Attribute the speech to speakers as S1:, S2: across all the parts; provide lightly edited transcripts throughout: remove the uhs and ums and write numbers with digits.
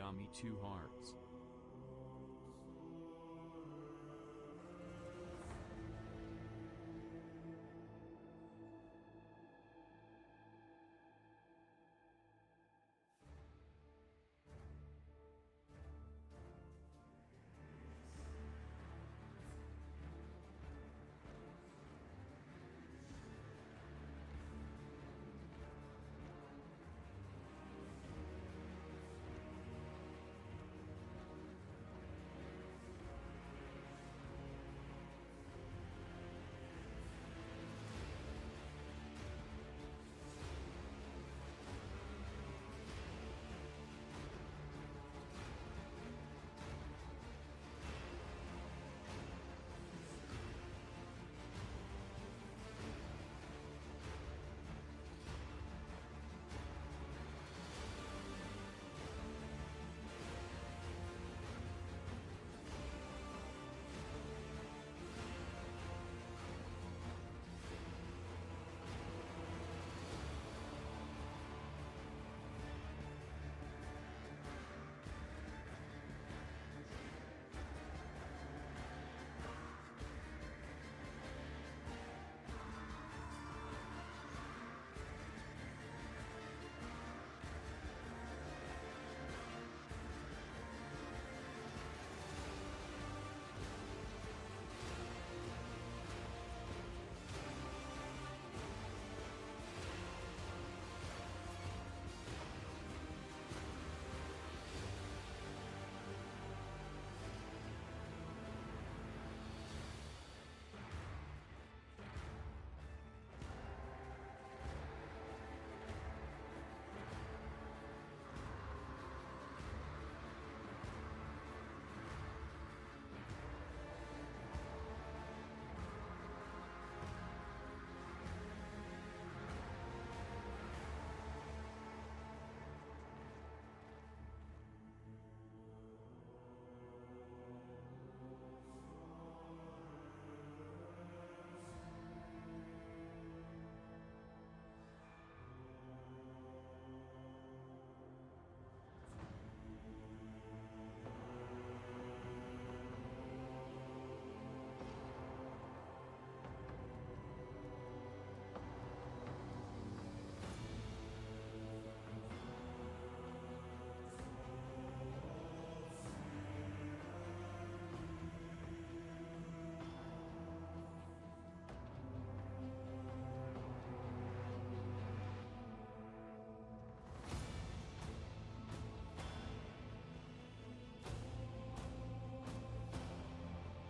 S1: Yami 2 hearts.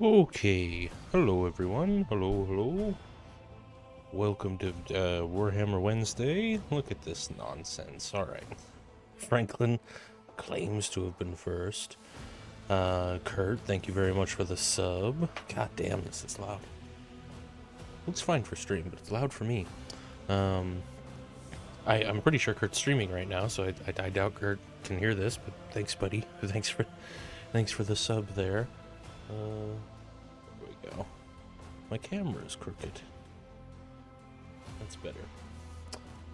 S2: Okay, hello everyone. Hello. Welcome to Warhammer Wednesday. Look at this nonsense. Alright. Franklin claims to have been first. Kurt, thank you very much for the sub. God damn, this is loud. Looks fine for stream, but it's loud for me. I'm pretty sure Kurt's streaming right now, so I doubt Kurt can hear this, but thanks, buddy. Thanks for the sub there. There we go. My camera's crooked. That's better.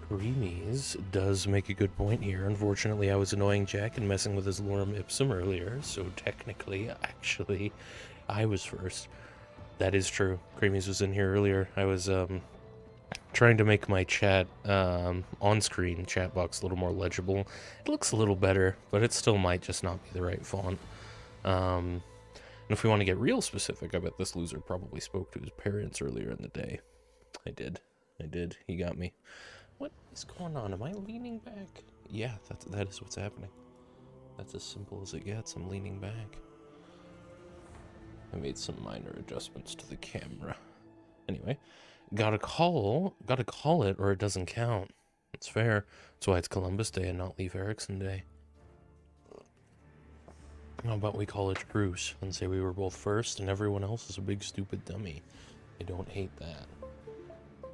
S2: Creamies does make a good point here. Unfortunately, I was annoying Jack and messing with his lorem ipsum earlier, so technically, actually, I was first. That is true. Creamies was in here earlier. I was trying to make my chat on-screen chat box a little more legible. It looks a little better, but it still might just not be the right font. And if we want to get real specific, I bet this loser probably spoke to his parents earlier in the day. I did. He got me. What is going on? Am I leaning back? Yeah, that is what's happening. That's as simple as it gets. I'm leaning back. I made some minor adjustments to the camera. Anyway, gotta call it or it doesn't count. It's fair. That's why it's Columbus Day and not Leif Erikson Day. How about we call it Bruce and say we were both first and everyone else is a big stupid dummy? I don't hate that.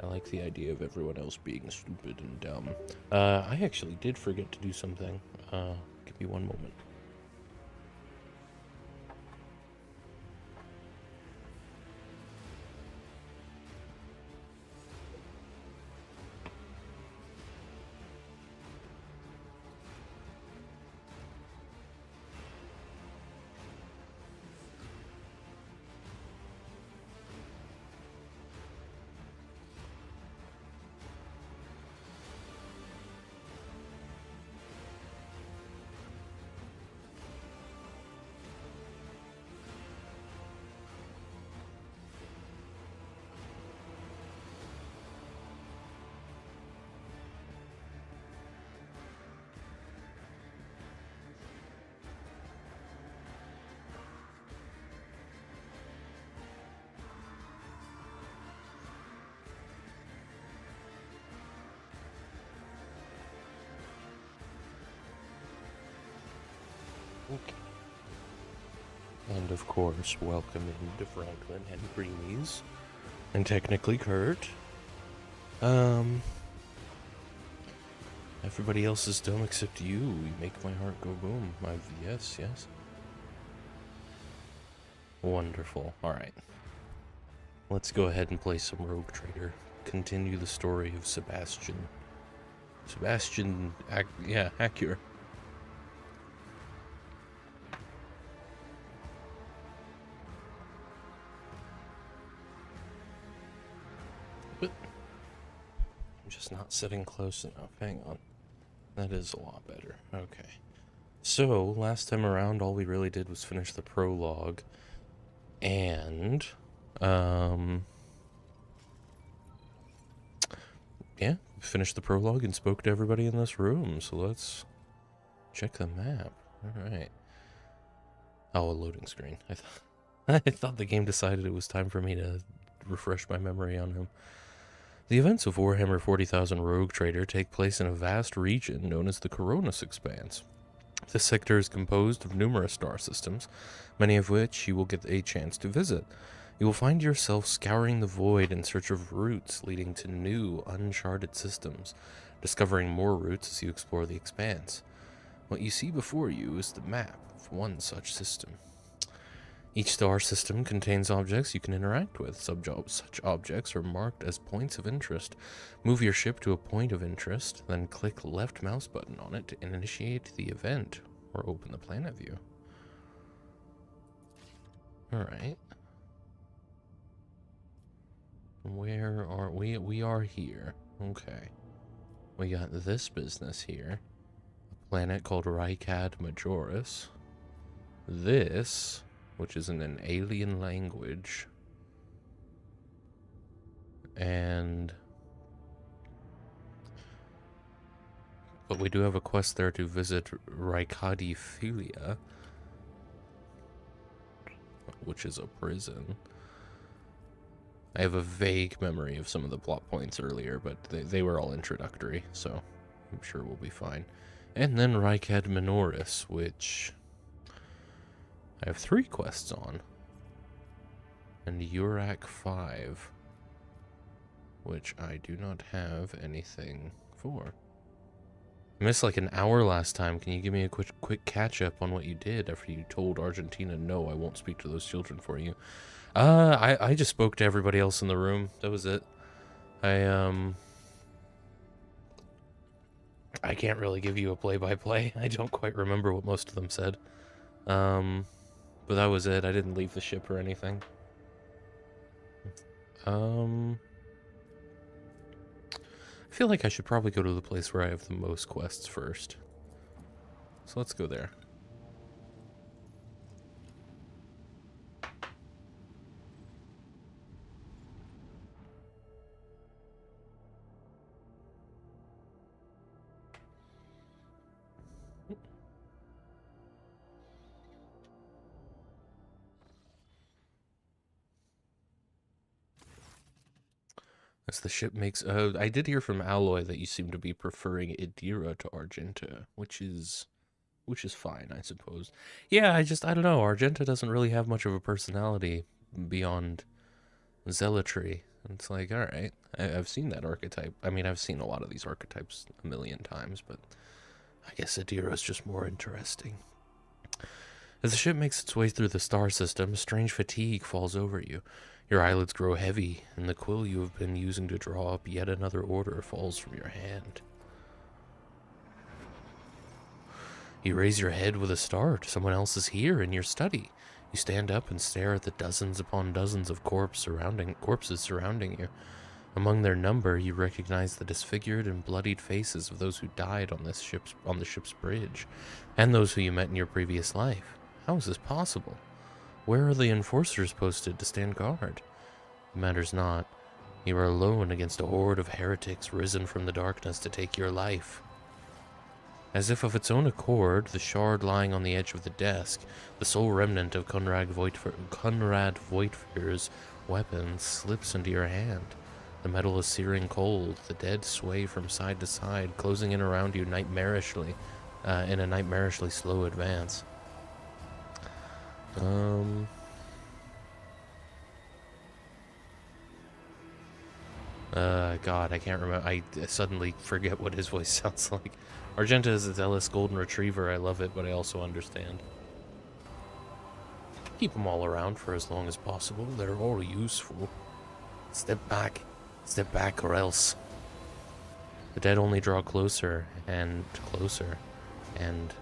S2: I like the idea of everyone else being stupid and dumb. I actually did forget to do something. Give me one moment. Okay. And of course, welcome into Franklin and Creamies. And technically Kurt. Everybody else is dumb except you. You make my heart go boom. Yes. Wonderful. Alright. Let's go ahead and play some Rogue Trader. Continue the story of Sebastian. Accurate. But I'm just not sitting close enough. Hang on. That is a lot better. Okay. So, last time around, all we really did was finish the prologue. And, yeah, finished the prologue and spoke to everybody in this room. So let's check the map. Alright. Oh, a loading screen. I thought the game decided it was time for me to refresh my memory on him. The events of Warhammer 40,000 Rogue Trader take place in a vast region known as the Coronis Expanse. This sector is composed of numerous star systems, many of which you will get a chance to visit. You will find yourself scouring the void in search of routes leading to new, uncharted systems, discovering more routes as you explore the expanse. What you see before you is the map of one such system. Each star system contains objects you can interact with. Such objects are marked as points of interest. Move your ship to a point of interest, then click left mouse button on it to initiate the event or open the planet view. Alright. Where are we? We are here. Okay. We got this business here. A planet called Rykad Majoris. This, which is in an alien language. But we do have a quest there to visit Rykadiphilia, which is a prison. I have a vague memory of some of the plot points earlier, but they were all introductory, so I'm sure we'll be fine. And then Rykad Minoris, which I have 3 quests on. And Urak 5, which I do not have anything for. I missed like an hour last time. Can you give me a quick catch up on what you did after you told Argentina, no, I won't speak to those children for you? I just spoke to everybody else in the room. That was it. I can't really give you a play-by-play. I don't quite remember what most of them said. But that was it. I didn't leave the ship or anything. I feel like I should probably go to the place where I have the most quests first. So let's go there. As the ship makes... I did hear from Alloy that you seem to be preferring Idira to Argenta, which is fine, I suppose. Yeah, I don't know. Argenta doesn't really have much of a personality beyond zealotry. It's like, alright, I've seen that archetype. I mean, I've seen a lot of these archetypes a million times, but I guess Idira's just more interesting. As the ship makes its way through the star system, strange fatigue falls over you. Your eyelids grow heavy, and the quill you have been using to draw up yet another order falls from your hand. You raise your head with a start. Someone else is here in your study. You stand up and stare at the dozens upon dozens of corpses surrounding you. Among their number, you recognize the disfigured and bloodied faces of those who died on the ship's bridge, and those who you met in your previous life. How is this possible? Where are the enforcers posted to stand guard? It matters not. You are alone against a horde of heretics risen from the darkness to take your life. As if of its own accord, the shard lying on the edge of the desk, the sole remnant of Conrad Voigtfir's weapon, slips into your hand. The metal is searing cold. The dead sway from side to side, closing in around you nightmarishly, in a nightmarishly slow advance. Um... God, I can't remember. I suddenly forget what his voice sounds like. Argenta is a zealous golden retriever. I love it, but I also understand. Keep them all around for as long as possible. They're all useful. Step back, or else. The dead only draw closer and closer, and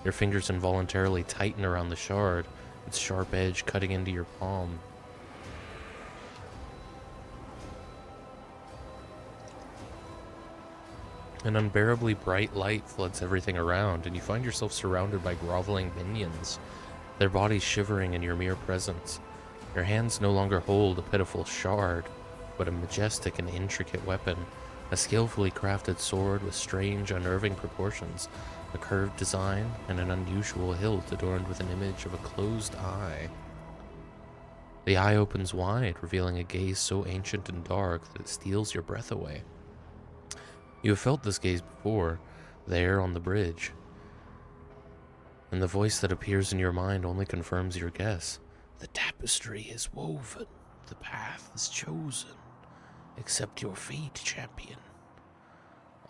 S2: your fingers involuntarily tighten around the shard, its sharp edge cutting into your palm. An unbearably bright light floods everything around, and you find yourself surrounded by groveling minions, their bodies shivering in your mere presence. Your hands no longer hold a pitiful shard, but a majestic and intricate weapon, a skillfully crafted sword with strange, unnerving proportions, a curved design, and an unusual hilt adorned with an image of a closed eye. The eye opens wide, revealing a gaze so ancient and dark that it steals your breath away. You have felt this gaze before, there on the bridge, and the voice that appears in your mind only confirms your guess. The tapestry is woven, the path is chosen. Accept your fate, champion.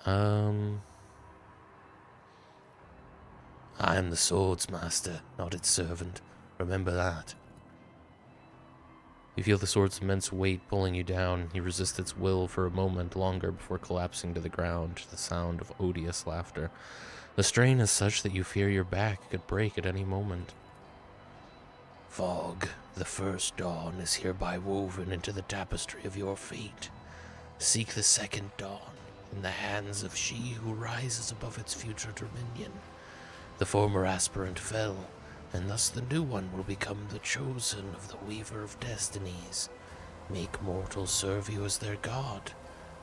S2: I am the sword's master, not its servant. Remember that. You feel the sword's immense weight pulling you down. You resist its will for a moment longer before collapsing to the ground to the sound of odious laughter. The strain is such that you fear your back could break at any moment. Fog, the first dawn is hereby woven into the tapestry of your fate. Seek the second dawn in the hands of she who rises above its future dominion. The former aspirant fell, and thus the new one will become the chosen of the Weaver of Destinies. Make mortals serve you as their god,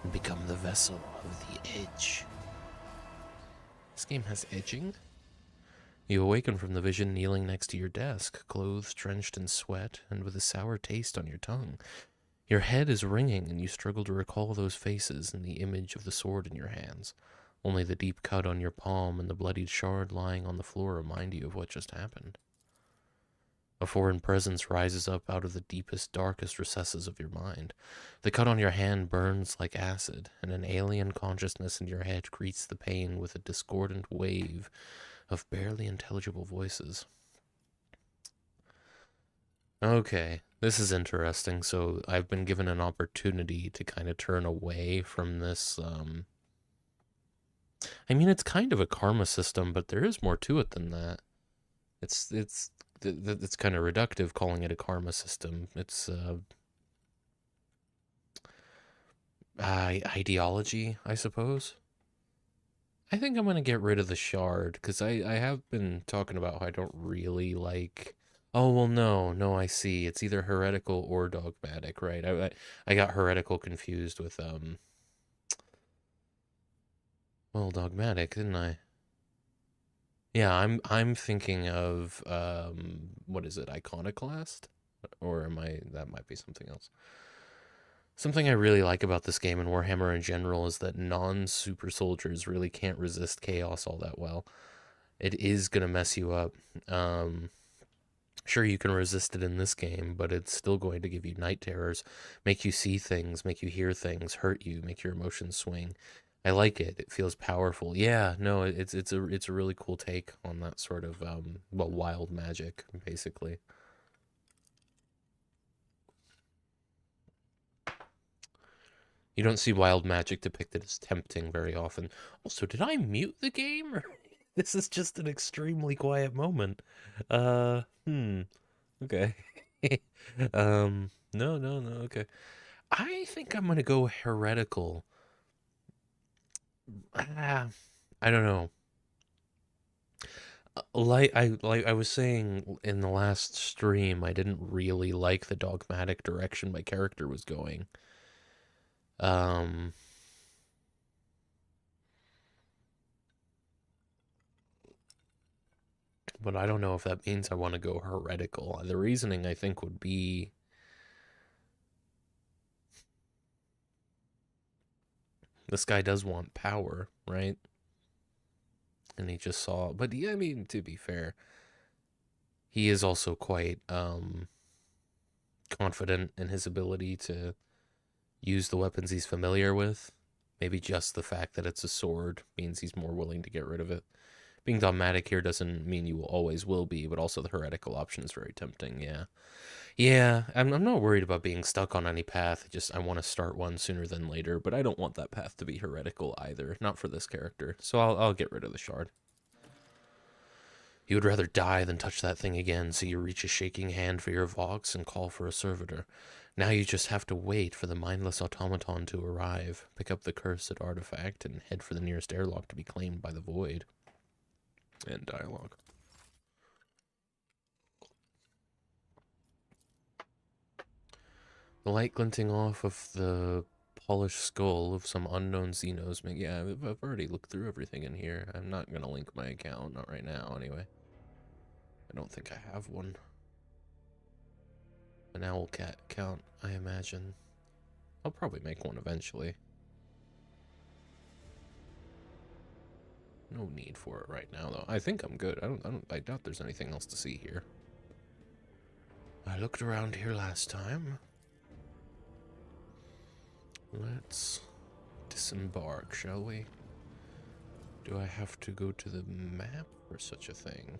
S2: and become the vessel of the edge. This game has edging? You awaken from the vision kneeling next to your desk, clothes drenched in sweat and with a sour taste on your tongue. Your head is ringing, and you struggle to recall those faces and the image of the sword in your hands. Only the deep cut on your palm and the bloodied shard lying on the floor remind you of what just happened. A foreign presence rises up out of the deepest, darkest recesses of your mind. The cut on your hand burns like acid, and an alien consciousness in your head greets the pain with a discordant wave of barely intelligible voices. Okay, this is interesting. So I've been given an opportunity to kind of turn away from this. I mean, it's kind of a karma system, but there is more to it than that. It's kind of reductive calling it a karma system. It's ideology, I suppose. I think I'm gonna get rid of the shard because I have been talking about how I don't really like. Oh well, no, I see. It's either heretical or dogmatic, right? I got heretical confused with well, dogmatic, didn't I? Yeah, I'm thinking of what is it, iconoclast? Or am I, that might be something else. Something I really like about this game and Warhammer in general is that non-super soldiers really can't resist chaos all that well. It is gonna mess you up. Sure, you can resist it in this game, but it's still going to give you night terrors, make you see things, make you hear things, hurt you, make your emotions swing. I like it. It feels powerful. Yeah, no, it's a really cool take on that sort of well, wild magic, basically. You don't see wild magic depicted as tempting very often. Also, did I mute the game? Or this is just an extremely quiet moment. Okay. No, okay. I think I'm gonna go heretical. Ah, I don't know. Like I was saying in the last stream, I didn't really like the dogmatic direction my character was going. Um, but I don't know if that means I want to go heretical. The reasoning I think would be this guy does want power, right? And he just saw, but yeah, I mean, to be fair, He is also quite confident in his ability to use the weapons he's familiar with. Maybe just the fact that it's a sword means he's more willing to get rid of it. Being dogmatic here doesn't mean you always will be, but also the heretical option is very tempting, yeah. Yeah, I'm not worried about being stuck on any path. I want to start one sooner than later, but I don't want that path to be heretical either. Not for this character. So I'll get rid of the shard. You would rather die than touch that thing again, so you reach a shaking hand for your Vox and call for a servitor. Now you just have to wait for the mindless automaton to arrive, pick up the cursed artifact, and head for the nearest airlock to be claimed by the void. End dialogue. The light glinting off of the polished skull of some unknown Xenos. Yeah, I've already looked through everything in here. I'm not going to link my account, not right now anyway. I don't think I have one. An owl cat account, I imagine. I'll probably make one eventually. No need for it right now, though. I think I'm good. I doubt there's anything else to see here. I looked around here last time. Let's disembark, shall we? Do I have to go to the map for such a thing?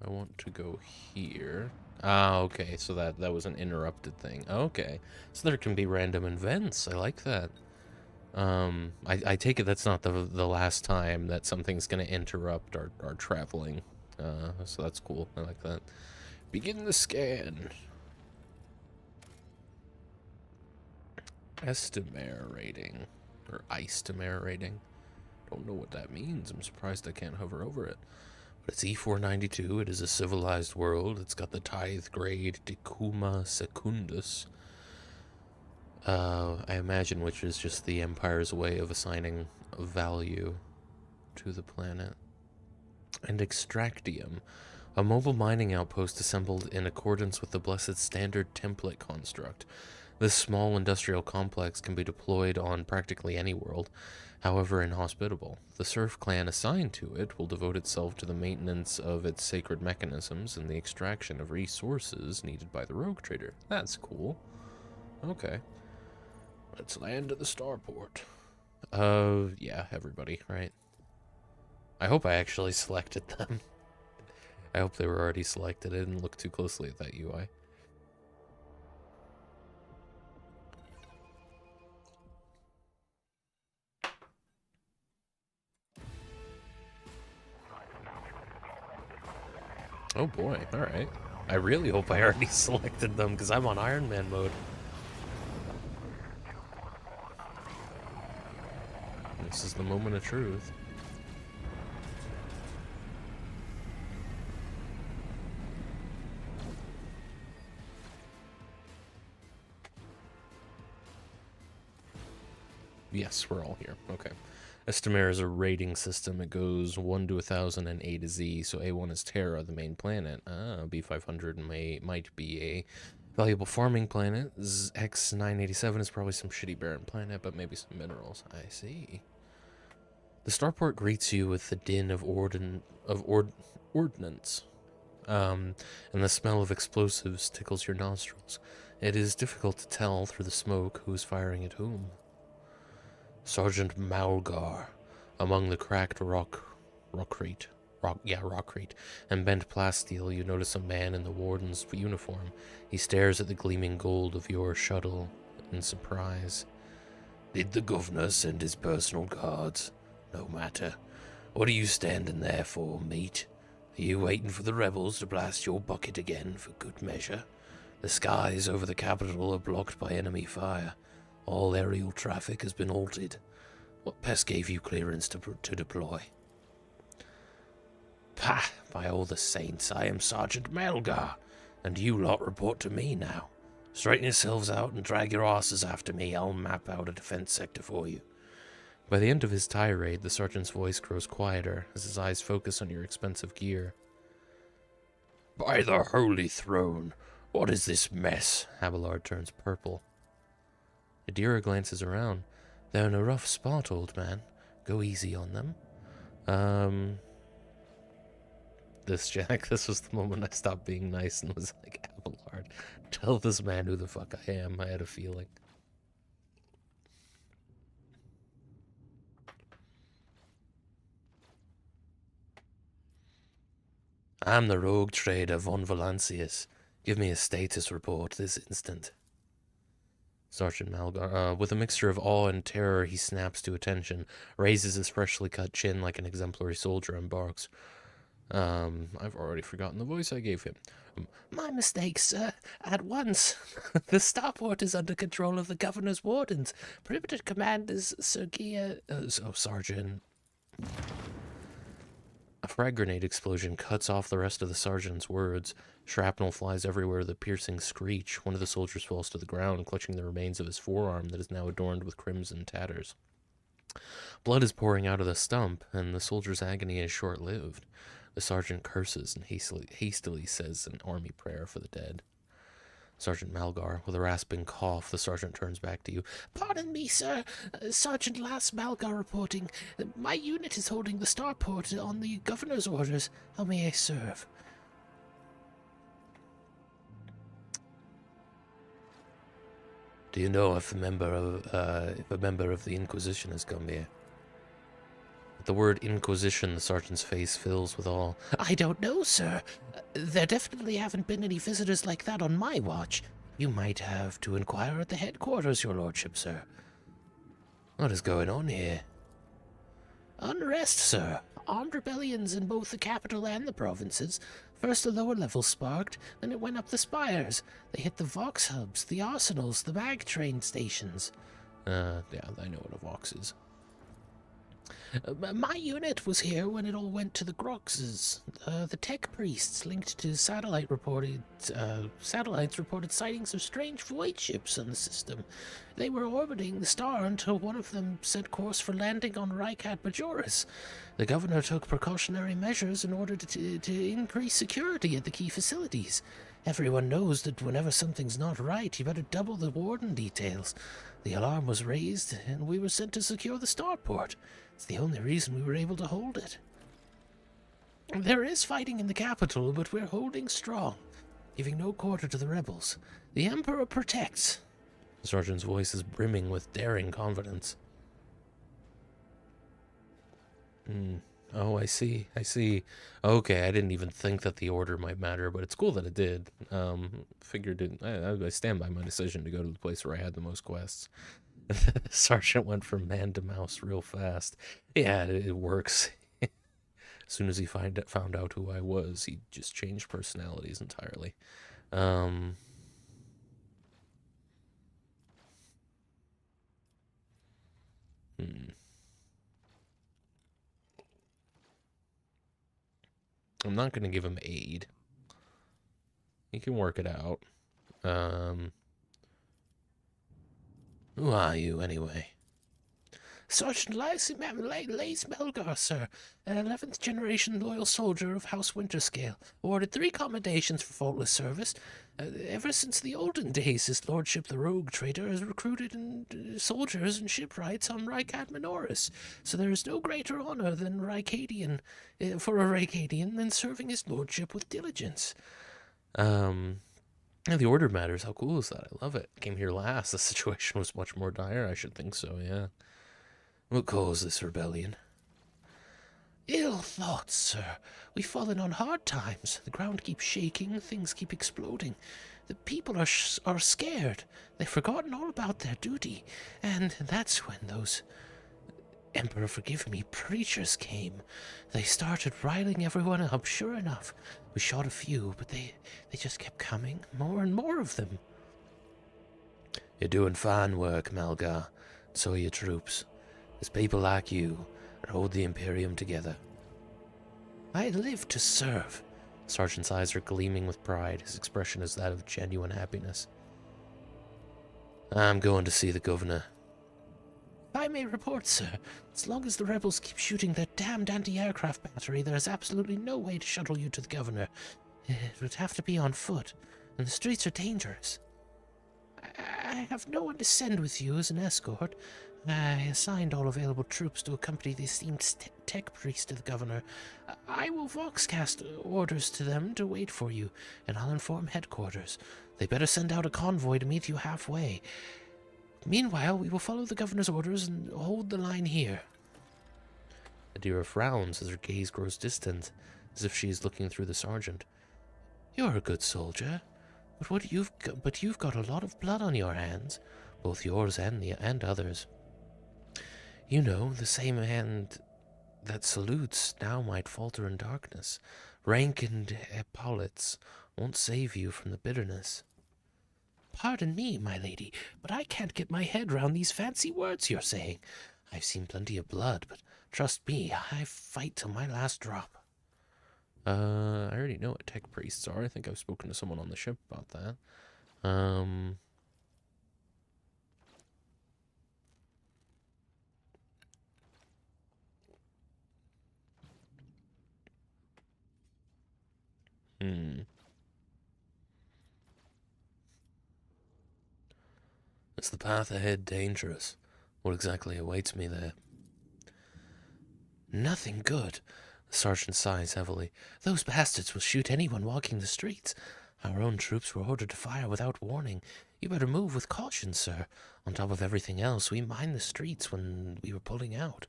S2: I want to go here. Ah, okay, so that was an interrupted thing. Okay, so there can be random events. I like that. I take it that's not the last time that something's going to interrupt our traveling. So that's cool. I like that. Begin the scan. Estimare rating. Or Istimare rating. Don't know what that means. I'm surprised I can't hover over it. But it's E492. It is a civilized world. It's got the tithe grade Decuma Secundus. I imagine which is just the Empire's way of assigning a value to the planet. And Extractium, a mobile mining outpost assembled in accordance with the Blessed Standard template construct. This small industrial complex can be deployed on practically any world, however inhospitable. The Serf clan assigned to it will devote itself to the maintenance of its sacred mechanisms and the extraction of resources needed by the rogue trader. That's cool. Okay. Let's land at the starport. Yeah, everybody, right? I hope I actually selected them. I hope they were already selected. I didn't look too closely at that UI. Oh boy, alright. I really hope I already selected them, because I'm on Iron Man mode. This is the moment of truth. Yes, we're all here. Okay. Estimare is a rating system. It goes 1 to 1,000 and A to Z. So A1 is Terra, the main planet. B500 might be a valuable farming planet. X987 is probably some shitty barren planet, but maybe some minerals. I see. The starport greets you with the din of ordnance. And the smell of explosives tickles your nostrils. It is difficult to tell through the smoke who is firing at whom. Sergeant Malgar, among the cracked rockcrete, and bent plasteel, you notice a man in the warden's uniform. He stares at the gleaming gold of your shuttle in surprise. Did the governor send his personal guards? No matter. What are you standing there for, mate? Are you waiting for the rebels to blast your bucket again for good measure? The skies over the capital are blocked by enemy fire. All aerial traffic has been halted. What pest gave you clearance to deploy? Pah! By all the saints, I am Sergeant Melgar, and you lot report to me now. Straighten yourselves out and drag your asses after me. I'll map out a defense sector for you. By the end of his tirade, the sergeant's voice grows quieter as his eyes focus on your expensive gear. By the holy throne, what is this mess? Abelard turns purple. Adira glances around. They're in a rough spot, old man. Go easy on them. Jack, this was the moment I stopped being nice and was like, Abelard, tell this man who the fuck I am. I had a feeling. I'm the rogue trader von Valancius. Give me a status report this instant. Sergeant Malgar, with a mixture of awe and terror, he snaps to attention, raises his freshly cut chin like an exemplary soldier, and barks. I've already forgotten the voice I gave him. My mistake, sir. At once. The starport is under control of the governor's wardens. Perimeter command is Sergia... Sergeant. A frag grenade explosion cuts off the rest of the sergeant's words. Shrapnel flies everywhere with a piercing screech. One of the soldiers falls to the ground, clutching the remains of his forearm that is now adorned with crimson tatters. Blood is pouring out of the stump, and the soldier's agony is short-lived. The sergeant curses and hastily says an army prayer for the dead. Sergeant Malgar, with a rasping cough, the sergeant turns back to you. Pardon me, sir. Sergeant Lass Malgar reporting. My unit is holding the starport on the governor's orders. How may I serve? Do you know if a member of the Inquisition has come here? At the word Inquisition, the sergeant's face fills with awe. I don't know, sir. There definitely haven't been any visitors like that on my watch. You might have to inquire at the headquarters, your lordship, sir. What is going on here? Unrest, sir. Armed rebellions in both the capital and the provinces. First the lower levels sparked, then it went up the spires. They hit the Vox hubs, the arsenals, the mag train stations. Yeah, I know what a Vox is. My unit was here when it all went to the Groxes. The tech priests linked to satellites reported sightings of strange void ships on the system. They were orbiting the star until one of them set course for landing on Rycat Majoris. The governor took precautionary measures in order to increase security at the key facilities. Everyone knows that whenever something's not right, you better double the warden details. The alarm was raised, and we were sent to secure the starport. It's the only reason we were able to hold it. There is fighting in the capital, but we're holding strong, giving no quarter to the rebels. The Emperor protects. The sergeant's voice is brimming with daring confidence. Oh, I see. Okay, I didn't even think that the order might matter, but it's cool that it did. Figured it. I stand by my decision to go to the place where I had the most quests. Sergeant went from man to mouse real fast. Yeah, it works. As soon as he found out who I was, he just changed personalities entirely. I'm not going to give him aid. He can work it out. Who are you, anyway? Sergeant Lace Melgar, sir, an 11th generation loyal soldier of House Winterscale, awarded 3 commendations for faultless service. Ever since the olden days, his lordship the rogue trader has recruited soldiers and shipwrights on Rycat Minoris, so there is no greater honor than for a Rykadian than serving his lordship with diligence. Yeah, the order matters. How cool is that? I love it. Came here last. The situation was much more dire. I should think so, yeah. What caused this rebellion? Ill thoughts, sir. We've fallen on hard times. The ground keeps shaking. Things keep exploding. The people are scared. They've forgotten all about their duty. And that's when those... Emperor, forgive me, preachers came. They started riling everyone up, sure enough. We shot a few, but they just kept coming. More and more of them. You're doing fine work, Malgar. So are your troops. There's people like you that hold the Imperium together. I live to serve. The sergeant's eyes are gleaming with pride. His expression is that of genuine happiness. I'm going to see the governor. I may report, sir. As long as the rebels keep shooting their damned anti-aircraft battery, there is absolutely no way to shuttle you to the governor. It would have to be on foot, and the streets are dangerous.
S1: have no one to send with you as an escort. I assigned all available troops to accompany the esteemed tech priest to the governor. I will voxcast orders to them to wait for you, and I'll inform headquarters. They better send out a convoy to meet you halfway. Meanwhile, we will follow the governor's orders and hold the line here.
S2: Adira frowns as her gaze grows distant, as if she is looking through the sergeant.
S1: You're a good soldier, but you've got a lot of blood on your hands, both yours and others. You know, the same hand that salutes now might falter in darkness. Rank and epaulets won't save you from the bitterness. Pardon me, my lady, but I can't get my head round these fancy words you're saying. I've seen plenty of blood, but trust me, I fight till my last drop.
S2: I already know what tech priests are. I think I've spoken to someone on the ship about that. Is the path ahead dangerous? What exactly awaits me there?
S1: Nothing good. The sergeant sighs heavily. Those bastards will shoot anyone walking the streets. Our own troops were ordered to fire without warning. You better move with caution, sir. On top of everything else, we mined the streets when we were pulling out.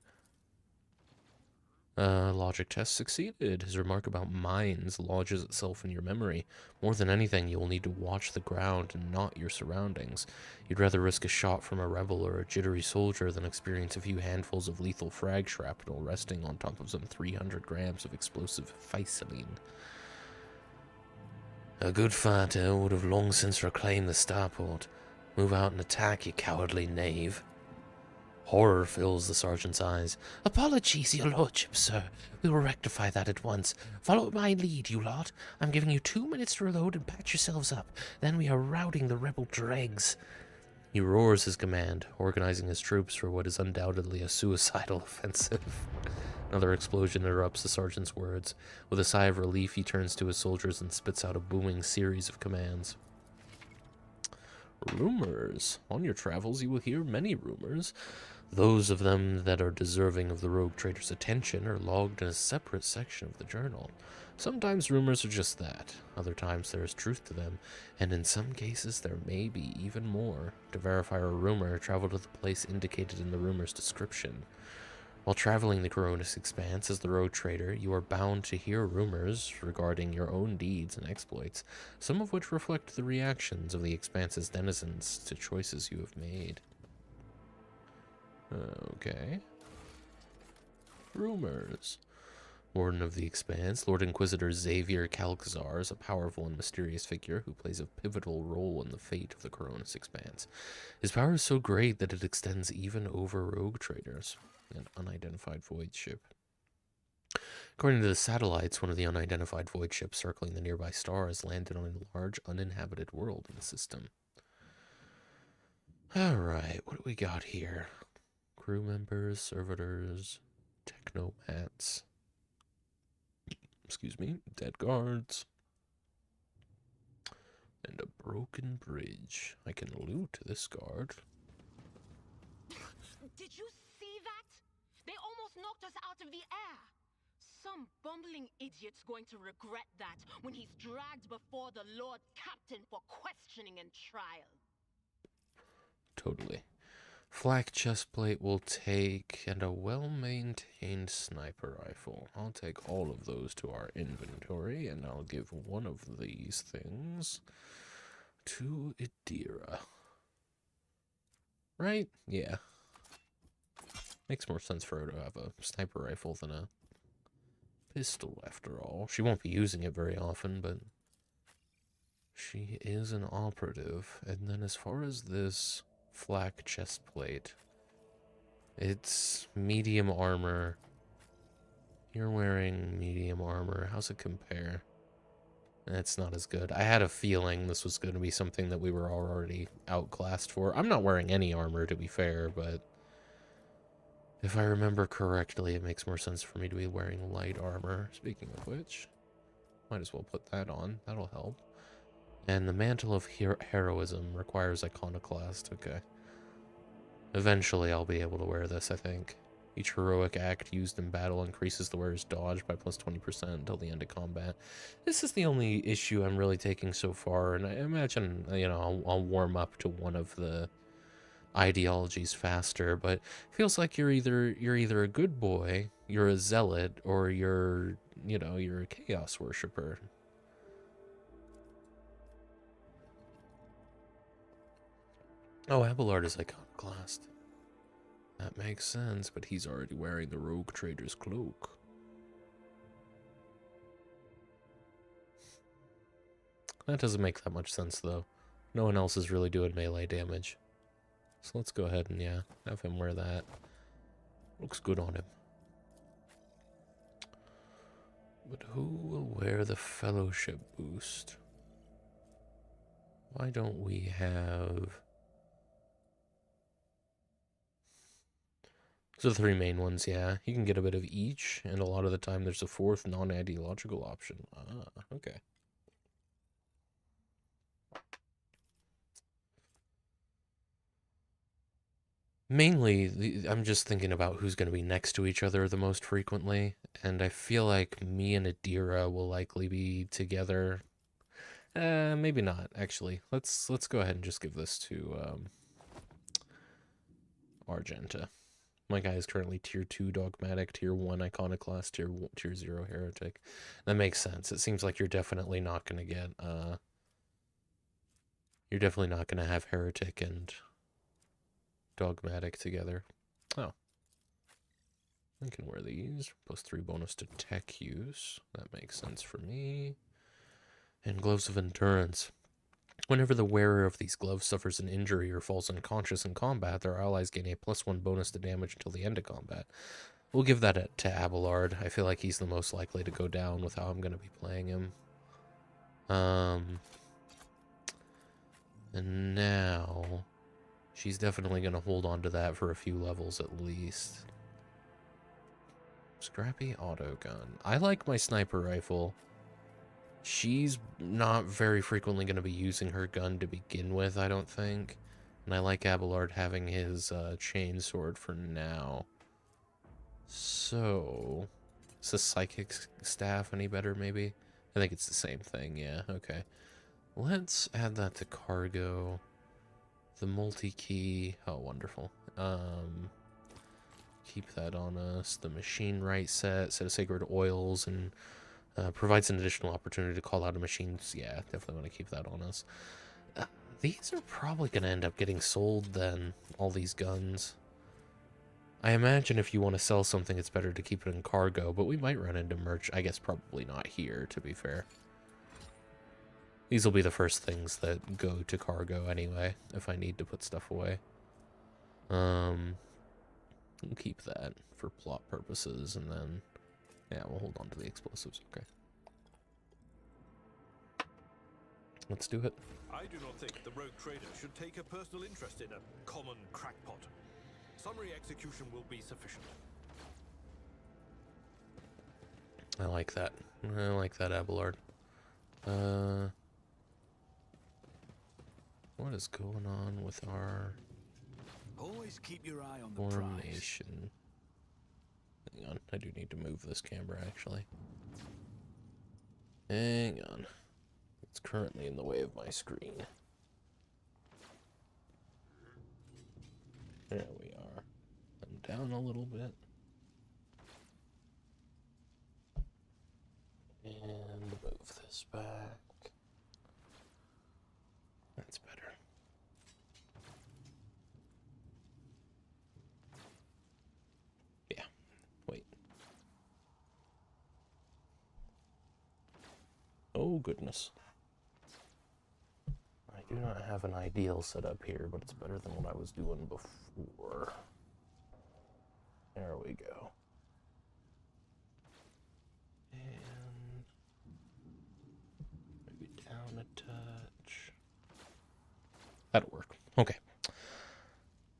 S2: Logic test succeeded. His remark about mines lodges itself in your memory. More than anything, you'll need to watch the ground and not your surroundings. You'd rather risk a shot from a rebel or a jittery soldier than experience a few handfuls of lethal frag shrapnel resting on top of some 300 grams of explosive Fisaline.
S1: A good fighter would have long since reclaimed the starport. Move out and attack, you cowardly knave. Horror fills the sergeant's eyes. Apologies, your lordship, sir. We will rectify that at once. Follow my lead, you lot. I'm giving you 2 minutes to reload and patch yourselves up. Then we are routing the rebel dregs.
S2: He roars his command, organizing his troops for what is undoubtedly a suicidal offensive. Another explosion interrupts the sergeant's words. With a sigh of relief, he turns to his soldiers and spits out a booming series of commands. Rumors. On your travels, you will hear many rumors. Those of them that are deserving of the rogue trader's attention are logged in a separate section of the journal. Sometimes rumors are just that. Other times there is truth to them, and in some cases there may be even more. To verify a rumor, travel to the place indicated in the rumor's description. While traveling the Coronis Expanse as the rogue trader, you are bound to hear rumors regarding your own deeds and exploits, some of which reflect the reactions of the Expanse's denizens to choices you have made. Okay. Rumors. Warden of the Expanse, Lord Inquisitor Xavier Calcazar is a powerful and mysterious figure who plays a pivotal role in the fate of the Coronis Expanse. His power is so great that it extends even over rogue traders. An unidentified void ship. According to the satellites, one of the unidentified void ships circling the nearby star has landed on a large uninhabited world in the system. Alright, what do we got here? Crew members, servitors, technomats. Excuse me, dead guards. And a broken bridge. I can loot this guard.
S3: Did you see that? They almost knocked us out of the air. Some bumbling idiot's going to regret that when he's dragged before the Lord Captain for questioning and trial.
S2: Totally. Flak chestplate will take, and a well-maintained sniper rifle. I'll take all of those to our inventory, and I'll give one of these things to Adira. Right? Yeah. Makes more sense for her to have a sniper rifle than a pistol, after all. She won't be using it very often, but she is an operative. And then as far as this flak chestplate, it's medium armor. You're wearing medium armor. How's it compare? It's not as good. I had a feeling this was going to be something that we were already outclassed for. I'm not wearing any armor, to be fair, but if I remember correctly, it makes more sense for me to be wearing light armor. Speaking of which, might as well put that on. That'll help.
S1: And the mantle of heroism requires iconoclast. Okay. Eventually I'll be able to wear this, I think. Each heroic act used in battle increases the wearer's dodge by plus 20% until the end of combat. This is the only issue I'm really taking so far, and I imagine, you know, I'll warm up to one of the ideologies faster, but it feels like you're either a good boy, you're a zealot, or you're a chaos worshiper. Oh, Abelard is iconoclast. That makes sense, but he's already wearing the rogue trader's cloak. That doesn't make that much sense, though. No one else is really doing melee damage. So let's go ahead and, yeah, have him wear that. Looks good on him. But who will wear the fellowship boost? Why don't we have... So the three main ones, yeah. You can get a bit of each, and a lot of the time there's a fourth non-ideological option. Ah, okay. Mainly, I'm just thinking about who's going to be next to each other the most frequently, and I feel like me and Adira will likely be together. Maybe not, actually. Let's go ahead and just give this to Argenta. My guy is currently tier 2 dogmatic, tier 1 iconoclast, tier 0 heretic. That makes sense. It seems like you're definitely not going to get you're definitely not going to have heretic and dogmatic together. Oh. I can wear these. Plus 3 bonus to tech use. That makes sense for me. And gloves of endurance. Whenever the wearer of these gloves suffers an injury or falls unconscious in combat, their allies gain a +1 bonus to damage until the end of combat. We'll give that to Abelard. I feel like he's the most likely to go down with how I'm going to be playing him. And now... she's definitely going to hold on to that for a few levels at least. Scrappy auto gun. I like my sniper rifle. She's not very frequently going to be using her gun to begin with, I don't think. And I like Abelard having his chain sword for now. So, is the psychic staff any better, maybe? I think it's the same thing, yeah, okay. Let's add that to cargo. The multi-key, oh, wonderful. Keep that on us. The machine right set of sacred oils, and provides an additional opportunity to call out a machine. Yeah, definitely want to keep that on us. These are probably going to end up getting sold then, all these guns. I imagine if you want to sell something, it's better to keep it in cargo, but we might run into merch. I guess probably not here, to be fair. These will be the first things that go to cargo anyway, if I need to put stuff away. We'll keep that for plot purposes, and then, yeah, we'll hold on to the explosives, okay. Let's do it.
S4: I do not think the rogue trader should take a personal interest in a common crackpot. Summary execution will be sufficient.
S1: I like that. I like that, Abelard. What is going on with our
S4: Always keep your eye on the
S1: formation? Hang on, I do need to move this camera, actually. Hang on. It's currently in the way of my screen. There we are. I'm down a little bit. And move this back. That's better. Yeah. Wait. Oh, goodness. I do not have an ideal setup here, but it's better than what I was doing before. There we go. And maybe down a touch. That'll work. Okay.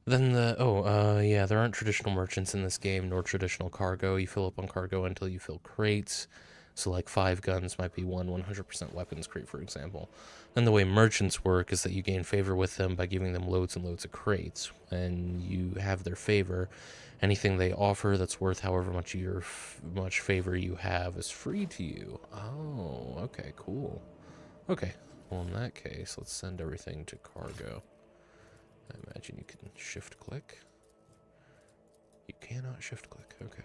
S1: Then yeah, there aren't traditional merchants in this game, nor traditional cargo. You fill up on cargo until you fill crates.
S2: So like 5 guns might be one 100% weapons crate, for example. And the way merchants work is that you gain favor with them by giving them loads and loads of crates. When you have their favor, anything they offer that's worth however much favor you have is free to you. Oh, okay, cool. Okay, well in that case, let's send everything to cargo. I imagine you can shift click. You cannot shift click, okay.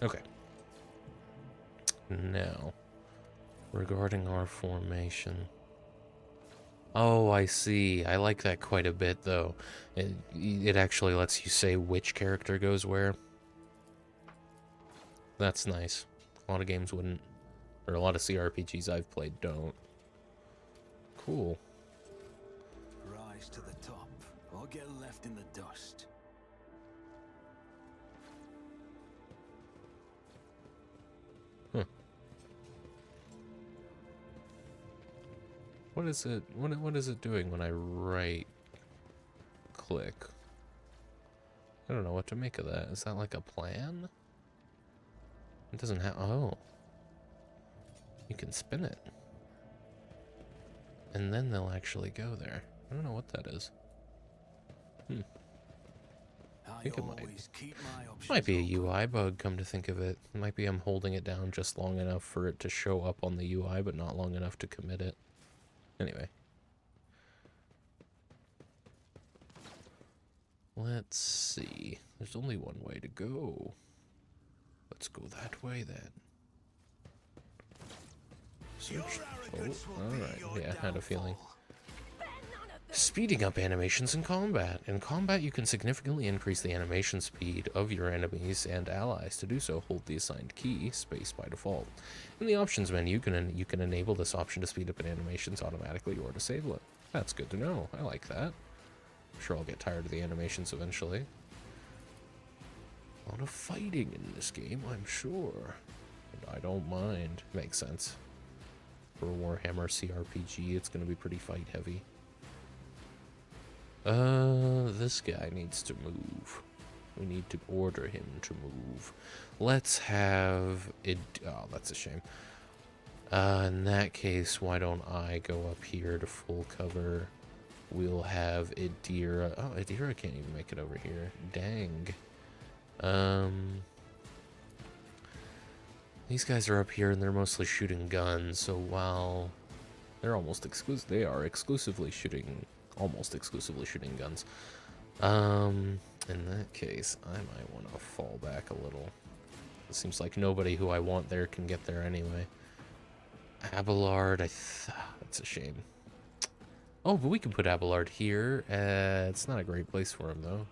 S2: Okay. Now, regarding our formation. Oh, I see. I like that quite a bit, though. It actually lets you say which character goes where. That's nice. A lot of games wouldn't. Or a lot of CRPGs I've played don't. Cool.
S5: Rise to the top, or get left in the dust.
S2: Huh. What is it? What is it doing when I right click? I don't know what to make of that. Is that like a plan? It doesn't have. Oh. You can spin it. And then they'll actually go there. I don't know what that is. I think it might be a UI bug, come to think of it. It might be I'm holding it down just long enough for it to show up on the UI, but not long enough to commit it. Anyway. Let's see. There's only one way to go. Let's go that way then. Search. Oh, alright. Yeah, I had a feeling. Speeding up animations in combat. In combat, you can significantly increase the animation speed of your enemies and allies. To do so, hold the assigned key, space by default. In the options menu, you can enable this option to speed up an animations automatically or disable it. That's good to know. I like that. I'm sure I'll get tired of the animations eventually. A lot of fighting in this game, I'm sure. And I don't mind. Makes sense. For a Warhammer CRPG, it's going to be pretty fight heavy. This guy needs to move. We need to order him to move. Let's have it. Oh, that's a shame. In that case, why don't I go up here to full cover? We'll have Idira. Oh, Idira can't even make it over here. Dang. These guys are up here and they're mostly shooting guns, so while they're almost exclusive, they are exclusively shooting, almost exclusively shooting guns. In that case, I might want to fall back a little. It seems like nobody who I want there can get there anyway. Abelard, that's a shame. Oh, but we can put Abelard here. It's not a great place for him, though.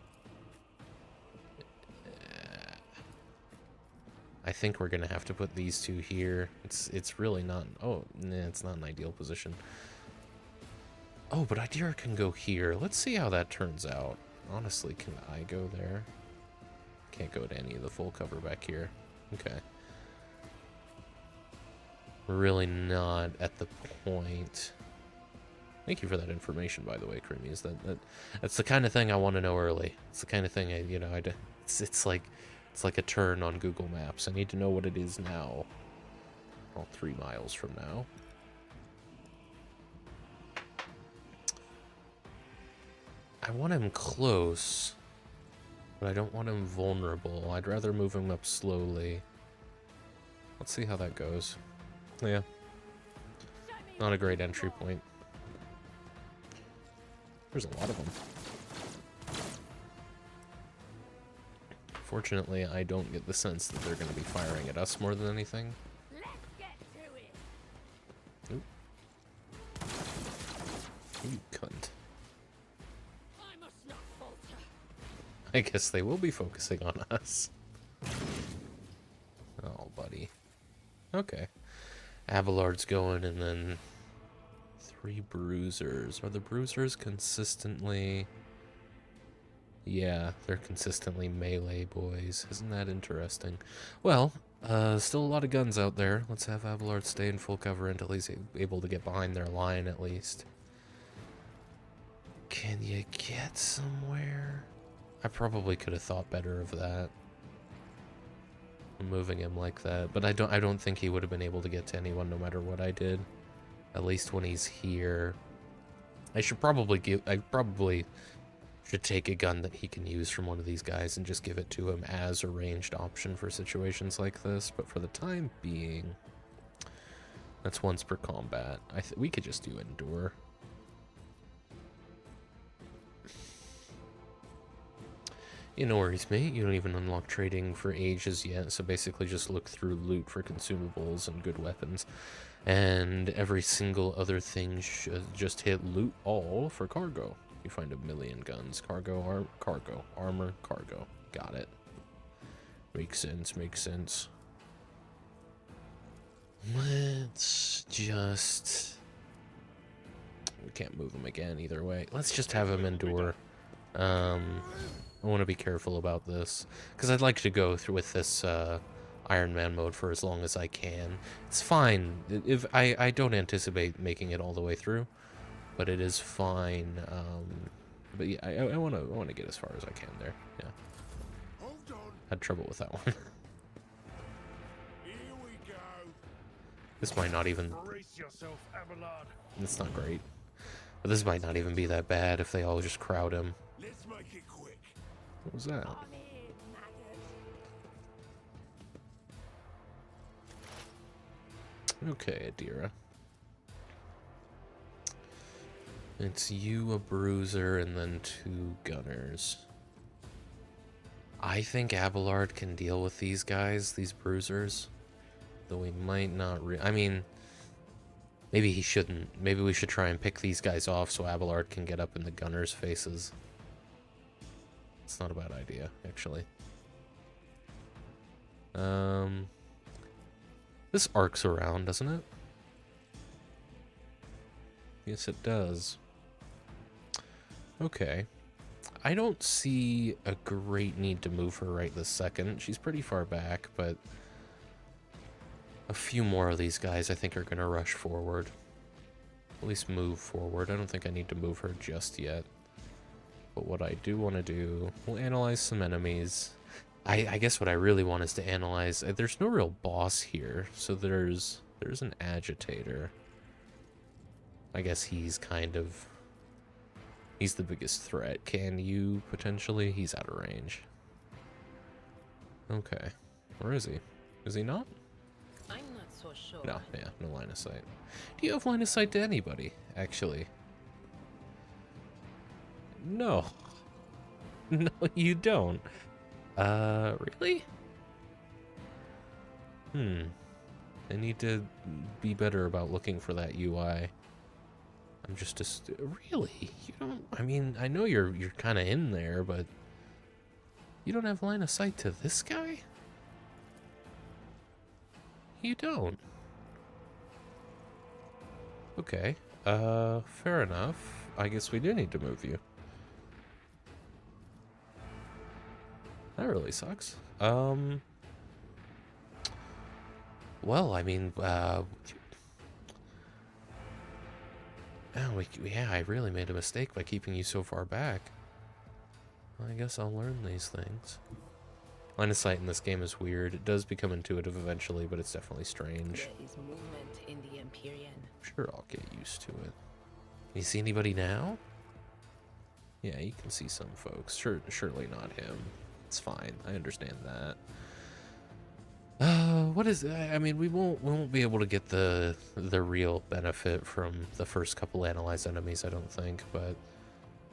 S2: I think we're gonna have to put these two here. It's really not. Oh, nah, it's not an ideal position. Oh, but Idira can go here. Let's see how that turns out. Honestly, can I go there? Can't go to any of the full cover back here. Okay. We're really not at the point. Thank you for that information, by the way, Creamy. Is that's the kind of thing I want to know early. It's the kind of thing it's like a turn on Google Maps. I need to know what it is now. Well, 3 miles from now. I want him close, but I don't want him vulnerable. I'd rather move him up slowly. Let's see how that goes. Yeah. Not a great entry point. There's a lot of them. Fortunately, I don't get the sense that they're going to be firing at us more than anything.
S3: Let's get to it.
S2: Oop. You cunt.
S3: I must not falter.
S2: I guess they will be focusing on us. Oh, buddy. Okay. Abelard's going, and then 3 bruisers. Are the bruisers consistently... Yeah, they're consistently melee boys. Isn't that interesting? Well, still a lot of guns out there. Let's have Abelard stay in full cover until he's able to get behind their line, at least. Can you get somewhere? I probably could have thought better of that. Moving him like that, but I don't think he would have been able to get to anyone no matter what I did. At least when he's here. I probably should take a gun that he can use from one of these guys and just give it to him as a ranged option for situations like this, but for the time being, that's once per combat. We could just do endure. Yeah, no worries, mate. You don't even unlock trading for ages yet, so basically just look through loot for consumables and good weapons. And every single other thing should just hit loot all for cargo. You find 1,000,000 guns. Cargo, cargo. Armor, cargo. Got it. Makes sense, makes sense. Let's just... We can't move him again either way. Let's just have him endure. I want to be careful about this, because I'd like to go through with this Iron Man mode for as long as I can. It's fine. If I don't anticipate making it all the way through, but it is fine. But yeah, I want to get as far as I can there. Yeah. Had trouble with that one.
S4: Here we go.
S2: This might not even...
S4: Brace yourself, Abelard.
S2: It's not great. But this might not even be that bad if they all just crowd him.
S4: Let's make it quick.
S2: What was that? Okay, Adira. It's you, a bruiser, and then 2 gunners. I think Abelard can deal with these guys, these bruisers. Though we might not I mean, maybe he shouldn't. Maybe we should try and pick these guys off so Abelard can get up in the gunners' faces. It's not a bad idea, actually. This arcs around, doesn't it? Yes, it does. Okay. I don't see a great need to move her right this second. She's pretty far back, but a few more of these guys I think are going to rush forward. At least move forward. I don't think I need to move her just yet. But what I do want to do, we'll analyze some enemies. I guess what I really want is to analyze... There's no real boss here, so there's an agitator. I guess he's kind of... He's the biggest threat. Can you potentially? He's out of range. Okay. Where is he? Is he not?
S3: I'm not so sure.
S2: No, yeah, no line of sight. Do you have line of sight to anybody, actually? No. No, you don't. Really? I need to be better about looking for that UI. I'm just really? You don't... I mean, I know you're kind of in there, but you don't have line of sight to this guy? You don't. Okay. Fair enough. I guess we do need to move you. That really sucks. Well, I mean, oh, yeah, I really made a mistake by keeping you so far back. Well, I guess I'll learn these things. Line of sight in this game is weird. It does become intuitive eventually, but it's definitely strange.
S3: There is movement in the Empyrean.
S2: Sure, I'll get used to it. You see anybody now? Yeah, you can see some folks. Surely not him. It's fine. I understand that. What is... I mean, we won't be able to get the real benefit from the first couple analyzed enemies, I don't think, but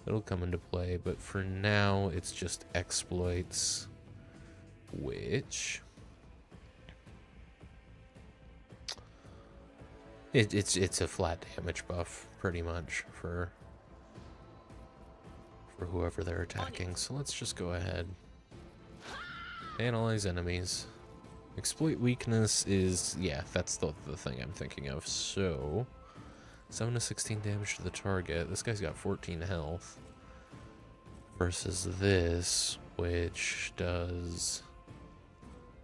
S2: it'll come into play. But for now, it's just exploits, which... It's a flat damage buff, pretty much, for whoever they're attacking. So let's just go ahead. Analyze enemies. Exploit weakness is... yeah, that's the thing I'm thinking of. So, 7 to 16 damage to the target. This guy's got 14 health. Versus this, which does...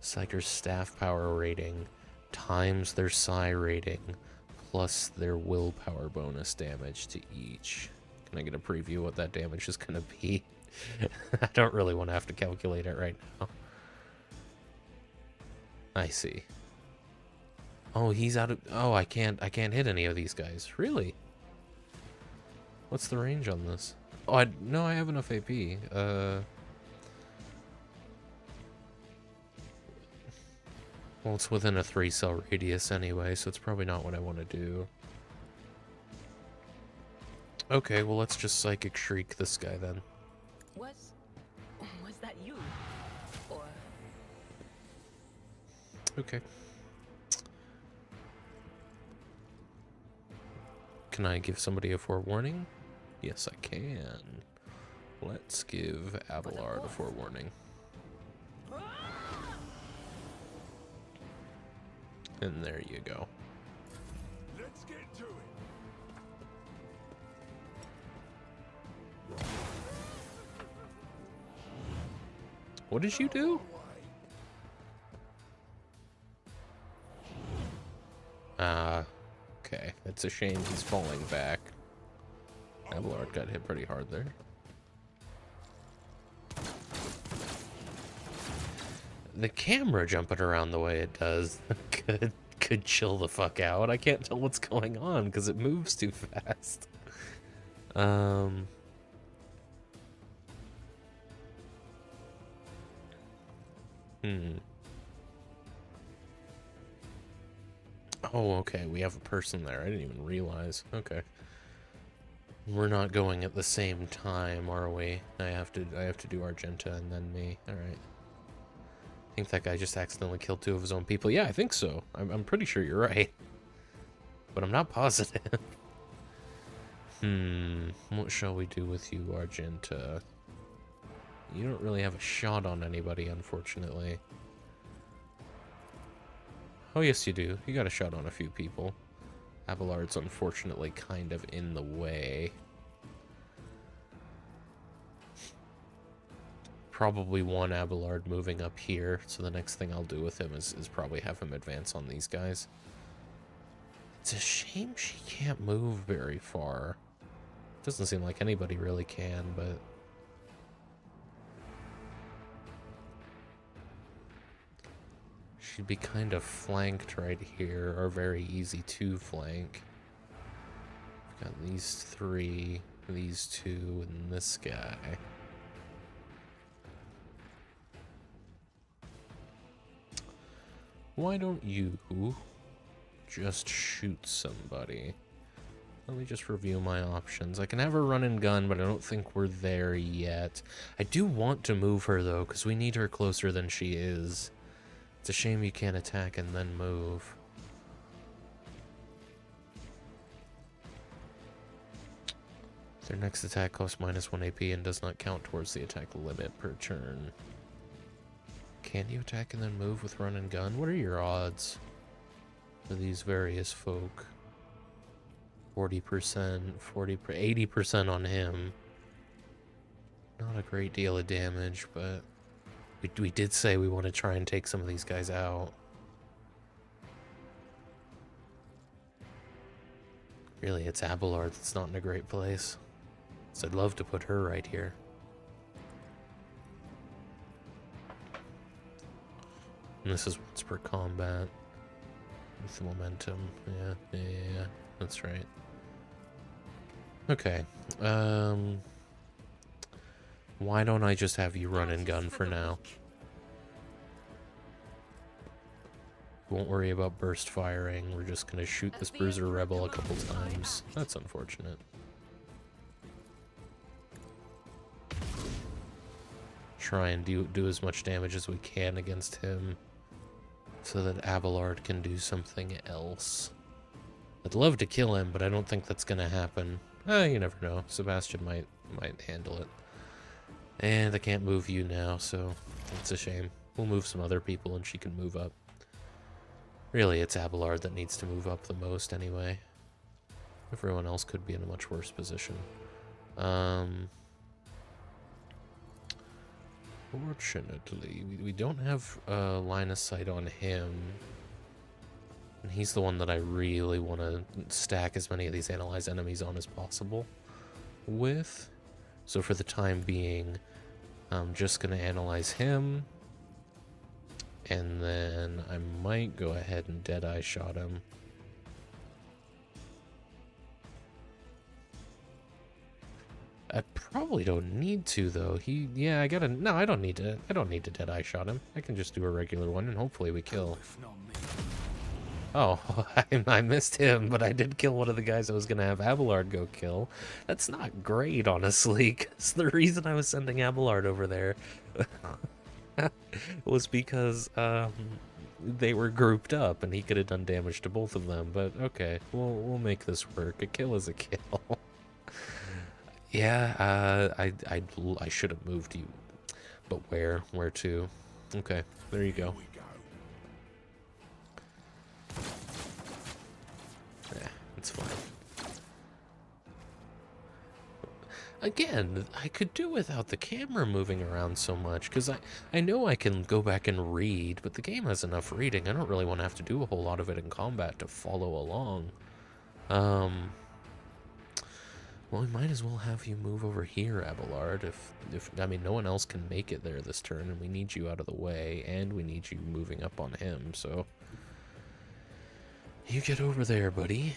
S2: Psyker's staff power rating times their psi rating plus their willpower bonus damage to each. Can I get a preview what that damage is going to be? I don't really want to have to calculate it right now. I see. Oh, he's out of... Oh, I can't hit any of these guys. Really? What's the range on this? Oh, no, I have enough AP. Well, it's within a 3-cell radius anyway, so it's probably not what I want to do. Okay, well, let's just Psychic Shriek this guy then.
S3: Was that you? Or
S2: Okay. Can I give somebody a forewarning? Yes, I can. Let's give Abelard a forewarning. And there you go.
S4: Let's get to it.
S2: What did you do? Okay. It's a shame he's falling back. Abelard got hit pretty hard there. The camera jumping around the way it does could chill the fuck out. I can't tell what's going on because it moves too fast. Oh, okay, we have a person there. I didn't even realize. Okay. We're not going at the same time, are we? I have to do Argenta and then me. All right. I think that guy just accidentally killed 2 of his own people. Yeah, I think so. I'm pretty sure you're right. But I'm not positive. What shall we do with you, Argenta? You don't really have a shot on anybody, unfortunately. Oh, yes, you do. You got a shot on a few people. Abelard's unfortunately kind of in the way. Probably one Abelard moving up here, so the next thing I'll do with him is probably have him advance on these guys. It's a shame she can't move very far. Doesn't seem like anybody really can, but... she'd be kind of flanked right here, or very easy to flank. We've got these 3, these 2, and this guy. Why don't you just shoot somebody? Let me just review my options. I can have her run and gun, but I don't think we're there yet. I do want to move her, though, because we need her closer than she is. It's a shame you can't attack and then move. Their next attack costs -1 AP and does not count towards the attack limit per turn. Can you attack and then move with run and gun? What are your odds for these various folk? 40%, 80% on him. Not a great deal of damage, but we did say we want to try and take some of these guys out. Really, it's Abelard that's not in a great place. So I'd love to put her right here. And this is once per combat. With the momentum. Yeah, that's right. Okay. Why don't I just have you run and gun for now? Won't worry about burst firing. We're just gonna shoot this Bruiser Rebel a couple times. That's unfortunate. Try and do as much damage as we can against him, so that Abelard can do something else. I'd love to kill him, but I don't think that's gonna happen. You never know. Sebastian might handle it. And I can't move you now, so it's a shame. We'll move some other people and she can move up. Really, it's Abelard that needs to move up the most anyway. Everyone else could be in a much worse position. Fortunately, we don't have line of sight on him. And he's the one that I really want to stack as many of these analyzed enemies on as possible with. So for the time being, I'm just going to analyze him. And then I might go ahead and Deadeye shot him. I probably don't need to, though. Yeah, I gotta, no, I don't need to Deadeye shot him. I can just do a regular one, and hopefully we kill.
S5: If not me.
S2: Oh, I missed him, but I did kill one of the guys I was gonna have Abelard go kill. That's not great, honestly, because the reason I was sending Abelard over there was because, they were grouped up, and he could have done damage to both of them, but okay, we'll make this work. A kill is a kill. Yeah, I should have moved you, but where to? Okay, there you go. Yeah, it's fine. Again, I could do without the camera moving around so much, because I know I can go back and read, but the game has enough reading. I don't really want to have to do a whole lot of it in combat to follow along. Well, we might as well have you move over here, Abelard, if I mean, no one else can make it there this turn, and we need you out of the way, and we need you moving up on him, so... You get over there, buddy.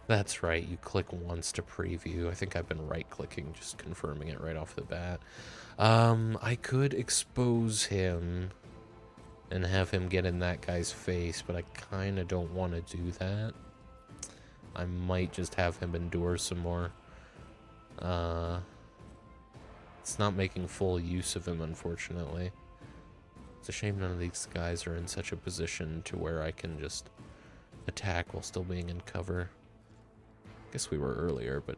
S2: That's right, you click once to preview. I think I've been right-clicking, just confirming it right off the bat. I could expose him and have him get in that guy's face, but I kind of don't want to do that. I might just have him endure some more. It's not making full use of him, unfortunately. It's a shame none of these guys are in such a position to where I can just attack while still being in cover. Guess we were earlier, but...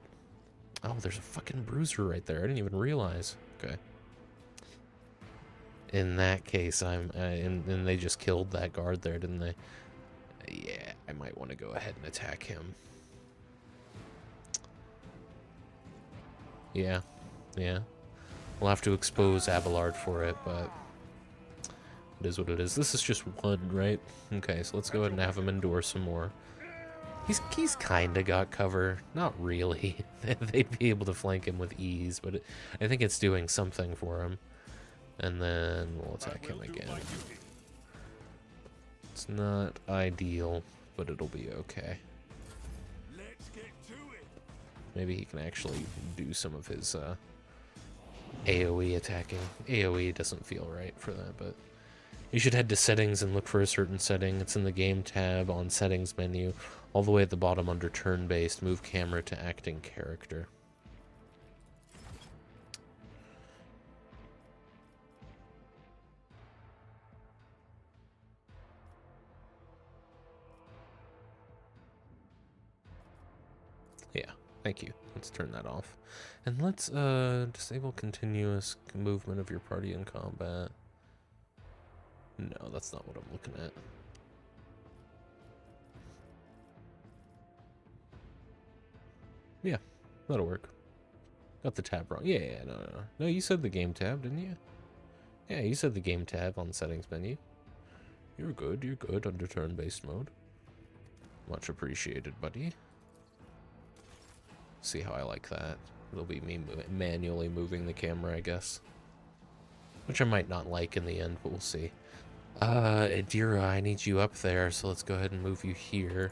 S2: Oh, there's a fucking bruiser right there. I didn't even realize. Okay. In that case, and they just killed that guard there, didn't they? Yeah, I might want to go ahead and attack him. Yeah. We'll have to expose Abelard for it, but it is what it is. This is just one, right? Okay, so let's go ahead and have him endure some more. He's kind of got cover. Not really. They'd be able to flank him with ease, but I think it's doing something for him. And then we'll attack him again. It's not ideal, but it'll be okay. Maybe he can actually do some of his AoE attacking. AoE doesn't feel right for that, but you should head to settings and look for a certain setting. It's in the game tab on settings menu, all the way at the bottom under turn-based. Move camera to acting character. Yeah, thank you. Let's turn that off. And let's disable continuous movement of your party in combat. No, that's not what I'm looking at. Yeah, that'll work. Got the tab wrong. Yeah, no. No, you said the game tab, didn't you? Yeah, you said the game tab on settings menu. You're good under turn-based mode. Much appreciated, buddy. See how I like that. It'll be me manually moving the camera, I guess. Which I might not like in the end, but we'll see. Adira, I need you up there, so let's go ahead and move you here.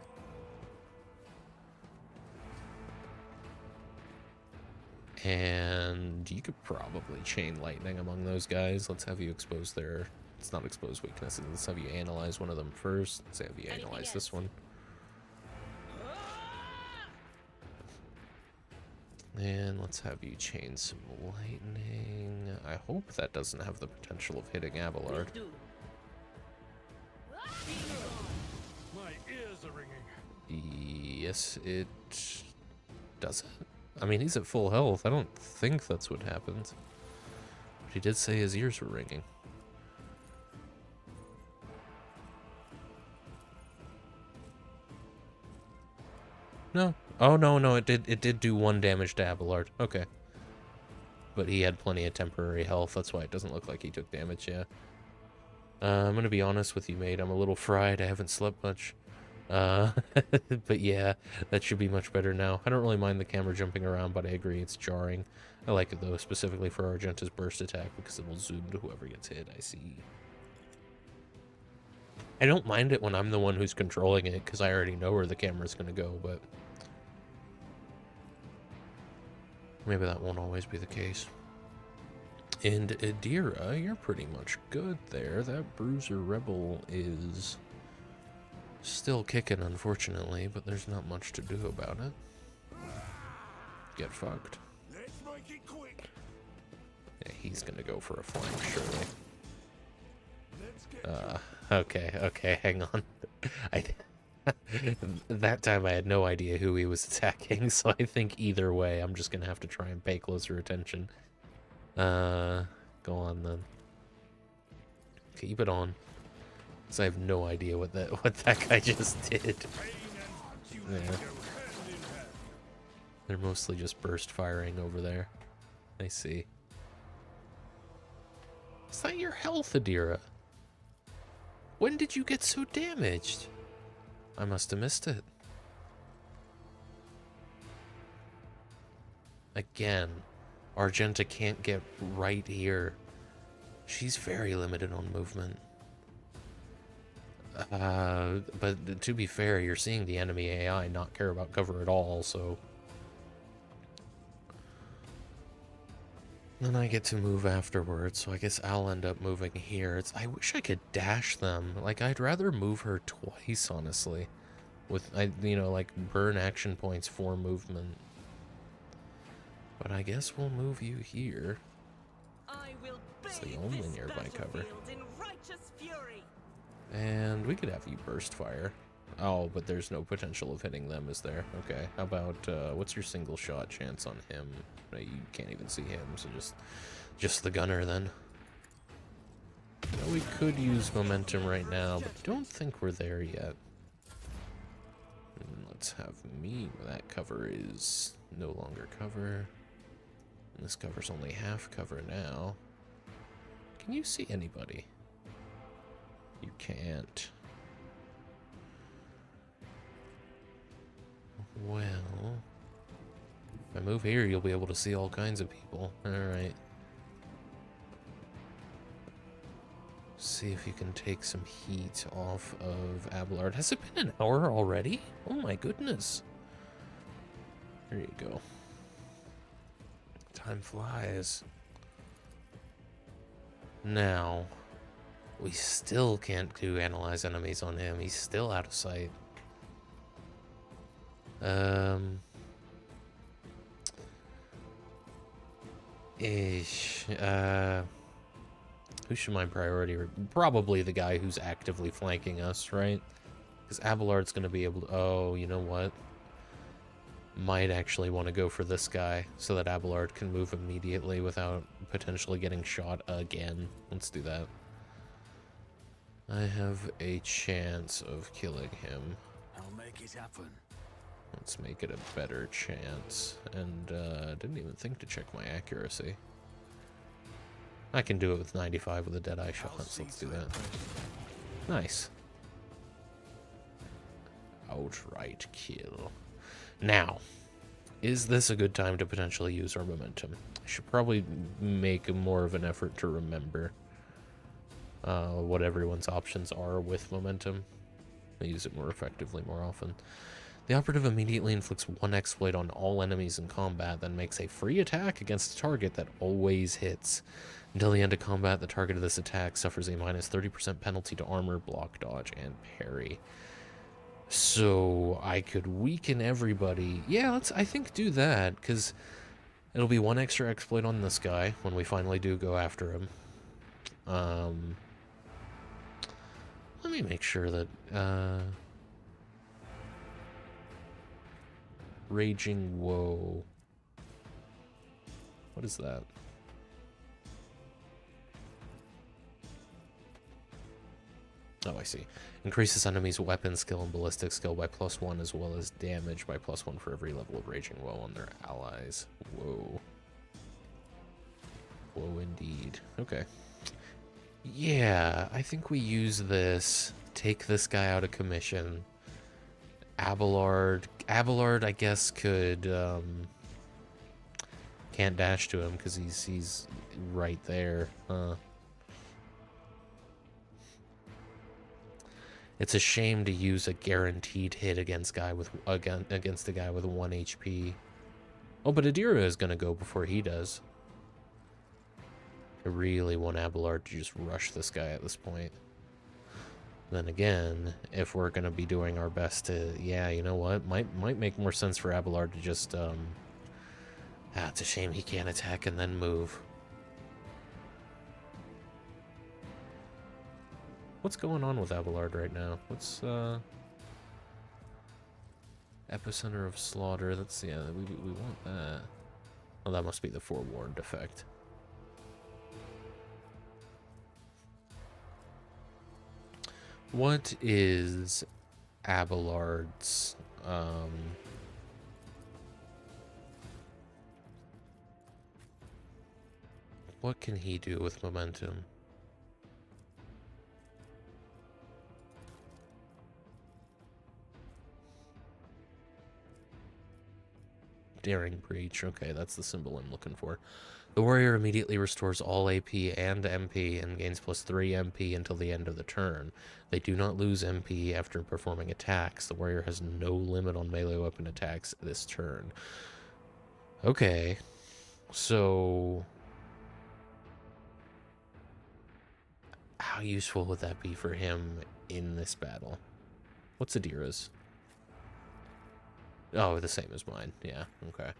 S2: And you could probably chain lightning among those guys. Let's have you expose their... It's not expose weaknesses. Let's have you analyze one of them first. Let's have you analyze this one. And let's have you chain some lightning. I hope that doesn't have the potential of hitting Abelard.
S4: My ears are ringing.
S2: Yes, it doesn't. I mean, he's at full health. I don't think that's what happens. But he did say his ears were ringing. No. Oh, no, it did do 1 damage to Abelard. Okay. But he had plenty of temporary health. That's why it doesn't look like he took damage, yeah. I'm gonna be honest with you, mate. I'm a little fried. I haven't slept much. But yeah, that should be much better now. I don't really mind the camera jumping around, but I agree it's jarring. I like it though, specifically for Argenta's burst attack, because it will zoom to whoever gets hit. I see. I don't mind it when I'm the one who's controlling it, because I already know where the camera's going to go, but maybe that won't always be the case. And Adira, you're pretty much good there. That Bruiser Rebel is still kicking, unfortunately, but there's not much to do about it. Get fucked.
S5: Let's make it quick.
S2: Yeah, he's gonna go for a flank, surely.
S5: Let's get
S2: Okay, hang on. That time I had no idea who he was attacking, so I think either way, I'm just gonna have to try and pay closer attention. Go on then. Keep it on. Because I have no idea what that guy just did. Yeah. They're mostly just burst firing over there. I see. Is that your health, Adira? When did you get so damaged? I must have missed it. Again, Argenta can't get right here. She's very limited on movement. But to be fair, you're seeing the enemy AI not care about cover at all, so... Then I get to move afterwards, so I guess I'll end up moving here. I wish I could dash them. Like, I'd rather move her twice, honestly. Like, burn action points for movement. But I guess we'll move you here. It's the only nearby cover. And we could have you burst fire. Oh, but there's no potential of hitting them, is there? Okay, how about, what's your single shot chance on him? You can't even see him, so just the gunner then. Now, we could use momentum right now, but I don't think we're there yet. And let's have me, that cover is no longer cover. And this cover's only half cover now. Can you see anybody? You can't. Well, if I move here, you'll be able to see all kinds of people. Alright. See if you can take some heat off of Abelard. Has it been an hour already? Oh my goodness. There you go. Time flies. Now, we still can't do analyze enemies on him. He's still out of sight. Who should my priority? Probably the guy who's actively flanking us, right? Because Abelard's going to be able to... Oh, you know what? Might actually want to go for this guy so that Abelard can move immediately without potentially getting shot again. Let's do that. I have a chance of killing him.
S5: I'll make it happen.
S2: Let's make it a better chance. And didn't even think to check my accuracy. I can do it with 95 with a Deadeye shot, so let's do that. Nice. Outright kill. Now, is this a good time to potentially use our momentum? I should probably make more of an effort to remember what everyone's options are with momentum. I use it more effectively more often. The operative immediately inflicts one exploit on all enemies in combat, then makes a free attack against a target that always hits. Until the end of combat, the target of this attack suffers a minus 30% penalty to armor, block, dodge, and parry. So I could weaken everybody. Yeah, let's, I think, do that, because it'll be one extra exploit on this guy when we finally do go after him. Let me make sure that, Raging Woe. What is that? Oh, I see. Increases enemies' weapon skill and ballistic skill by +1, as well as damage by +1 for every level of Raging Woe on their allies. Whoa. Whoa, indeed. Okay. Yeah, I think we use this, take this guy out of commission, Abelard. Abelard, I guess, could can't dash to him because he's right there. It's a shame to use a guaranteed hit against a guy with 1 HP. Oh, but Adira is gonna go before he does. I really want Abelard to just rush this guy at this point. Then again, if we're gonna be doing our best to, yeah, you know what, might make more sense for Abelard to just it's a shame he can't attack and then move. What's going on with Abelard right now? What's epicenter of slaughter? That's, yeah, we want that. Oh, that must be the forewarned effect. What is Abelard's what can he do with momentum? Daring Breach. Okay, that's the symbol I'm looking for. The warrior immediately restores all AP and MP and gains +3 MP until the end of the turn. They do not lose MP after performing attacks. The warrior has no limit on melee weapon attacks this turn. Okay, so how useful would that be for him in this battle? What's Adira's? Oh, the same as mine. Yeah, okay.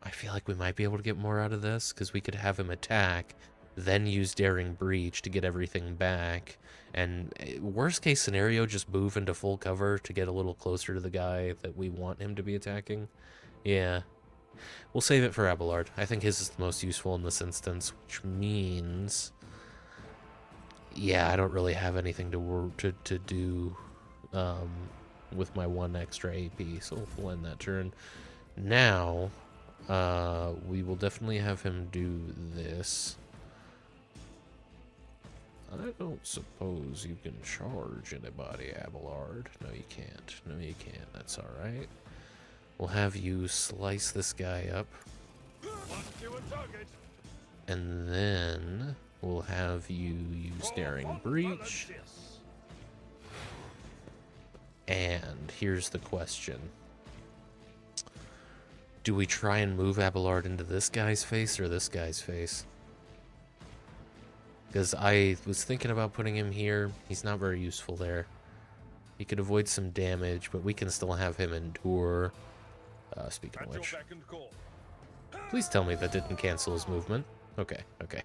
S2: I feel like we might be able to get more out of this, because we could have him attack, then use Daring Breach to get everything back, and worst case scenario, just move into full cover to get a little closer to the guy that we want him to be attacking. Yeah. We'll save it for Abelard. I think his is the most useful in this instance, which means... yeah, I don't really have anything to do with my 1 extra AP, so we'll end that turn. Now, we will definitely have him do this. I don't suppose you can charge anybody, Abelard. No, you can't. No, you can't. That's alright. We'll have you slice this guy up. And then we'll have you use Daring Breach. And here's the question. Do we try and move Abelard into this guy's face or this guy's face? Because I was thinking about putting him here. He's not very useful there. He could avoid some damage, but we can still have him endure. Speaking of which, please tell me that didn't cancel his movement. Okay, okay.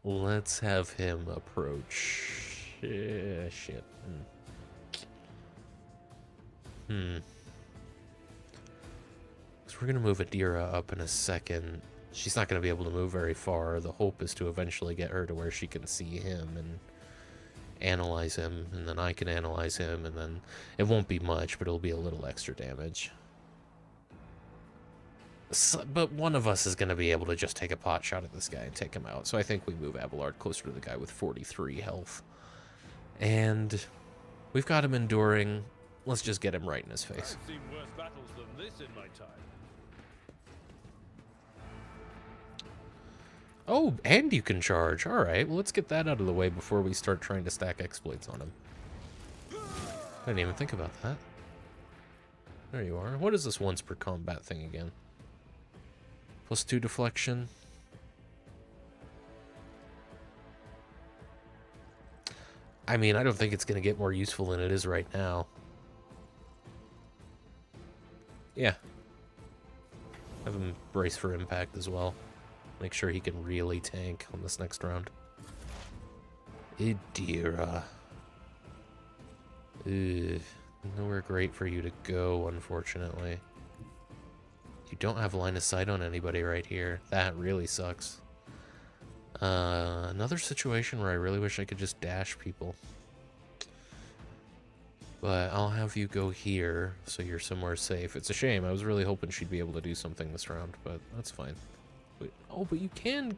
S2: Let's have him approach. Shit. So we're gonna move Adira up in a second. She's not gonna be able to move very far. The hope is to eventually get her to where she can see him and analyze him, and then I can analyze him, and then it won't be much, but it'll be a little extra damage. So, but one of us is going to be able to just take a pot shot at this guy and take him out, so I think we move Abelard closer to the guy with 43 health. And we've got him enduring. Let's just get him right in his face.
S4: I've seen worse battles than this in my time.
S2: Oh, and you can charge. Alright, well, let's get that out of the way before we start trying to stack exploits on him. I didn't even think about that. There you are. What is this once per combat thing again? +2 deflection. I mean, I don't think it's going to get more useful than it is right now. Yeah. Have him brace for impact as well. Make sure he can really tank on this next round. Adira. Ugh. Nowhere great for you to go, unfortunately. You don't have line of sight on anybody right here. That really sucks. Another situation where I really wish I could just dash people. But I'll have you go here so you're somewhere safe. It's a shame. I was really hoping she'd be able to do something this round, but that's fine. Wait, oh, but you can...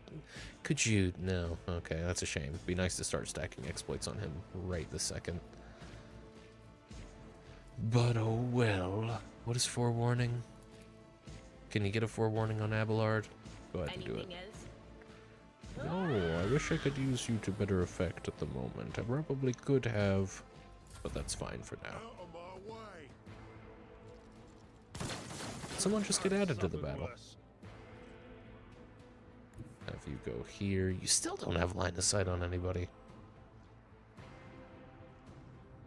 S2: Could you... No. Okay, that's a shame. It'd be nice to start stacking exploits on him right this second. But oh well. What is forewarning? Can you get a forewarning on Abelard? Go ahead and do it. No, I wish I could use you to better effect at the moment. I probably could have, but that's fine for now. Someone just get added to the battle. Have you go here. You still don't have line of sight on anybody.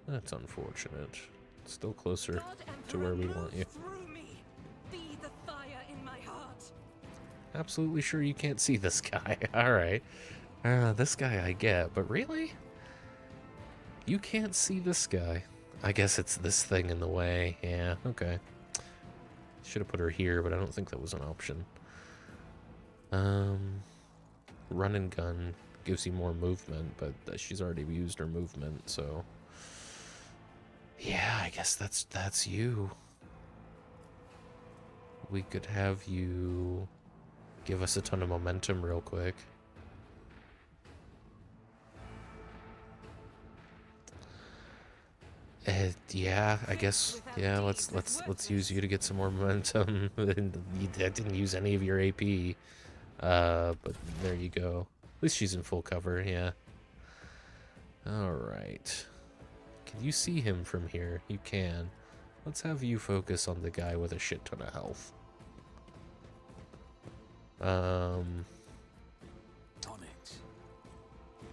S2: That's unfortunate. Still closer to where we want you. Absolutely sure you can't see this guy. Alright. This guy I get, but really? You can't see this guy. I guess it's this thing in the way. Yeah, okay. Should have put her here, but I don't think that was an option. Run and gun gives you more movement, but she's already used her movement, so... Yeah, I guess that's you. We could have you... give us a ton of momentum real quick. Yeah, I guess. Yeah, let's use you to get some more momentum. You didn't use any of your AP, but there you go. At least she's in full cover. Yeah. All right. Can you see him from here? You can. Let's have you focus on the guy with a shit ton of health.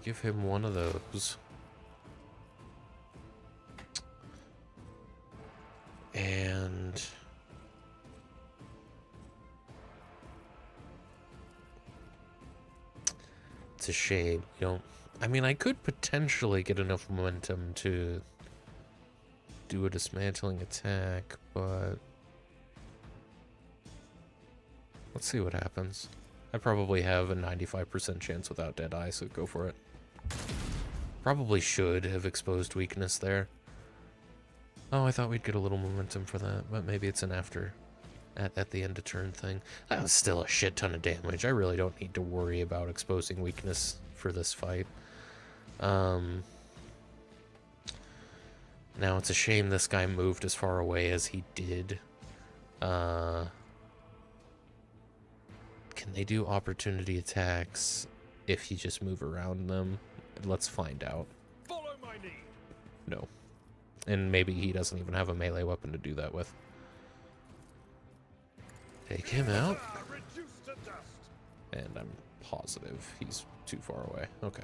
S2: Give him one of those. And it's a shame, you don't... I mean, I could potentially get enough momentum to do a dismantling attack, but let's see what happens. I probably have a 95% chance without Deadeye, so go for it. Probably should have exposed weakness there. Oh, I thought we'd get a little momentum for that, but maybe it's an after, at the end of turn thing. That was still a shit ton of damage. I really don't need to worry about exposing weakness for this fight. Now, it's a shame this guy moved as far away as he did. Can they do opportunity attacks if you just move around them? Let's find out.
S4: Follow my lead.
S2: No. And maybe he doesn't even have a melee weapon to do that with. Take him out. And I'm positive he's too far away. Okay.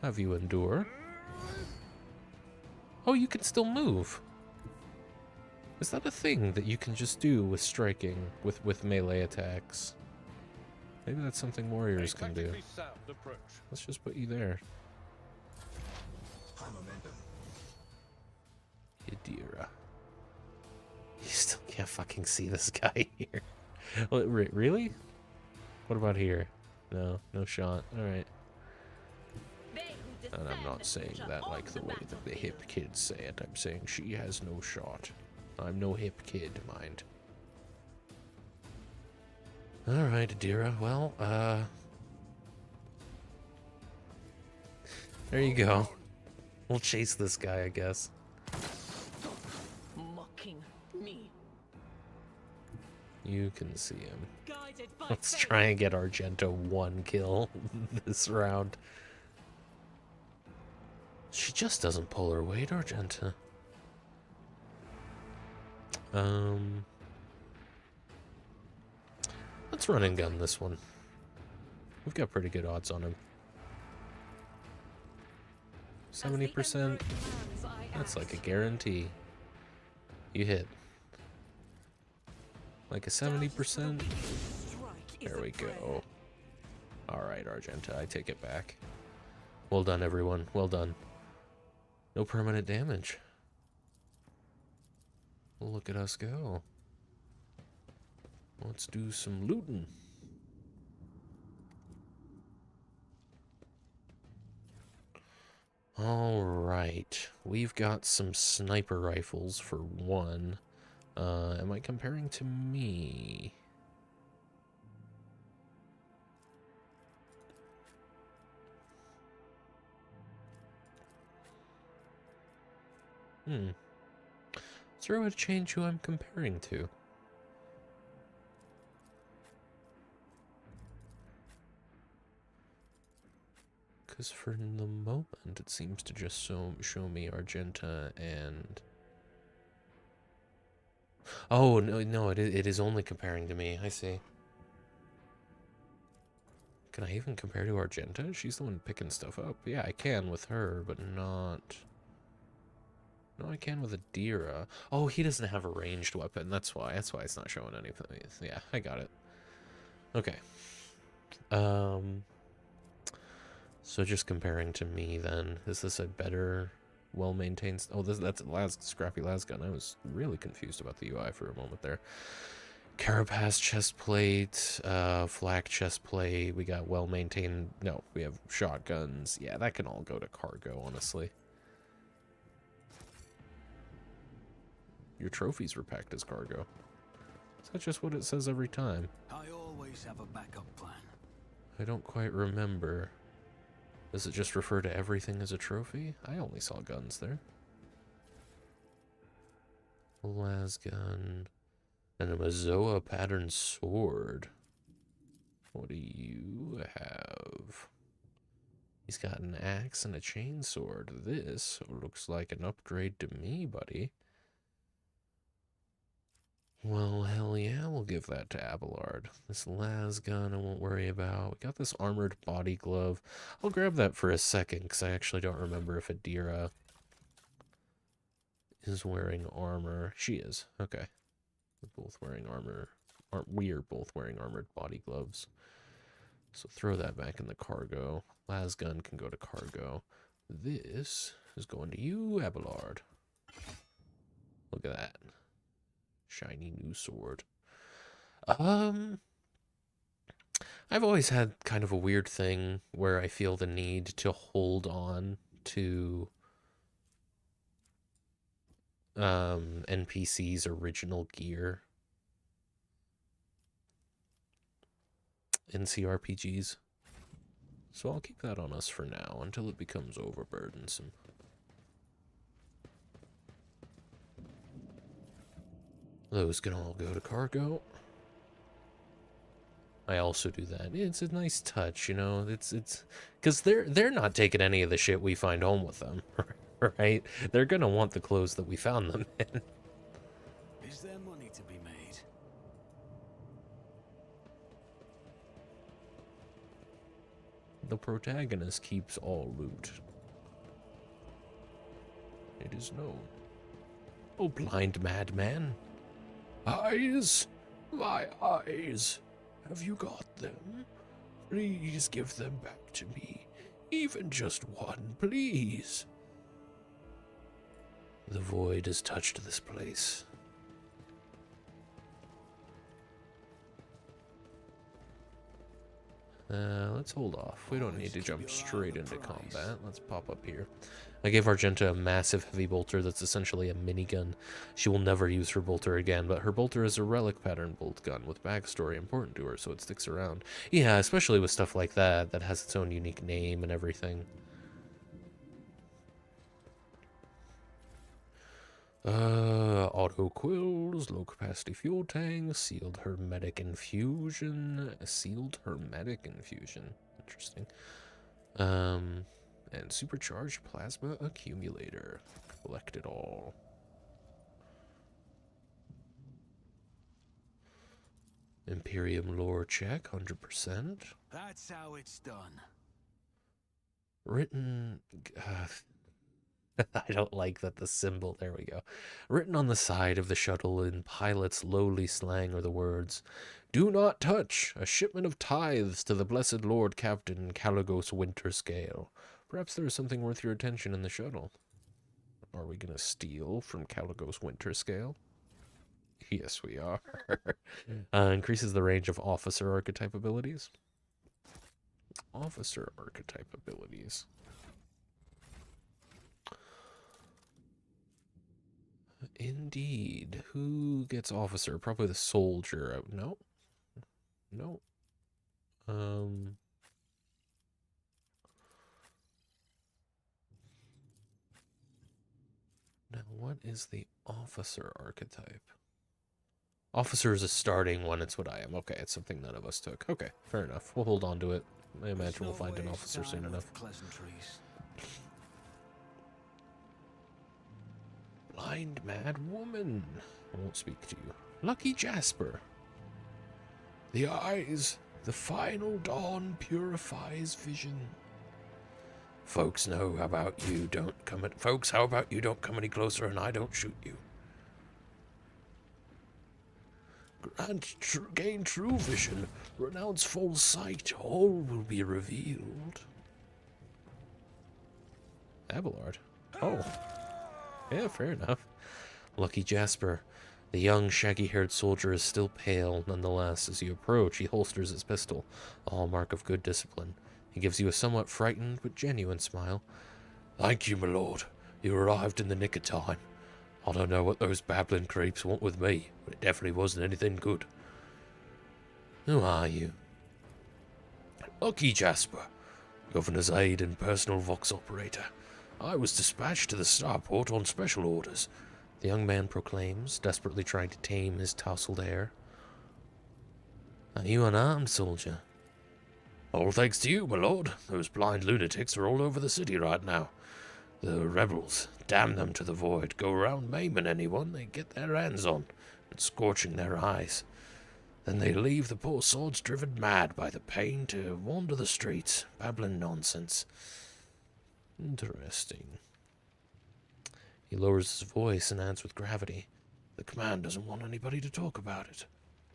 S2: Have you endure. Oh, you can still move. Is that a thing that you can just do with striking, with melee attacks? Maybe that's something warriors can do. Let's just put you there. Yadira. You still can't fucking see this guy here. Well, really? What about here? No, no shot. Alright. And I'm not saying that like the way that the hip kids say it. I'm saying she has no shot. I'm no hip kid, mind. Alright, Adira. Well, there you go. We'll chase this guy, I guess.
S3: Mocking me.
S2: You can see him. Let's try and get Argento 1 kill this round. She just doesn't pull her weight, Argenta. Let's run and gun this one. We've got pretty good odds on him. 70%. That's like a guarantee. You hit. Like a 70%. There we go. Alright, Argenta, I take it back. Well done, everyone. Well done. No permanent damage. Look at us go. Let's do some looting. Alright, we've got some sniper rifles for one. Am I comparing to me? Is there a way to change who I'm comparing to? Because for the moment, it seems to just show me Argenta and... Oh, no, it is only comparing to me. I see. Can I even compare to Argenta? She's the one picking stuff up. Yeah, I can with her, but not... No, I can with Adira. Oh, he doesn't have a ranged weapon. That's why. That's why it's not showing anything. Yeah, I got it. Okay. So just comparing to me then, is this a better, well-maintained... Oh, that's a scrappy lasgun. I was really confused about the UI for a moment there. Carapace chestplate, flak chestplate. We got well-maintained... No, we have shotguns. Yeah, that can all go to cargo, honestly. Your trophies were packed as cargo. Is that just what it says every time?
S5: I always have a backup plan.
S2: I don't quite remember. Does it just refer to everything as a trophy? I only saw guns there. A lasgun. And a Mazoa pattern sword. What do you have? He's got an axe and a chainsword. This looks like an upgrade to me, buddy. Well, hell yeah, we'll give that to Abelard. This lasgun I won't worry about. We got this armored body glove. I'll grab that for a second, because I actually don't remember if Adira is wearing armor. She is. Okay. We're both wearing armor. We are both wearing armored body gloves. So throw that back in the cargo. Lasgun can go to cargo. This is going to you, Abelard. Look at that. Shiny new sword. I've always had kind of a weird thing where I feel the need to hold on to NPC's original gear in CRPGs. So I'll keep that on us for now until it becomes overburdensome. Those can all go to cargo. I also do that. It's a nice touch, you know. It's because they're not taking any of the shit we find home with them, right? They're gonna want the clothes that we found them in.
S5: Is there money to be made?
S2: The protagonist keeps all loot. It is known. Oh, blind madman. Eyes, my eyes, have you got them? Please give them back to me. Even just one, please. The void has touched this place. Let's hold off. We don't need to jump straight into combat. Let's pop up here. I gave Argenta a massive heavy bolter that's essentially a minigun. She will never use her bolter again, but her bolter is a relic pattern bolt gun with backstory important to her, so it sticks around. Yeah, especially with stuff like that, that has its own unique name and everything. Auto quills, low capacity fuel tank, sealed hermetic infusion. Interesting. And supercharged plasma accumulator. Collect it all. Imperium lore check, 100%.
S5: That's how it's done.
S2: Written... I don't like that the symbol, there we go. Written on the side of the shuttle in pilot's lowly slang are the words, "Do not touch, a shipment of tithes to the blessed Lord Captain Caligos Winterscale. Perhaps there is something worth your attention in the shuttle." Are we going to steal from Caligos Winterscale? Yes, we are. Increases the range of officer archetype abilities. Officer archetype abilities. Indeed. Who gets officer? Probably the soldier. No. No. Now, what is the officer archetype? Officer is a starting one. It's what I am. Okay, it's something none of us took. Okay, fair enough. We'll hold on to it. I imagine we'll find an officer soon enough. Blind mad woman. I won't speak to you. Lucky Jasper. The eyes. The final dawn purifies vision. Folks, how about you don't come any closer and I don't shoot you. Gain true vision, renounce false sight, all will be revealed. Abelard. Oh. Yeah, fair enough. Lucky Jasper. The young, shaggy-haired soldier is still pale, nonetheless. As you approach, he holsters his pistol, a hallmark of good discipline. He gives you a somewhat frightened but genuine smile. Thank you, my lord. You arrived in the nick of time. I don't know what those babbling creeps want with me, but it definitely wasn't anything good. Who are you? Lucky Jasper, Governor's aide and personal Vox operator. I was dispatched to the starport on special orders. The young man proclaims, desperately trying to tame his tousled hair. Are you unarmed, soldier? All thanks to you, my lord. Those blind lunatics are all over the city right now. The rebels, damn them to the void, go around maiming anyone they get their hands on and scorching their eyes. Then they leave the poor swords driven mad by the pain to wander the streets, babbling nonsense. Interesting. He lowers his voice and adds with gravity, The command doesn't want anybody to talk about it.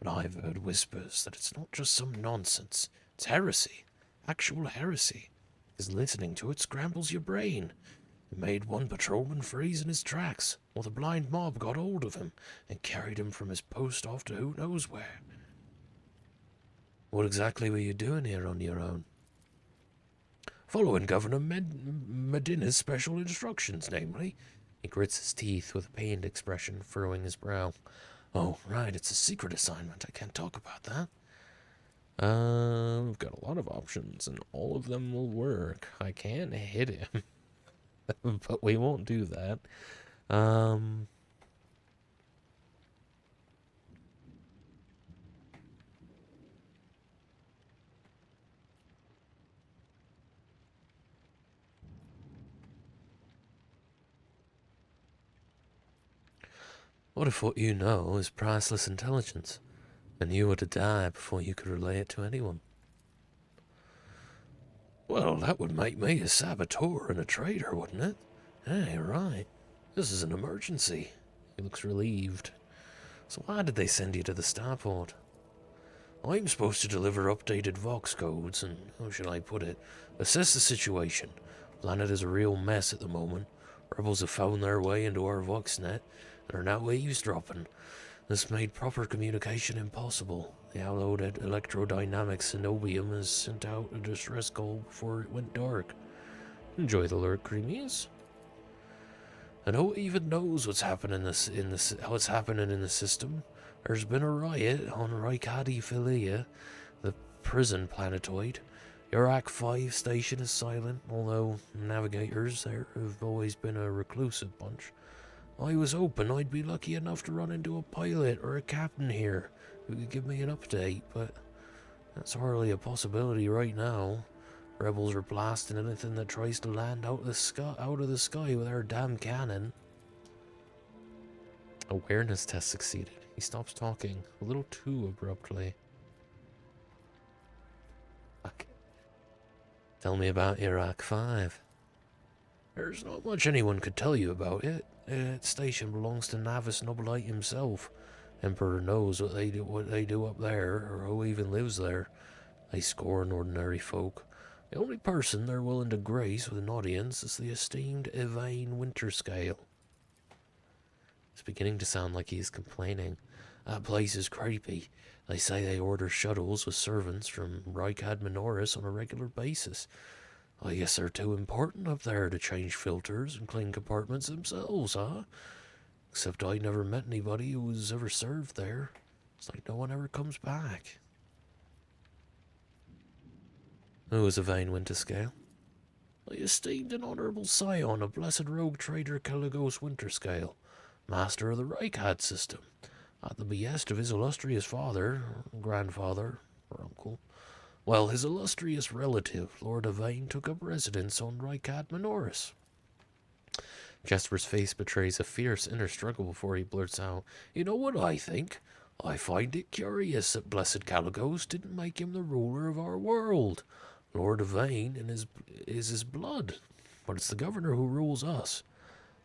S2: But I've heard whispers that it's not just some nonsense. It's heresy. Actual heresy. Because listening to it scrambles your brain. It made one patrolman freeze in his tracks, while the blind mob got hold of him and carried him from his post off to who knows where. What exactly were you doing here on your own? Following Governor Medina's special instructions, namely. He grits his teeth with a pained expression, furrowing his brow. Oh, right, it's a secret assignment. I can't talk about that. We've got a lot of options, and all of them will work. I can hit him. But we won't do that. What if what you know is priceless intelligence, and you were to die before you could relay it to anyone? Well, that would make me a saboteur and a traitor, wouldn't it? Hey, right. This is an emergency. He looks relieved. So why did they send you to the starport? I'm supposed to deliver updated Vox codes and, how shall I put it, assess the situation. Planet is a real mess at the moment. Rebels have found their way into our VoxNet and are now eavesdropping. This made proper communication impossible. The hallowed electrodynamic Cenobium has sent out a distress call before it went dark. Enjoy the lurk, creamies. And who even knows what's happening what's happening in the system? There's been a riot on Raikadi Philia, the prison planetoid. Your Act 5 station is silent, although navigators there have always been a reclusive bunch. I was hoping I'd be lucky enough to run into a pilot or a captain here who could give me an update, but that's hardly a possibility right now. Rebels are blasting anything that tries to land out of the sky with our damn cannon. Awareness test succeeded. He stops talking, a little too abruptly. Fuck. Tell me about Iraq 5. There's not much anyone could tell you about it. That station belongs to Navis Nobilite himself. Emperor knows what they do up there, or who even lives there. They scorn ordinary folk. The only person they're willing to grace with an audience is the esteemed Yvain Winterscale. It's beginning to sound like he's complaining. That place is creepy. They say they order shuttles with servants from Rykad Minoris on a regular basis. I guess they're too important up there to change filters and clean compartments themselves, huh?
S1: Except I never met anybody who was ever served there. It's like no one ever comes back. Who is Yvain Winterscale? The esteemed and honourable scion of blessed rogue trader Caligos Winterscale, master of the Reichad system, at the behest of his illustrious father, grandfather, or uncle. While his illustrious relative, Lord Yvain, took up residence on Reichad Minoris. Jasper's face betrays a fierce inner struggle before he blurts out, "You know what I think? I find it curious that blessed Caligos didn't make him the ruler of our world. Lord Yvain is his blood, but it's the governor who rules us.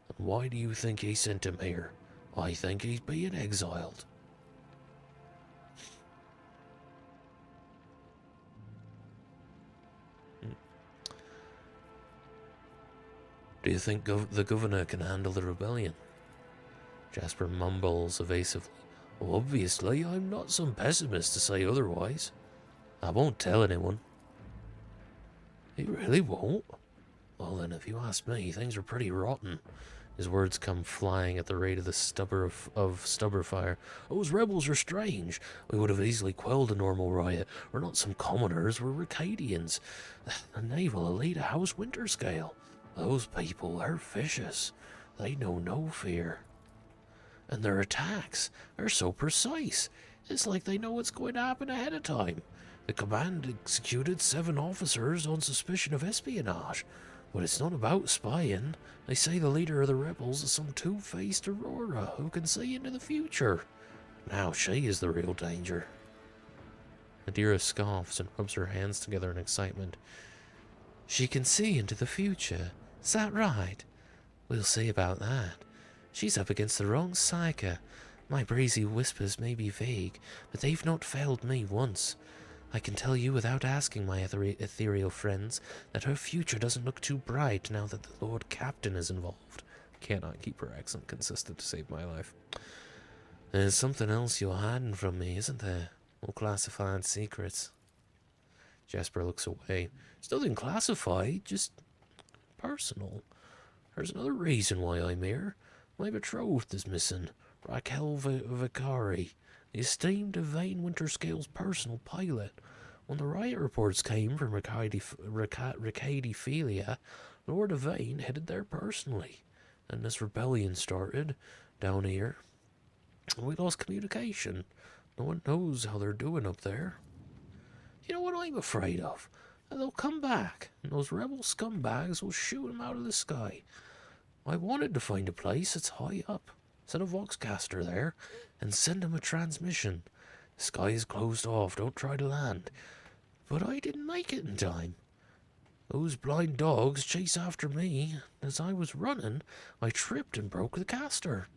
S1: And why do you think he sent him here? I think he's being exiled." Do you think the governor can handle the rebellion? Jasper mumbles evasively. Well, obviously, I'm not some pessimist to say otherwise. I won't tell anyone. He really won't? Well then, if you ask me, things are pretty rotten. His words come flying at the rate of the stubber fire. Those rebels are strange. We would have easily quelled a normal riot. We're not some commoners, we're Ricadians. The naval elite of House Winterscale. Those people are vicious. They know no fear. And their attacks are so precise. It's like they know what's going to happen ahead of time. The command executed 7 officers on suspicion of espionage. But it's not about spying. They say the leader of the rebels is some two-faced Aurora who can see into the future. Now she is the real danger. Adira scoffs and rubs her hands together in excitement. She can see into the future. Is that right? We'll see about that. She's up against the wrong psyker. My breezy whispers may be vague, but they've not failed me once. I can tell you without asking my ethereal friends that her future doesn't look too bright now that the Lord Captain is involved. Cannot keep her accent consistent to save my life. There's something else you're hiding from me, isn't there? More classified secrets. Jasper looks away. It's nothing classified, just personal. There's another reason why I'm here. My betrothed is missing, Raquel Vicari, the esteemed Yvain Winterscale's personal pilot. When the riot reports came from Ricadiphilia, Lord Yvain headed there personally, and this rebellion started down here. And we lost communication. No one knows how they're doing up there. You know what I'm afraid of? That they'll come back, and those rebel scumbags will shoot them out of the sky. I wanted to find a place that's high up, set a voxcaster there, and send them a transmission. The sky is closed off, don't try to land. But I didn't make it in time. Those blind dogs chase after me. As I was running, I tripped and broke the caster.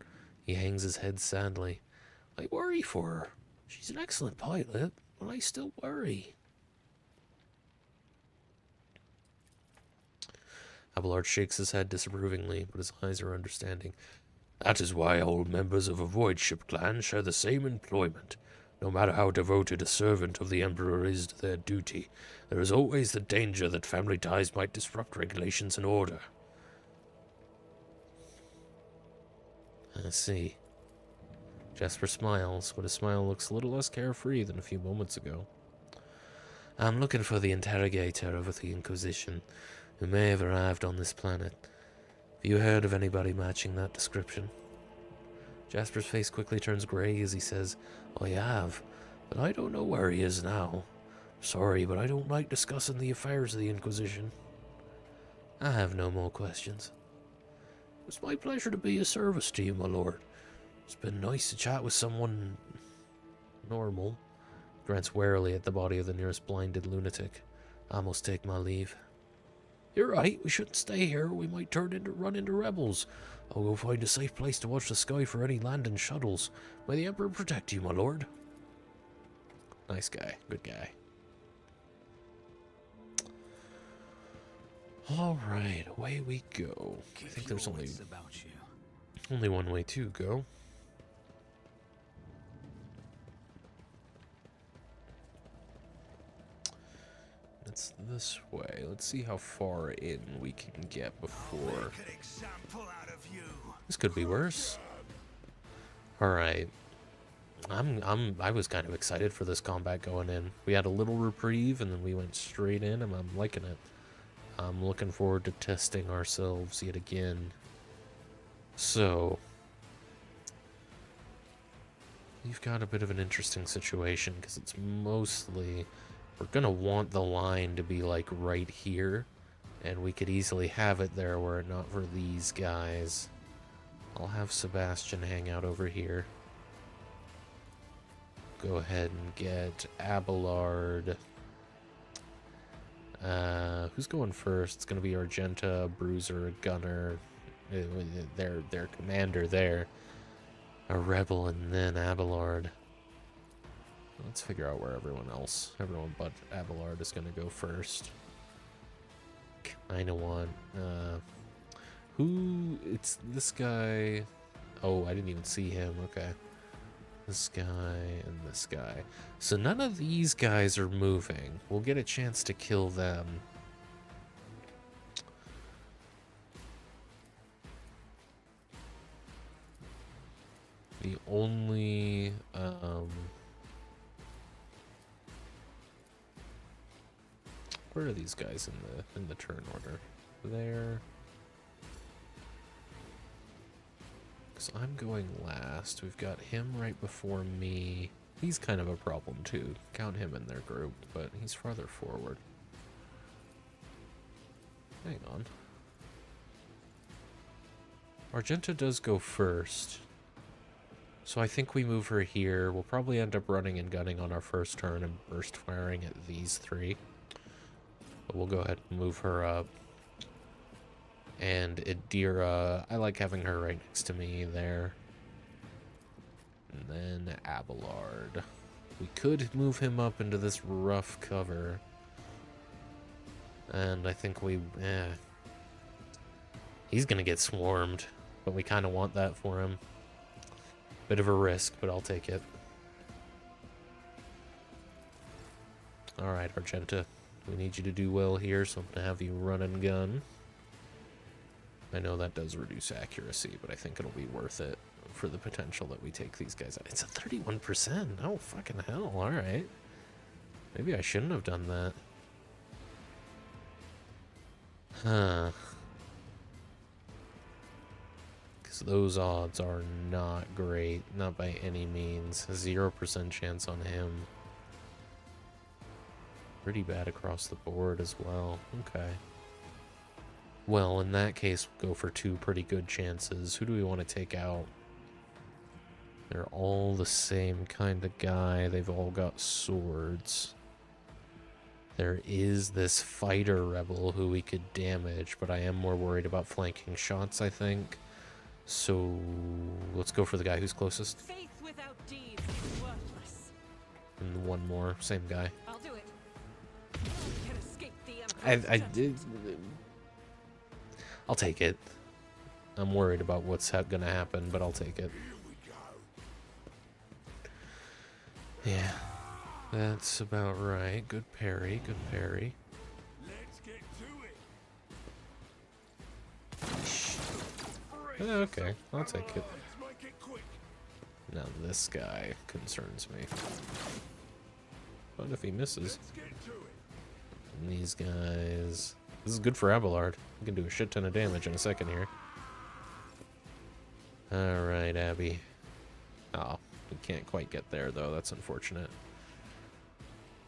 S1: He hangs his head sadly. I worry for her. She's an excellent pilot, but I still worry. Abelard shakes his head disapprovingly, but his eyes are understanding. That is why all members of a void ship clan share the same employment. No matter how devoted a servant of the Emperor is to their duty, there is always the danger that family ties might disrupt regulations and order. I see. Jasper smiles, but his smile looks a little less carefree than a few moments ago. I'm looking for the interrogator of the Inquisition, who may have arrived on this planet. Have you heard of anybody matching that description? Jasper's face quickly turns grey as he says, I have, but I don't know where he is now. Sorry, but I don't like discussing the affairs of the Inquisition. I have no more questions. It's my pleasure to be of service to you, my lord. It's been nice to chat with someone normal. Grants warily at the body of the nearest blinded lunatic. I must take my leave. You're right, we shouldn't stay here. We might run into rebels. I'll go find a safe place to watch the sky for any landing shuttles. May the Emperor protect you, my lord. Nice guy, good guy. Alright, away we go. I think there's only one way to go. It's this way. Let's see how far in we can get before. This could be worse.
S2: Alright. I was kind of excited for this combat going in. We had a little reprieve and then we went straight in and I'm liking it. I'm looking forward to testing ourselves yet again. So, you've got a bit of an interesting situation because it's mostly, we're gonna want the line to be like right here, and we could easily have it there were it not for these guys. I'll have Sebastian hang out over here. Go ahead and get Abelard. Who's going first? It's gonna be Argenta, Bruiser, Gunner. Their commander there. A rebel and then Abelard. Let's figure out where everyone but Abelard is gonna go first. Kinda want it's this guy. Oh, I didn't even see him. Okay. This guy and this guy. So none of these guys are moving. We'll get a chance to kill them. The only where are these guys in the turn order? There. Because I'm going last. We've got him right before me. He's kind of a problem too. Count him in their group, but he's farther forward. Hang on. Argenta does go first. So I think we move her here. We'll probably end up running and gunning on our first turn and burst firing at these three. But we'll go ahead and move her up. And Idira, I like having her right next to me there. And then Abelard. We could move him up into this rough cover. And I think he's gonna get swarmed, but we kind of want that for him. Bit of a risk, but I'll take it. Alright, Argenta. We need you to do well here, so I'm gonna have you run and gun. I know that does reduce accuracy, but I think it'll be worth it for the potential that we take these guys out. It's a 31%. Oh, fucking hell. Alright. Maybe I shouldn't have done that. Huh. Because those odds are not great. Not by any means. 0% chance on him. Pretty bad across the board as well. Okay. Well, in that case, we'll go for two pretty good chances. Who do we want to take out? They're all the same kind of guy. They've all got swords. There is this fighter rebel who we could damage, but I am more worried about flanking shots, I think. So, let's go for the guy who's closest.
S3: Faith without deeds is worthless.
S2: And one more, same guy.
S3: I'll do it. You can escape the
S2: I did... I'll take it. I'm worried about what's gonna happen, but I'll take it. Yeah, that's about right. Good parry, good parry.
S5: Let's get to it.
S2: Okay, I'll take it.
S5: Let's make it quick.
S2: Now this guy concerns me. But if he misses,
S5: Let's get to it.
S2: and these guys... This is good for Abelard. We can do a shit ton of damage in a second here. Alright, Abby. Oh, we can't quite get there, though. That's unfortunate.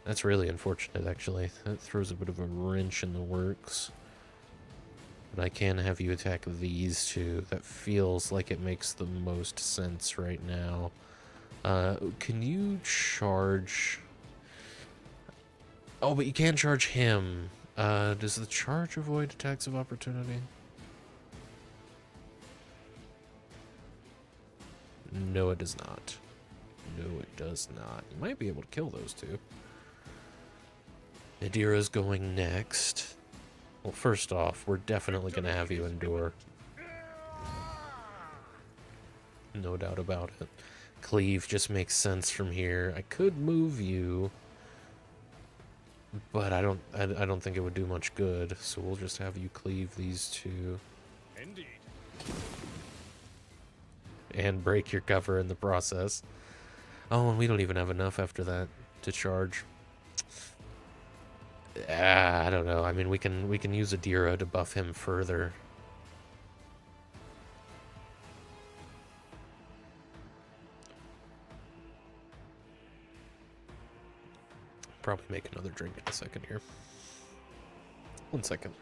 S2: That's really unfortunate, actually. That throws a bit of a wrench in the works. But I can have you attack these two. That feels like it makes the most sense right now. Can you charge... Oh, but you can charge him. Does the charge avoid attacks of opportunity? No, it does not. No, it does not. You might be able to kill those two. Nadira's going next. Well, first off, we're definitely going to have you endure. No doubt about it. Cleave just makes sense from here. I could move you, but I don't think it would do much good. So we'll just have you cleave these two.
S5: Indeed.
S2: and break your cover in the process. Oh, and we don't even have enough after that to charge. I don't know. I mean, we can use Adira to buff him further. Probably make another drink in a second here. 1 second.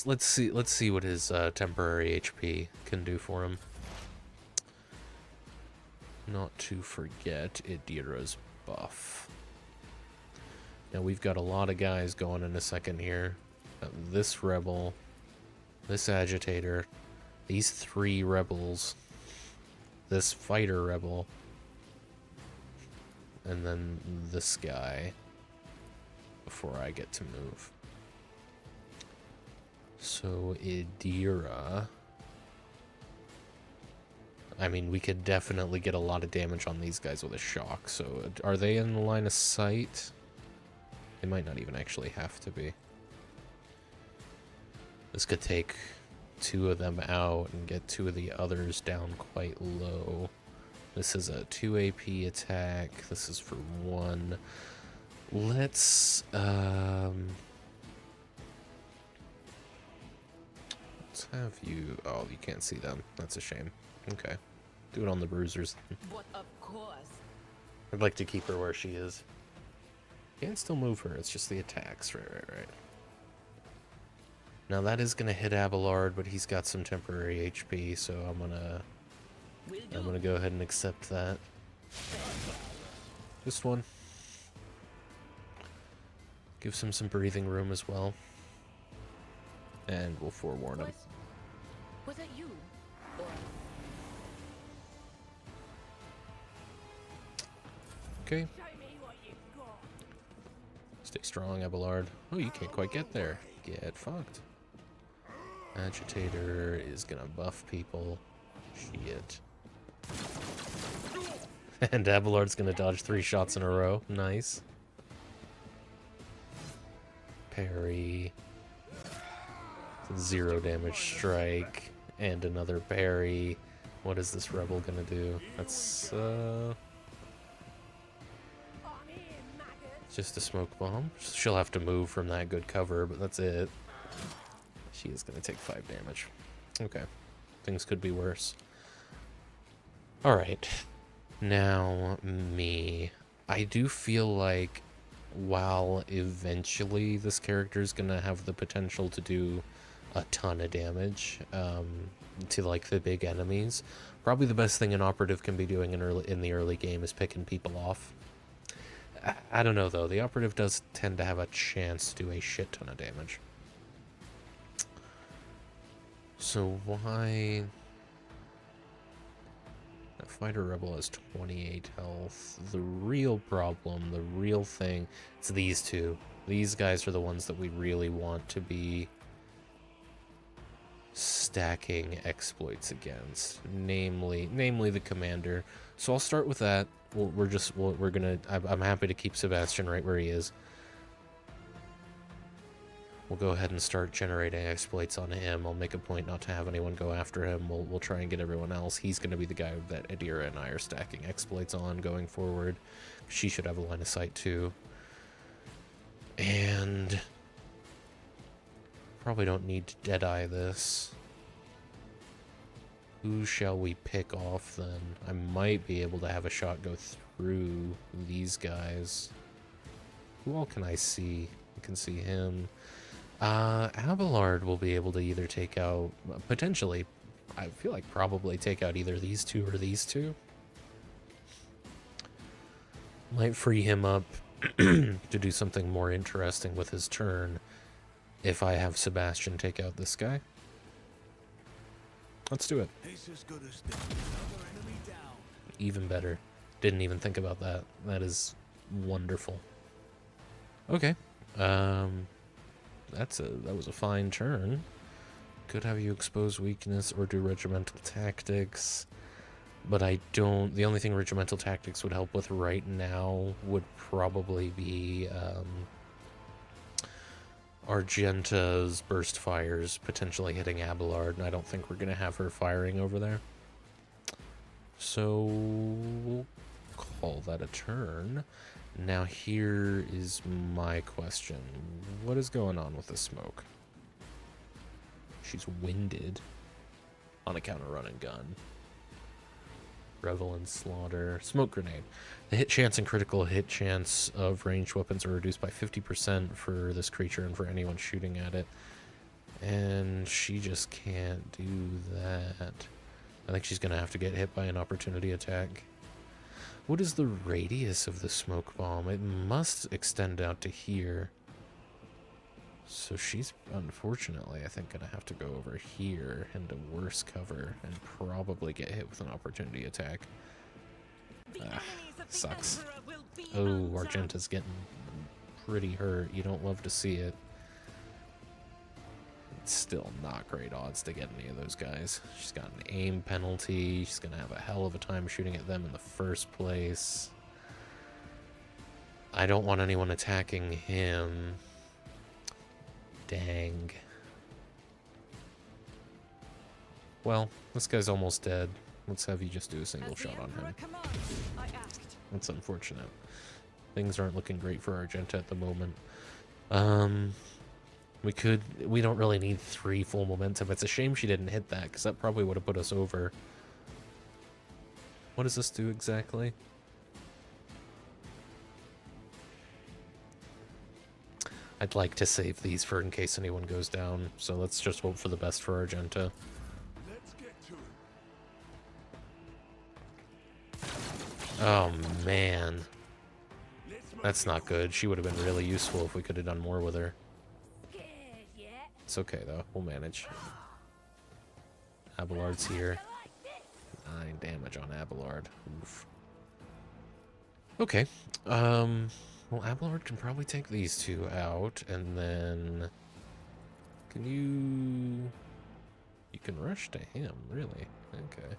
S2: Let's see what his temporary HP can do for him. Not to forget Idira's buff. Now we've got a lot of guys going in a second here. This rebel, this agitator, these 3 rebels, this fighter rebel, and then this guy before I get to move. So Idira, I mean, we could definitely get a lot of damage on these guys with a shock. So are they in the line of sight? They might not even actually have to be. This could take 2 of them out and get 2 of the others down quite low. This is a 2 AP attack. This is for 1. Let's have you... Oh, you can't see them. That's a shame. Okay. Do it on the bruisers.
S3: But of course.
S2: I'd like to keep her where she is. Can't still move her. It's just the attacks. Right. Now that is going to hit Abelard, but he's got some temporary HP, so I'm gonna go ahead and accept that. Just 1. Gives him some breathing room as well. And we'll forewarn him.
S3: Was it you? Or...
S2: Okay. Stay strong, Abelard. Oh, you can't quite get there. Get fucked. Agitator is gonna buff people. Shit. And Abelard's gonna dodge 3 shots in a row. Nice. Parry. 0 damage strike. And another parry. What is this rebel gonna do? That's, just a smoke bomb. She'll have to move from that good cover, but that's it. She is gonna take 5 damage. Okay. Things could be worse. Alright. Now, me. I do feel like while eventually this character is gonna have the potential to do a ton of damage to like the big enemies, probably the best thing an operative can be doing in the early game is picking people off. I don't know though, the operative does tend to have a chance to do a shit ton of damage. So why... That fighter rebel has 28 health. The real problem, the real thing, it's these 2. These guys are the ones that we really want to be stacking exploits against, namely the commander. So I'll start with that. I'm happy to keep Sebastian right where he is. We'll go ahead and start generating exploits on him. I'll make a point not to have anyone go after him. We'll try and get everyone else. He's going to be the guy that Adira and I are stacking exploits on going forward. She should have a line of sight too. And probably don't need to Deadeye this. Who shall we pick off then? I might be able to have a shot go through these guys. Who all can I see? I can see him. Abelard will be able to either take out, potentially, I feel like probably take out either these 2 or these 2. Might free him up to do something more interesting with his turn if I have Sebastian take out this guy. Let's do it.
S5: It's as good as done. Another enemy down.
S2: Even better. Didn't even think about that. That is wonderful. Okay. That was a fine turn. Could have you expose weakness or do regimental tactics. But I don't... The only thing regimental tactics would help with right now would probably be Argenta's burst fires potentially hitting Abelard, and I don't think we're going to have her firing over there. So we'll call that a turn. Now here is my question. What is going on with the smoke? She's winded on account of run and gun. Revel and Slaughter. Smoke Grenade. The hit chance and critical hit chance of ranged weapons are reduced by 50% for this creature and for anyone shooting at it. And she just can't do that. I think she's going to have to get hit by an opportunity attack. What is the radius of the smoke bomb? It must extend out to here. So she's, unfortunately, I think, going to have to go over here into worse cover and probably get hit with an opportunity attack. Sucks. Oh, Argenta's getting pretty hurt. You don't love to see it. It's still not great odds to get any of those guys. She's got an aim penalty. She's going to have a hell of a time shooting at them in the first place. I don't want anyone attacking him. Dang. Well, this guy's almost dead. Let's have you just do a single shot on him. That's unfortunate. Things aren't looking great for Argenta at the moment. We don't really need 3 full momentum. It's a shame she didn't hit that, because that probably would have put us over. What does this do exactly? I'd like to save these for in case anyone goes down, so let's just hope for the best for Argenta.
S5: Let's get to it.
S2: Oh, man. That's not good. She would have been really useful if we could have done more with her. It's okay, though. We'll manage. Abelard's here. 9 damage on Abelard. Oof. Okay. Well, Abelard can probably take these 2 out, and then... Can you... You can rush to him, really? Okay.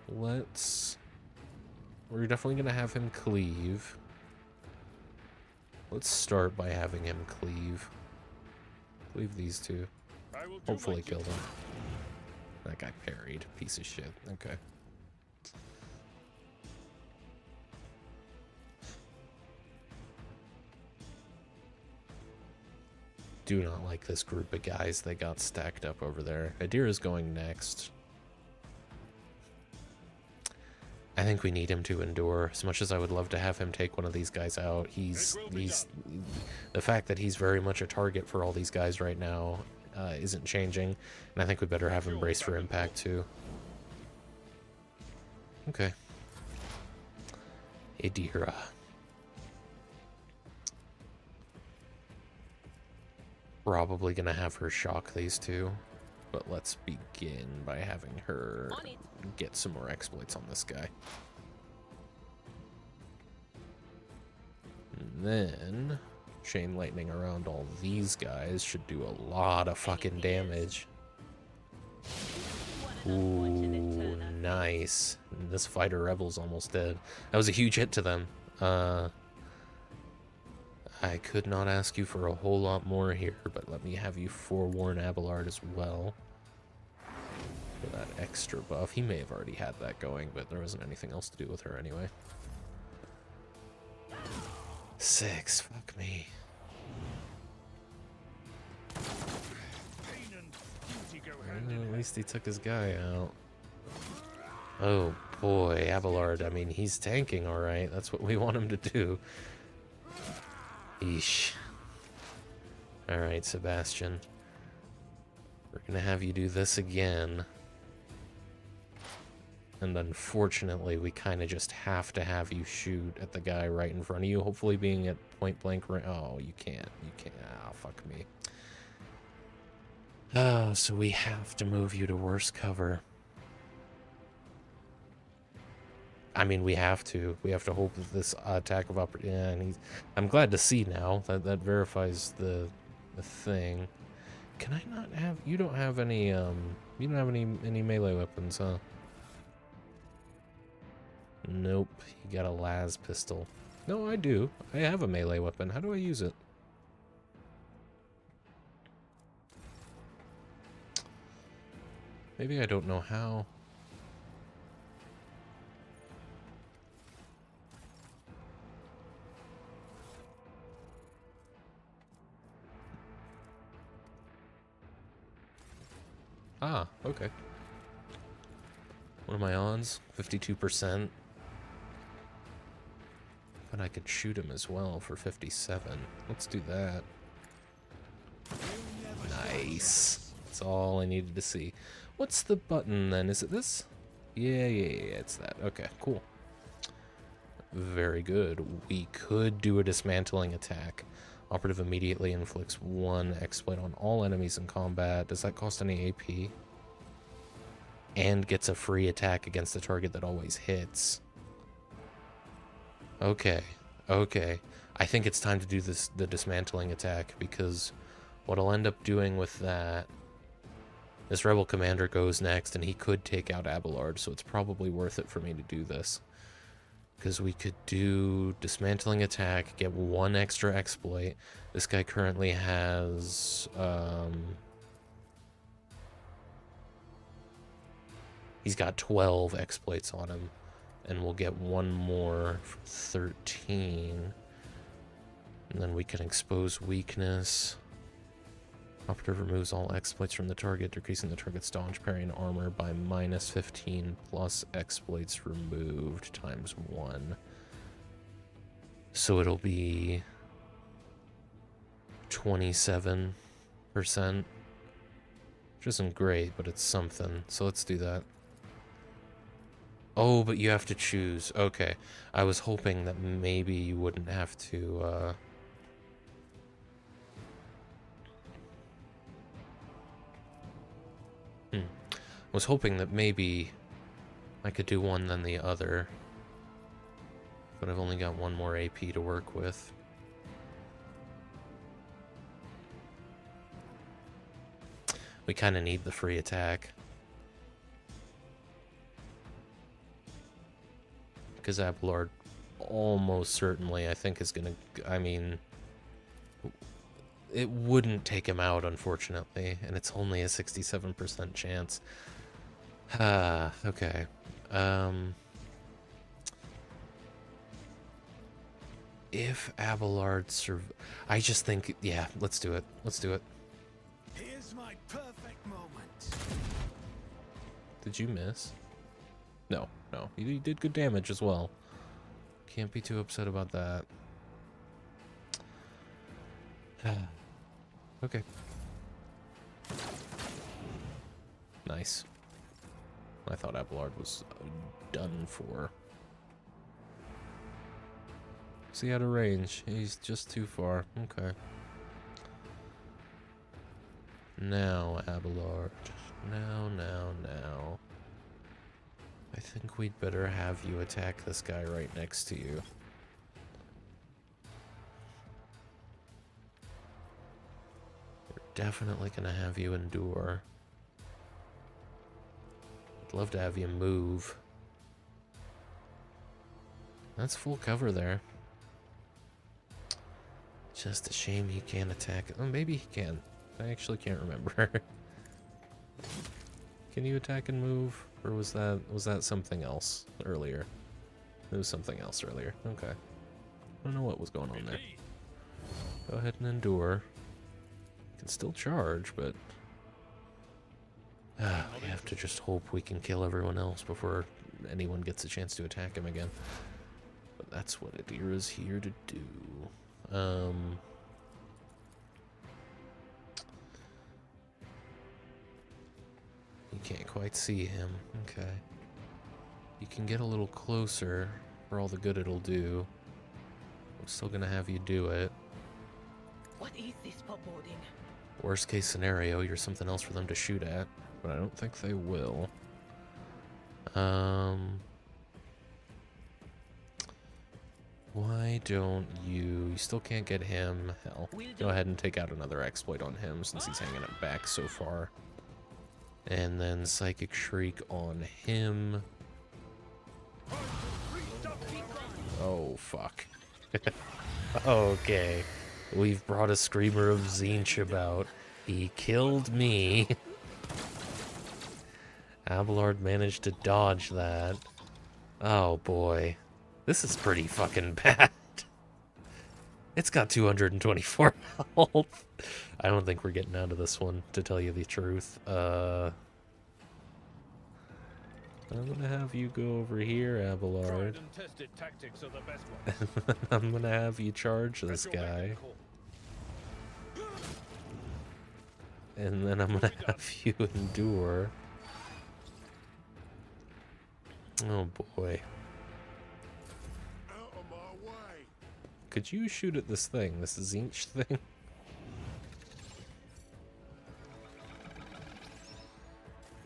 S2: Let's... We're definitely going to have him cleave. Let's start by having him cleave. Cleave these 2. Hopefully kill them. That guy parried. Piece of shit. Okay. Do not like this group of guys that got stacked up over there. Adira's going next. I think we need him to endure. As much as I would love to have him take one of these guys out, he's the fact that he's very much a target for all these guys right now isn't changing, and I think we better have him brace for impact too. Okay. Adira. Probably gonna have her shock these 2, but let's begin by having her get some more exploits on this guy. And then chain lightning around all these guys should do a lot of fucking damage. Ooh, nice. And this fighter rebel's almost dead. That was a huge hit to them. I could not ask you for a whole lot more here, but let me have you forewarn Abelard as well. For that extra buff. He may have already had that going, but there wasn't anything else to do with her anyway. 6, fuck me. Well, at least he took his guy out. Oh boy, Abelard, I mean, he's tanking alright. That's what we want him to do. Eesh. Alright, Sebastian. We're gonna have you do this again. And unfortunately, we kind of just have to have you shoot at the guy right in front of you. Hopefully being at point blank range. Oh, you can't. You can't. Ah, fuck me. Oh, so we have to move you to worse cover. I mean, we have to. We have to hope that this attack of opportunity. Yeah, and I'm glad to see now that verifies the thing. Can I not have? You don't have any. You don't have any melee weapons, huh? Nope. You got a las pistol. No, I do. I have a melee weapon. How do I use it? Maybe I don't know how. Ah, okay. What am I on? 52%. But I could shoot him as well for 57. Let's do that. Nice. That's all I needed to see. What's the button then? Is it this? Yeah, it's that. Okay, cool. Very good. We could do a dismantling attack. Operative immediately inflicts 1 exploit on all enemies in combat. Does that cost any AP? And gets a free attack against the target that always hits. Okay. I think it's time to do the dismantling attack, because what I'll end up doing with that, this rebel commander goes next, and he could take out Abelard, so it's probably worth it for me to do this. Because we could do dismantling attack, get 1 extra exploit. This guy currently has he's got 12 exploits on him, and we'll get 1 more for 13. And then we can expose weakness. Operative removes all exploits from the target, decreasing the target's dodge, parry, and armor by -15 plus exploits removed times 1. So it'll be 27%. Which isn't great, but it's something. So let's do that. Oh, but you have to choose. Okay. I was hoping that maybe you wouldn't have to, I was hoping that maybe I could do one then the other. But I've only got 1 more AP to work with. We kind of need the free attack. Because Abelard almost certainly, I think, is going to... I mean... It wouldn't take him out, unfortunately. And it's only a 67% chance. Okay. If Abelard I just think... Yeah, let's do it. Let's do it.
S5: Here's my perfect moment.
S2: Did you miss? No. You did good damage as well. Can't be too upset about that. Okay. Nice. I thought Abelard was done for. Is he out of range? He's just too far. Okay. Now, Abelard. Now. I think we'd better have you attack this guy right next to you. We're definitely gonna have you endure. I'd love to have you move. That's full cover there. Just a shame he can't attack. Oh, maybe he can. I actually can't remember. Can you attack and move? Or was that something else earlier? It was something else earlier. Okay. I don't know what was going on there. Go ahead and endure. Can still charge, but we have to just hope we can kill everyone else before anyone gets a chance to attack him again. But that's what Adira's here to do. You can't quite see him. Okay. You can get a little closer for all the good it'll do. I'm still gonna have you do it.
S3: What is this foreboding?
S2: Worst case scenario, you're something else for them to shoot at, but I don't think they will. Why don't you still can't get him? Hell, go ahead and take out another exploit on him since he's hanging it back so far. And then Psychic Shriek on him. Oh, fuck. Okay. We've brought a Screamer of Tzeentch about. He killed me. Abelard managed to dodge that. Oh, boy. This is pretty fucking bad. It's got 224 health. I don't think we're getting out of this one, to tell you the truth. I'm gonna have you go over here, Abelard. I'm gonna have you charge this guy. And then I'm gonna have you endure. Oh boy. Could you shoot at this thing, this Tzeentch thing?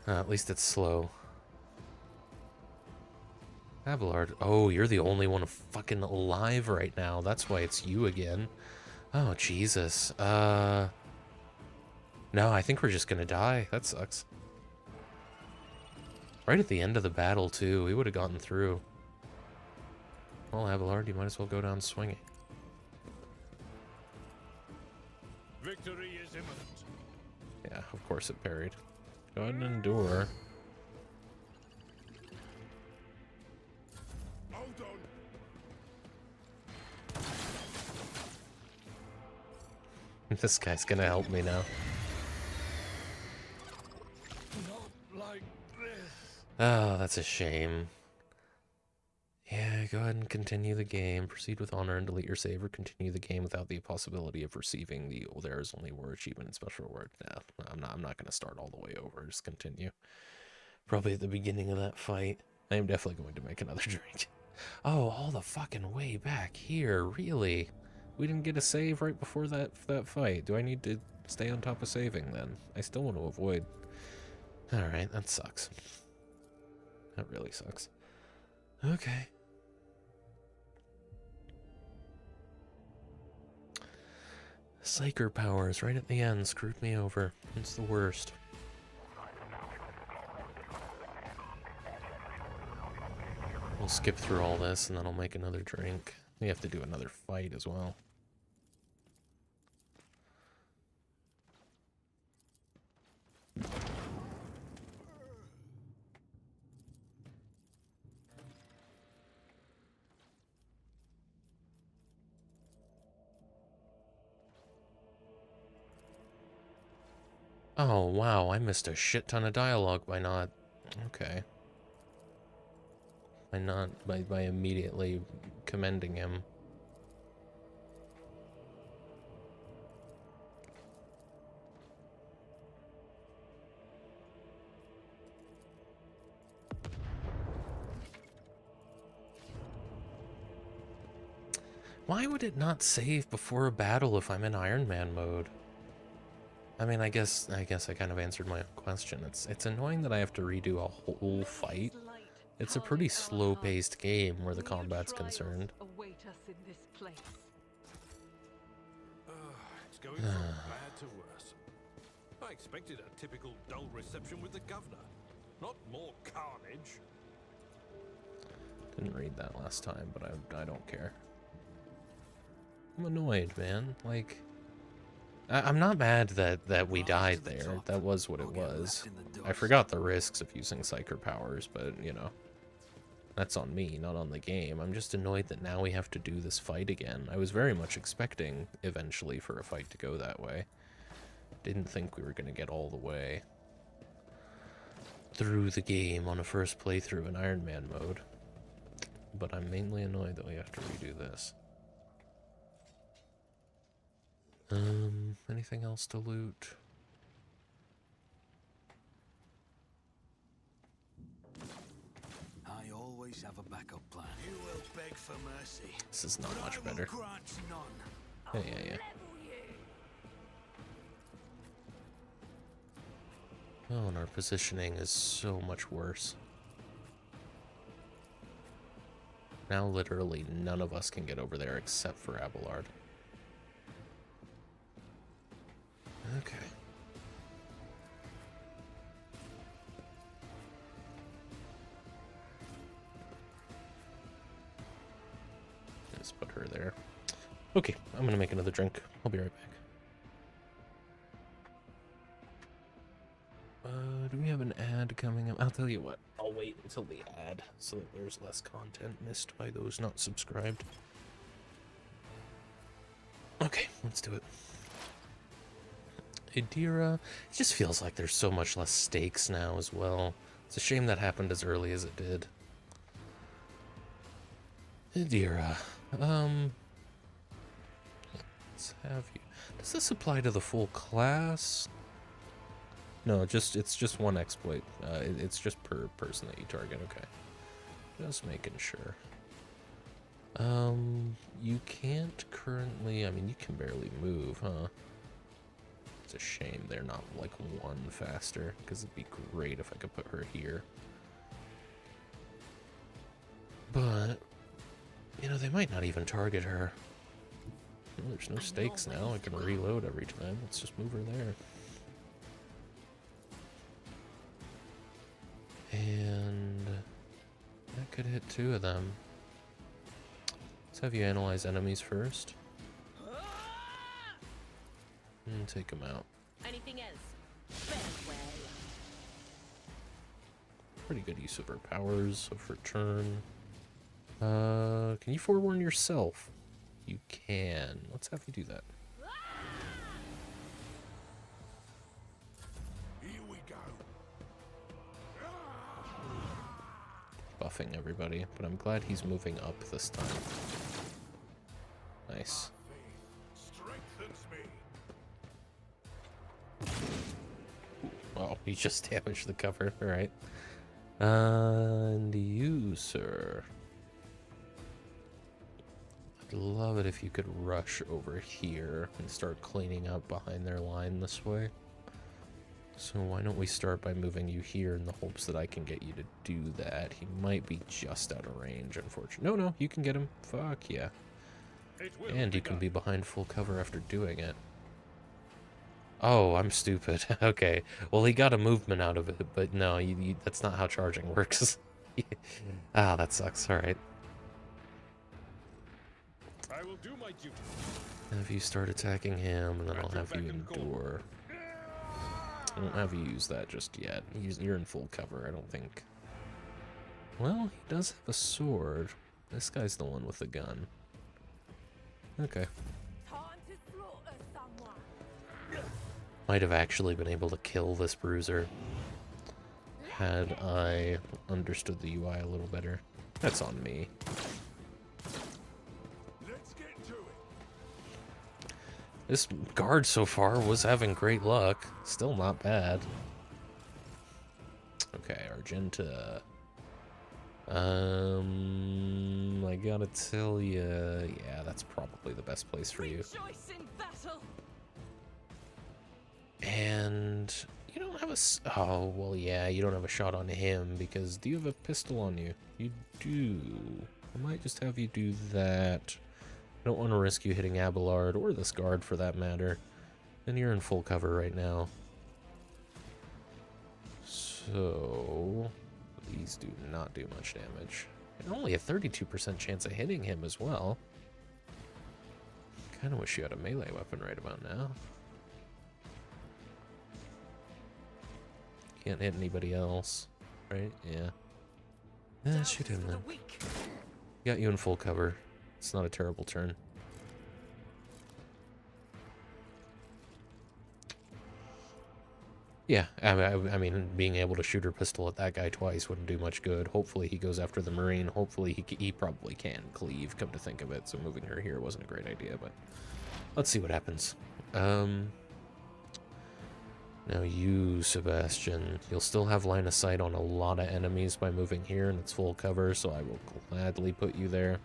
S2: At least it's slow. Abelard. Oh, you're the only one fucking alive right now. That's why it's you again. Oh, Jesus. No, I think we're just gonna die. That sucks. Right at the end of the battle, too. We would have gotten through. Well, Abelard, you might as well go down swinging.
S4: Victory is imminent.
S2: Yeah, of course it parried. Go ahead and endure.
S4: Hold on.
S2: This guy's gonna help me now.
S4: Not like this.
S2: Oh, that's a shame. Yeah, go ahead and continue the game. Proceed with honor and delete your save, or continue the game without the possibility of receiving the there is only war achievement and special reward. No, I'm not gonna start all the way over. Just continue. Probably at the beginning of that fight. I am definitely going to make another drink. Oh, all the fucking way back here, really? We didn't get a save right before that fight. Do I need to stay on top of saving then? I still want to avoid. Alright, that sucks. That really sucks. Okay. Psyker powers right at the end screwed me over. It's the worst. We'll skip through all this and then I'll make another drink. We have to do another fight as well. Oh, wow, I missed a shit ton of dialogue by not... Okay. By immediately commending him. Why would it not save before a battle if I'm in Iron Man mode? I mean, I guess I kind of answered my own question. It's annoying that I have to redo a whole fight. It's a pretty slow-paced game where the combat's concerned.
S4: It's going from bad to worse. I expected a typical dull reception with the governor, not more carnage.
S2: Didn't read that last time, but I don't care. I'm annoyed, man. Like, I'm not mad that we died there. That was what it was. I forgot the risks of using Psyker powers, but, you know, that's on me, not on the game. I'm just annoyed that now we have to do this fight again. I was very much expecting, eventually, for a fight to go that way. Didn't think we were going to get all the way through the game on a first playthrough in Iron Man mode. But I'm mainly annoyed that we have to redo this. Anything else to loot?
S5: I always have a backup plan. You will beg for mercy.
S2: This is not much better.
S5: Grant none.
S2: Yeah. Oh, and our positioning is so much worse. Now literally none of us can get over there except for Abelard. Okay. Let's put her there. Okay, I'm gonna make another drink. I'll be right back. Do we have an ad coming up? I'll tell you what. I'll wait until the ad so that there's less content missed by those not subscribed. Okay, let's do it. Idira. It just feels like there's so much less stakes now as well. It's a shame that happened as early as it did. Idira. Let's have you. Does this apply to the full class? No, it's just one exploit. It's just per person that you target. Okay. Just making sure. You can't currently. I mean, you can barely move, huh? It's a shame they're not like one faster, because it'd be great if I could put her here. But you know, they might not even target her. Well, there's no stakes now. I can reload every time. Let's just move her there. And that could hit 2 of them. Let's have you analyze enemies first. And take them out.
S3: Anything else? Farewell.
S2: Pretty good use of her powers of return. Can you forewarn yourself? You can. Let's have you do that.
S4: Here we go.
S2: Buffing everybody, but I'm glad he's moving up this time. Nice.
S4: Strengthens me.
S2: Well, he just damaged the cover. Alright. And you, sir. I'd love it if you could rush over here and start cleaning up behind their line this way. So why don't we start by moving you here in the hopes that I can get you to do that. He might be just out of range, unfortunately. No, you can get him. Fuck yeah. And you can be behind full cover after doing it. Oh, I'm stupid. Okay. Well, he got a movement out of it, but no, that's not how charging works. Ah, that sucks. Alright.
S4: I will do my duty.
S2: Have you start attacking him, and then I'll have you endure. I won't have you use that just yet. You're in full cover, I don't think. Well, he does have a sword. This guy's the one with the gun. Okay. Might have actually been able to kill this bruiser had I understood the UI a little better. That's on me.
S4: Let's get to it.
S2: This guard so far was having great luck. Still not bad. Okay, Argenta. I gotta tell you, yeah, that's probably the best place for you. And you don't have oh, well, yeah, you don't have a shot on him because do you have a pistol on you? You do. I might just have you do that. I don't want to risk you hitting Abelard or this guard for that matter. And you're in full cover right now. So these do not do much damage. And only a 32% chance of hitting him as well. Kind of wish you had a melee weapon right about now. Can't hit anybody else, right? Yeah. Shoot him then. Got you in full cover. It's not a terrible turn. Yeah, I mean, being able to shoot her pistol at that guy twice wouldn't do much good. Hopefully he goes after the Marine. Hopefully he probably can cleave, come to think of it. So moving her here wasn't a great idea, but let's see what happens. Now you, Sebastian, you'll still have line of sight on a lot of enemies by moving here, and it's full cover, so I will gladly put you there.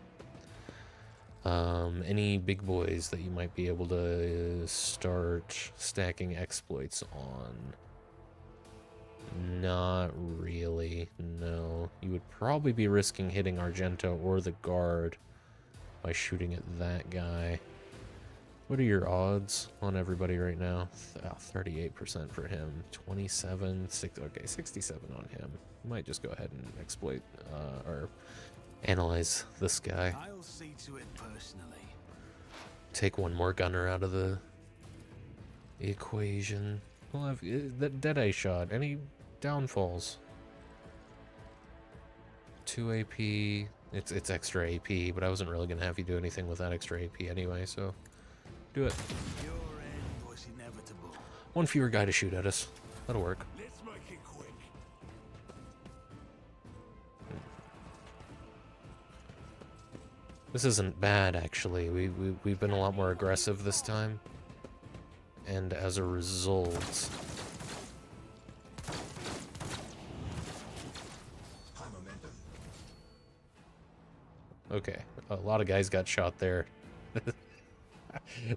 S2: Any big boys that you might be able to start stacking exploits on? Not really, no. You would probably be risking hitting Argento or the guard by shooting at that guy. What are your odds on everybody right now? 38% for him, 27, okay, 67 on him. Might just go ahead and exploit or analyze this guy.
S5: I'll see to it personally.
S2: Take one more gunner out of the equation. We'll have that Deadeye shot. Any downfalls? 2 AP. It's extra AP, but I wasn't really gonna have you do anything with that extra AP anyway, so do it.
S5: Your end was inevitable.
S2: One fewer guy to shoot at us. That'll work.
S4: Let's make it quick.
S2: This isn't bad, actually. We've been a lot more aggressive this time. And as a result... Okay, a lot of guys got shot there.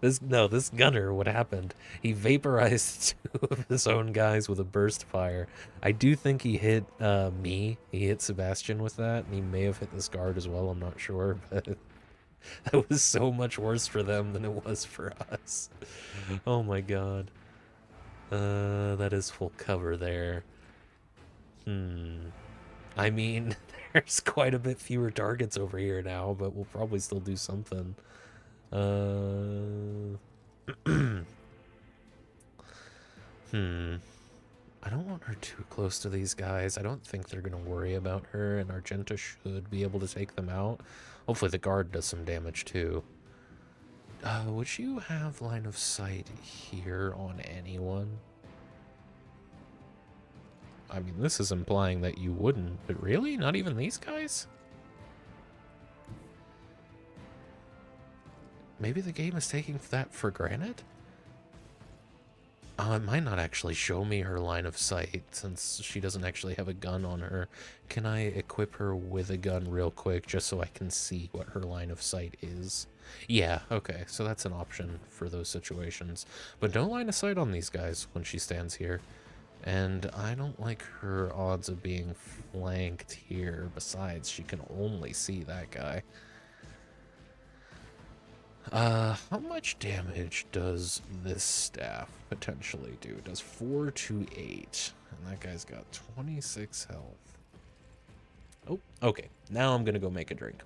S2: This gunner, what happened? He vaporized 2 of his own guys with a burst fire. I do think he hit me. He hit Sebastian with that, and he may have hit this guard as well, I'm not sure, but that was so much worse for them than it was for us. Oh my god. That is full cover there. I mean, there's quite a bit fewer targets over here now, but we'll probably still do something. I don't want her too close to these guys. I don't think they're gonna worry about her, and Argenta should be able to take them out. Hopefully the guard does some damage too. Would you have line of sight here on anyone? I mean, this is implying that you wouldn't, but really? Not even these guys? Maybe the game is taking that for granted? It might not actually show me her line of sight since she doesn't actually have a gun on her. Can I equip her with a gun real quick just so I can see what her line of sight is? Yeah, okay, so that's an option for those situations. But don't line of sight on these guys when she stands here. And I don't like her odds of being flanked here. Besides, she can only see that guy. How much damage does this staff potentially do? It does 4 to 8. And that guy's got 26 health. Oh, okay. Now I'm gonna go make a drink.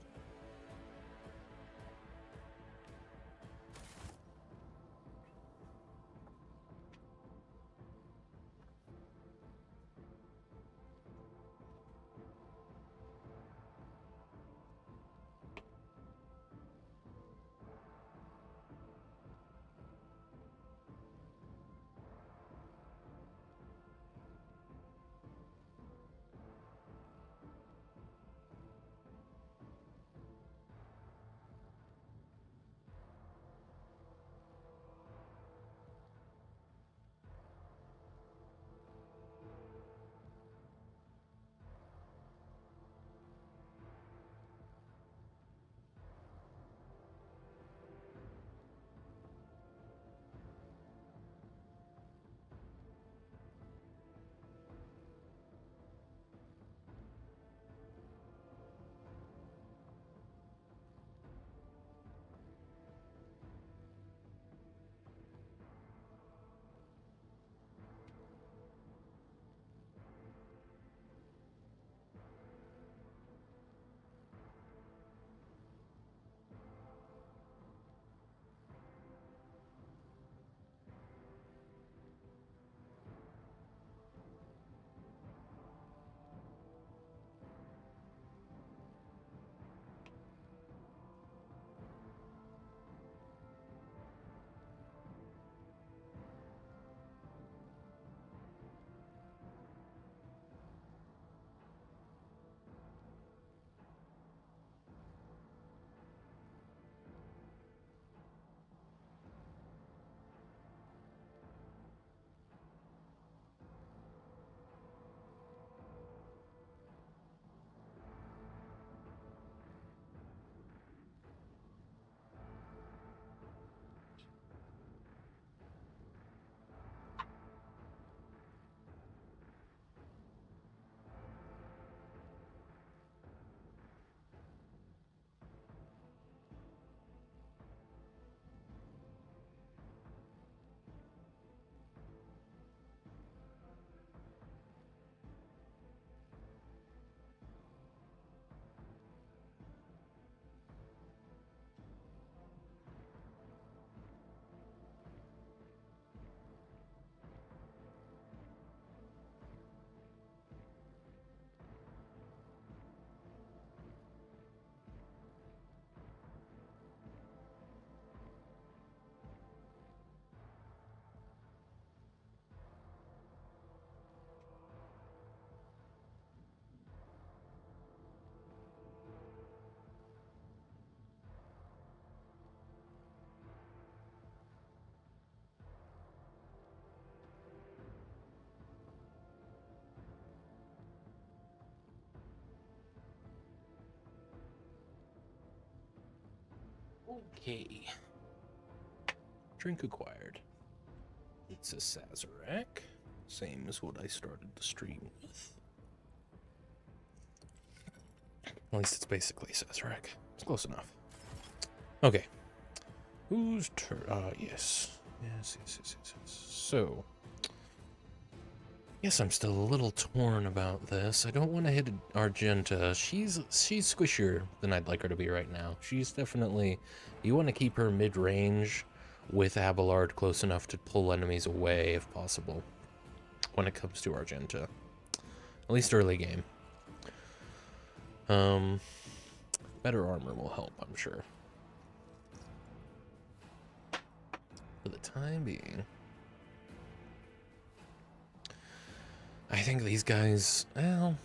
S2: Okay. Drink acquired. It's a Sazerac. Same as what I started the stream with. At least it's basically Sazerac. It's close enough. Okay. Whose turn? Yes. Yes. So, yes, I'm still a little torn about this. I don't want to hit Argenta. She's squishier than I'd like her to be right now. She's definitely... You want to keep her mid-range with Abelard close enough to pull enemies away if possible when it comes to Argenta. At least early game. Better armor will help, I'm sure. For the time being. I think these guys, well,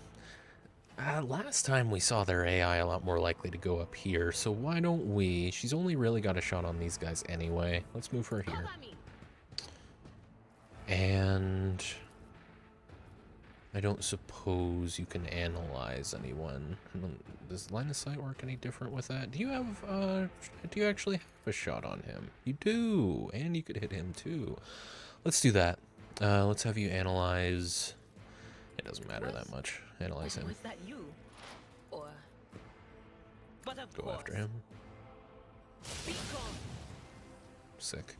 S2: last time we saw their AI a lot more likely to go up here, so why don't we, she's only really got a shot on these guys anyway. Let's move her here. And I don't suppose you can analyze anyone. Does line of sight work any different with that? Do you actually have a shot on him? You do, and you could hit him too. Let's do that. Let's have you analyze. It doesn't matter that much. Analyze him.
S3: Was that you? Or... But of
S2: Go
S3: course.
S2: after him.
S3: Be gone.
S2: Sick.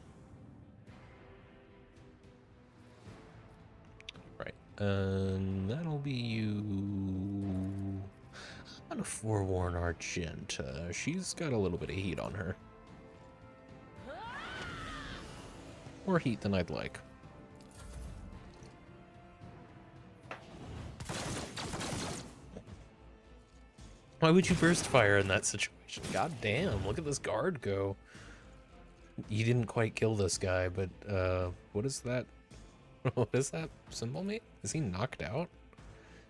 S2: Right. That'll be you. I'm gonna forewarn Argenta. She's got a little bit of heat on her. More heat than I'd like. Why would you burst fire in that situation? God damn, look at this guard go. You didn't quite kill this guy, but what is that? What does that symbol mean? Is he knocked out?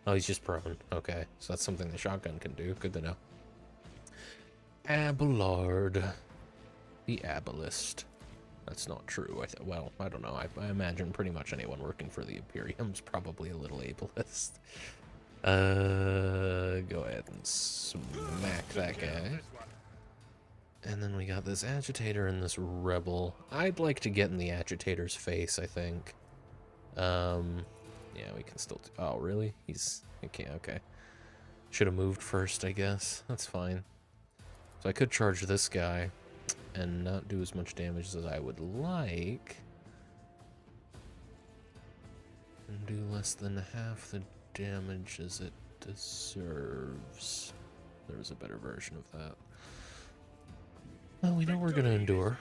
S2: Oh, he's just prone. Okay, so that's something the shotgun can do. Good to know. Abelard. The Abelist. That's not true. Well, I don't know. I imagine pretty much anyone working for the Imperium's probably a little ableist. Go ahead and smack that guy. And then we got this agitator and this rebel. I'd like to get in the agitator's face, I think. Yeah, we can still do... Oh, really? He's... Okay. Should have moved first, I guess. That's fine. So I could charge this guy and not do as much damage as I would like. And do less than half the damage as it deserves. There's a better version of that. Well, we know we're gonna endure.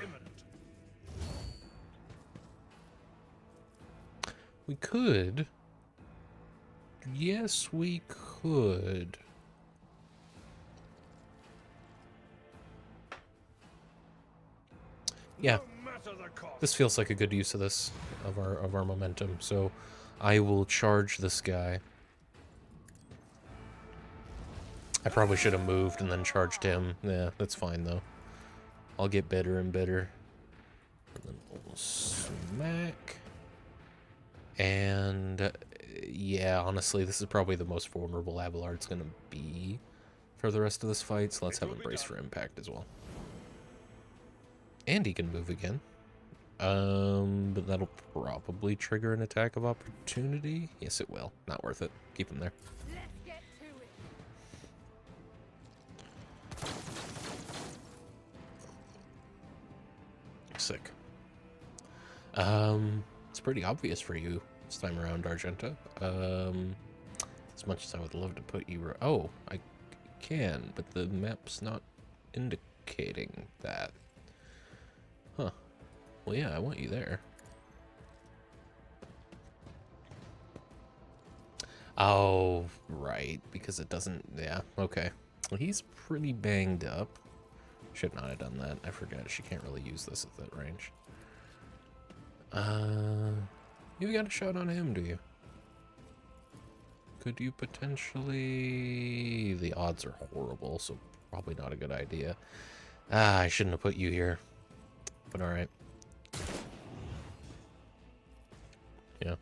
S2: We could. Yes, we could. Yeah. This feels like a good use of this, of our momentum. So I will charge this guy. I probably should have moved and then charged him. Yeah, that's fine though. I'll get better and better. And then we'll smack. And yeah, honestly, this is probably the most vulnerable Abelard's gonna be for the rest of this fight, so let's have him brace for impact as well. And he can move again. But that'll probably trigger an attack of opportunity. Yes, it will. Not worth it. Keep him there.
S3: Let's get to it.
S2: Sick. It's pretty obvious for you this time around, Argenta. As much as I would love to put you... Oh, I can, but the map's not indicating that. Huh. Well, yeah, I want you there. Oh, right, because it doesn't... Yeah, okay. Well, he's pretty banged up. Should not have done that. I forgot she can't really use this at that range. You got a shot on him, do you? Could you potentially... The odds are horrible, so probably not a good idea. Ah, I shouldn't have put you here. But alright. Yeah.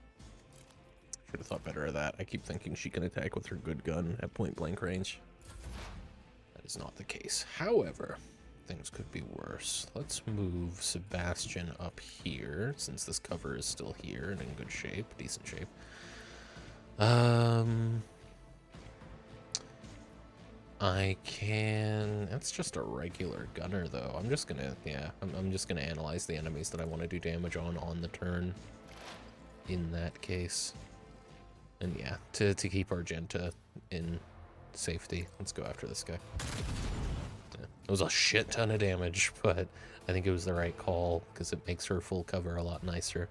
S2: Should have thought better of that. I keep thinking she can attack with her good gun at point blank range. That is not the case. However, things could be worse. Let's move Sebastian up here, since this cover is still here and in good shape, decent shape. I can... That's just a regular gunner, though. I'm just gonna... Yeah, I'm just gonna analyze the enemies that I want to do damage on the turn. In that case. And yeah, to keep Argenta in safety, let's go after this guy. Yeah, it was a shit ton of damage, but I think it was the right call, because it makes her full cover a lot nicer.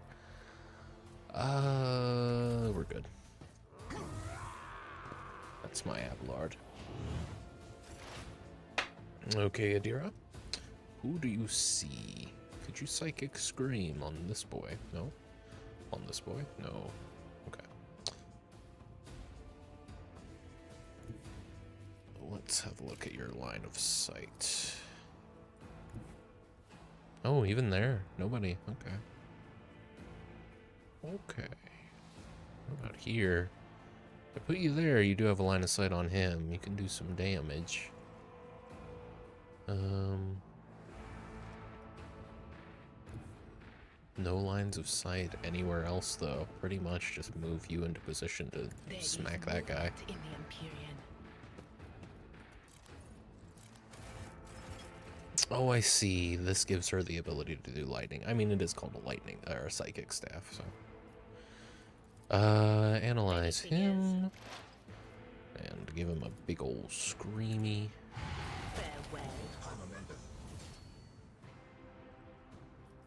S2: We're good. That's my Abelard. Okay, Adira. Who do you see? Could you Psychic Scream on this boy? No? On this boy? No. Okay. Let's have a look at your line of sight. Oh, even there? Nobody. Okay. Okay. What about here? If I put you there, you do have a line of sight on him. You can do some damage. No lines of sight anywhere else, though. Pretty much just move you into position to smack that guy.
S3: In the Empyrean.
S2: Oh, I see. This gives her the ability to do lightning. I mean, it is called a lightning, or a psychic staff, so. Analyze him. And give him a big old screamy.
S3: Farewell.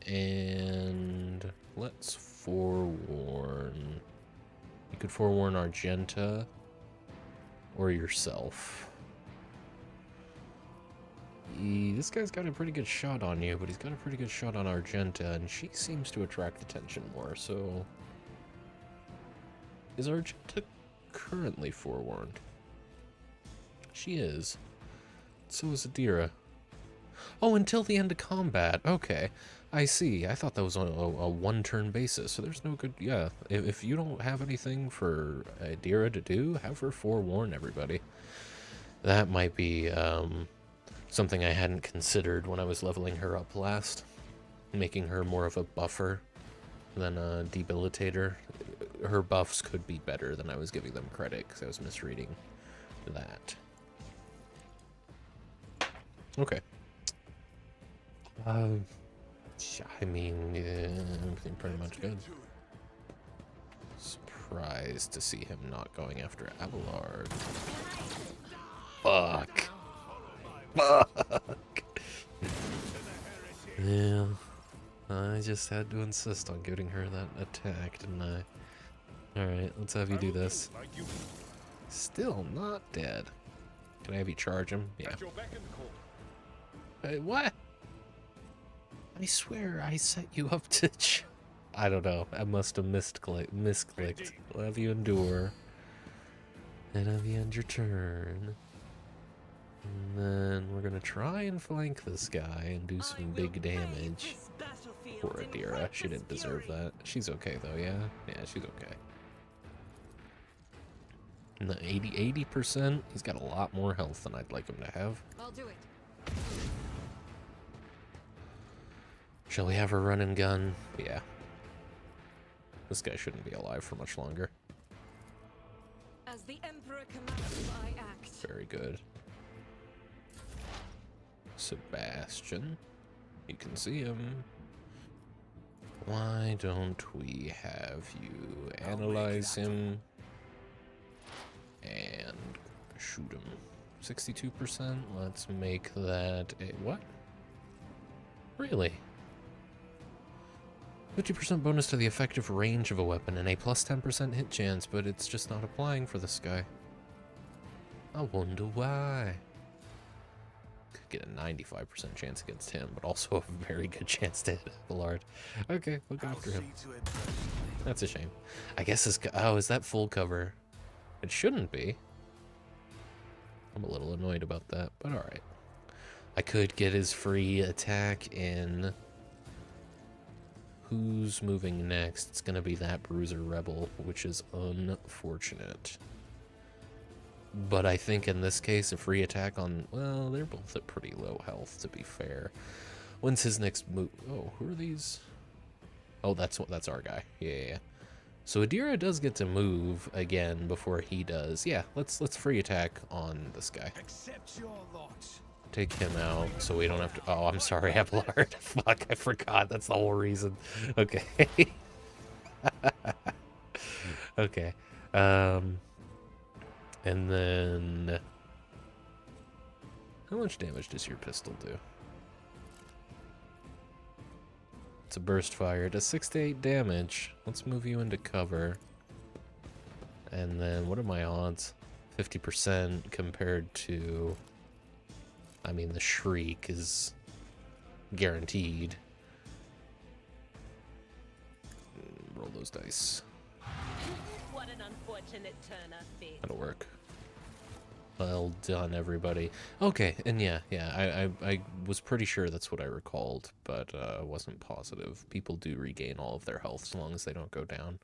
S2: And let's forewarn. You could forewarn Argenta or yourself. This guy's got a pretty good shot on you, but he's got a pretty good shot on Argenta, and she seems to attract attention more, so... Is Argenta currently forewarned? She is. So is Adira. Oh, until the end of combat. Okay. I see. I thought that was on a one-turn basis, so there's no good... Yeah, if you don't have anything for Adira to do, have her forewarn everybody. That might be something I hadn't considered when I was leveling her up last. Making her more of a buffer than a debilitator. Her buffs could be better than I was giving them credit, because I was misreading that. Okay. I mean, everything pretty much good. Surprised to see him not going after Abelard. Fuck. Fuck. Yeah. I just had to insist on giving her that attack, didn't I? Alright, let's have you do this. Still not dead. Can I have you charge him? Yeah. Hey, what? I swear I set you up to I don't know. I must have misclicked. We'll have you endure. And have you end your turn. And then we're gonna try and flank this guy and do some big damage. Poor Adira. She didn't deserve that. She's okay though, yeah? Yeah, she's okay. And the 80%, he's got a lot more health than I'd like him to have.
S3: I'll do it.
S2: Shall we have her run and gun? Yeah. This guy shouldn't be alive for much longer.
S3: As the Emperor commands, I act.
S2: Very good. Sebastian. You can see him. Why don't we have you analyze him and shoot him? 62%? Let's make that a... What? Really? 50% bonus to the effective range of a weapon and a plus 10% hit chance, but it's just not applying for this guy. I wonder why. Could get a 95% chance against him, but also a very good chance to hit Abelard. Okay, we'll go after him. That's a shame. I guess this guy... Oh, is that full cover? It shouldn't be. I'm a little annoyed about that, but alright. I could get his free attack in... Who's moving next? It's gonna be that Bruiser Rebel, which is unfortunate. But I think in this case, a free attack on... Well, they're both at pretty low health, to be fair. When's his next move? Oh, who are these? Oh, that's our guy. Yeah. So Adira does get to move again before he does. Yeah, let's free attack on this guy.
S5: Accept your lot.
S2: Take him out so we don't have to... Oh, I'm sorry, Abelard. Fuck, I forgot. That's the whole reason. Okay. Okay. And then... How much damage does your pistol do? It's a burst fire. It does 6 to 8 damage. Let's move you into cover. And then, what are my odds? 50% compared to... I mean, the shriek is guaranteed. Roll those dice.
S3: What an unfortunate turn of fate.
S2: That'll work. Well done, everybody. Okay, and yeah, I was pretty sure that's what I recalled, but wasn't positive. People do regain all of their health as long as they don't go down.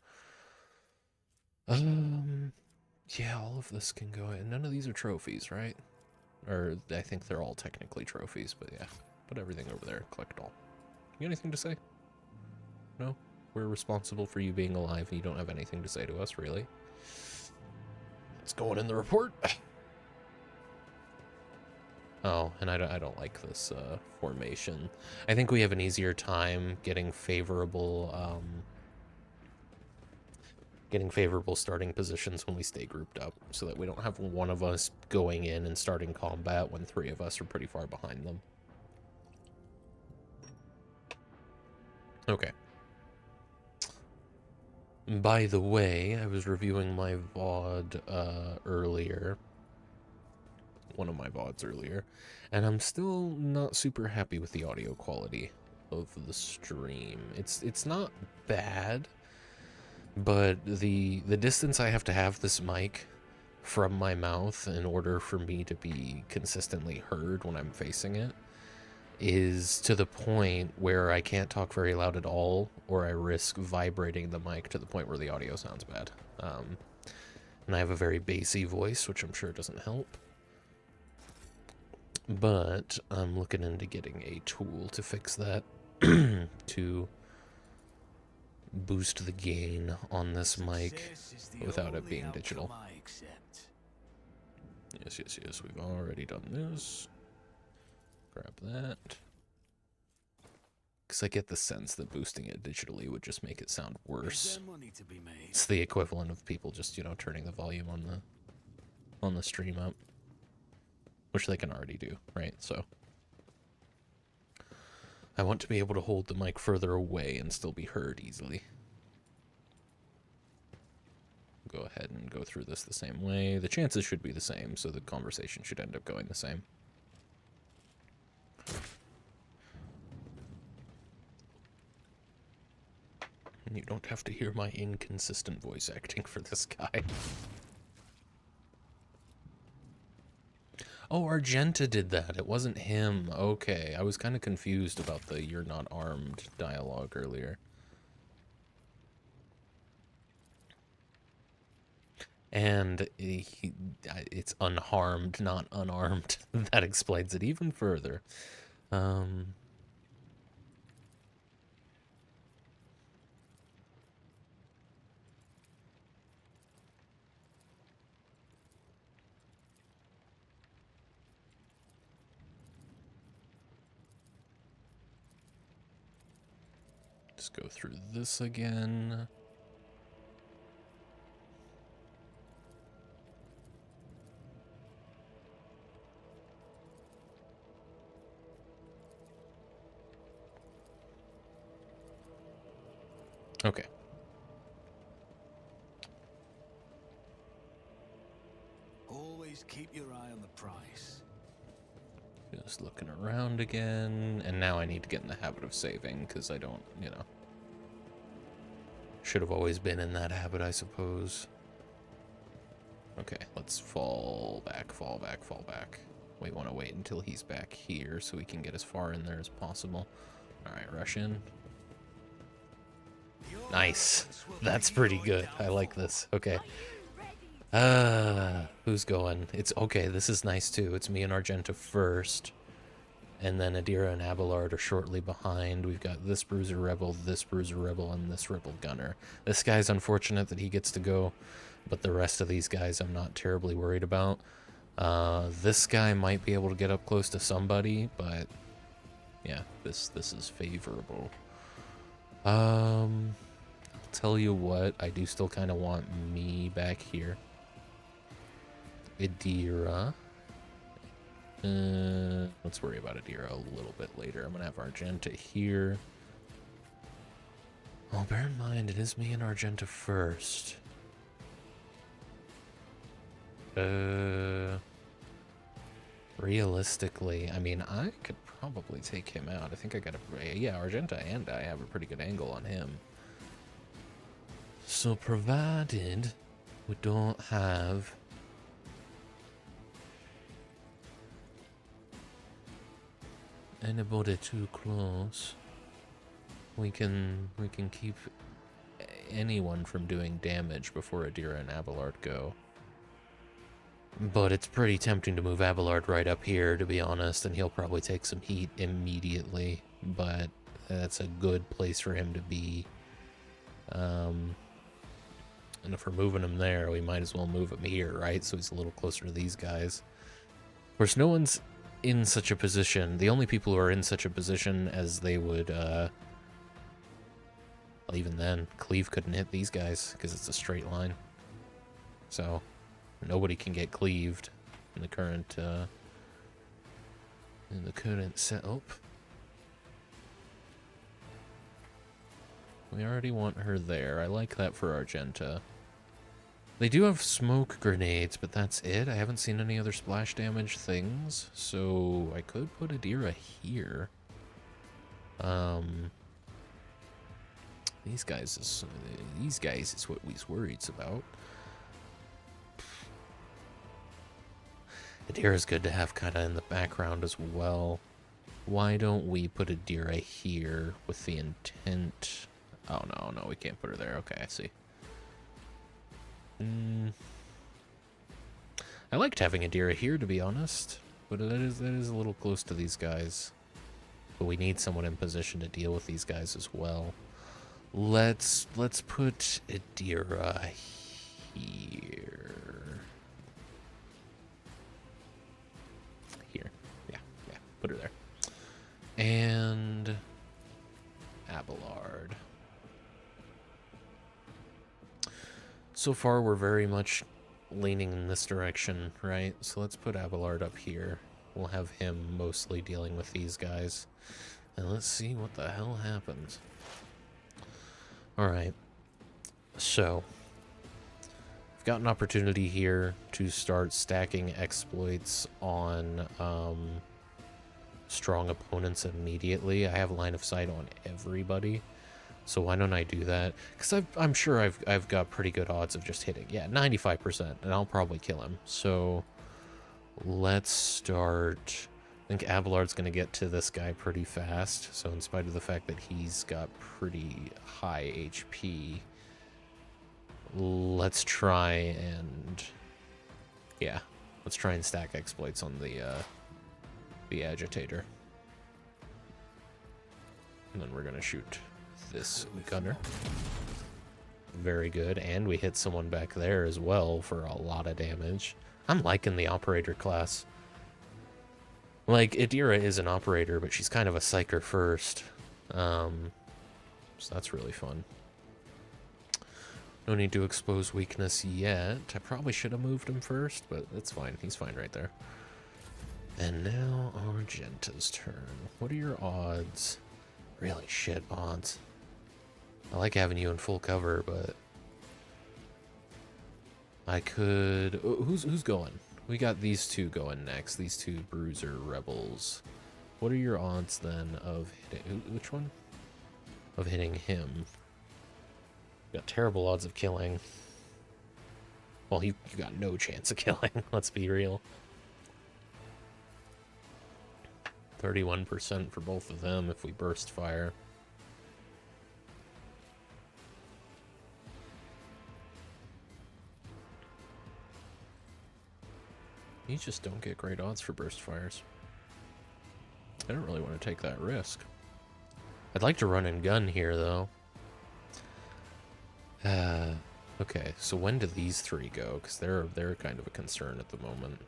S2: Yeah, all of this can go in. None of these are trophies, right? Or I think they're all technically trophies, but yeah. Put everything over there. Collect it all. You got anything to say? No? We're responsible for you being alive and you don't have anything to say to us, really? It's going in the report. Oh, and I don't like this formation. I think we have an easier time getting favorable starting positions when we stay grouped up, so that we don't have one of us going in and starting combat when 3 of us are pretty far behind them. Okay. By the way, I was reviewing my VOD earlier. One of my VODs earlier, and I'm still not super happy with the audio quality of the stream. It's not bad, but the distance I have to have this mic from my mouth in order for me to be consistently heard when I'm facing it is to the point where I can't talk very loud at all, or I risk vibrating the mic to the point where the audio sounds bad. And I have a very bassy voice, which I'm sure doesn't help. But I'm looking into getting a tool to fix that, to boost the gain on this mic without it being digital. Yes, we've already done this. Grab that. Because I get the sense that boosting it digitally would just make it sound worse. It's the equivalent of people just, you know, turning the volume on the stream up. Which they can already do, right? So I want to be able to hold the mic further away and still be heard easily. Go ahead and go through this the same way. The chances should be the same, so the conversation should end up going the same. And you don't have to hear my inconsistent voice acting for this guy. Oh, Argenta did that. It wasn't him. Okay. I was kind of confused about the "you're not armed" dialogue earlier. And it's unharmed, not unarmed. That explains it even further. Just go through this again. Okay.
S5: Always keep your eye on the price.
S2: Just looking around again, and now I need to get in the habit of saving, because I don't, you know. Should have always been in that habit, I suppose. Okay, let's fall back, fall back, fall back. We want to wait until he's back here so we can get as far in there as possible. Alright, rush in. Nice. That's pretty good. I like this. Okay. Who's going? It's okay, this is nice too. It's me and Argenta first. And then Adira and Abelard are shortly behind. We've got this Bruiser Rebel, and this Rebel Gunner. This guy's unfortunate that he gets to go, but the rest of these guys I'm not terribly worried about. This guy might be able to get up close to somebody, but yeah, this is favorable. I'll tell you what, I do still kind of want me back here. Adira. Let's worry about Adira a little bit later. I'm gonna have Argenta here. Oh, bear in mind, it is me and Argenta first. Realistically, I mean, I could probably take him out. I think I got a... Yeah, Argenta and I have a pretty good angle on him. So, provided we don't have... anybody too close, we can keep anyone from doing damage before Adira and Abelard go. But it's pretty tempting to move Abelard right up here, to be honest, and he'll probably take some heat immediately, but that's a good place for him to be. And if we're moving him there, we might as well move him here, right? So he's a little closer to these guys. Of course, no one's in such a position. The only people who are in such a position as they would, well, even then, Cleave couldn't hit these guys because it's a straight line. So, nobody can get cleaved in the current, setup. We already want her there. I like that for Argenta. They do have smoke grenades, but that's it. I haven't seen any other splash damage things, so I could put Adira here. These guys is what we's worried about. Adira's good to have kind of in the background as well. Why don't we put Adira here with the intent? Oh no, we can't put her there. Okay, I see. I liked having Adira here, to be honest, but that is a little close to these guys. But we need someone in position to deal with these guys as well. Let's put Adira here. Yeah, put her there. And Abelard. So far, we're very much leaning in this direction, right? So let's put Abelard up here. We'll have him mostly dealing with these guys. And let's see what the hell happens. Alright. So, I've got an opportunity here to start stacking exploits on strong opponents immediately. I have line of sight on everybody. So why don't I do that? Because I'm sure I've got pretty good odds of just hitting. Yeah, 95%, and I'll probably kill him. So let's start. I think Abelard's going to get to this guy pretty fast. So in spite of the fact that he's got pretty high HP, let's try and... yeah, let's try and stack exploits on the agitator. And then we're going to shoot this gunner. Very good, and we hit someone back there as well for a lot of damage. I'm liking the operator class. Like, Adira is an operator, but she's kind of a psyker first. So that's really fun. No need to expose weakness yet. I probably should have moved him first, but it's fine. He's fine right there. And now Argenta's turn. What are your odds? Really shit odds. I like having you in full cover, but I could... Who's going? We got these two going next. These two Bruiser Rebels. What are your odds then of hitting... Which one? Of hitting him. Got terrible odds of killing. Well, you got no chance of killing. Let's be real. 31% for both of them if we burst fire. You just don't get great odds for burst fires. I don't really want to take that risk. I'd like to run and gun here, though. Okay, so when do these three go? Because they're kind of a concern at the moment.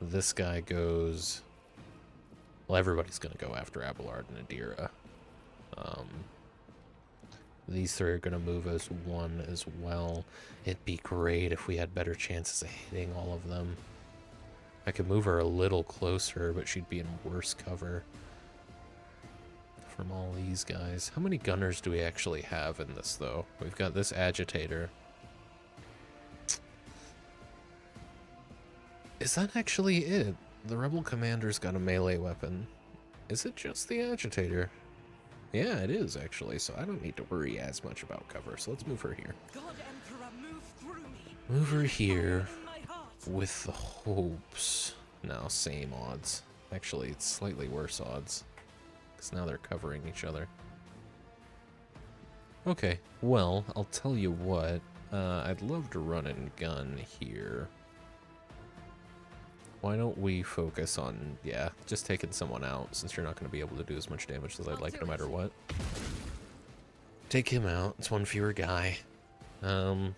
S2: This guy goes... Well, everybody's going to go after Abelard and Adira. These three are going to move as one as well. It'd be great if we had better chances of hitting all of them. I could move her a little closer, but she'd be in worse cover from all these guys. How many gunners do we actually have in this, though? We've got this agitator. Is that actually it? The rebel commander's got a melee weapon. Is it just the agitator? Yeah, it is, actually, so I don't need to worry as much about cover, so let's move her here.
S5: God Emperor, move through me.
S2: Move her here
S5: In my heart.
S2: with the hopes. No, same odds. Actually, it's slightly worse odds, because now they're covering each other. Okay, well, I'll tell you what. I'd love to run and gun here. Why don't we focus on, yeah, just taking someone out, since you're not going to be able to do as much damage as I'd like no matter what. Take him out. It's one fewer guy. We'll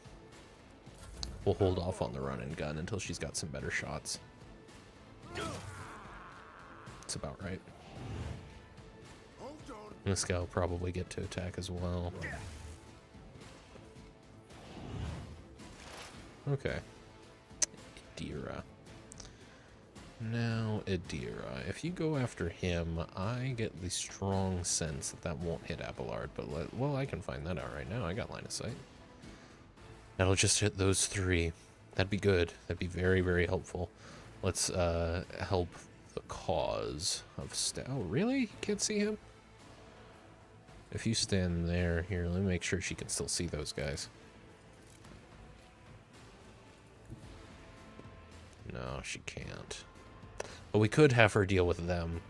S2: hold off on the run and gun until she's got some better shots. That's about right. This guy will probably get to attack as well. Okay. Adira. Now, Adira. If you go after him, I get the strong sense that that won't hit Abelard, but well, I can find that out right now. I got line of sight. That'll just hit those three. That'd be good. That'd be very, very helpful. Let's help the cause of Oh, really? You can't see him? If you stand there, here, let me make sure she can still see those guys. No, she can't. But we could have her deal with them,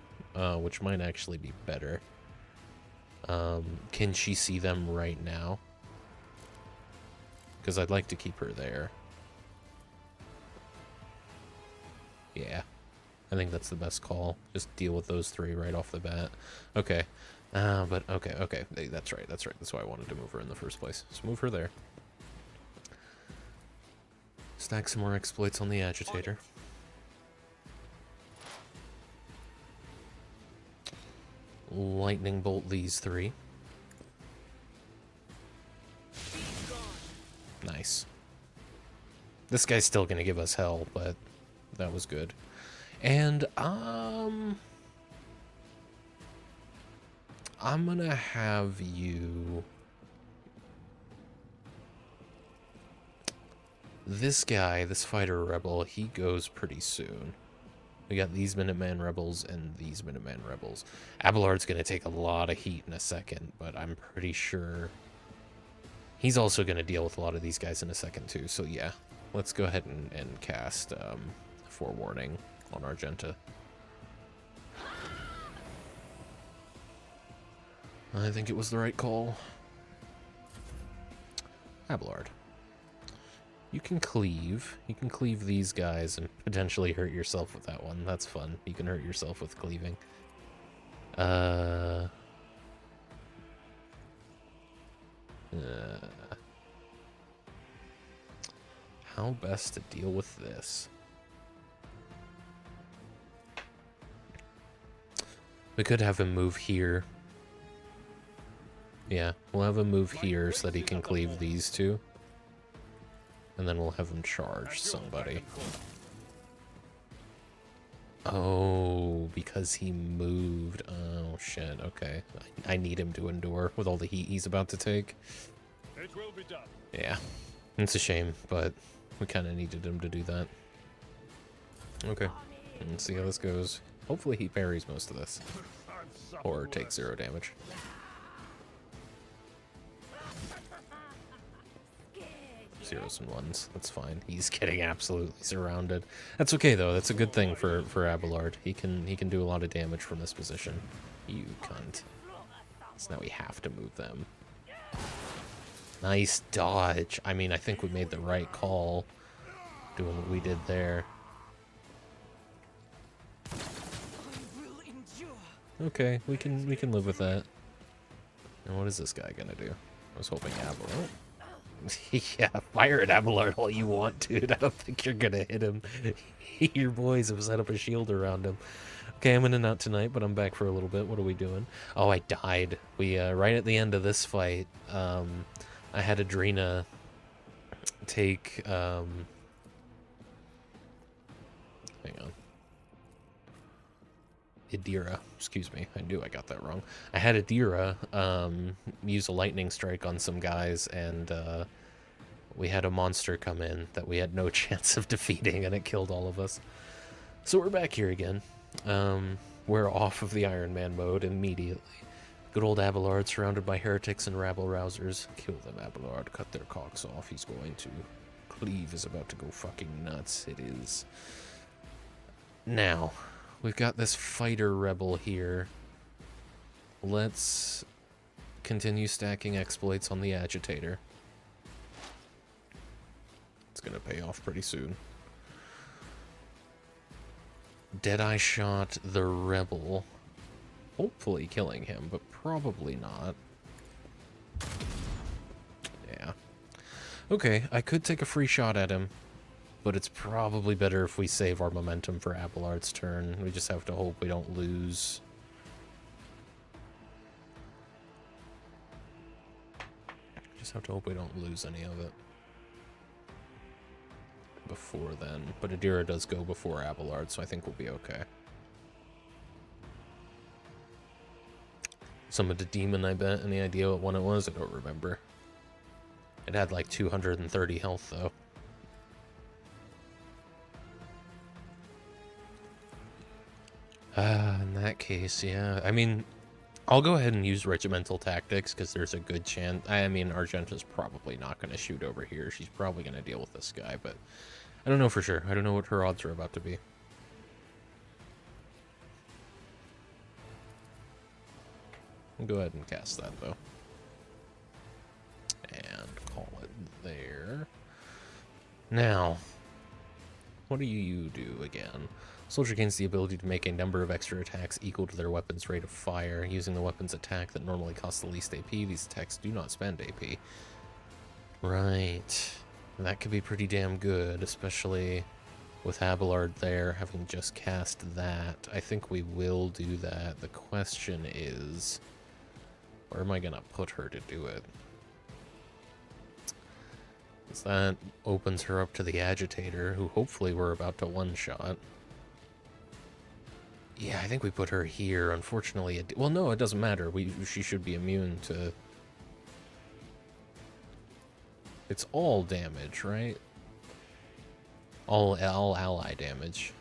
S2: which might actually be better. Can she see them right now? Because I'd like to keep her there. Yeah. I think that's the best call. Just deal with those three right off the bat. Okay. But okay. That's right. That's why I wanted to move her in the first place. So move her there. Stack some more exploits on the agitator. Lightning bolt these three. Nice. This guy's still gonna give us hell, but that was good. And I'm gonna have you... This guy, this fighter rebel, he goes pretty soon. We got these Minuteman rebels and these Minuteman rebels. Abelard's gonna take a lot of heat in a second, but I'm pretty sure he's also gonna deal with a lot of these guys in a second too. So yeah, let's go ahead and cast Forewarning on Argenta. I think it was the right call. Abelard. You can cleave. You can cleave these guys and potentially hurt yourself with that one. That's fun. You can hurt yourself with cleaving. How best to deal with this? We could have him move here. Yeah, we'll have him move here so that he can cleave these two. And then we'll have him charge somebody. Oh, because he moved. Oh, shit. Okay. I need him to endure with all the heat he's about to take.
S4: It will be done.
S2: Yeah. It's a shame, but we kind of needed him to do that. Okay. Let's see how this goes. Hopefully he parries most of this. Or takes 0 damage. Zeros and ones. That's fine. He's getting absolutely surrounded. That's okay though. That's a good thing for Abelard. He can do a lot of damage from this position. You cunt. So now we have to move them. Nice dodge. I mean, I think we made the right call. doing what we did there. Okay, we can live with that. And what is this guy gonna do? I was hoping Abelard. Yeah, fire at Abelard all you want, dude. I don't think you're gonna hit him. Your boys have set up a shield around him. Okay, I'm in and out tonight, but I'm back for a little bit. What are we doing? Oh, I died. We right at the end of this fight, I had Adrena take hang on. Adira, excuse me. I knew I got that wrong. I had Adira use a lightning strike on some guys, and we had a monster come in that we had no chance of defeating, and it killed all of us. So we're back here again. We're off of the Iron Man mode immediately. Good old Abelard, surrounded by heretics and rabble-rousers. Kill them, Abelard. Cut their cocks off. He's going to. Cleve is about to go fucking nuts. It is. Now, we've got this fighter rebel here. Let's continue stacking exploits on the agitator. It's gonna pay off pretty soon. Deadeye shot the rebel. Hopefully killing him, but probably not. Yeah. Okay, I could take a free shot at him, but it's probably better if we save our momentum for Abelard's turn. We just have to hope we don't lose. Just have to hope we don't lose any of it before then. But Adira does go before Abelard, so I think we'll be okay. Summoned a demon, I bet. Any idea what one it was? I don't remember. It had like 230 health, though. In that case, yeah. I mean, I'll go ahead and use regimental tactics, because there's a good chance. I mean, Argenta's probably not going to shoot over here. She's probably going to deal with this guy, but I don't know for sure. I don't know what her odds are about to be. I'll go ahead and cast that, though. And call it there. Now, what do you do again? Soldier gains the ability to make a number of extra attacks equal to their weapon's rate of fire. Using the weapon's attack that normally costs the least AP, these attacks do not spend AP. Right. That could be pretty damn good, especially with Abelard there, having just cast that. I think we will do that. The question is, where am I going to put her to do it? Because that opens her up to the agitator, who hopefully we're about to one-shot. Yeah, I think we put her here. Unfortunately, well, no, it doesn't matter. She should be immune to... It's all damage, right? All ally damage.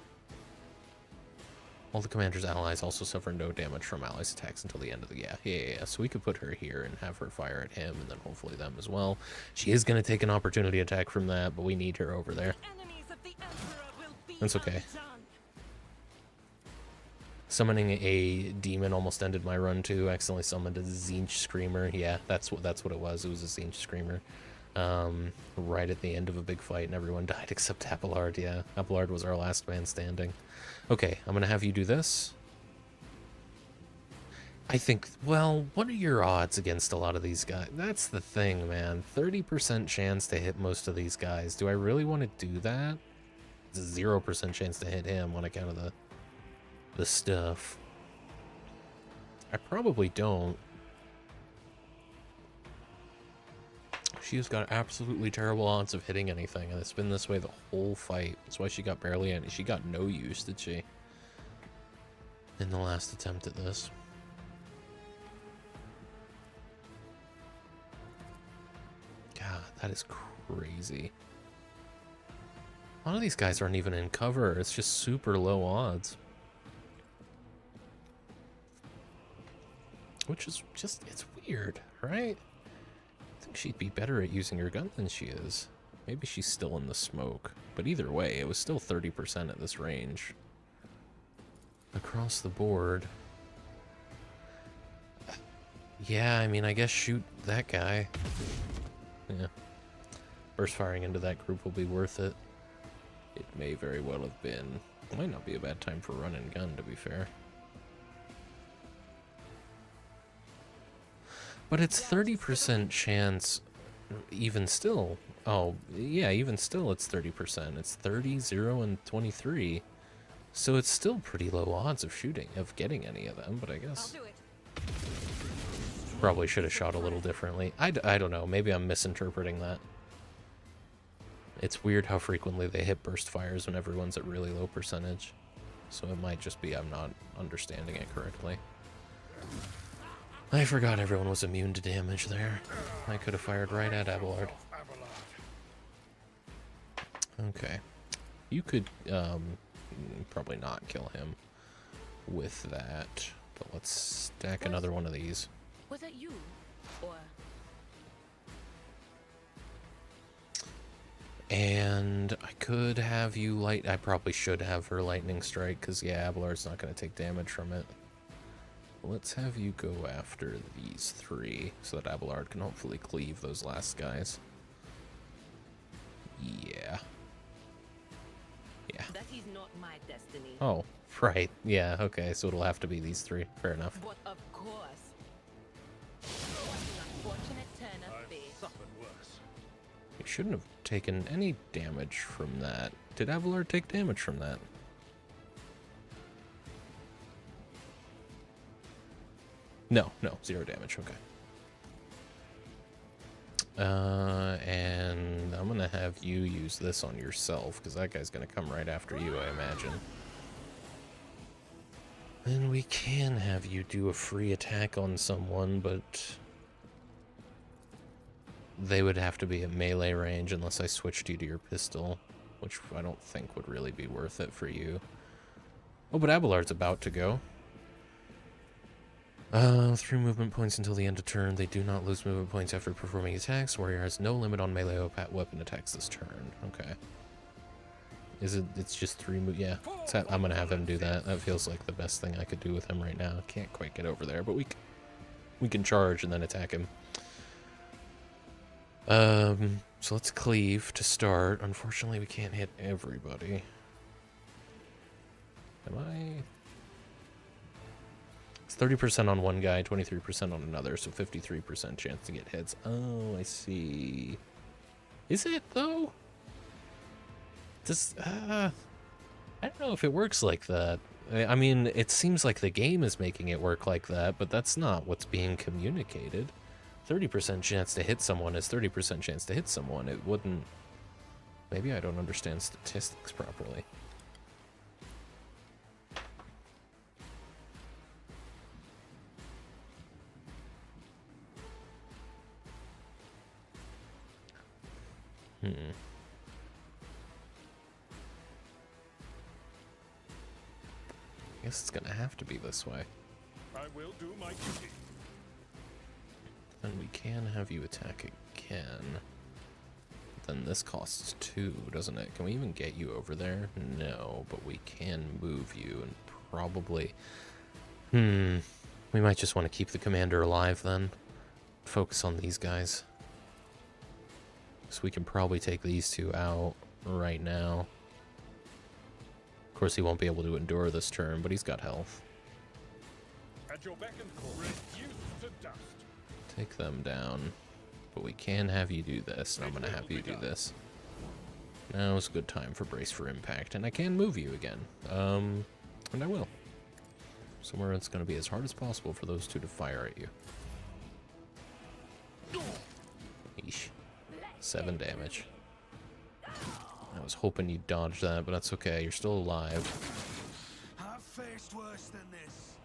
S2: All the commander's allies also suffer no damage from allies' attacks until the end of the... Yeah. So we could put her here and have her fire at him, and then hopefully them as well. She is going to take an opportunity attack from that, but we need her over there. That's okay. Summoning a demon almost ended my run too. Accidentally summoned a Zinch Screamer. Yeah, that's what it was. It was a Zinch Screamer. Right at the end of a big fight, and everyone died except Abelard. Yeah, Abelard was our last man standing. Okay, I'm gonna have you do this. I think, well, what are your odds against a lot of these guys? That's the thing, man. 30% chance to hit most of these guys. Do I really want to do that? It's a 0% chance to hit him on account of the stuff. I probably don't. She's got absolutely terrible odds of hitting anything, and it's been this way the whole fight. That's why she got barely any. She got no use, did she? In the last attempt at this. God, that is crazy. A lot of these guys aren't even in cover. It's just super low odds. Which is just, it's weird, right? I think she'd be better at using her gun than she is. Maybe she's still in the smoke. But either way, it was still 30% at this range. Across the board. Yeah, I mean, I guess shoot that guy. Yeah. Burst firing into that group will be worth it. It may very well have been. Might not be a bad time for run and gun, to be fair. But it's 30% chance, even still. Oh, yeah, even still it's 30%. It's 30, 0, and 23. So it's still pretty low odds of getting any of them, but I guess... Probably should have shot a little differently. I don't know, maybe I'm misinterpreting that. It's weird how frequently they hit burst fires when everyone's at really low percentage. So it might just be I'm not understanding it correctly. I forgot everyone was immune to damage there. I could have fired right at Abelard. Okay. You could probably not kill him with that. But let's stack another one of these.
S3: Was that you? Or
S2: And I could have you light... I probably should have her lightning strike, because, yeah, Abelard's not going to take damage from it. Let's have you go after these three, so that Abelard can hopefully cleave those last guys. Yeah. Yeah.
S3: that is not my destiny.
S2: Oh, right. Yeah, okay, so it'll have to be these three. Fair enough.
S3: But of course. What an unfortunate turn of fate.
S4: Suffered worse.
S2: You shouldn't have taken any damage from that. Did Abelard take damage from that? No, 0 damage, okay. And I'm gonna have you use this on yourself, because that guy's gonna come right after you, I imagine. And we can have you do a free attack on someone, but they would have to be at melee range unless I switched you to your pistol, which I don't think would really be worth it for you. Oh, but Abelard's about to go. 3 movement points until the end of turn. They do not lose movement points after performing attacks. Warrior has no limit on melee weapon attacks this turn. Okay. Is it? It's just 3 yeah. I'm gonna have him do that. That feels like the best thing I could do with him right now. Can't quite get over there, but we can charge and then attack him. So let's cleave to start. Unfortunately, we can't hit everybody. Am I? It's 30% on one guy, 23% on another, so 53% chance to get hits. Oh, I see. Is it, though? Does, I don't know if it works like that. I mean, it seems like the game is making it work like that, but that's not what's being communicated. 30% chance to hit someone is 30% chance to hit someone. It wouldn't... Maybe I don't understand statistics properly. I guess it's gonna have to be this way.
S4: I will do my duty.
S2: And we can have you attack again. Then this costs 2, doesn't it? Can we even get you over there? No, but we can move you and probably... We might just want to keep the commander alive then. Focus on these guys. So we can probably take these 2 out right now. Of course, he won't be able to endure this turn, but he's got health.
S4: At your beck and call, reduced to dust.
S2: Take them down. But we can have you do this, and I'm going to have you do this. Now is a good time for Brace for Impact, and I can move you again. And I will. Somewhere it's going to be as hard as possible for those 2 to fire at you. Eesh. 7 damage. I was hoping you'd dodge that, but that's okay. You're still alive.
S5: I've faced worse than this.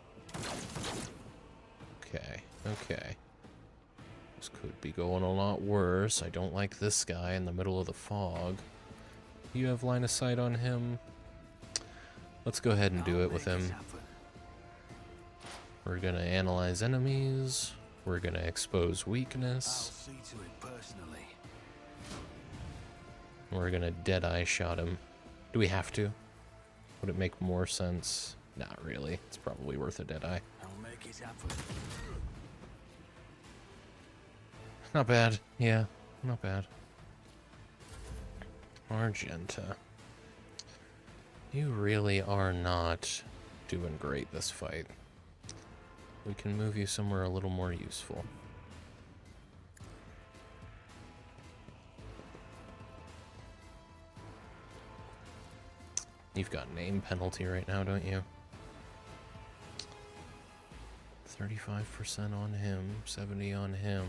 S2: Okay, okay. This could be going a lot worse. I don't like this guy in the middle of the fog. You have line of sight on him. Let's go ahead and do it with him. We're gonna analyze enemies. We're gonna expose
S5: I'll
S2: weakness.
S5: see to it personally.
S2: We're gonna Deadeye shot him. Do we have to? Would it make more sense? Not really. It's probably worth a Deadeye.
S5: I'll make it happen.
S2: Not bad. Yeah, not bad. Argenta. You really are not doing great this fight. We can move you somewhere a little more useful. You've got name penalty right now, don't you? 35% on him, 70 on him.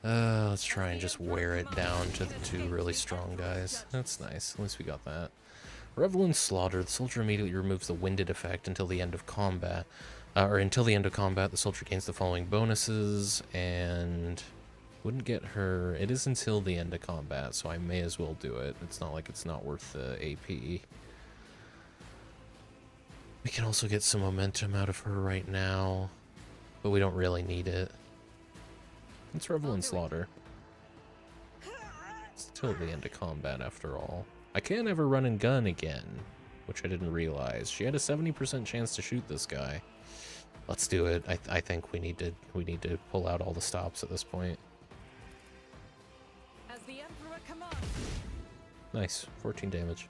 S2: Let's try and just wear it down to the two really strong guys. That's nice. At least we got that. Revelant Slaughter. The soldier immediately removes the winded effect until the end of combat. Until the end of combat, the soldier gains the following bonuses, and wouldn't get her. It is until the end of combat, so I may as well do it. It's not like it's not worth the AP. We can also get some momentum out of her right now, but we don't really need it. It's Revelant Slaughter. It's till the end of combat, after all. I can't ever run and gun again, which I didn't realize. She had a 70% chance to shoot this guy. Let's do it. I think we need to pull out all the stops at this point.
S6: As the Emperor commands.
S2: Nice, 14 damage.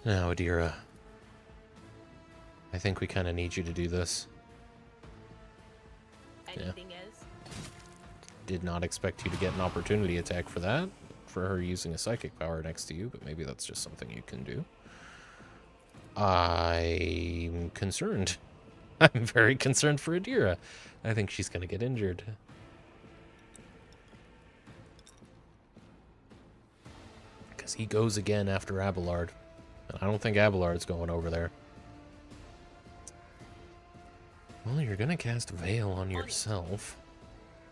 S2: Now, Adira, I think we kind of need you to do this.
S3: Anything else?
S2: Did not expect you to get an opportunity attack for that, for her using a psychic power next to you, but maybe that's just something you can do. I'm concerned. I'm very concerned for Adira. I think she's going to get injured. Because he goes again after Abelard. And I don't think Abelard's going over there. Well, you're going to cast Veil on yourself.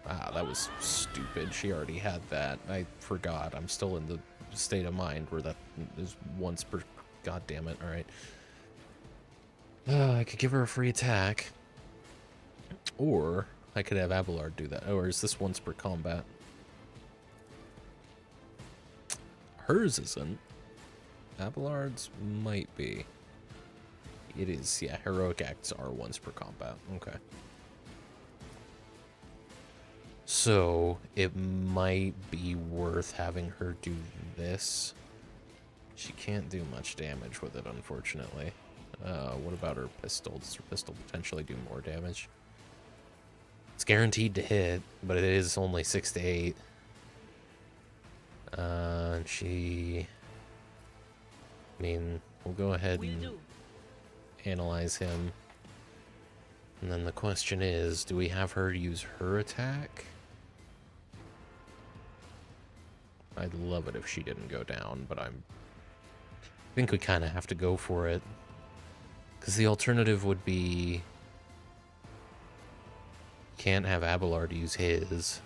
S2: Ah, that was stupid. She already had that. I forgot. I'm still in the state of mind where that is once per... God damn it. Alright. I could give her a free attack. Or I could have Abelard do that. Or is this once per combat? Hers isn't. Abelard's might be. It is, yeah. Heroic acts are once per combat. Okay. So, it might be worth having her do this. She can't do much damage with it, unfortunately. What about her pistol? Does her pistol potentially do more damage? It's guaranteed to hit, but it is only 6 to 8. And she... I mean, we'll go ahead and analyze him. And then the question is, do we have her use her attack? I'd love it if she didn't go down, but I think we kind of have to go for it. Because the alternative would be... Can't have Abelard use his.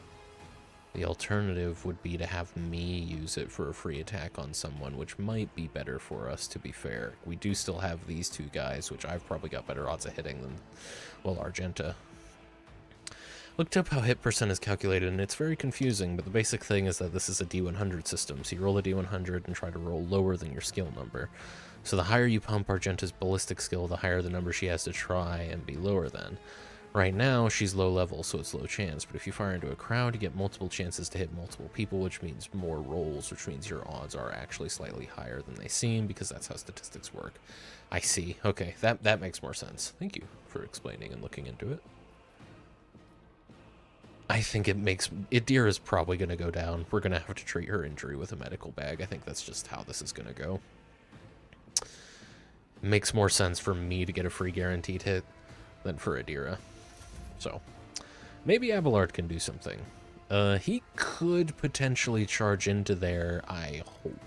S2: The alternative would be to have me use it for a free attack on someone, which might be better for us, to be fair. We do still have these two guys, which I've probably got better odds of hitting than, well, Argenta. Looked up how hit percent is calculated, and it's very confusing, but the basic thing is that this is a D100 system, so you roll a D100 and try to roll lower than your skill number. So the higher you pump Argenta's ballistic skill, the higher the number she has to try and be lower than. Right now, she's low level, so it's low chance, but if you fire into a crowd, you get multiple chances to hit multiple people, which means more rolls, which means your odds are actually slightly higher than they seem, because that's how statistics work. I see. Okay, that makes more sense. Thank you for explaining and looking into it. I think Adira's probably going to go down. We're going to have to treat her injury with a medical bag. I think that's just how this is going to go. It makes more sense for me to get a free guaranteed hit than for Adira. So, maybe Abelard can do something. He could potentially charge into there, I hope.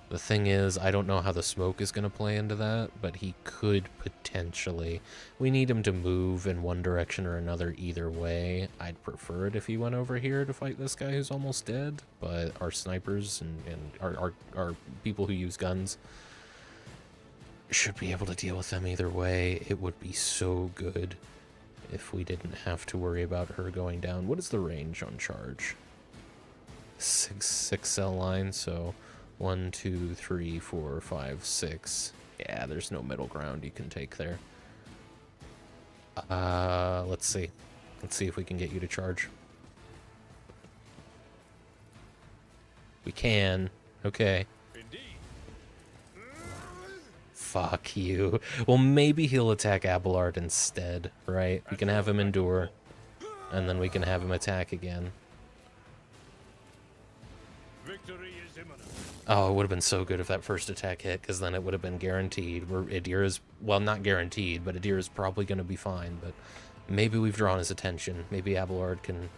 S2: The thing is, I don't know how the smoke is going to play into that, but he could potentially. We need him to move in one direction or another either way. I'd prefer it if he went over here to fight this guy who's almost dead, but our snipers and our people who use guns should be able to deal with them either way. It would be so good if we didn't have to worry about her going down. What is the range on charge? Six cell line, so 1, 2, 3, 4, 5, 6. Yeah, there's no middle ground you can take there. Let's see. Let's see if we can get you to charge. We can. Okay.
S4: Indeed.
S2: Fuck you. Well, maybe he'll attack Abelard instead, right? We can have him endure, and then we can have him attack again.
S4: Victory is imminent.
S2: Oh, it would have been so good if that first attack hit, because then it would have been guaranteed. Adira's, well, not guaranteed, but Adira's probably going to be fine, but maybe we've drawn his attention. Maybe Abelard can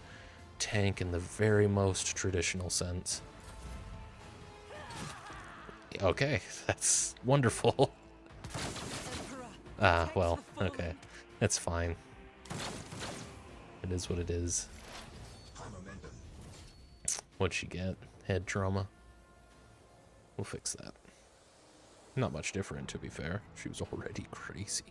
S2: tank in the very most traditional sense. Okay, that's wonderful. Ah, well, okay. That's fine. It is what it is. What'd she get? Head trauma? We'll fix that. Not much different, to be fair. She was already crazy.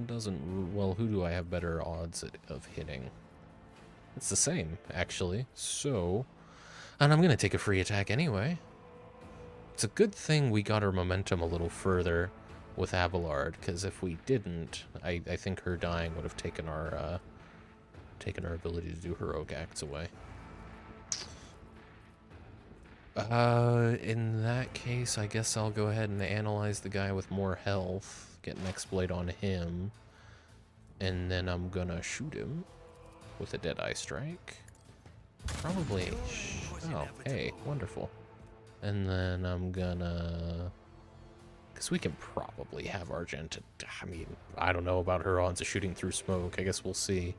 S2: Doesn't... Well, who do I have better odds of hitting? It's the same, actually. So... And I'm going to take a free attack anyway. It's a good thing we got our momentum a little further with Abelard, because if we didn't, I think her dying would have taken our ability to do heroic acts away. In that case, I guess I'll go ahead and analyze the guy with more health, get an exploit on him, and then I'm gonna shoot him with a Deadeye Strike. Probably. Oh, hey, wonderful. And then I'm gonna... Because we can probably have Argenta... I mean, I don't know about her odds of shooting through smoke. I guess we'll see.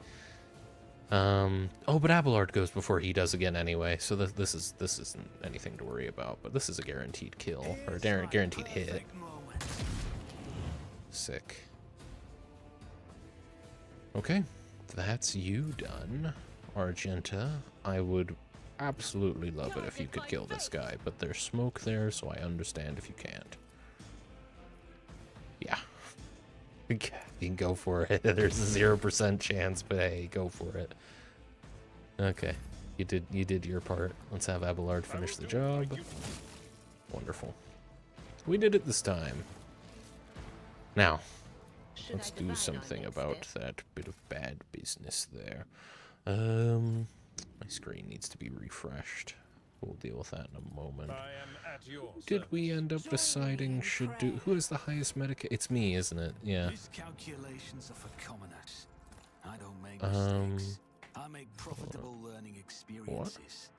S2: Oh, but Abelard goes before he does again anyway, so this isn't anything to worry about. But this is a guaranteed kill, or a guaranteed hit. Sick. Okay, that's you done, Argenta. I would absolutely love it if you could kill this guy, but there's smoke there, so I understand if you can't. Yeah. You can go for it. There's a 0% chance, but hey, go for it. Okay. You did your part. Let's have Abelard finish the job. Wonderful. We did it this time. Now, let's do something about that bit of bad business there. My screen needs to be refreshed. We'll deal with that in a moment. Did we end up deciding should do... Who is the highest medic? It's me, isn't it? Yeah.
S5: These calculations are for commoners. I don't make mistakes. I make profitable learning experiences.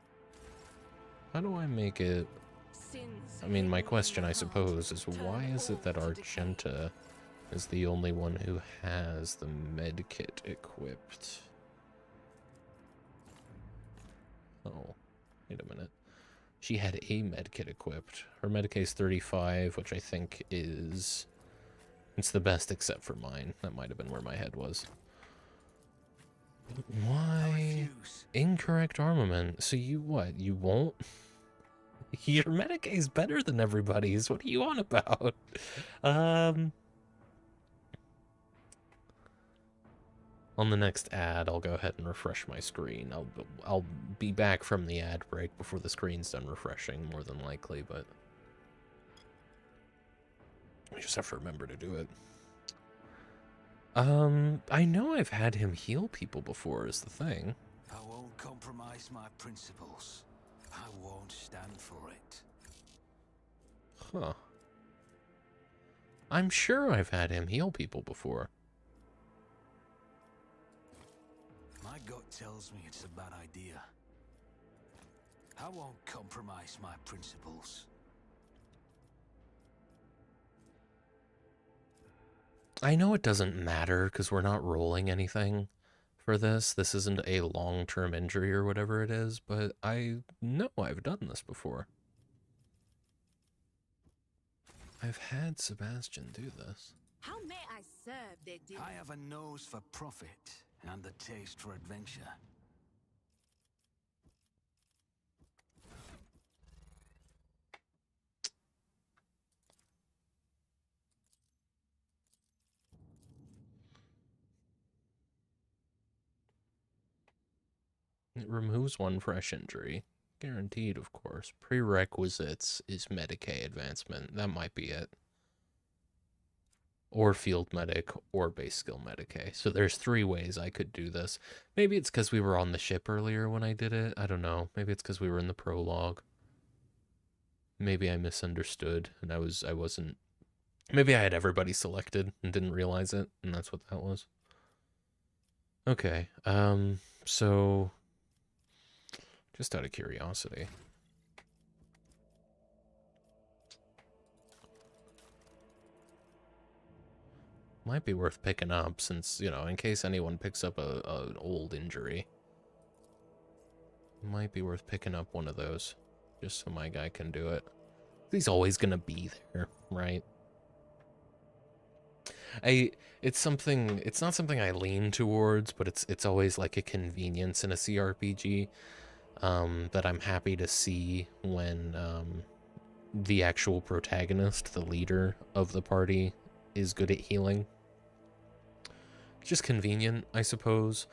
S2: How do I make it... I mean, my question, I suppose, is why is it that Argenta is the only one who has the medkit equipped? Oh, wait a minute. She had a medkit equipped. Her medkit's 35, which I think is... It's the best except for mine. That might have been where my head was. Why? Incorrect armament. So you what? You won't? Your medkit is better than everybody's. What are you on about? On the next ad, I'll go ahead and refresh my screen. I'll be back from the ad break before the screen's done refreshing, more than likely, but I just have to remember to do it. I know I've had him heal people before is the thing.
S5: I won't compromise my principles. I won't stand for it.
S2: Huh. I'm sure I've had him heal people before.
S5: My gut tells me it's a bad idea. I won't compromise my principles.
S2: I know it doesn't matter because we're not rolling anything for this. This isn't a long-term injury or whatever it is, but I know I've done this before. I've had Sebastian do this.
S3: How may I serve their dinner?
S5: I have a nose for profit and a taste for adventure.
S2: It removes one fresh injury. Guaranteed, of course. Prerequisites is Medicaid advancement. That might be it. or field medic, or base skill medic. Okay, so there's 3 ways I could do this. Maybe it's because we were on the ship earlier when I did it. I don't know. Maybe it's because we were in the prologue. Maybe I misunderstood and I wasn't. Maybe I had everybody selected and didn't realize it, and that's what that was. Okay, so just out of curiosity. Might be worth picking up since, you know, in case anyone picks up an old injury. Might be worth picking up one of those, just so my guy can do it. He's always gonna be there, right? It's not something I lean towards, but it's always like a convenience in a CRPG that I'm happy to see when the actual protagonist, the leader of the party, is good at healing. Just convenient, I suppose.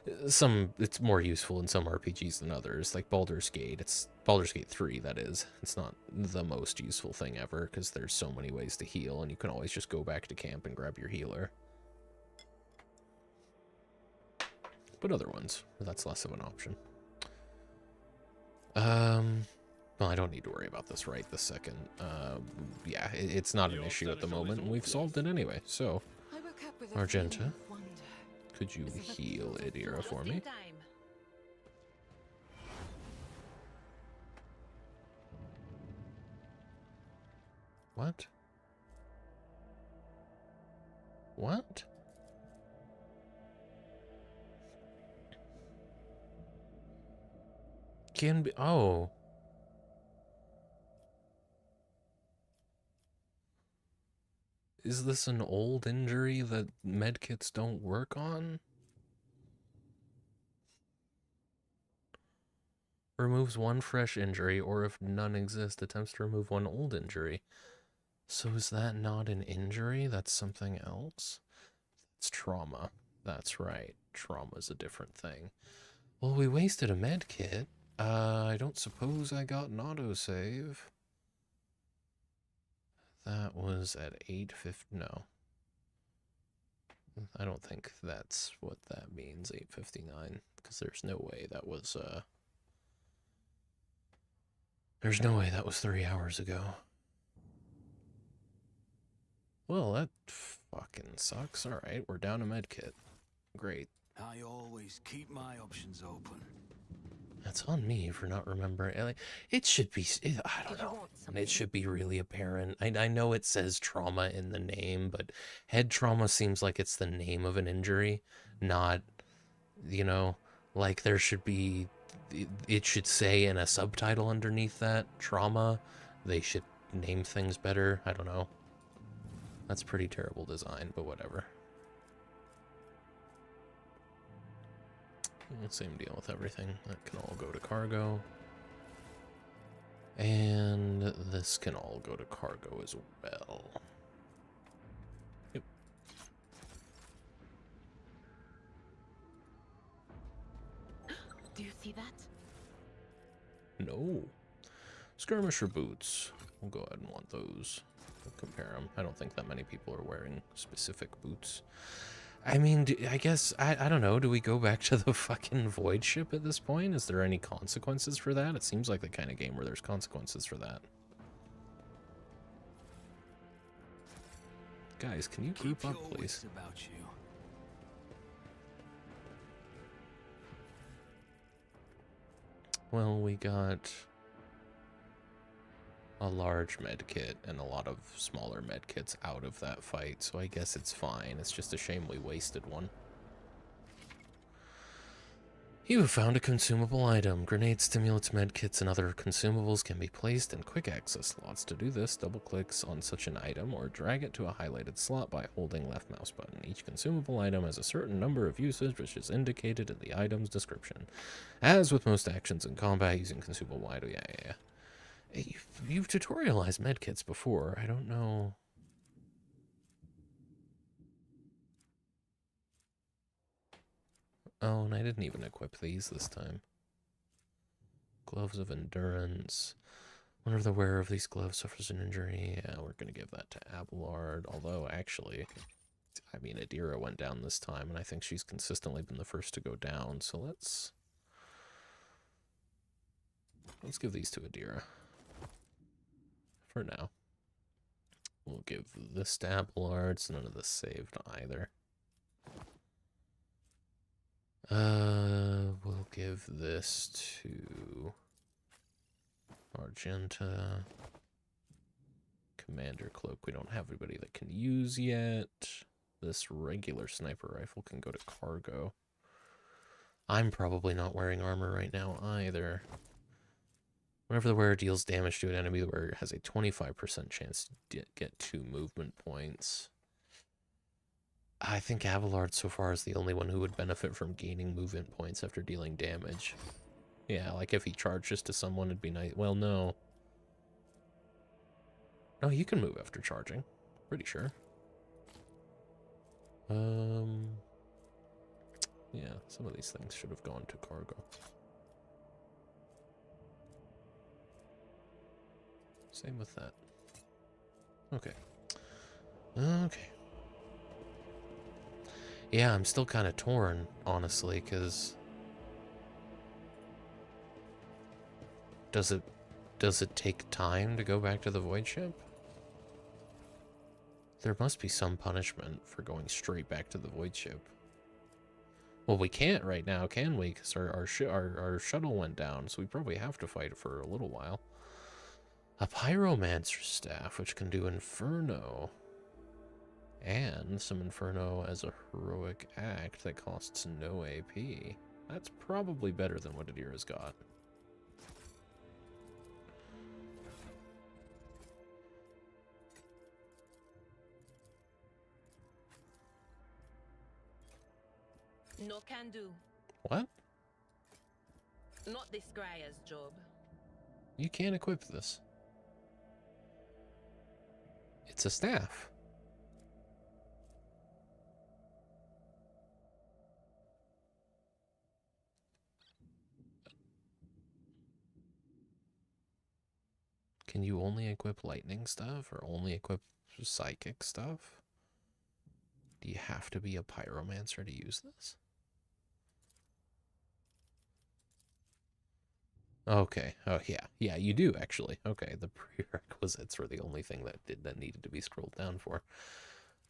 S2: It's more useful in some RPGs than others, like Baldur's Gate. It's Baldur's Gate 3, that is. It's not the most useful thing ever, because there's so many ways to heal, and you can always just go back to camp and grab your healer. But other ones, that's less of an option. Well, I don't need to worry about this right this second. Yeah, it's not an issue at the moment, and we've solved it anyway, so... Argenta, could you heal Adira for me? What? What? Can be... Oh. Is this an old injury that medkits don't work on? Removes 1 fresh injury, or if none exist, attempts to remove 1 old injury. So is that not an injury? That's something else? It's trauma. That's right. Trauma's a different thing. Well, we wasted a medkit. I don't suppose I got an autosave. That was at 8:50. No. I don't think that's what that means, 8:59, because there's no way that was, there's no way that was 3 hours ago. Well, that fucking sucks. Alright, we're down a medkit. Great.
S5: I always keep my options open.
S2: That's on me for not remembering. It should be, I don't know. It should be really apparent. I know it says trauma in the name, but head trauma seems like it's the name of an injury, not, you know, like there should be, it should say in a subtitle underneath that, trauma. They should name things better. I don't know. That's pretty terrible design, but whatever. Same deal with everything. That can all go to cargo. And this can all go to cargo as well. Yep.
S3: Do you see that?
S2: No. Skirmisher boots. We'll go ahead and want those. We'll compare them. I don't think that many people are wearing specific boots. I mean, I guess, I don't know, do we go back to the fucking void ship at this point? Is there any consequences for that? It seems like the kind of game where there's consequences for that. Guys, can you group up, please?
S5: About you.
S2: Well, we got a large med kit and a lot of smaller med kits out of that fight, so I guess it's fine. It's just a shame we wasted one. You have found a consumable item. Grenades, stimulants, med kits, and other consumables can be placed in quick access slots. To do this, double clicks on such an item or drag it to a highlighted slot by holding left mouse button. Each consumable item has a certain number of uses, which is indicated in the item's description. As with most actions in combat, using consumable item, yeah. You've tutorialized medkits before. I don't know. Oh, and I didn't even equip these this time. Gloves of endurance. Whenever the wearer of these gloves suffers an injury, yeah, we're going to give that to Abelard. Although, actually, I mean, Adira went down this time, and I think she's consistently been the first to go down. So let's give these to Adira. For now. We'll give this to Abelard, so none of this saved either. We'll give this to Argenta. Commander Cloak, we don't have anybody that can use yet. This regular sniper rifle can go to cargo. I'm probably not wearing armor right now either. Whenever the wearer deals damage to an enemy, the wearer has a 25% chance to get 2 movement points. I think Abelard so far is the only one who would benefit from gaining movement points after dealing damage. Yeah, like if he charges to someone, it'd be nice. Well, no. No, you can move after charging. Pretty sure. Yeah, some of these things should have gone to cargo. Same with that. Okay. Okay. Yeah, I'm still kind of torn, honestly, because does it take time to go back to the void ship? There must be some punishment for going straight back to the void ship. Well, we can't right now, can we? Because our shuttle went down, so we probably have to fight for a little while. A pyromancer staff, which can do inferno. And some inferno as a heroic act that costs no AP. That's probably better than what Adira's got.
S3: No can do.
S2: What?
S3: Not this Grier's job.
S2: You can't equip this. It's a staff. Can you only equip lightning stuff or only equip psychic stuff? Do you have to be a pyromancer to use this? Okay. Oh, yeah. Yeah, you do, actually. Okay, the prerequisites were the only thing that needed to be scrolled down for.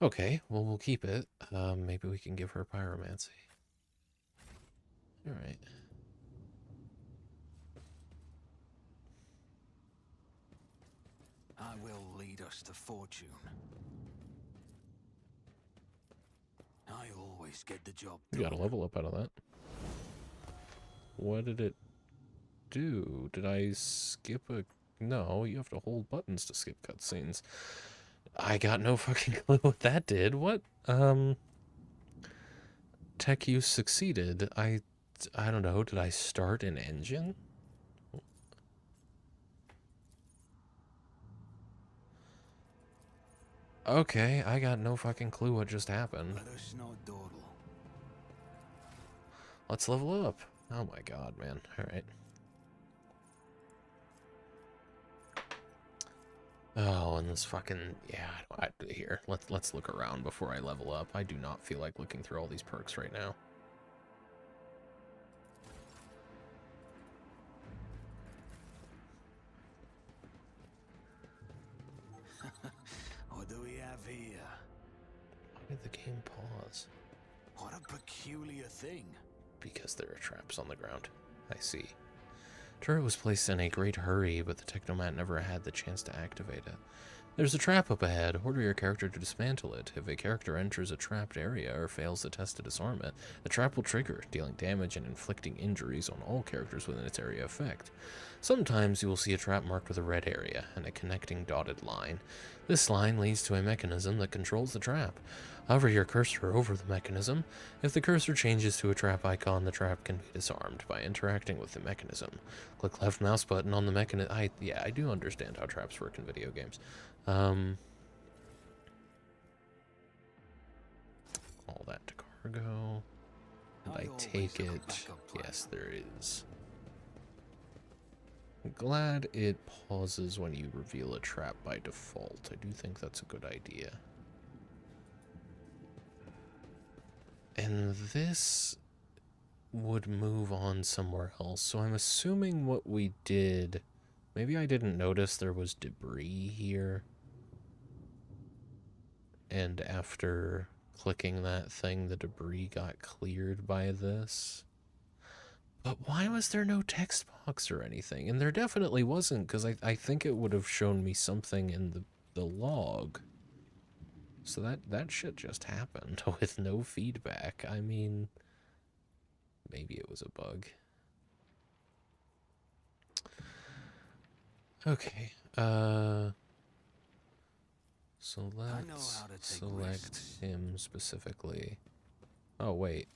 S2: Okay, well, we'll keep it. Maybe we can give her pyromancy. All right.
S5: I will lead us to fortune. I always get the job done.
S2: You got a level up out of that. What did it do? Did I skip a... No, you have to hold buttons to skip cutscenes. I got no fucking clue what that did. What? Tech use succeeded. I don't know. Did I start an engine? Okay, I got no fucking clue what just happened.
S5: Let us not dawdle.
S2: Let's level up. Oh my god, man. Alright. Oh, and this fucking... Yeah, here. Let's look around before I level up. I do not feel like looking through all these perks right now.
S5: What do we have here?
S2: Why did the game pause?
S5: What a peculiar thing.
S2: Because there are traps on the ground. I see. Turret was placed in a great hurry, but the Technomat never had the chance to activate it. There's a trap up ahead. Order your character to dismantle it. If a character enters a trapped area or fails the test to disarm it, the trap will trigger, dealing damage and inflicting injuries on all characters within its area effect. Sometimes you will see a trap marked with a red area and a connecting dotted line. This line leads to a mechanism that controls the trap. Hover your cursor over the mechanism. If the cursor changes to a trap icon, the trap can be disarmed by interacting with the mechanism. Click left mouse button on the mechanism. Yeah, I do understand how traps work in video games. All that to cargo. Did I take it? Yes, there is. glad it pauses when you reveal a trap by default. I do think that's a good idea. And this would move on somewhere else. So I'm assuming what we did... Maybe I didn't notice there was debris here. And after clicking that thing, the debris got cleared by this. But why was there no text box or anything? And there definitely wasn't, because I think it would have shown me something in the log. So that shit just happened with no feedback. I mean, maybe it was a bug. Okay, so let's select him specifically. Oh, wait.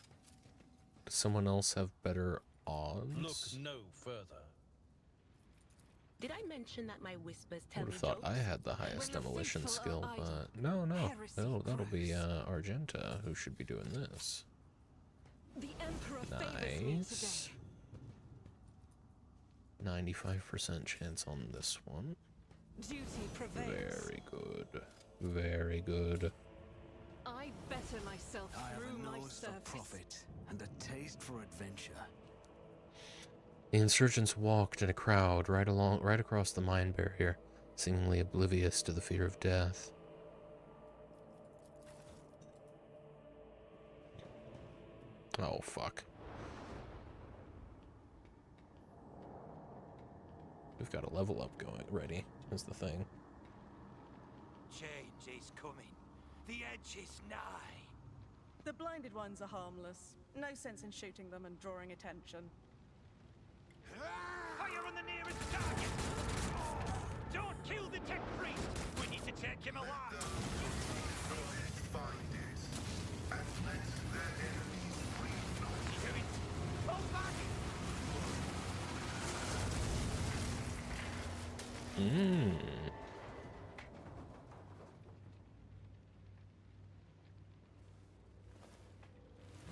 S2: Does someone else have better odds?
S4: Look no further.
S3: Did I mention that my whispers
S2: I
S3: tell
S2: would
S3: me
S2: have thought I
S3: jokes?
S2: had the highest
S3: When your
S2: demolition
S3: faithful
S2: skill,
S3: are idle,
S2: but no,
S3: heresy
S2: that'll be
S3: grows.
S2: Argenta who should be doing this.
S3: The Emperor favors me
S2: Nice.
S3: today.
S2: 95% chance on this one.
S3: Duty prevails.
S2: Very good. Very good.
S3: I better myself
S5: I have
S3: through
S5: a
S3: my
S5: nose for
S3: service.
S5: profit and a taste for adventure.
S2: The insurgents walked in a crowd right across the mine barrier, seemingly oblivious to the fear of death. Oh, fuck. We've got a level up going ready, is the thing.
S5: Change is coming. The edge is nigh.
S6: The blinded ones are harmless. No sense in shooting them and drawing attention.
S5: Fire on the nearest target! Don't kill the tech priest! We need to take him alive! Fall back!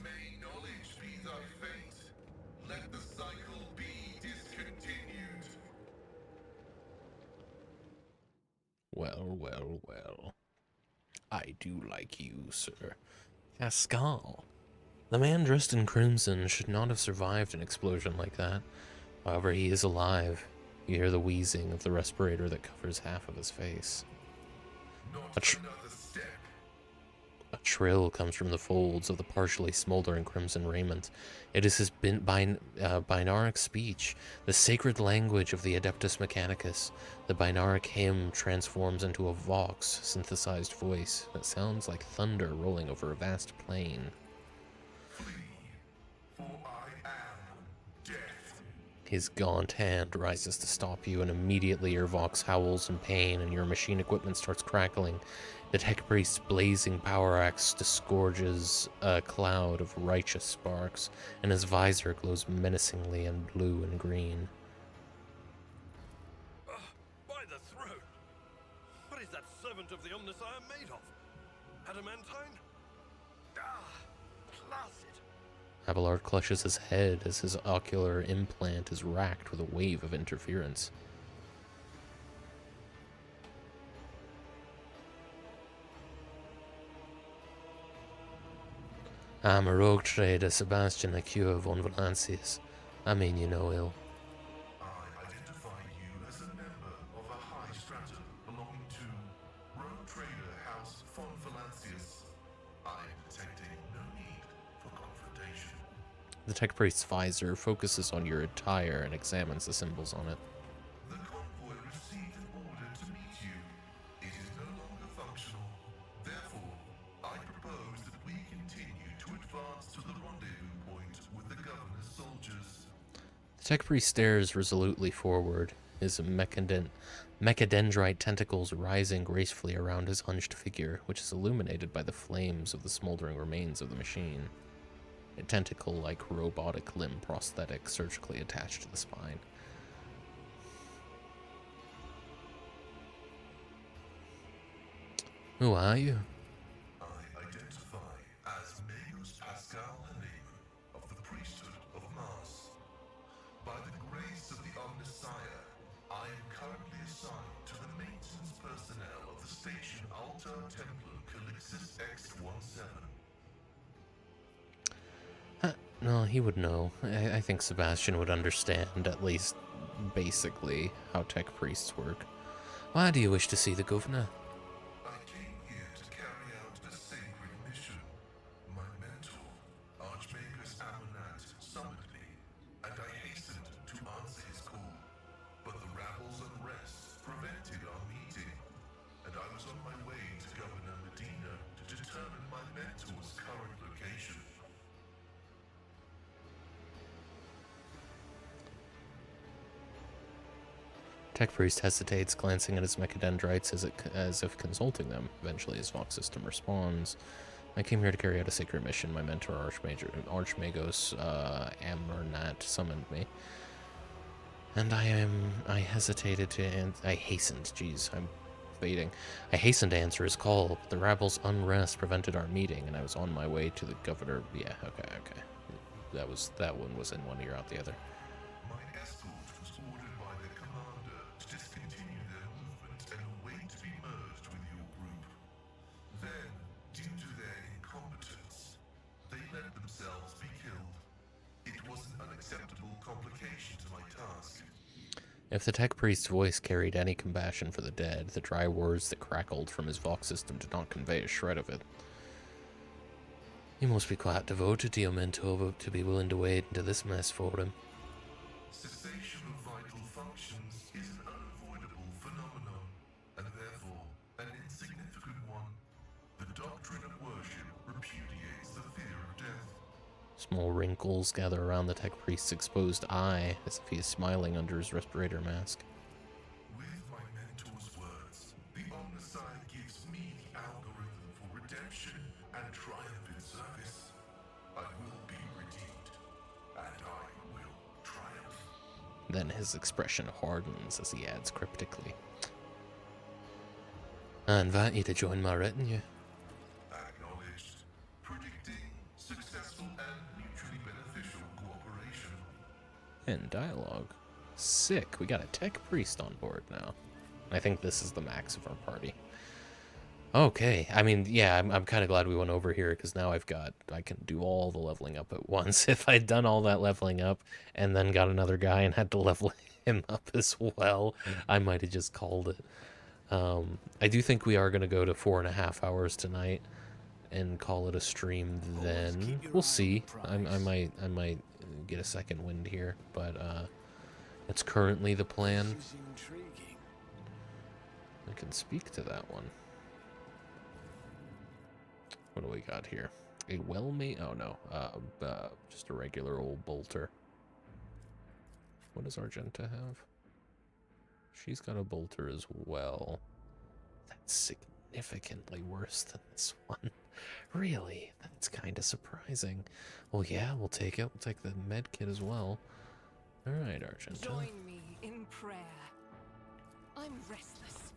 S7: May knowledge be thy fate. Let the cycle be discontinued.
S2: Well, well, well. I do like you, sir. Pascal. The man dressed in crimson should not have survived an explosion like that. However, he is alive. You hear the wheezing of the respirator that covers half of his face.
S7: Not
S2: A
S7: another step.
S2: A trill comes from the folds of the partially smoldering crimson raiment. It is his binaric speech, the sacred language of the Adeptus Mechanicus. The binaric hymn transforms into a vox, synthesized voice that sounds like thunder rolling over a vast plain.
S7: Flee, for I am death.
S2: His gaunt hand rises to stop you, and immediately your vox howls in pain and your machine equipment starts crackling. The tech priest's blazing power axe disgorges a cloud of righteous sparks, and his visor glows menacingly in blue and green.
S4: By the throat! What is that servant of the Omnissiah made of? Adamantine? Ah, placid.
S2: Abelard clutches his head as his ocular implant is racked with a wave of interference. I'm a rogue trader, Sebastian Acua von Valancius. I mean you no ill.
S7: I identify you as a member of a high stratum belonging to Rogue Trader House von Valancius. I am detecting no need for confrontation.
S2: The tech priest's visor focuses on your attire and examines the symbols on it.
S7: The convoy received an order to meet you. It is no longer functional. Therefore, I propose that we continue to advance to the rendezvous point with the governor's soldiers.
S2: The tech priest stares resolutely forward, his mechadendrite tentacles rising gracefully around his hunched figure, which is illuminated by the flames of the smoldering remains of the machine. A tentacle-like robotic limb prosthetic surgically attached to the spine. Who are you?
S7: I identify as Magus Pascal Halim of the priesthood of Mars. By the grace of the Omnissiah, assigned to the maintenance personnel of the station Altar Templar Calixis X-17.
S2: No, he would know. I think Sebastian would understand, at least basically, how tech priests work. Why do you wish to see the governor?
S7: I came here to carry out a sacred mission. My mentor, Archmagus Amonat, summoned me, and I hastened to answer his call. But the rabble's unrest prevented our meeting, and I was on my way to Governor Medina to determine my mentor's current location.
S2: Tech Priest hesitates, glancing at his mechadendrites as if consulting them. Eventually, his Vox system responds. I came here to carry out a sacred mission. My mentor, Archmagos Amernat, summoned me. And I hesitated to, I hastened, jeez, I'm fading. I hastened to answer his call, but the rabble's unrest prevented our meeting, and I was on my way to the governor. Yeah, okay. That one was in one ear, out the other.
S7: My escort was ordered by their commander to discontinue their movement and await to be merged with your group. Then, due to their incompetence, they let themselves be killed. It was an unacceptable complication to my task.
S2: If the tech priest's voice carried any compassion for the dead, the dry words that crackled from his Vox system did not convey a shred of it. You must be quite devoted to your mentor to be willing to wade into this mess for him.
S7: Cessation of vital functions is an unavoidable phenomenon, and therefore an insignificant one. The doctrine of worship repudiates the fear of death.
S2: Small wrinkles gather around the tech priest's exposed eye, as if he is smiling under his respirator mask.
S7: With my mentor's words, the Omnicide gives me the algorithm for redemption and triumph in service. I will be redeemed, and I will triumph.
S2: Then his expression hardens as he adds cryptically. I invite you to join my retinue.
S7: Acknowledged. Predicting successful and mutually beneficial cooperation.
S2: And dialogue. Sick, we got a tech priest on board now. I think this is the max of our party. Okay, I mean, yeah, I'm kind of glad we went over here, because now I can do all the leveling up at once. If I'd done all that leveling up, and then got another guy and had to level him up as well, I might have just called it. I do think we are going to go to 4.5 hours tonight, and call it a stream then. We'll see. I might get a second wind here, but it's currently the plan. I can speak to that one. What do we got here? A well-made... Oh, no. Just a regular old bolter. What does Argenta have? She's got a bolter as well. That's significantly worse than this one. Really? That's kind of surprising. Well, yeah, we'll take it. We'll take the med kit as well. All right, Argenta.
S6: Join me in prayer. I'm restless.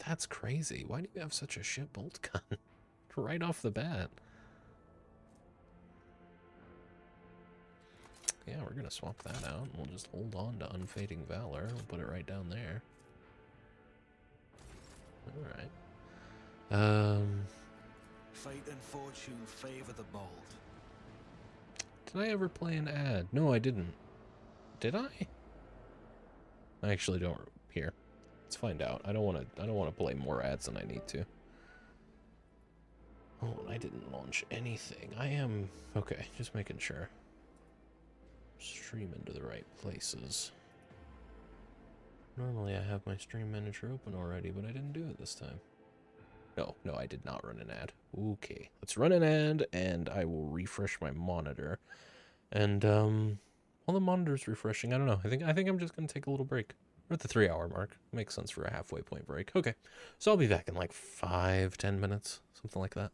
S2: That's crazy. Why do you have such a shit bolt gun? Right off the bat. Yeah, we're gonna swap that out. We'll just hold on to Unfading Valor. We'll put it right down there. Alright.
S5: Fate and fortune favor the bold.
S2: Did I ever play an ad? No, I didn't. Did I? I actually don't. Here. Let's find out. I don't want to play more ads than I need to. Oh, and I didn't launch anything. I am okay, just making sure. Stream into the right places. Normally I have my stream manager open already, but I didn't do it this time. No, I did not run an ad. Okay, let's run an ad, and I will refresh my monitor. And while the monitor's refreshing, I don't know. I think I'm just gonna take a little break. We're at the 3-hour mark. Makes sense for a halfway point break. Okay, so I'll be back in like 5-10 minutes, something like that.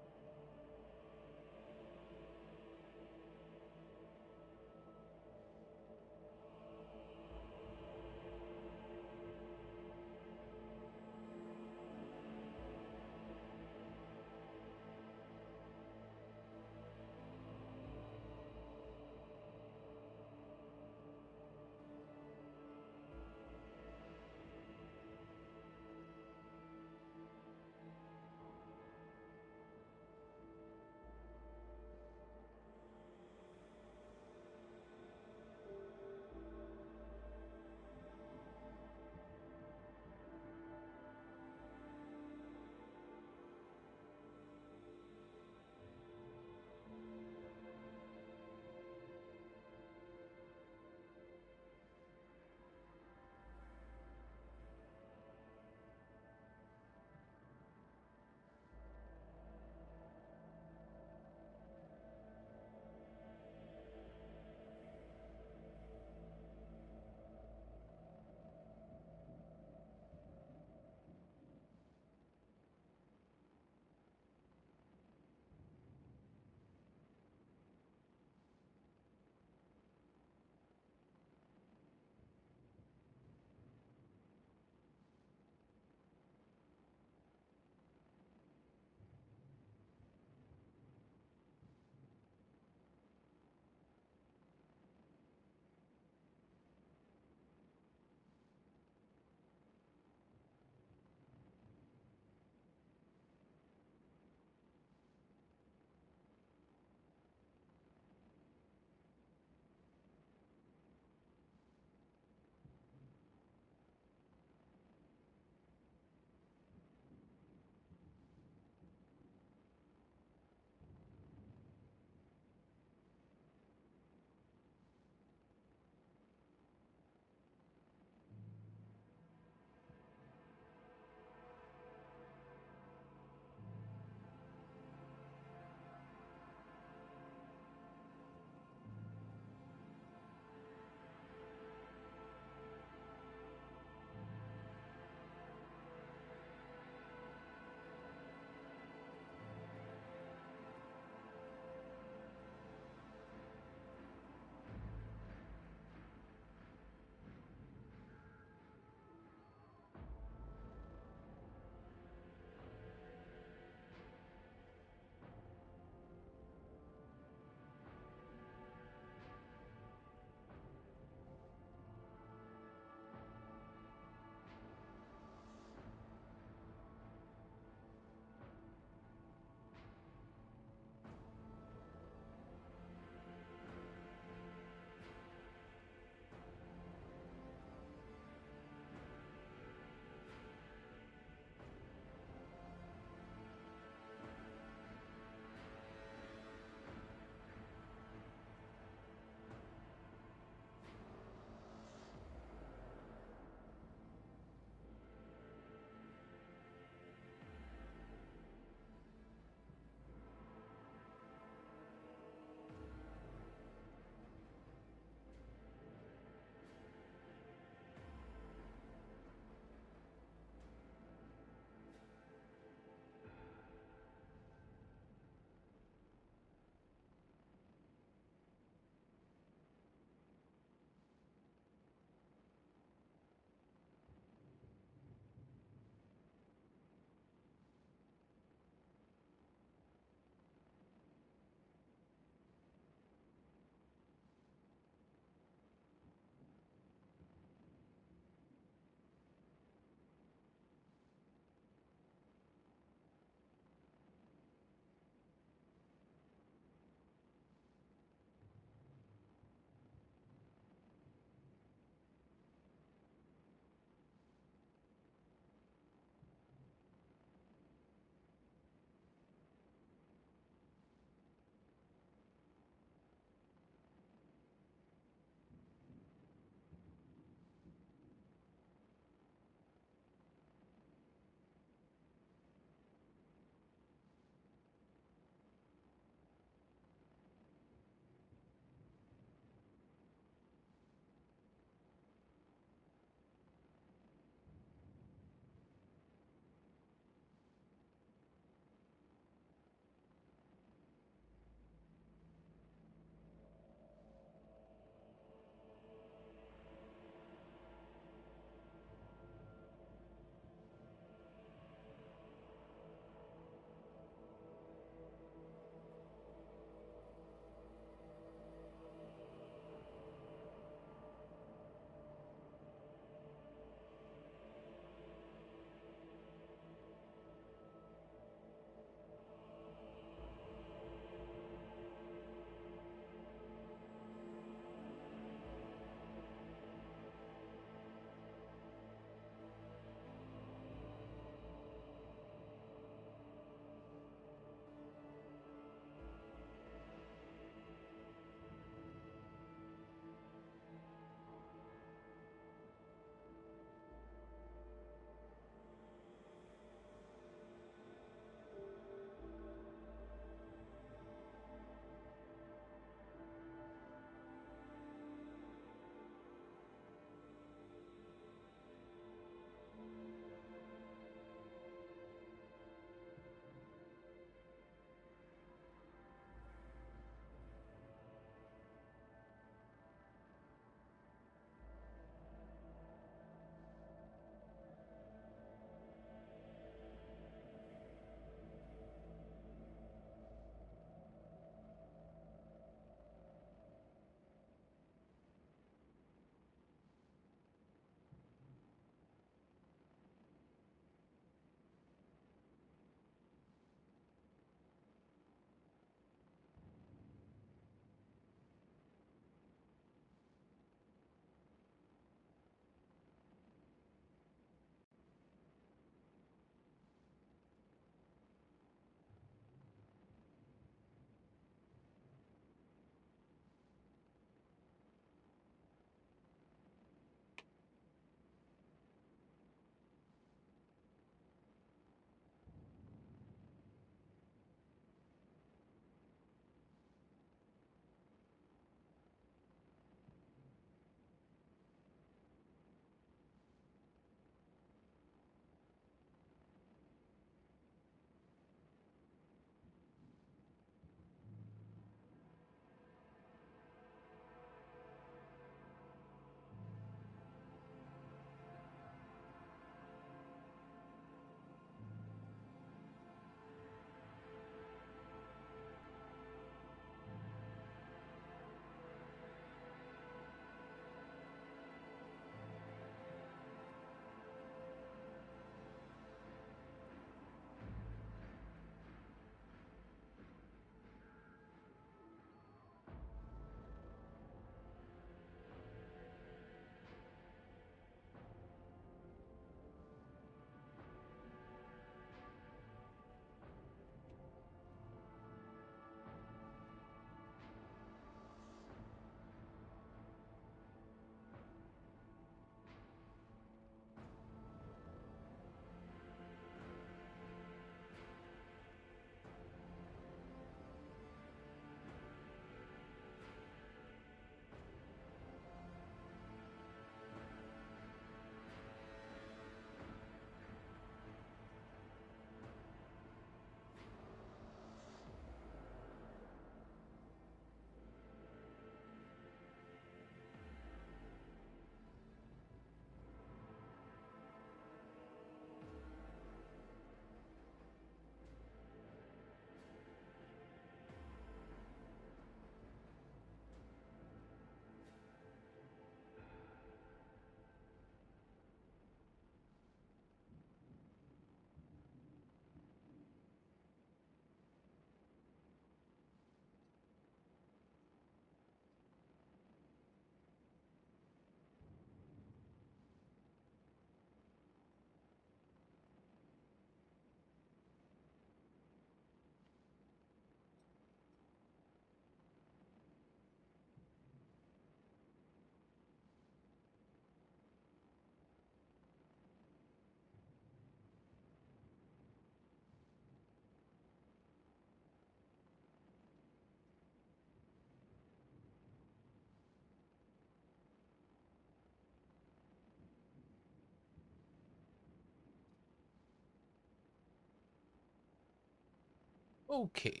S2: Okay.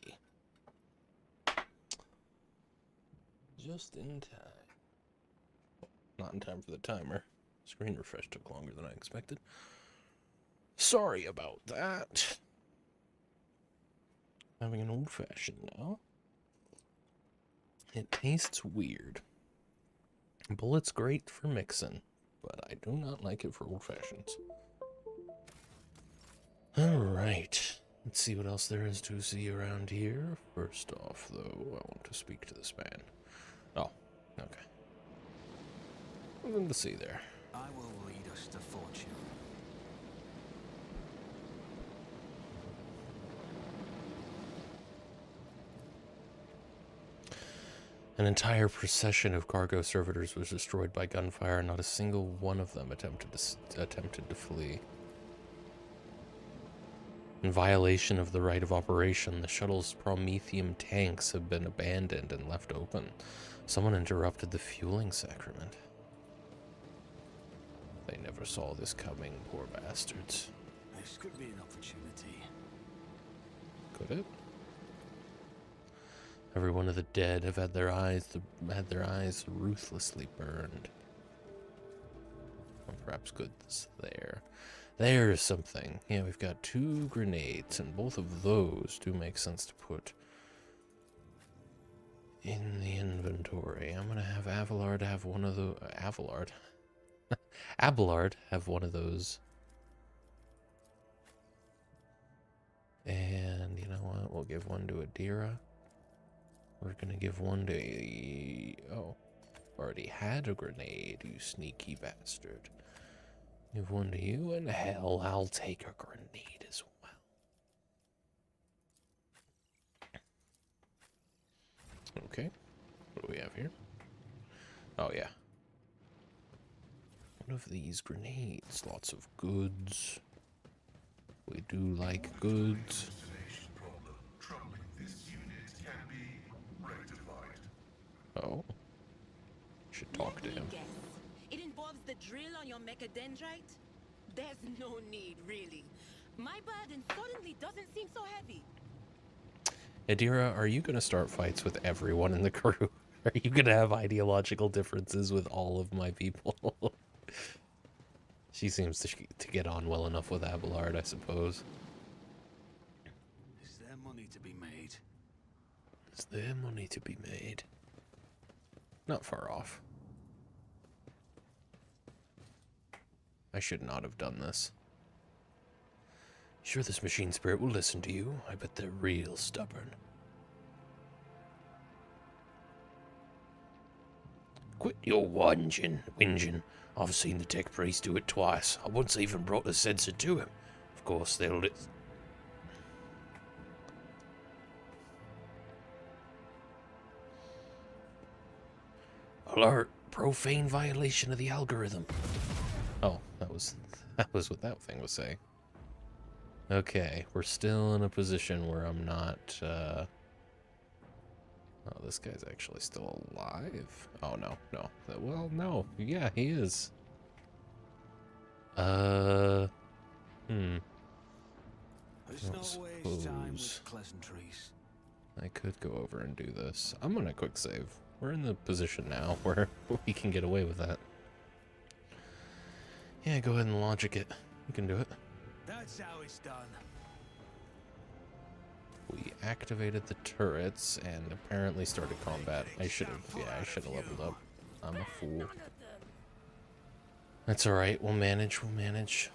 S2: Just in time. Not in time for the timer. Screen refresh took longer than I expected. Sorry about that. Having an old-fashioned now. It tastes weird. Bullet's great for mixing, but I do not like it for old-fashions. Alright. Let's see what else there is to see around here. First off, though, I want to speak to this man. Oh, okay. Nothing to see there.
S5: I will lead us to fortune.
S2: An entire procession of cargo servitors was destroyed by gunfire, and not a single one of them attempted to flee. In violation of the right of operation, the shuttle's Prometheum tanks have been abandoned and left open. Someone interrupted the fueling sacrament. They never saw this coming, poor bastards.
S5: This could be an opportunity.
S2: Could it? Every one of the dead have had their eyes ruthlessly burned. Well, perhaps goods there. There's something. Yeah, we've got 2 grenades, and both of those do make sense to put in the inventory. I'm gonna have Abelard have one of the Abelard have one of those. And you know what? We'll give one to Adira. We're gonna give one to... Oh, already had a grenade, you sneaky bastard. Give one to you, and hell, I'll take a grenade as well. Okay, what do we have here? Oh, yeah. One of these grenades, lots of goods. We do like goods.
S7: Destination problem. Troubling this unit can be rectified.
S2: Oh. Should talk to him.
S3: Let me guess. It involves the drill on your mechadendrite? There's no need, really. My burden suddenly doesn't seem so heavy.
S2: Adira, are you going to start fights with everyone in the crew? Are you going to have ideological differences with all of my people? She seems to get on well enough with Abelard, I suppose.
S5: Is there money to be made?
S2: Is there money to be made? Not far off. I should not have done this. Sure, this machine spirit will listen to you. I bet they're real stubborn. Quit your whinging. I've seen the tech priest do it twice. I once even brought the sensor to him. Of course, they'll... Alert! Profane violation of the algorithm. Oh, that was what that thing was saying. Okay, we're still in a position where I'm not, Oh, this guy's actually still alive? Oh, no. Well, no. Yeah, he is.
S5: There's
S2: I
S5: no waste time
S2: suppose
S5: with pleasantries.
S2: I could go over and do this. I'm gonna quick save. We're in the position now where we can get away with that. Yeah, go ahead and logic it. You can do it.
S5: That's how it's done.
S2: We activated the turrets and apparently started combat. I should have leveled up. I'm a fool. That's alright, we'll manage,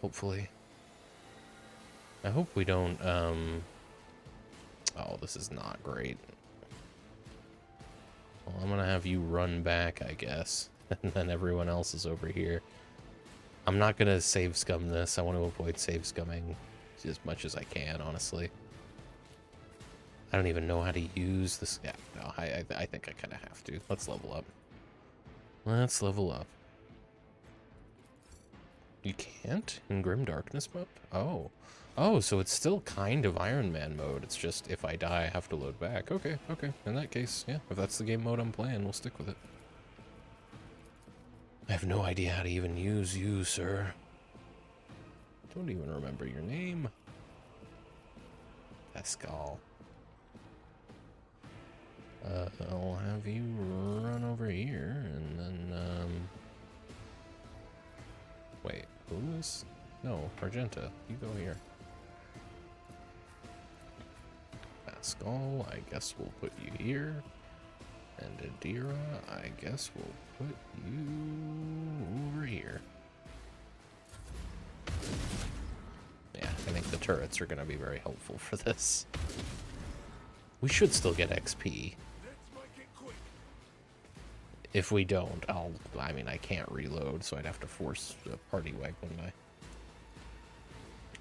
S2: hopefully. I hope we don't, Oh, this is not great. Well, I'm gonna have you run back, I guess. And then everyone else is over here. I'm not gonna save scum this. I want to avoid save scumming as much as I can, honestly. I don't even know how to use this. Yeah, no, I think I kind of have to. Let's level up. Let's level up. You can't in Grim Darkness mode? Oh. Oh, so it's still kind of Iron Man mode. It's just if I die, I have to load back. Okay. In that case, yeah, if that's the game mode I'm playing, we'll stick with it. I have no idea how to even use you, sir. Don't even remember your name. Pascal. I'll have you run over here, and then, wait, who is? No, Argenta, you go here. Pascal, I guess we'll put you here. And Adira, I guess we'll put you over here. Yeah, I think the turrets are going to be very helpful for this. We should still get XP. If we don't, I mean, I can't reload, so I'd have to force a party wag, wouldn't I?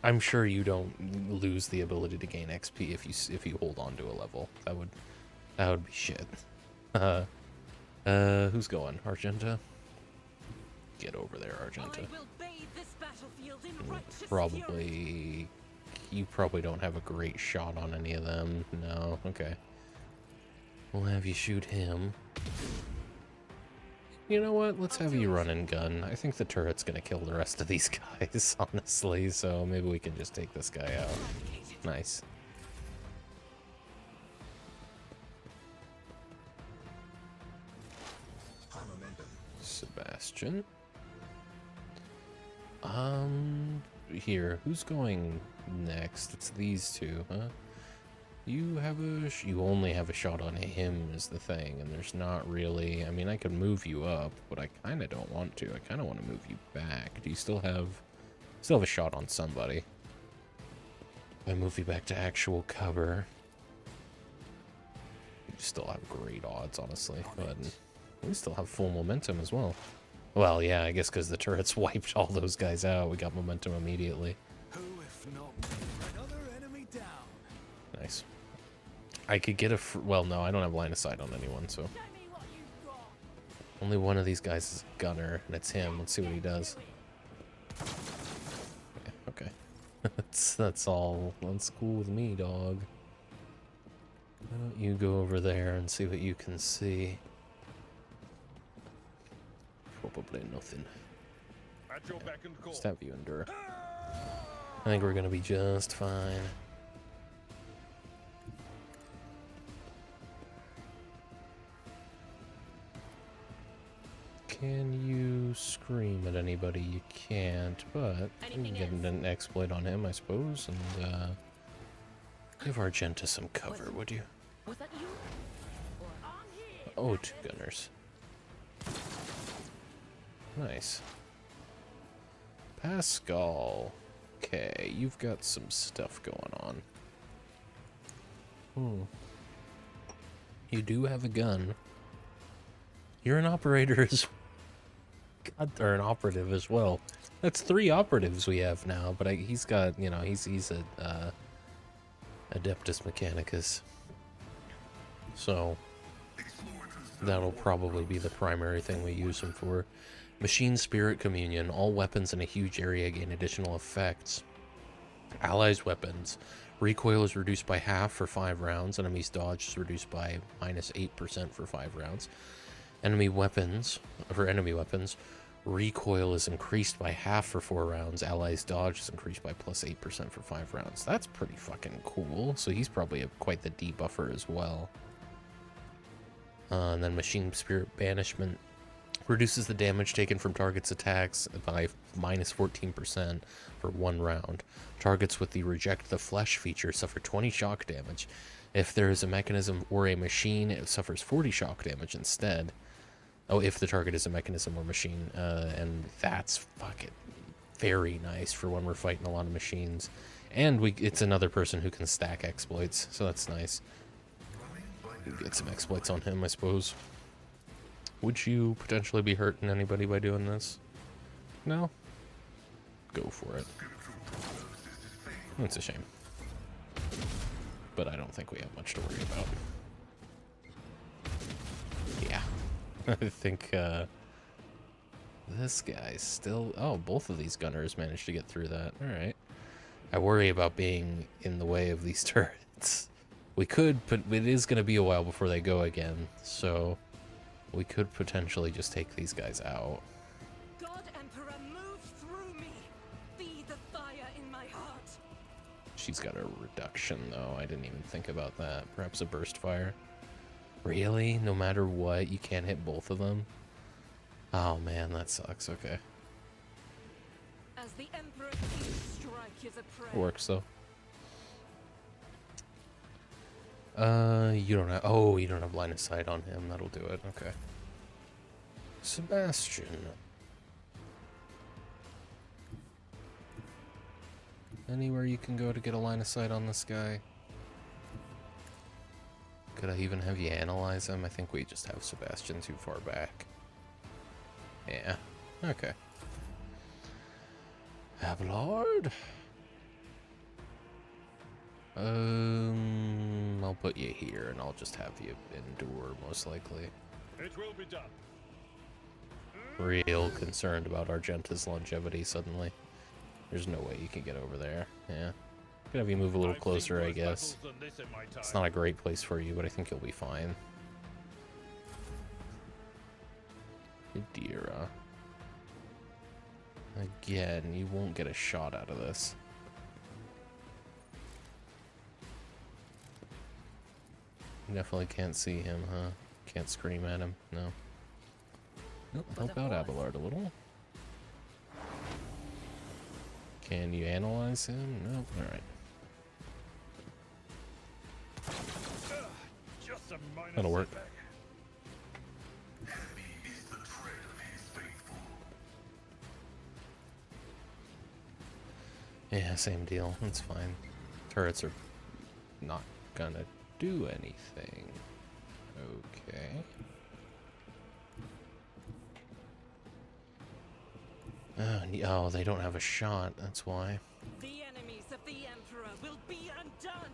S2: I'm sure you don't lose the ability to gain XP if you hold on to a level. That would be shit. Who's going? Argenta? Get over there, Argenta. Probably... You probably don't have a great shot on any of them. No, okay. We'll have you shoot him. You know what? Let's have you run and gun. I think the turret's gonna kill the rest of these guys, honestly, so maybe we can just take this guy out. Nice. Sebastian. Here, who's going next? It's these two, huh? You only have a shot on him is the thing, and there's not really, I mean, I could move you up, but I kind of don't want to. I kind of want to move you back. Do you still have a shot on somebody? If I move you back to actual cover, you still have great odds, honestly, but we still have full momentum as well. Well, yeah, I guess because the turrets wiped all those guys out, we got momentum immediately.
S5: Who, if not another enemy down?
S2: Nice. I could get well, no, I don't have line of sight on anyone, so. Only one of these guys is a gunner, and it's him. Let's see what he does. Okay. That's all. That's cool with me, dog. Why don't you go over there and see what you can see? Probably nothing. Just have you endure. I think we're gonna be just fine. Can you scream at anybody? You can't, but you can get an exploit on him, I suppose, and give Argenta some cover, would you?
S3: Was that you?
S2: Oh, two gunners. Nice. Pascal. Okay, you've got some stuff going on. You do have a gun. You're an operator as God, or an operative as well. That's 3 operatives we have now, but he's got, you know, he's a Adeptus Mechanicus. So that'll probably be the primary thing we use him for. Machine Spirit Communion. All weapons in a huge area gain additional effects. Allies' weapons. Recoil is reduced by half for 5 rounds. Enemies' dodge is reduced by -8% for 5 rounds. Enemy weapons. Recoil is increased by half for 4 rounds. Allies' dodge is increased by +8% for 5 rounds. That's pretty fucking cool. So he's probably quite the debuffer as well. And then Machine Spirit Banishment. Reduces the damage taken from targets' attacks by -14% for 1 round. Targets with the Reject the Flesh feature suffer 20 shock damage. If there is a mechanism or a machine, it suffers 40 shock damage instead. Oh, if the target is a mechanism or machine. And that's fucking very nice for when we're fighting a lot of machines. And it's another person who can stack exploits, so that's nice. We'll get some exploits on him, I suppose. Would you potentially be hurting anybody by doing this? No? Go for it. It's a shame. But I don't think we have much to worry about. Yeah. I think, this guy's still... Oh, both of these gunners managed to get through that. Alright. I worry about being in the way of these turrets. We could, but it is going to be a while before they go again, so... We could potentially just take these guys out.
S6: God Emperor, move through me. Be the fire in my heart.
S2: She's got a reduction, though. I didn't even think about that. Perhaps a burst fire. Really? No matter what, you can't hit both of them? Oh man, that sucks. Okay.
S6: As the Emperor keeps strike his prey.
S2: Works though. You don't have. Oh, you don't have line of sight on him. That'll do it. Okay. Sebastian. Anywhere you can go to get a line of sight on this guy? Could I even have you analyze him? I think we just have Sebastian too far back. Yeah. Okay. Abelard? I'll put you here and I'll just have you endure, most likely.
S4: It will be done.
S2: Real concerned about Argenta's longevity suddenly. There's no way you can get over there. Yeah. Could have you move a little closer, I guess. It's not a great place for you, but I think you'll be fine. Idira. Again, you won't get a shot out of this. You definitely can't see him, huh? Can't scream at him, no. Nope, help out Abelard a little. Can you analyze him? Nope, alright. That'll work.
S7: Heavy is the tread of his faithful.
S2: Yeah, same deal. That's fine. Turrets are not gonna do anything. Okay. Oh, they don't have a shot. That's why.
S6: The enemies of the Emperor will be undone.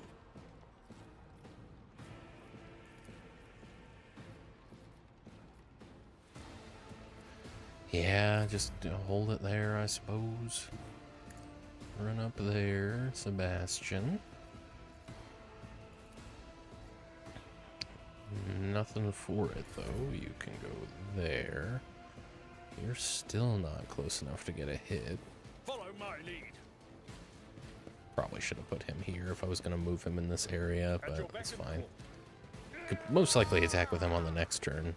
S2: Yeah, just hold it there, I suppose. Run up there, Sebastian. Nothing for it, though. You can go there. You're still not close enough to get a hit.
S4: Follow my lead.
S2: Probably should have put him here if I was going to move him in this area, but it's fine. Could most likely attack with him on the next turn.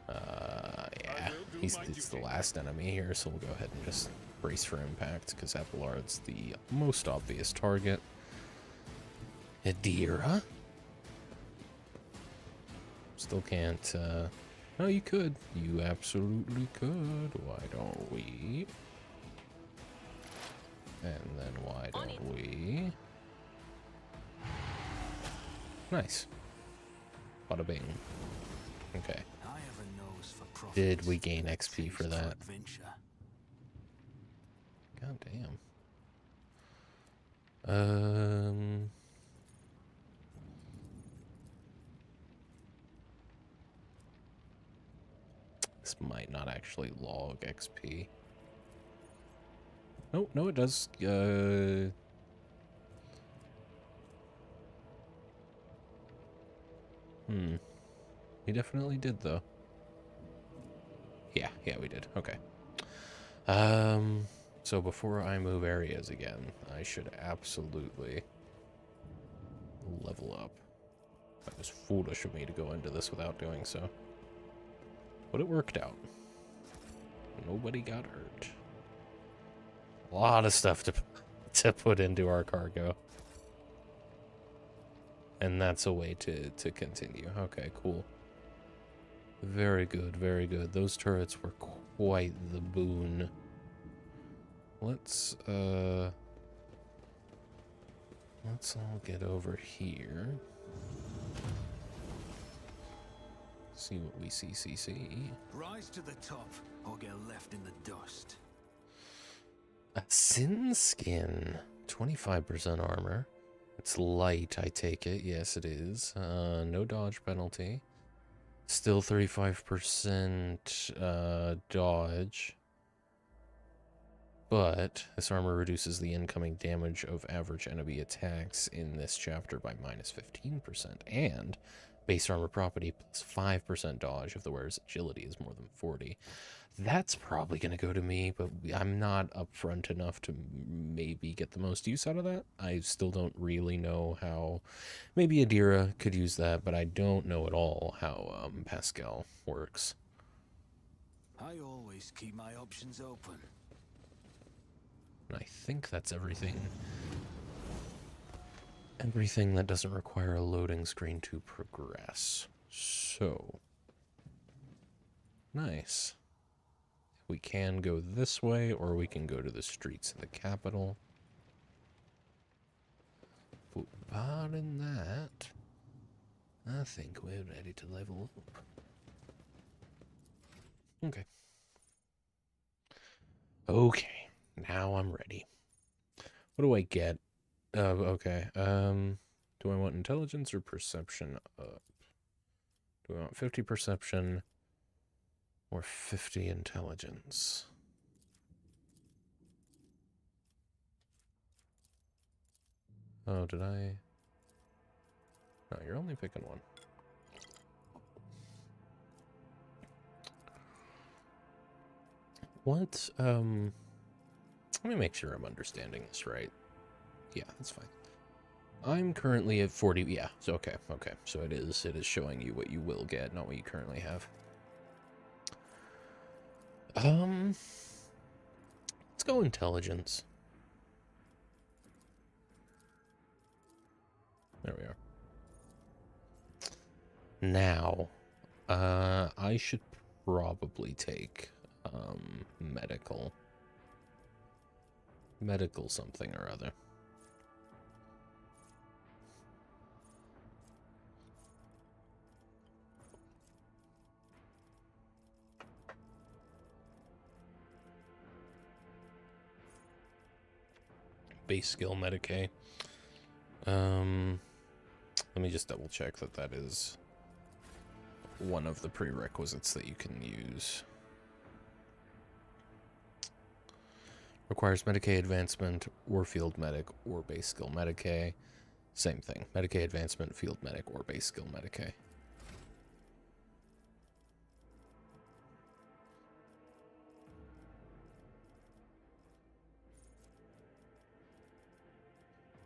S2: Yeah, it's the last enemy here, so we'll go ahead and just brace for impact, because Abelard's the most obvious target. Idira? Still can't, no, you could. You absolutely could. Why don't we? And then why don't we? Nice. Bada bing. Okay. Did we gain XP for that? God damn. This might not actually log XP. No, no, it does. We definitely did, though. Yeah, we did. Okay. So before I move areas again, I should absolutely level up. That was foolish of me to go into this without doing so. But it worked out. Nobody got hurt. A lot of stuff to put into our cargo. And that's a way to continue. Okay, cool. Very good, very good. Those turrets were quite the boon. Let's all get over here. See what we see.
S5: Rise to the top or get left in the dust.
S2: A Sin Skin. 25% armor. It's light, I take it. Yes, it is. No dodge penalty. Still 35% dodge. But this armor reduces the incoming damage of average enemy attacks in this chapter by -15%. And Base armor property plus 5% dodge if the wearer's agility is more than 40. That's probably going to go to me, but I'm not upfront enough to maybe get the most use out of that. I still don't really know how. Maybe Adira could use that, but I don't know at all how Pascal works.
S5: I always keep my options open.
S2: And I think that's everything. Everything that doesn't require a loading screen to progress. So, nice. We can go this way, or we can go to the streets of the capital. But barring that, I think we're ready to level up. Okay. Okay, now I'm ready. What do I get? Okay. Do I want intelligence or perception up? Do I want 50 perception or 50 intelligence? Oh, did I? No, you're only picking one. What, let me make sure I'm understanding this right. Yeah, that's fine. I'm currently at 40, yeah, so okay. So it is showing you what you will get, not what you currently have. Let's go intelligence. There we are. Now, I should probably take, medical something or other. Base skill Medicae. Let me just double check that that is one of the prerequisites that you can use. Requires Medicae advancement or field medic or base skill Medicae. Same thing. Medicae advancement, field medic, or base skill Medicae.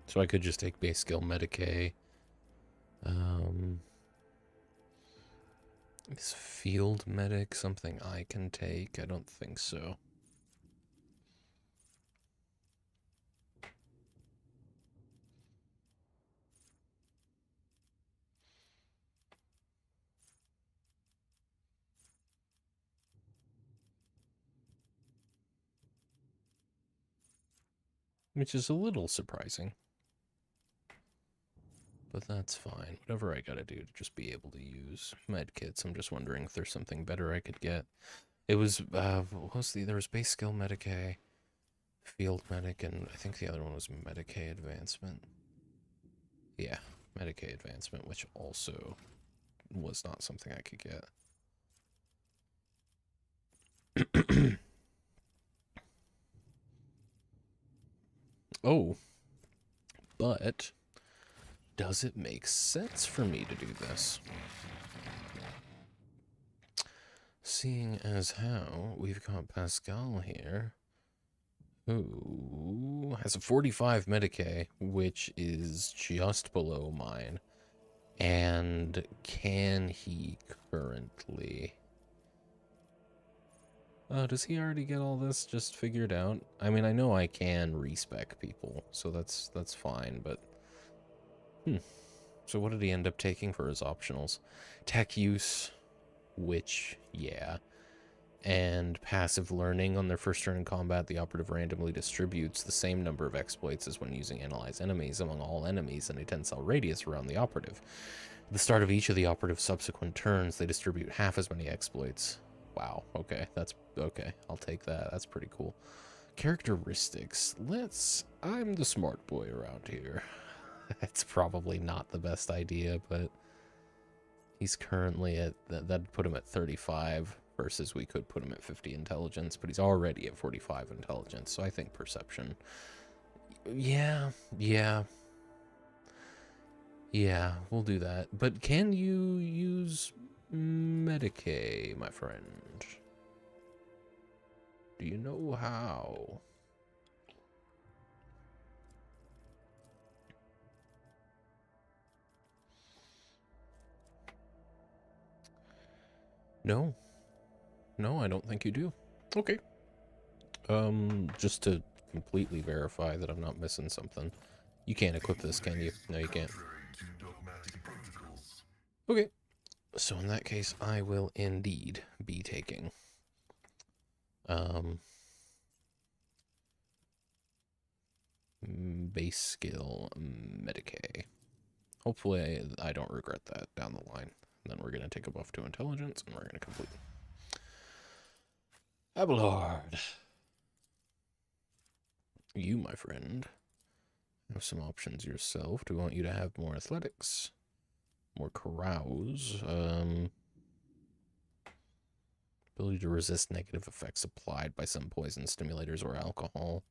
S2: So I could just take base skill Medicae. Is field medic something I can take? I don't think so. Which is a little surprising. But that's fine. Whatever I gotta do to just be able to use medkits. I'm just wondering if there's something better I could get. It was, what was there was base skill Medicae, field medic, and I think the other one was Medicae advancement. Yeah, Medicae advancement, which also was not something I could get. Oh, but does it make sense for me to do this? Seeing as how we've got Pascal here, who has a 45 Medicae, which is just below mine. And can he currently... Oh, does he already get all this just figured out? I mean, I know I can respec people, so that's fine, but... So what did he end up taking for his optionals? Tech use, which, yeah. And passive learning. On their first turn in combat, the operative randomly distributes the same number of exploits as when using analyze enemies among all enemies in a 10-cell radius around the operative. At the start of each of the operative's subsequent turns, they distribute half as many exploits. Wow, okay, that's okay. I'll take that. That's pretty cool. Characteristics. I'm the smart boy around here. It's probably not the best idea, but he's currently at, that'd put him at 35 versus we could put him at 50 intelligence, but he's already at 45 intelligence, so I think perception. Yeah. Yeah, we'll do that. But can you use Medicaid, my friend? Do you know how? No. No, I don't think you do. Okay. Just to completely verify that I'm not missing something. You can't equip this, can you? No, you can't. Okay. So in that case, I will indeed be taking base skill Medicaid. Hopefully I don't regret that down the line. Then we're going to take a buff to intelligence, and we're going to complete. Abelard. You, my friend, have some options yourself. Do we want you to have more athletics? More carouse? Ability to resist negative effects applied by some poison stimulators or alcohol.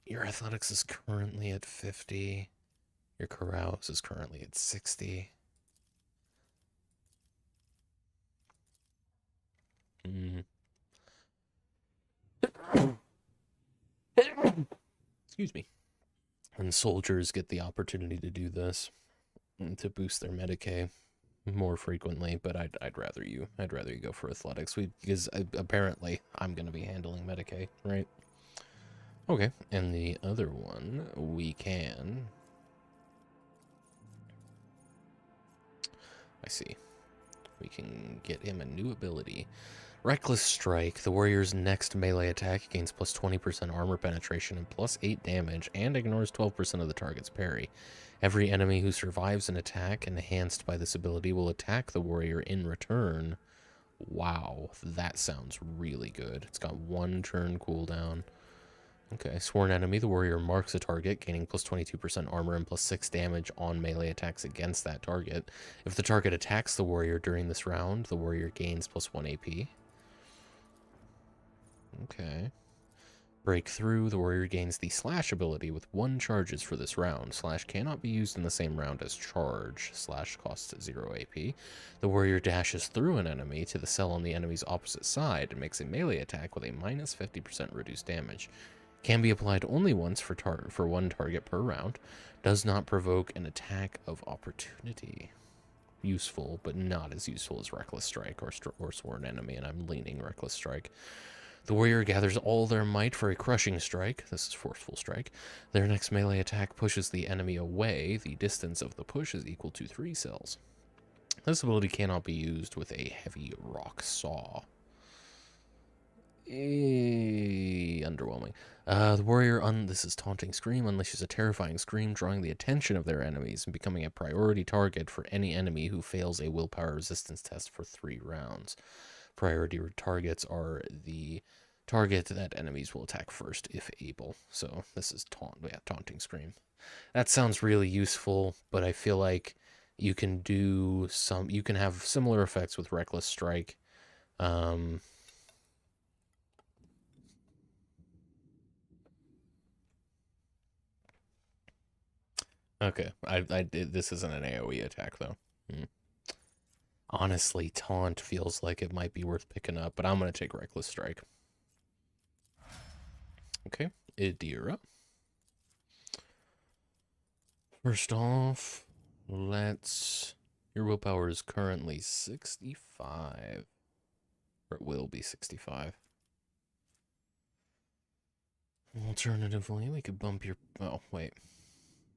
S2: Your athletics is currently at 50. Your carouse is currently at 60. Excuse me. And soldiers get the opportunity to do this to boost their Medicaid more frequently, but I'd rather you go for athletics. Because apparently I'm going to be handling Medicaid, right? Okay, and the other one we can. I see. We can get him a new ability. Reckless Strike. The warrior's next melee attack gains plus 20% armor penetration and plus 8 damage, and ignores 12% of the target's parry. Every enemy who survives an attack enhanced by this ability will attack the warrior in return. Wow, that sounds really good. It's got 1 turn cooldown. Okay, sworn enemy. The warrior marks a target, gaining plus 22% armor and plus 6 damage on melee attacks against that target. If the target attacks the warrior during this round, the warrior gains plus 1 AP. Okay. Breakthrough. The warrior gains the slash ability with 1 charges for this round. Slash cannot be used in the same round as charge. Slash costs 0 AP. The warrior dashes through an enemy to the cell on the enemy's opposite side and makes a melee attack with a minus 50% reduced damage. Can be applied only once for 1 target per round. Does not provoke an attack of opportunity. Useful, but not as useful as Reckless Strike or Sworn Enemy, and I'm leaning Reckless Strike. The warrior gathers all their might for a crushing strike. This is Forceful Strike. Their next melee attack pushes the enemy away. The distance of the push is equal to 3 cells. This ability cannot be used with a heavy rock saw. Underwhelming. The warrior this is Taunting Scream, unleashes a terrifying scream, drawing the attention of their enemies and becoming a priority target for any enemy who fails a willpower resistance test for 3 rounds. Priority targets are the target that enemies will attack first if able. So this is Taunting Scream. That sounds really useful, but I feel like you can have similar effects with Reckless Strike. Okay, this isn't an AoE attack though. Honestly, Taunt feels like it might be worth picking up, but I'm going to take Reckless Strike. Okay, Idira. First off, your willpower is currently 65. Or it will be 65. Alternatively, we could bump your... Oh, wait.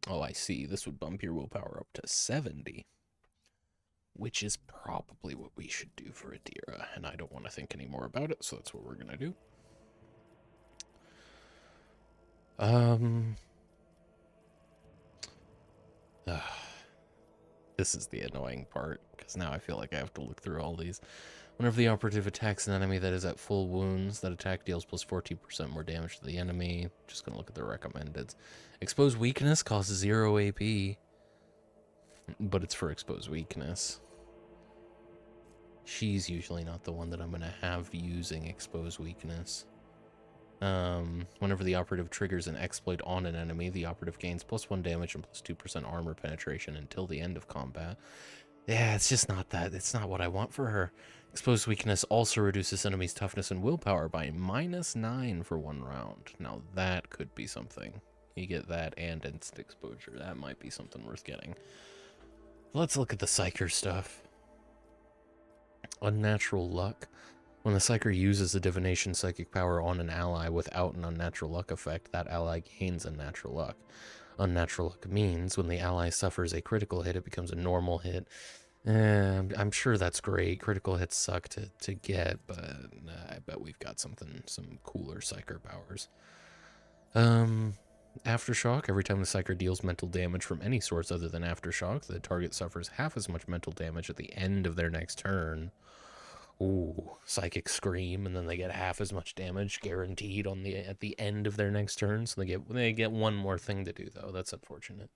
S2: Oh, I see. This would bump your willpower up to 70. Which is probably what we should do for Idira, and I don't want to think any more about it, so that's what we're going to do. This is the annoying part, because now I feel like I have to look through all these. Whenever the operative attacks an enemy that is at full wounds, that attack deals plus 14% more damage to the enemy. Just going to look at the recommended. Exposed Weakness costs 0 AP, but it's for Exposed Weakness. She's usually not the one that I'm going to have using Exposed Weakness. Whenever the operative triggers an exploit on an enemy, the operative gains +1 damage and +2% armor penetration until the end of combat. Yeah, it's just not that. It's not what I want for her. Exposed weakness also reduces enemies' toughness and willpower by -9 for 1 round. Now that could be something. You get that and instant exposure. That might be something worth getting. Let's look at the Psyker stuff. Unnatural luck. When the Psyker uses a divination psychic power on an ally without an unnatural luck effect, that ally gains unnatural luck. Unnatural luck means when the ally suffers a critical hit, it becomes a normal hit. I'm sure that's great. Critical hits suck to get, but I bet we've got some cooler Psyker powers. Aftershock. Every time the Psyker deals mental damage from any source other than Aftershock, the target suffers half as much mental damage at the end of their next turn. Ooh, Psychic Scream, and then they get half as much damage guaranteed at the end of their next turn. So they get one more thing to do though. That's unfortunate.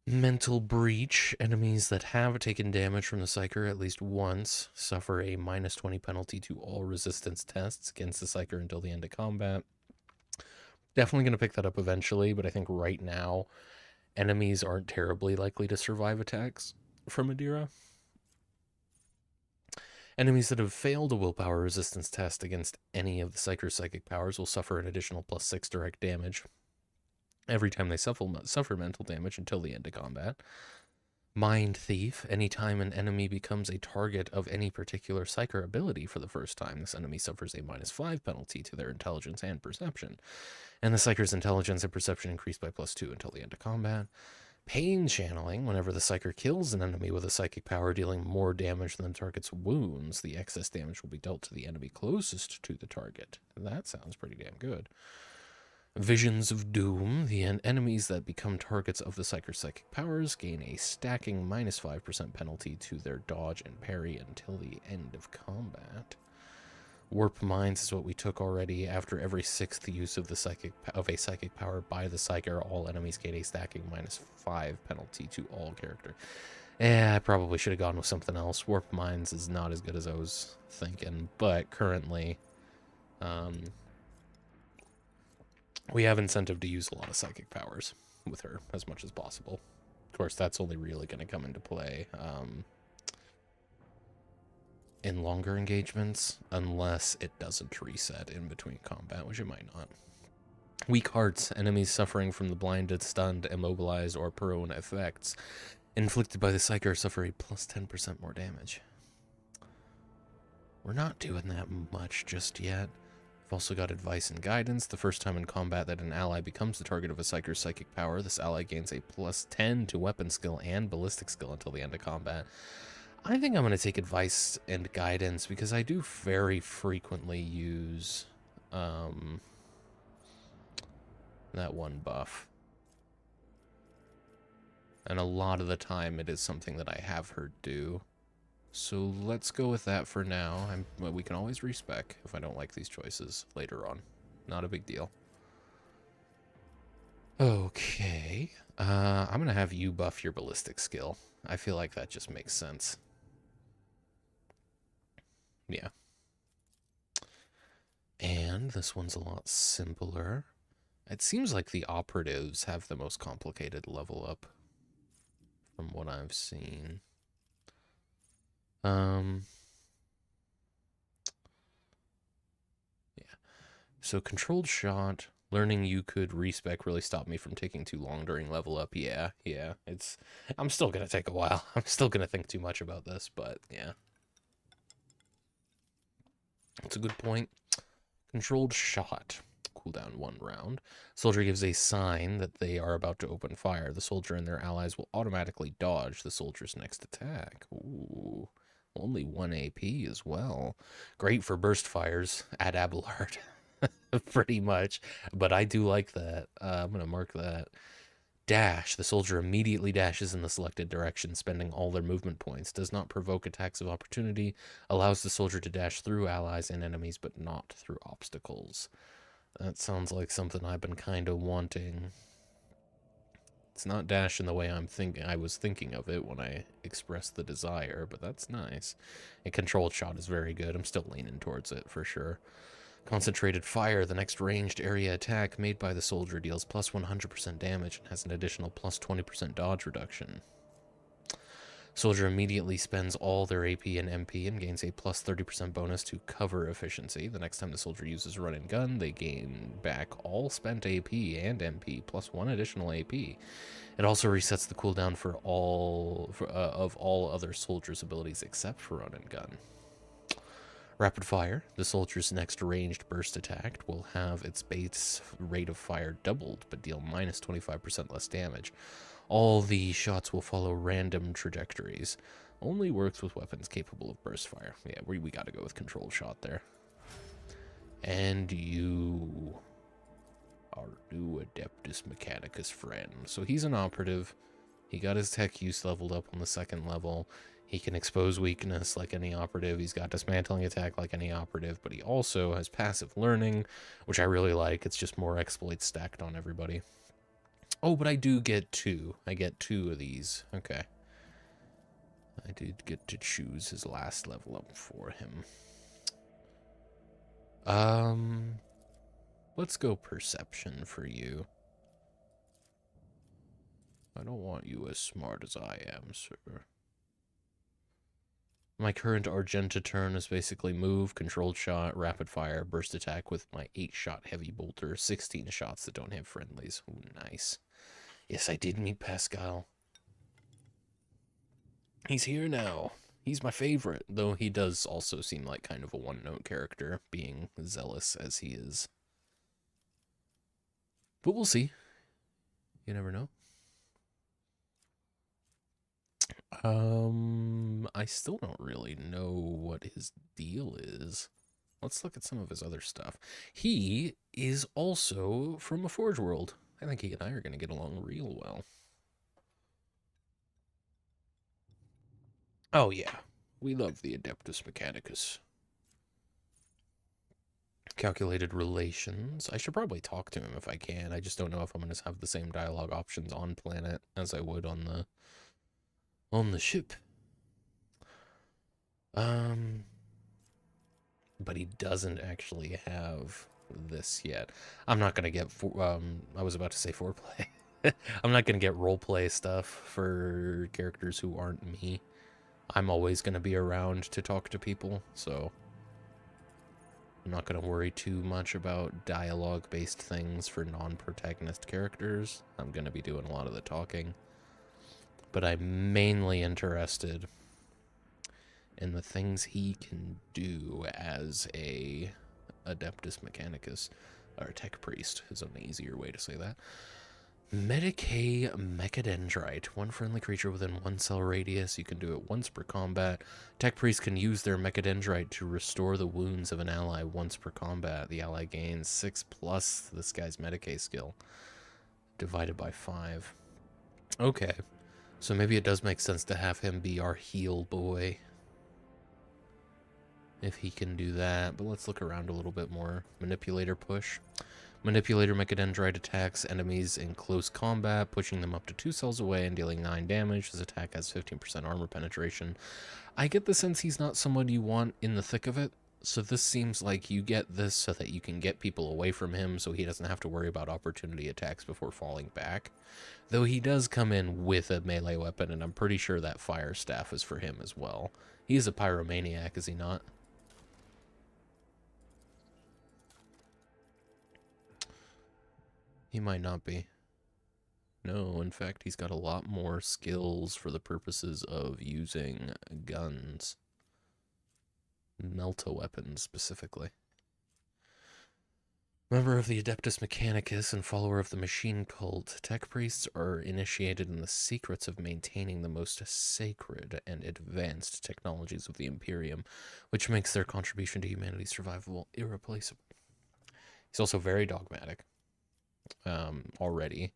S2: Mental Breach. Enemies that have taken damage from the Psyker at least once suffer a -20 penalty to all resistance tests against the Psyker until the end of combat. Definitely going to pick that up eventually, but I think right now enemies aren't terribly likely to survive attacks from Adira. Enemies that have failed a willpower resistance test against any of the Psyker's psychic powers will suffer an additional +6 direct damage every time they suffer mental damage until the end of combat. Mind Thief. Anytime an enemy becomes a target of any particular Psyker ability for the first time, this enemy suffers a -5 penalty to their intelligence and perception. And the Psyker's intelligence and perception increase by +2 until the end of combat. Pain Channeling. Whenever the Psyker kills an enemy with a psychic power dealing more damage than the target's wounds, the excess damage will be dealt to the enemy closest to the target. That sounds pretty damn good. Visions of Doom. The enemies that become targets of the Psyker's psychic powers gain a stacking -5% penalty to their dodge and parry until the end of combat. Warp Minds is what we took already. After every 6th use of a psychic power by the Psyker, all enemies gain a stacking -5 penalty to all character. I probably should have gone with something else. Warp Minds is not as good as I was thinking, but currently we have incentive to use a lot of psychic powers with her as much as possible. Of course, that's only really going to come into play in longer engagements, unless it doesn't reset in between combat, which it might not. Weak Hearts. Enemies suffering from the blinded, stunned, immobilized, or prone effects inflicted by the Psyker suffer a +10% more damage. We're not doing that much just yet. We've also got Advice and Guidance. The first time in combat that an ally becomes the target of a Psyker's psychic power, this ally gains a +10 to weapon skill and ballistic skill until the end of combat. I think I'm going to take Advice and Guidance because I do very frequently use that one buff. And a lot of the time it is something that I have her do. So let's go with that for now. We can always respec if I don't like these choices later on. Not a big deal. Okay. I'm going to have you buff your ballistic skill. I feel like that just makes sense. Yeah. And this one's a lot simpler. It seems like the operatives have the most complicated level up from what I've seen. Yeah. So controlled shot, learning you could respec really stopped me from taking too long during level up. Yeah. I'm still gonna take a while. I'm still gonna think too much about this, but yeah. That's a good point. Controlled shot. Cooldown 1 round. Soldier gives a sign that they are about to open fire. The soldier and their allies will automatically dodge the soldier's next attack. Ooh. Only 1 AP as well. Great for burst fires at Abelard. Pretty much. But I do like that. I'm going to mark that. Dash. The soldier immediately dashes in the selected direction, spending all their movement points. Does not provoke attacks of opportunity. Allows the soldier to dash through allies and enemies, but not through obstacles. That sounds like something I've been kind of wanting. It's not dash in the way I was thinking of it when I expressed the desire, but that's nice. And controlled shot is very good. I'm still leaning towards it for sure.
S1: Concentrated fire, the next ranged area attack made by the soldier deals plus 100% damage and has an additional plus 20% dodge reduction. Soldier immediately spends all their AP and MP and gains a plus 30% bonus to cover efficiency. The next time the soldier uses run and gun, they gain back all spent AP and MP plus 1 additional AP. It also resets the cooldown for all of all other soldiers' abilities except for run and gun. Rapid fire. The soldier's next ranged burst attack will have its base rate of fire doubled, but deal minus 25% less damage. All the shots will follow random trajectories. Only works with weapons capable of burst fire. Yeah, we gotta go with controlled shot there. And you, our new Adeptus Mechanicus friend. So he's an operative. He got his tech use leveled up on the 2nd level. He can expose weakness like any operative. He's got dismantling attack like any operative, but he also has passive learning, which I really like. It's just more exploits stacked on everybody. Oh, but I do get 2. I get 2 of these. Okay. I did get to choose his last level up for him. Let's go perception for you. I don't want you as smart as I am, sir. My current Argenta turn is basically move, controlled shot, rapid fire, burst attack with my 8-shot heavy bolter, 16 shots that don't have friendlies. Ooh, nice. Yes, I did meet Pascal. He's here now. He's my favorite, though he does also seem like kind of a one-note character, being zealous as he is. But we'll see. You never know. I still don't really know what his deal is. Let's look at some of his other stuff. He is also from a Forge World. I think he and I are going to get along real well. Oh yeah, we love the Adeptus Mechanicus. Calculated relations. I should probably talk to him if I can. I just don't know if I'm going to have the same dialogue options on planet as I would on the ship. But he doesn't actually have this yet. I'm not gonna get I was about to say foreplay. I'm not gonna get roleplay stuff for characters who aren't me. I'm always gonna be around to talk to people, so I'm not gonna worry too much about dialogue-based things for non-protagonist characters. I'm gonna be doing a lot of the talking. But I'm mainly interested in the things he can do as a Adeptus Mechanicus, or Tech Priest is an easier way to say that. Medicae Mechadendrite. One friendly creature within 1 cell radius. You can do it once per combat. Tech Priest can use their Mechadendrite to restore the wounds of an ally once per combat. The ally gains 6 plus this guy's Medicae skill, divided by 5. Okay. So maybe it does make sense to have him be our heal boy. If he can do that. But let's look around a little bit more. Manipulator push. Manipulator Mechadendrite attacks enemies in close combat, pushing them up to 2 cells away and dealing 9 damage. His attack has 15% armor penetration. I get the sense he's not someone you want in the thick of it. So this seems like you get this so that you can get people away from him so he doesn't have to worry about opportunity attacks before falling back. Though he does come in with a melee weapon, and I'm pretty sure that fire staff is for him as well. He is a pyromaniac, is he not? He might not be. No, in fact, he's got a lot more skills for the purposes of using guns. Melta weapons, specifically. Member of the Adeptus Mechanicus and follower of the Machine Cult, Tech Priests are initiated in the secrets of maintaining the most sacred and advanced technologies of the Imperium, which makes their contribution to humanity's survival irreplaceable. He's also very dogmatic. Already.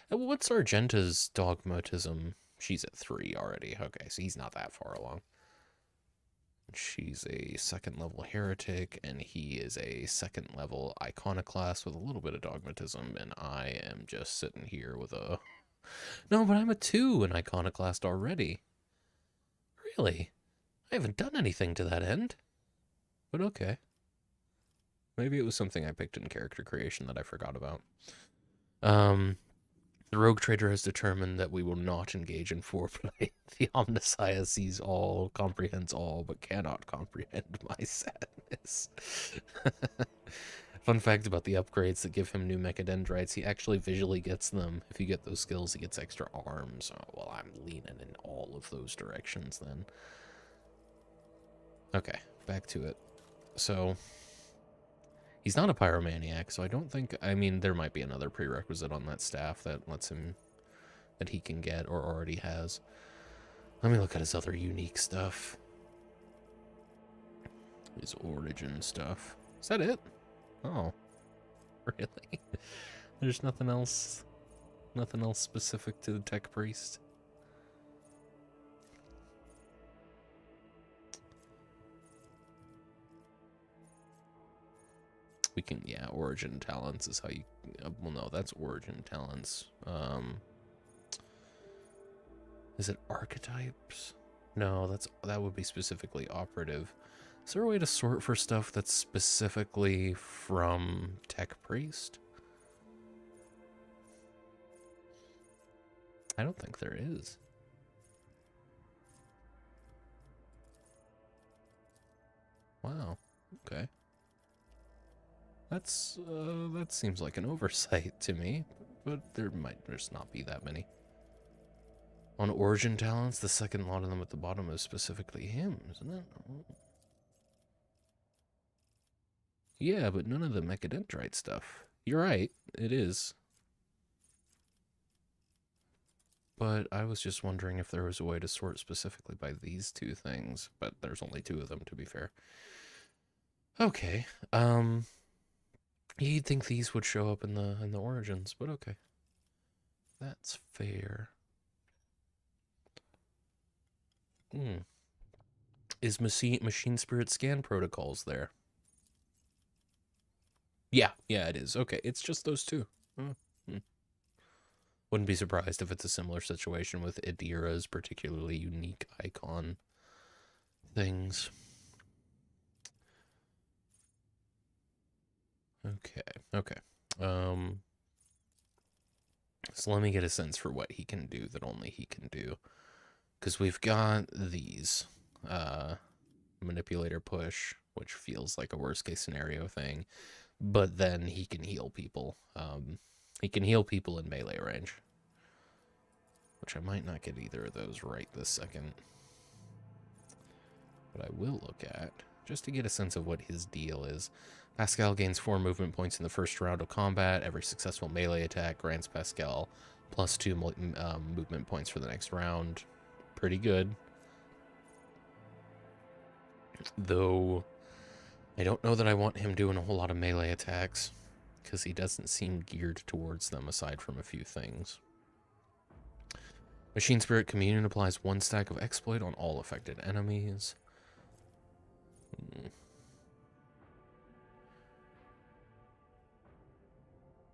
S1: What's Argenta's dogmatism? She's at 3 already. Okay, so he's not that far along. She's a 2nd level heretic, and he is a 2nd level iconoclast with a little bit of dogmatism, and I am just sitting here with a... No, but I'm a 2 in iconoclast already. Really? I haven't done anything to that end. But okay.
S2: Maybe it was something I picked in character creation that I forgot about. The rogue trader has determined that we will not engage in foreplay. The Omnissiah sees all, comprehends all, but cannot comprehend my sadness. Fun fact about the upgrades that give him new mechadendrites, he actually visually gets them. If you get those skills, he gets extra arms. Oh, well, I'm leaning in all of those directions then. Okay, back to it. So, he's not a pyromaniac, so I don't think... I mean, there might be another prerequisite on that staff that lets him... that he can get or already has. Let me look at his other unique stuff. His origin stuff. Is that it? Oh. Really? There's nothing else... nothing else specific to the Tech Priest? We can, yeah, origin talents is how you, well, no, that's origin talents. Is it archetypes? No, that would be specifically operative. Is there a way to sort for stuff that's specifically from Tech Priest? I don't think there is. Wow, okay. That's, that seems like an oversight to me, but there might just not be that many. On origin talents, the second lot of them at the bottom is specifically him, isn't it? Yeah, but none of the mechadendrite stuff. You're right, it is. But I was just wondering if there was a way to sort specifically by these two things, but there's only two of them, to be fair. Okay, you'd think these would show up in the origins, but okay. That's fair. Is machine spirit scan protocols there? Yeah, it is. Okay, it's just those two. Wouldn't be surprised if it's a similar situation with Idira's particularly unique icon things. Okay. So let me get a sense for what he can do that only he can do. Because we've got these. Manipulator push, which feels like a worst case scenario thing. But then he can heal people. He can heal people in melee range. Which I might not get either of those right this second. But I will look at, just to get a sense of what his deal is. Pascal gains 4 movement points in the first round of combat. Every successful melee attack grants Pascal plus 2 movement points for the next round. Pretty good. Though, I don't know that I want him doing a whole lot of melee attacks, because he doesn't seem geared towards them aside from a few things. Machine Spirit Communion applies 1 stack of exploit on all affected enemies.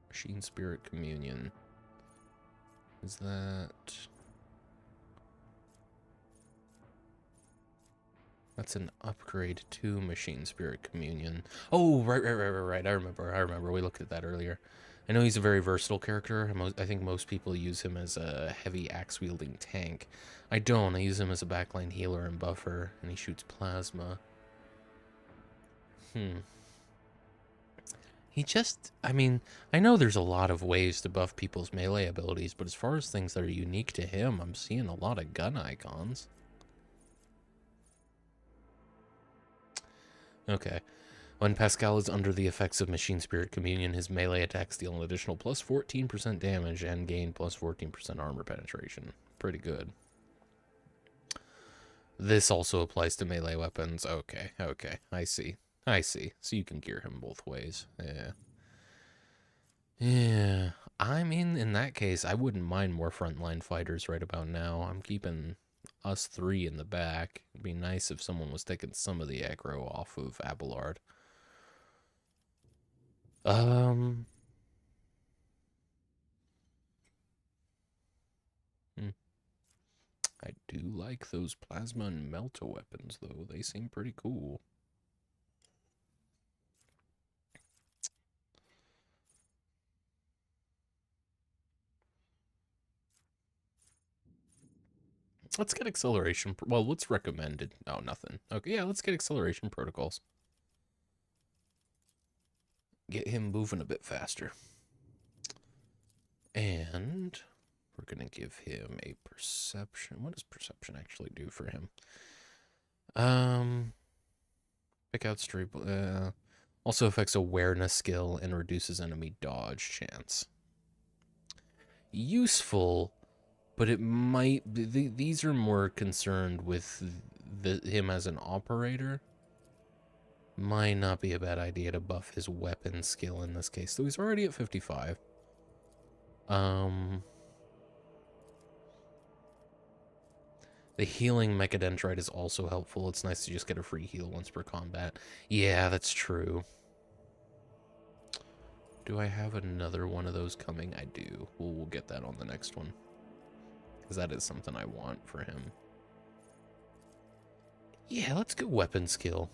S2: Machine Spirit Communion. Is that... That's an upgrade to Machine Spirit Communion. Oh, right. I remember. We looked at that earlier. I know he's a very versatile character. I think most people use him as a heavy axe-wielding tank. I don't. I use him as a backline healer and buffer, and he shoots plasma. He just... I mean, I know there's a lot of ways to buff people's melee abilities, but as far as things that are unique to him, I'm seeing a lot of gun icons. Okay. When Pascal is under the effects of Machine Spirit Communion, his melee attacks deal an additional plus 14% damage and gain plus 14% armor penetration. Pretty good. This also applies to melee weapons. Okay. I see. So you can gear him both ways. Yeah. I mean, in that case, I wouldn't mind more frontline fighters right about now. I'm keeping us 3 in the back. It'd be nice if someone was taking some of the aggro off of Abelard. I do like those plasma and melta weapons, though. They seem pretty cool. Let's get acceleration. Well, what's recommended? Oh, nothing. Okay, yeah, let's get acceleration protocols. Get him moving a bit faster. And we're going to give him a perception. What does perception actually do for him? Pick out stray. Also affects awareness skill and reduces enemy dodge chance. Useful, but it might. These are more concerned with him as an operator. Might not be a bad idea to buff his weapon skill in this case. So he's already at 55. The healing mechadendrite is also helpful. It's nice to just get a free heal once per combat. Yeah, that's true. Do I have another one of those coming? I do. We'll get that on the next one. Because that is something I want for him. Yeah, let's go weapon skill.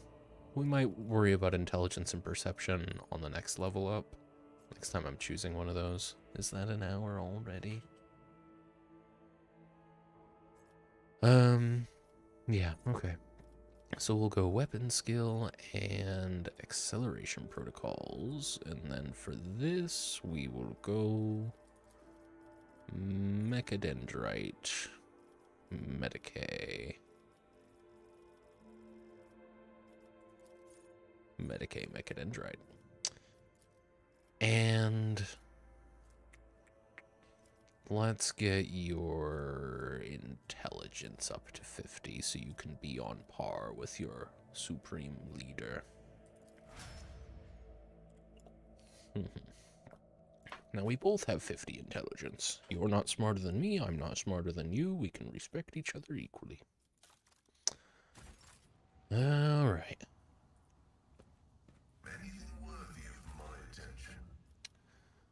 S2: We might worry about intelligence and perception on the next level up. Next time I'm choosing one of those. Is that an hour already? Yeah, okay. So we'll go weapon skill and acceleration protocols. And then for this, we will go mechadendrite, Medicae, mechadendrite. And let's get your intelligence up to 50 so you can be on par with your supreme leader. Now, we both have 50 intelligence. You're not smarter than me, I'm not smarter than you. We can respect each other equally. Alright.
S7: Anything worthy of my attention?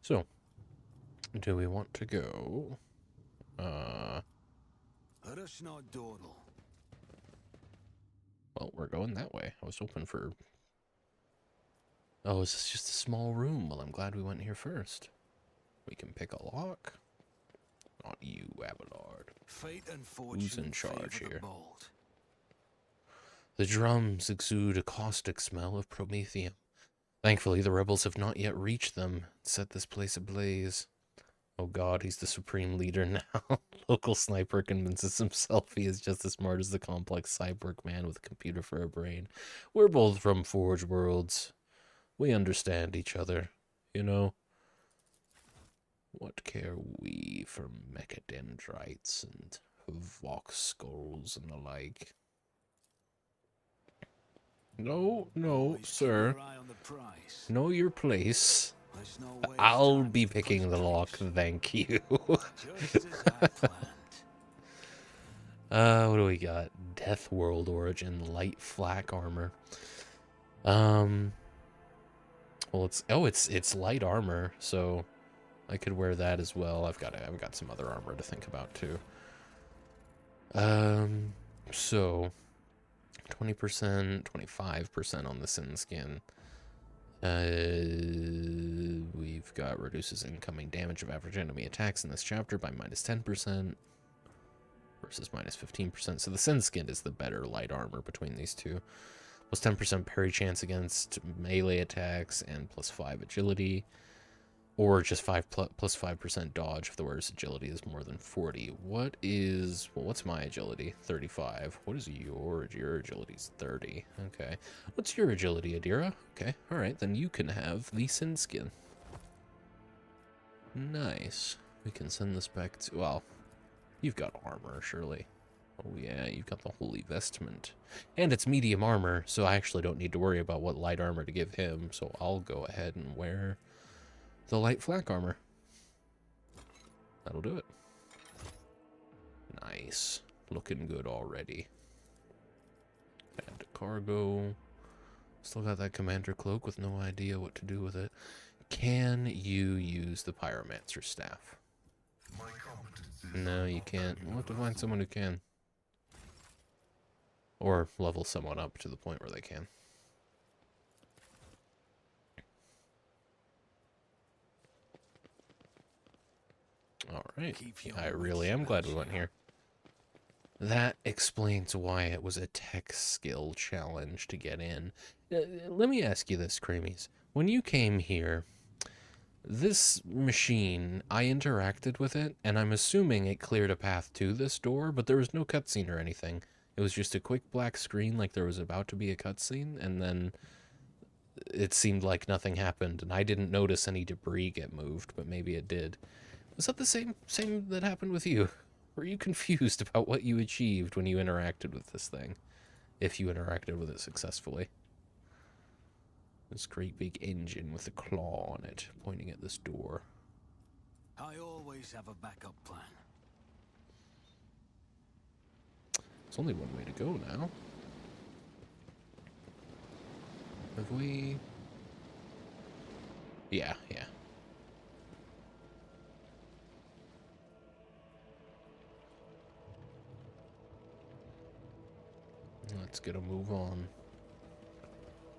S2: So, do we want to go? Well, we're going that way. I was hoping for... Oh, is this just a small room? Well, I'm glad we went here first. We can pick a lock. Not you, Abelard. Who's in charge here? The drums exude a caustic smell of promethium. Thankfully, the rebels have not yet reached them. Set this place ablaze. Oh god, he's the supreme leader now. Local sniper convinces himself he is just as smart as the complex cyborg man with a computer for a brain. We're both from Forge Worlds. We understand each other, you know. What care we for mechadendrites and vox skulls and the like? No, no, sir. Know your place. I'll be picking the lock, thank you. What do we got? Death World Origin, light flak armor. Well, it's light armor, so I could wear that as well. I've got some other armor to think about too. So 20%, 25% on the Sin Skin. We've got reduces incoming damage of average enemy attacks in this chapter by -10% versus -15%. So the Sin Skin is the better light armor between these two. Plus 10% parry chance against melee attacks and +5 agility. Or just plus 5% dodge if the wearer's agility is more than 40. What's my agility? 35. What is your agility's 30. Okay. What's your agility, Adira? Okay. Alright, then you can have the Sin Skin. Nice. We can send this back to, well, you've got armor, surely. Oh yeah, you've got the Holy Vestment. And it's medium armor, so I actually don't need to worry about what light armor to give him, so I'll go ahead and wear the light flak armor. That'll do it. Nice. Looking good already. Add to cargo. Still got that commander cloak with no idea what to do with it. Can you use the pyromancer staff? No, you can't. We'll have to find someone who can. Or level someone up to the point where they can. Alright. I really am glad we went here. That explains why it was a tech skill challenge to get in. Let me ask you this, Creamies. When you came here, this machine, I interacted with it, and I'm assuming it cleared a path to this door, but there was no cutscene or anything. It was just a quick black screen like there was about to be a cutscene, and then it seemed like nothing happened, and I didn't notice any debris get moved, but maybe it did. Was that the same that happened with you? Were you confused about what you achieved when you interacted with this thing? If you interacted with it successfully. This great big engine with a claw on it, pointing at this door.
S5: I always have a backup plan.
S2: There's only one way to go now. Have we... Yeah. Let's get a move on.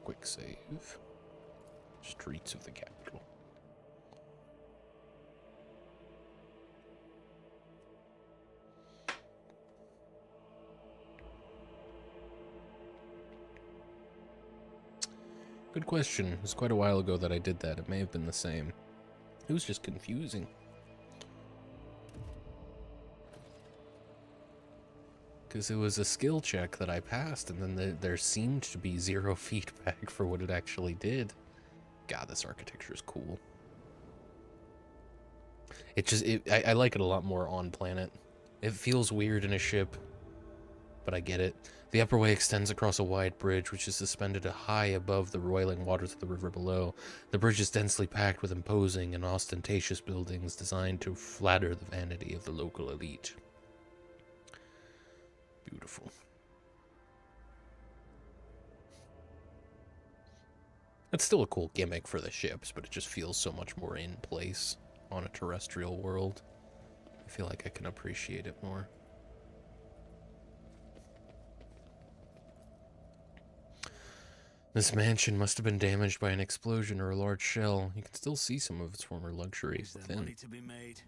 S2: Quick save. Streets of the capital. Good question. It was quite a while ago that I did that. It may have been the same. It was just confusing. Because it was a skill check that I passed, and then there seemed to be 0 feedback for what it actually did. God, this architecture is cool. I like it a lot more on planet. It feels weird in a ship, but I get it. The upper way extends across a wide bridge, which is suspended high above the roiling waters of the river below. The bridge is densely packed with imposing and ostentatious buildings designed to flatter the vanity of the local elite. Beautiful. It's still a cool gimmick for the ships, but it just feels so much more in place on a terrestrial world. I feel like I can appreciate it more. This mansion must have been damaged by an explosion or a large shell. You can still see some of its former luxury
S5: Is there
S2: within.
S5: money to be made?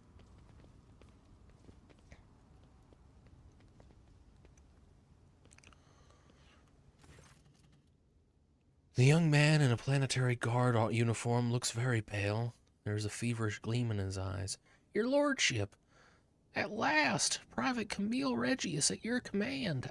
S2: The young man in a planetary guard uniform looks very pale. There's a feverish gleam in his eyes. Your lordship! At last! Private Camille Regius at your command.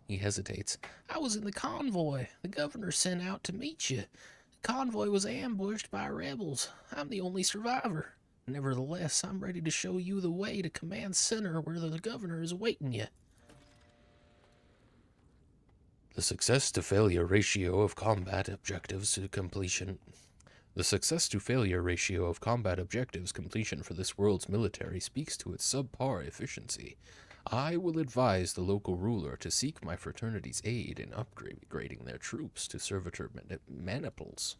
S2: He hesitates. I was in the convoy. The governor sent out to meet you. The convoy was ambushed by rebels. I'm the only survivor. Nevertheless, I'm ready to show you the way to command center where the governor is awaiting you. The success to failure ratio of combat objectives to completion. The success to failure ratio of combat objectives completion for this world's military speaks to its subpar efficiency. I will advise the local ruler to seek my fraternity's aid in upgrading their troops to servitor maniples.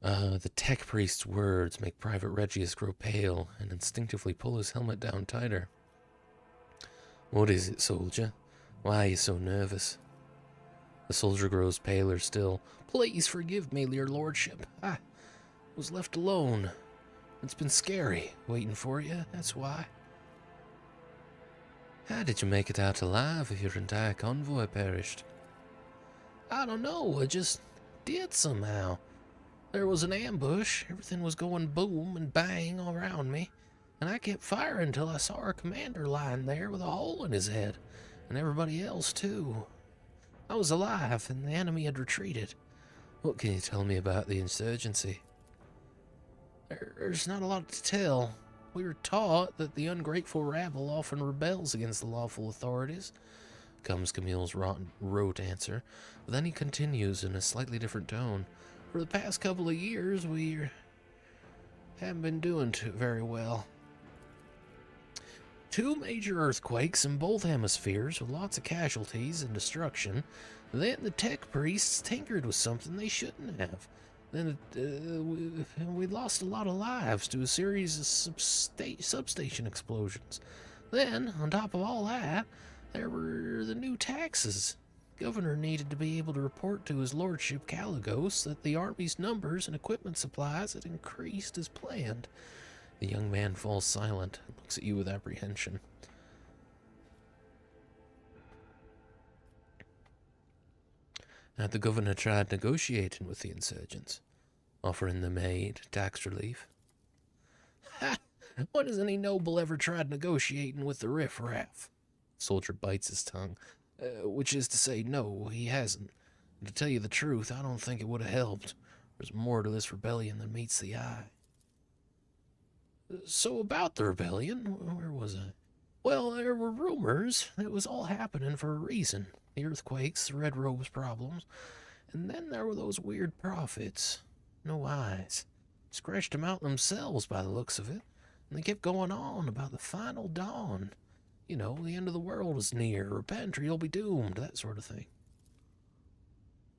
S2: The tech priest's words make Private Regius grow pale and instinctively pull his helmet down tighter. What is it, soldier? Why are you so nervous? The soldier grows paler still. Please forgive me, your lordship. I was left alone. It's been scary, waiting for you, that's why. How did you make it out alive if your entire convoy perished? I don't know, I just did somehow. There was an ambush, everything was going boom and bang all around me, and I kept firing until I saw our commander lying there with a hole in his head. And everybody else, too. I was alive, and the enemy had retreated. What can you tell me about the insurgency? There's not a lot to tell. We were taught that the ungrateful rabble often rebels against the lawful authorities, comes Camille's rote answer. But then he continues in a slightly different tone. For the past couple of years, we haven't been doing very well. 2 major earthquakes in both hemispheres with lots of casualties and destruction. Then the tech priests tinkered with something they shouldn't have. Then we lost a lot of lives to a series of substation explosions. Then, on top of all that, there were the new taxes. The governor needed to be able to report to his lordship Caligos that the army's numbers and equipment supplies had increased as planned. The young man falls silent and looks at you with apprehension.
S1: that the governor tried negotiating with the insurgents, offering them aid, tax relief. Ha! When has any noble ever tried negotiating with the riffraff? Soldier bites his tongue. Which is to say, no, he hasn't. And to tell you the truth, I don't think it would have helped. There's more to this rebellion than meets the eye. So about the rebellion, where was I? Well, there were rumors. It was all happening for a reason. The earthquakes, the Red Robes problems. And then there were those weird prophets. No eyes. Scratched them out themselves by the looks of it. And they kept going on about the final dawn. You know, the end of the world is near. Repent or you'll be doomed. That sort of thing.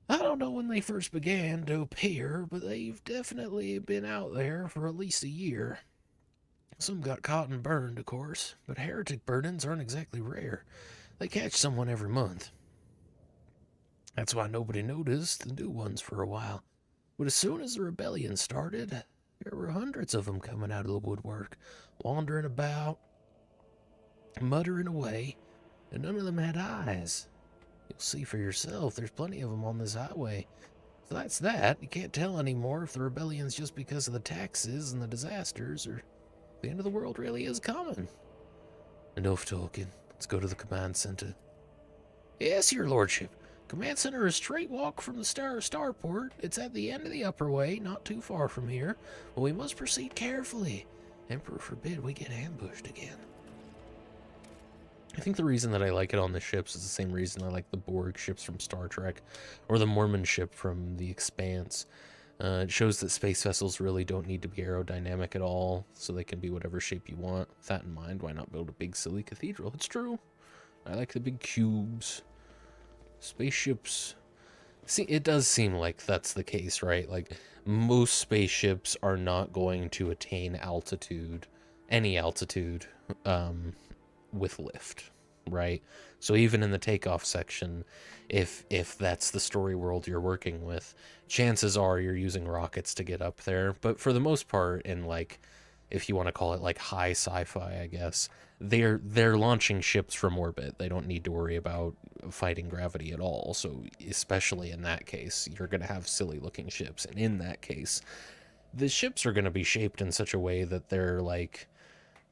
S1: I don't know when they first began to appear, but they've definitely been out there for at least a year. Some got caught and burned, of course, but heretic burnings aren't exactly rare. They catch someone every month. That's why nobody noticed the new ones for a while. But as soon as the rebellion started, there were hundreds of them coming out of the woodwork, wandering about, muttering away, and none of them had eyes. You'll see for yourself, there's plenty of them on this highway. So that's that. You can't tell anymore if the rebellion's just because of the taxes and the disasters, or the end of the world really is coming. Enough talking. Let's go to the command center. Yes, your lordship. Command center is a straight walk from the starport. It's at the end of the upper way, not too far from here. But we must proceed carefully. Emperor forbid we get ambushed again. I think the reason that I like it on the ships is the same reason I like the Borg ships from Star Trek, or the Mormon ship from The Expanse. It shows that space vessels really don't need to be aerodynamic at all, so they can be whatever shape you want. With that in mind, why not build a big silly cathedral? It's true. I like the big cubes. Spaceships. See, it does seem like that's the case, right? Like, most spaceships are not going to attain altitude, any altitude, with lift, right? So even in the takeoff section, if that's the story world you're working with, chances are you're using rockets to get up there. But for the most part, in like, if you want to call it like high sci-fi, I guess, they're launching ships from orbit. They don't need to worry about fighting gravity at all. So especially in that case, you're going to have silly looking ships. And in that case, the ships are going to be shaped in such a way that they're like,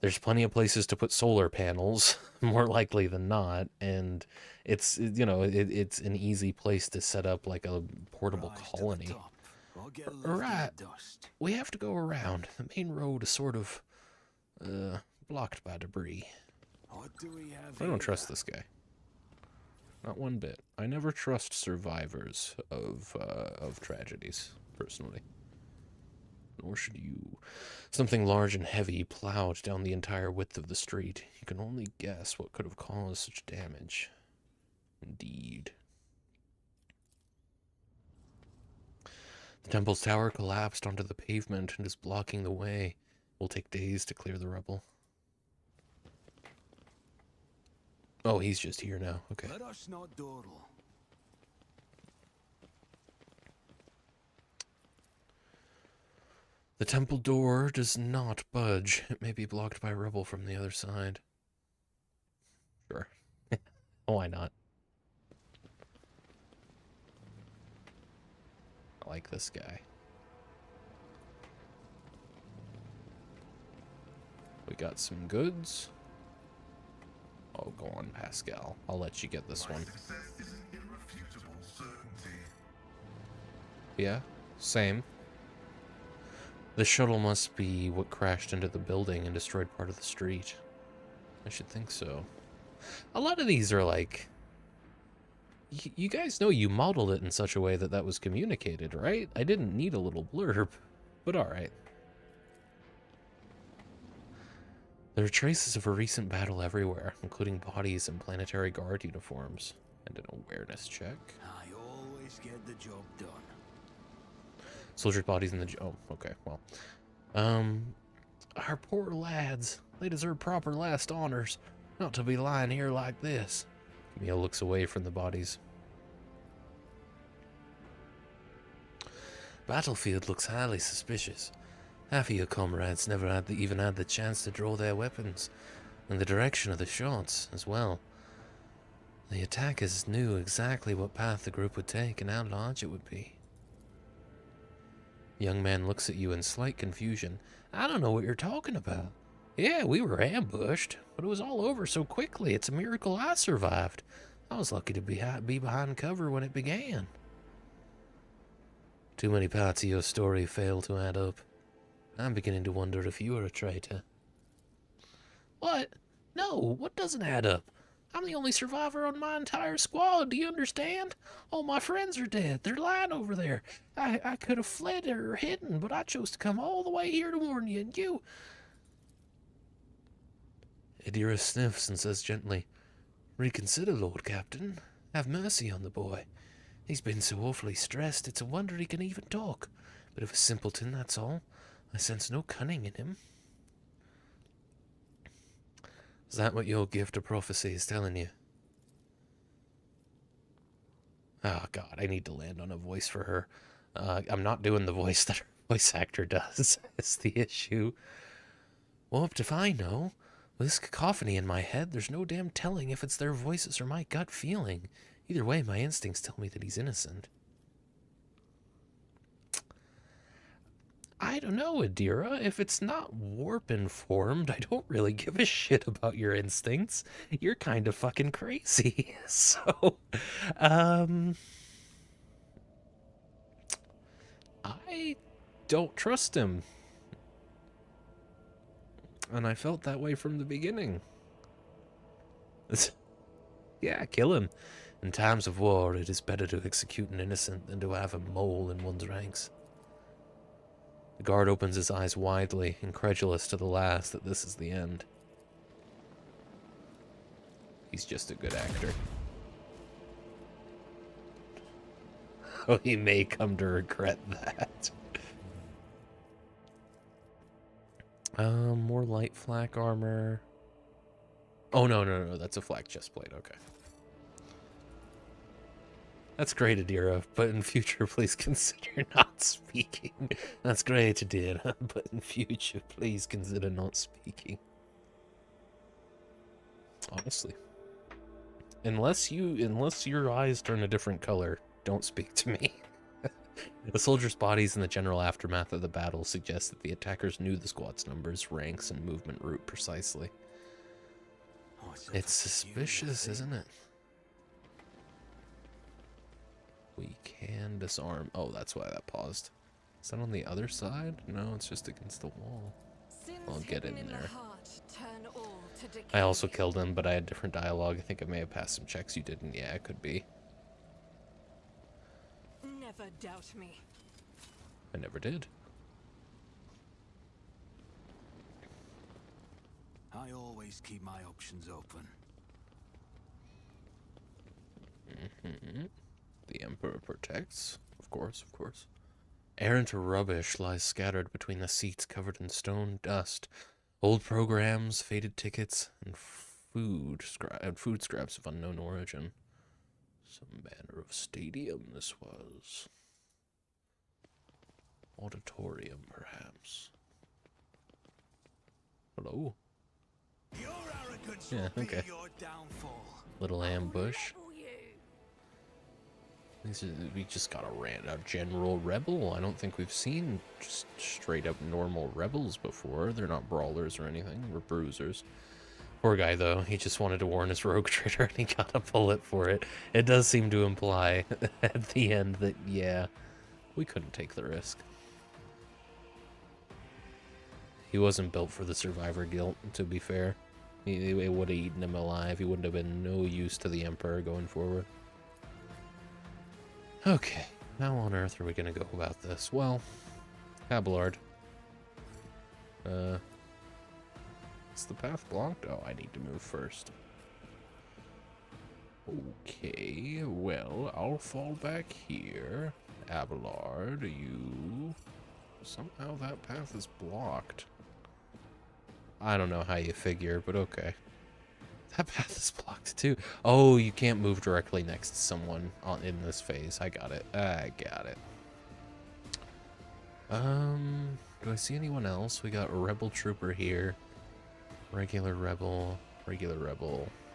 S1: there's plenty of places to put solar panels, more likely than not, and it's, you know, it's an easy place to set up like a portable colony. Right, we have to go around. The main road is sort of blocked by debris. I don't trust this guy. Not one bit. I never trust survivors of tragedies, personally. Nor should you. Something large and heavy plowed down the entire width of the street. You can only guess what could have caused such damage. Indeed. The temple's tower collapsed onto the pavement and is blocking the way. It will take days to clear the rubble. Oh, he's just here now. Okay.
S5: Let us not dawdle.
S1: The temple door does not budge. It may be blocked by rubble from the other side. Sure. Why not? I like this guy. We got some goods. Oh, go on, Pascal. I'll let you get this one.
S7: Success is an irrefutable certainty.
S1: Yeah, same. The shuttle must be what crashed into the building and destroyed part of the street. I should think so. A lot of these are like... You guys know you modeled it in such a way that that was communicated, right? I didn't need a little blurb, but alright. There are traces of a recent battle everywhere, including bodies and planetary guard uniforms. And an awareness check.
S5: I always get the job done.
S1: Soldiers' bodies in the... Oh, okay, well. Our poor lads. They deserve proper last honors. Not to be lying here like this. Camille looks away from the bodies. Battlefield looks highly suspicious. Half of your comrades never even had the chance to draw their weapons. And the direction of the shots, as well. The attackers knew exactly what path the group would take and how large it would be. The young man looks at you in slight confusion. I don't know what you're talking about. Yeah, we were ambushed, but it was all over so quickly. It's a miracle I survived. I was lucky to be behind cover when it began. Too many parts of your story fail to add up. I'm beginning to wonder if you are a traitor. What? No, what doesn't add up? I'm the only survivor on my entire squad, do you understand? All my friends are dead. They're lying over there. I could have fled or hidden, but I chose to come all the way here to warn you, and you... Adira sniffs and says gently, Reconsider, Lord Captain. Have mercy on the boy. He's been so awfully stressed, it's a wonder he can even talk. Bit of a simpleton, that's all. I sense no cunning in him. Is that what your gift of prophecy is telling you? Oh, God, I need to land on a voice for her. I'm not doing the voice that her voice actor does. It's the issue. Well, if I know. With this cacophony in my head, there's no damn telling if it's their voices or my gut feeling. Either way, my instincts tell me that he's innocent. I don't know, Adira. If it's not warp-informed, I don't really give a shit about your instincts. You're kind of fucking crazy. So, I don't trust him. And I felt that way from the beginning. Yeah, kill him. In times of war, it is better to execute an innocent than to have a mole in one's ranks. The guard opens his eyes widely, incredulous to the last that this is the end. He's just a good actor. Oh, he may come to regret that. More light flak armor. Oh, no, that's a flak chest plate, okay. That's great, Adira, but in future, please consider not speaking. That's great, Adira, but in future, please consider not speaking. Honestly. Unless your eyes turn a different color, don't speak to me. The soldiers' bodies in the general aftermath of the battle suggest that the attackers knew the squad's numbers, ranks, and movement route precisely. It's suspicious, isn't it? We can disarm. Oh, that's why that paused. Is that on the other side? No, it's just against the wall. I'll get in there. I also killed him, but I had different dialogue. I think I may have passed some checks you didn't. Yeah, it could be.
S6: Never doubt me.
S1: I never did.
S5: I always keep my options open.
S1: The Emperor protects. Of course, of course. Errant rubbish lies scattered between the seats covered in stone dust. Old programs, faded tickets, and food scraps of unknown origin. Some manner of stadium this was. Auditorium, perhaps. Hello?
S5: Your arrogance
S1: Yeah,
S5: will
S1: okay.
S5: be your downfall.
S1: Little ambush. We just got a general rebel. I don't think we've seen just straight up normal rebels before. They're not brawlers or anything. We're bruisers. Poor guy, though. He just wanted to warn his rogue trader and he got a bullet for it. It does seem to imply at the end that, yeah, we couldn't take the risk. He wasn't built for the survivor guilt, to be fair. It would have eaten him alive. He wouldn't have been no use to the Emperor going forward. Okay, how on earth are we going to go about this? Well, Abelard. Is the path blocked? Oh, I need to move first. Okay, well, I'll fall back here. Abelard, you... Somehow that path is blocked. I don't know how you figure, but okay. That path is blocked too. Oh, you can't move directly next to someone in this phase. I got it. I got it. Do I see anyone else? We got a rebel trooper here. Regular rebel,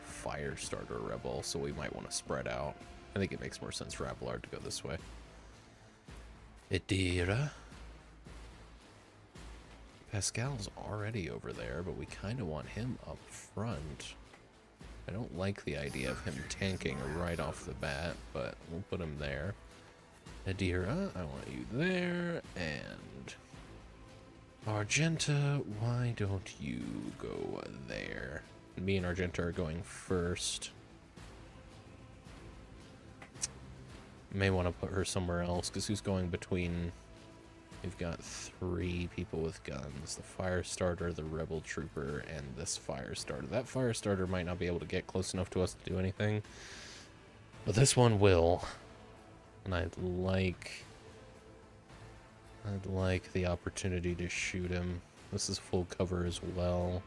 S2: fire starter rebel, so we might want to spread out. I think it makes more sense for Abelard to go this way. Idira. Pascal's already over there, but we kind of want him up front. I don't like the idea of him tanking right off the bat, but we'll put him there. Adira, I want you there, and Argenta, why don't you go there? Me and Argenta are going first. May want to put her somewhere else, because who's going between... We've got 3 people with guns. The fire starter, the rebel trooper, and this fire starter. That fire starter might not be able to get close enough to us to do anything, but this one will. And I'd like the opportunity to shoot him. This is full cover as well,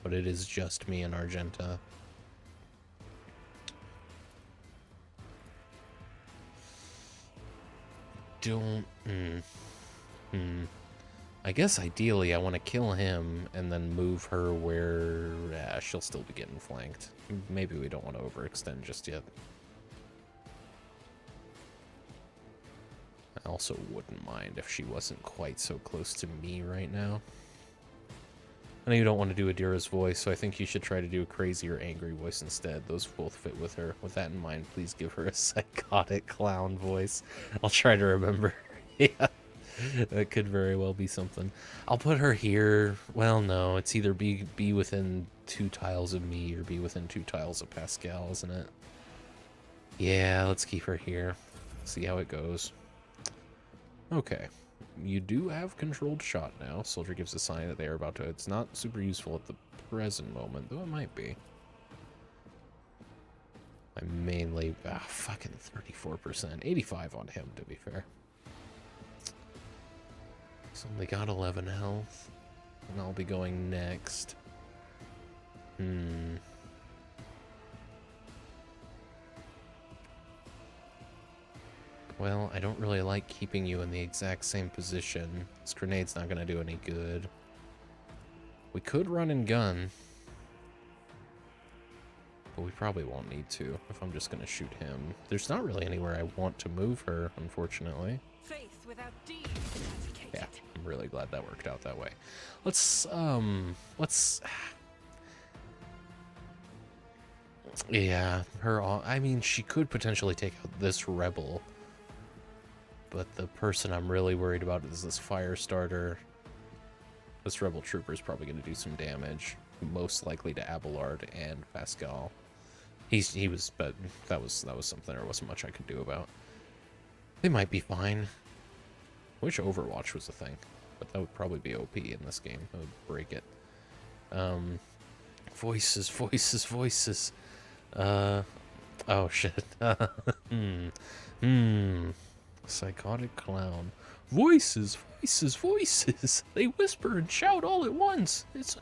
S2: but it is just me and Argenta. I guess ideally I want to kill him and then move her where she'll still be getting flanked. Maybe we don't want to overextend just yet. I also wouldn't mind if she wasn't quite so close to me right now. I know you don't want to do Adira's voice, so I think you should try to do a crazy or angry voice instead. Those both fit with her. With that in mind, please give her a psychotic clown voice. I'll try to remember. Yeah. That could very well be something. I'll put her here. Well, no, it's either be within 2 tiles of me or be within 2 tiles of Pascal, isn't it? Yeah, let's keep her here. See how it goes. Okay. You do have controlled shot now. Soldier gives a sign that they are about to... It's not super useful at the present moment, though it might be. I mainly... fucking 34%. 85 on him, to be fair. So only got 11 health, and I'll be going next. Well, I don't really like keeping you in the exact same position. This grenade's not going to do any good. We could run and gun, but we probably won't need to if I'm just going to shoot him. There's not really anywhere I want to move her, unfortunately.
S6: Faith without deeds.
S2: Yeah, I'm really glad that worked out that way. Let's yeah, I mean, she could potentially take out this rebel, but the person I'm really worried about is this fire starter. This rebel trooper is probably going to do some damage, most likely to Abelard and Pascal. He was, but that was something there wasn't much I could do about. They might be fine. I wish Overwatch was a thing, but that would probably be OP in this game. That would break it. Voices. Oh shit. Psychotic clown. Voices. They whisper and shout all at once. It's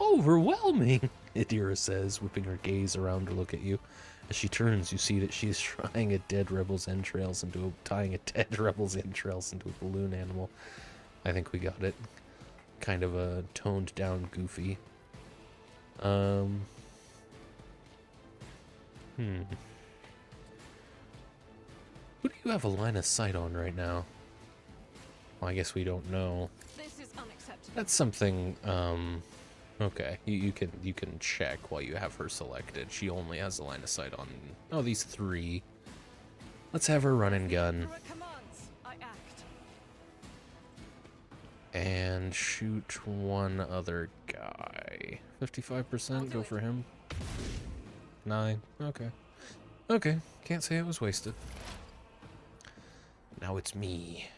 S2: overwhelming, Adira says, whipping her gaze around to look at you. As she turns, you see that she is tying a dead rebel's entrails into a balloon animal. I think we got it. Kind of a toned down Goofy. Who do you have a line of sight on right now? Well, I guess we don't know.
S6: This is unacceptable.
S2: That's something, okay, you can check while you have her selected. She only has a line of sight on, these 3. Let's have her run and gun.
S6: Emperor commands, I act.
S2: And shoot one other guy. 55%, go for him. 9, okay. Okay, can't say it was wasted. Now it's me.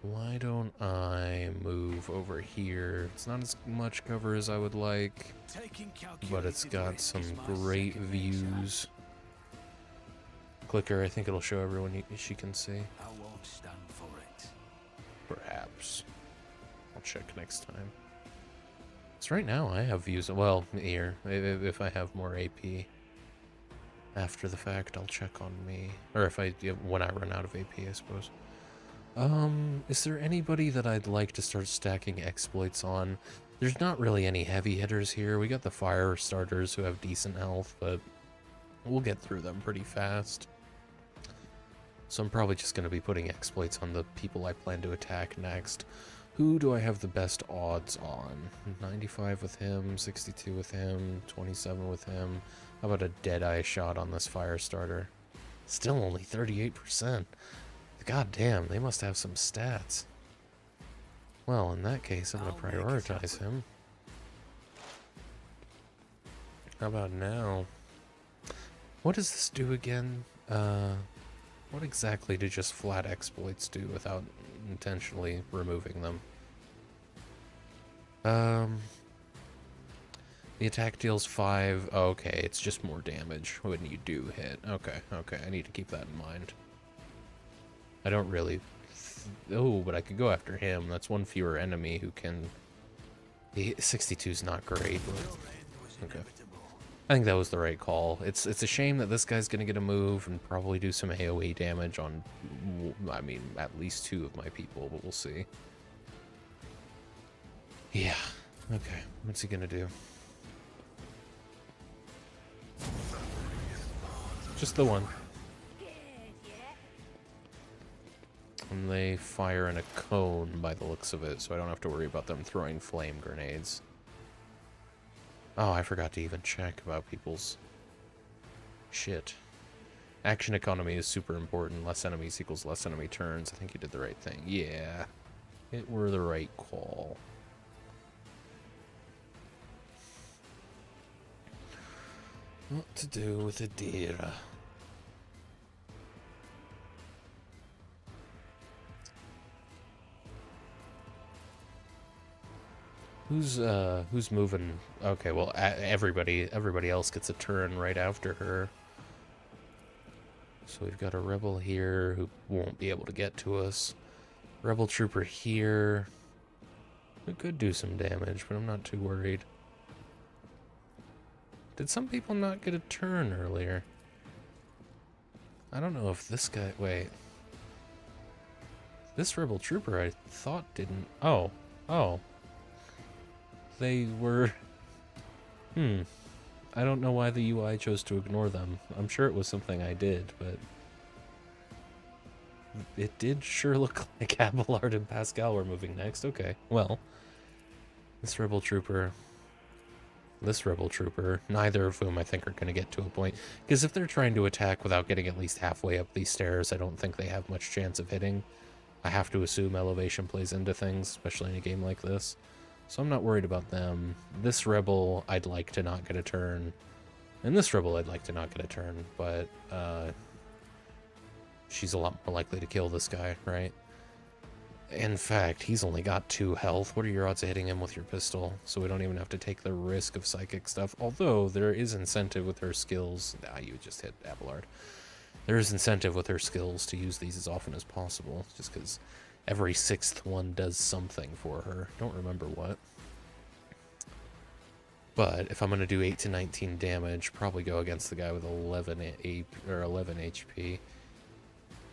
S2: Why don't I move over here? It's not as much cover as I would like, but it's got some great views. Clicker, I think it'll show everyone she can see.
S5: I won't stand for it.
S2: Perhaps. I'll check next time. So right now I have views. Well, here, if I have more AP after the fact, I'll check on me. Or when I run out of AP, I suppose. Is there anybody that I'd like to start stacking exploits on? There's not really any heavy hitters here. We got the fire starters who have decent health, but we'll get through them pretty fast. So I'm probably just going to be putting exploits on the people I plan to attack next. Who do I have the best odds on? 95 with him, 62 with him, 27 with him. How about a Deadeye shot on this fire starter? Still only 38%. God damn, they must have some stats. Well, in that case, I'm going to prioritize him. How about now? What does this do again? What exactly do just flat exploits do without intentionally removing them? The attack deals 5. Oh, okay, it's just more damage when you do hit. Okay, I need to keep that in mind. I don't really... Oh, but I could go after him. That's one fewer enemy who can... The 62's not great, but... Okay. I think that was the right call. It's a shame that this guy's gonna get a move and probably do some AoE damage on, I mean, at least 2 of my people, but we'll see. Yeah. Okay. What's he gonna do? Just the one. And they fire in a cone by the looks of it, so I don't have to worry about them throwing flame grenades. Oh, I forgot to even check about people's shit. Action economy is super important. Less enemies equals less enemy turns. I think you did the right thing. Yeah. It were the right call. What to do with a deer? Who's moving? Okay, well, everybody else gets a turn right after her. So we've got a rebel here who won't be able to get to us. Rebel trooper here. It could do some damage, but I'm not too worried. Did some people not get a turn earlier? I don't know if this guy... Wait. This rebel trooper I thought didn't... Oh. They were... I don't know why the UI chose to ignore them. I'm sure it was something I did, but... It did sure look like Abelard and Pascal were moving next. Okay, well. This rebel trooper... neither of whom I think are going to get to a point. Because if they're trying to attack without getting at least halfway up these stairs, I don't think they have much chance of hitting. I have to assume elevation plays into things, especially in a game like this. So I'm not worried about them. This rebel, I'd like to not get a turn. And this rebel, I'd like to not get a turn. But, she's a lot more likely to kill this guy, right? In fact, he's only got 2 health. What are your odds of hitting him with your pistol? So we don't even have to take the risk of psychic stuff. Although, there is incentive with her skills. Nah, you just hit Abelard. There is incentive with her skills to use these as often as possible. Just because every 6th one does something for her. Don't remember what. But if I'm going to do 8 to 19 damage, probably go against the guy with 11 HP.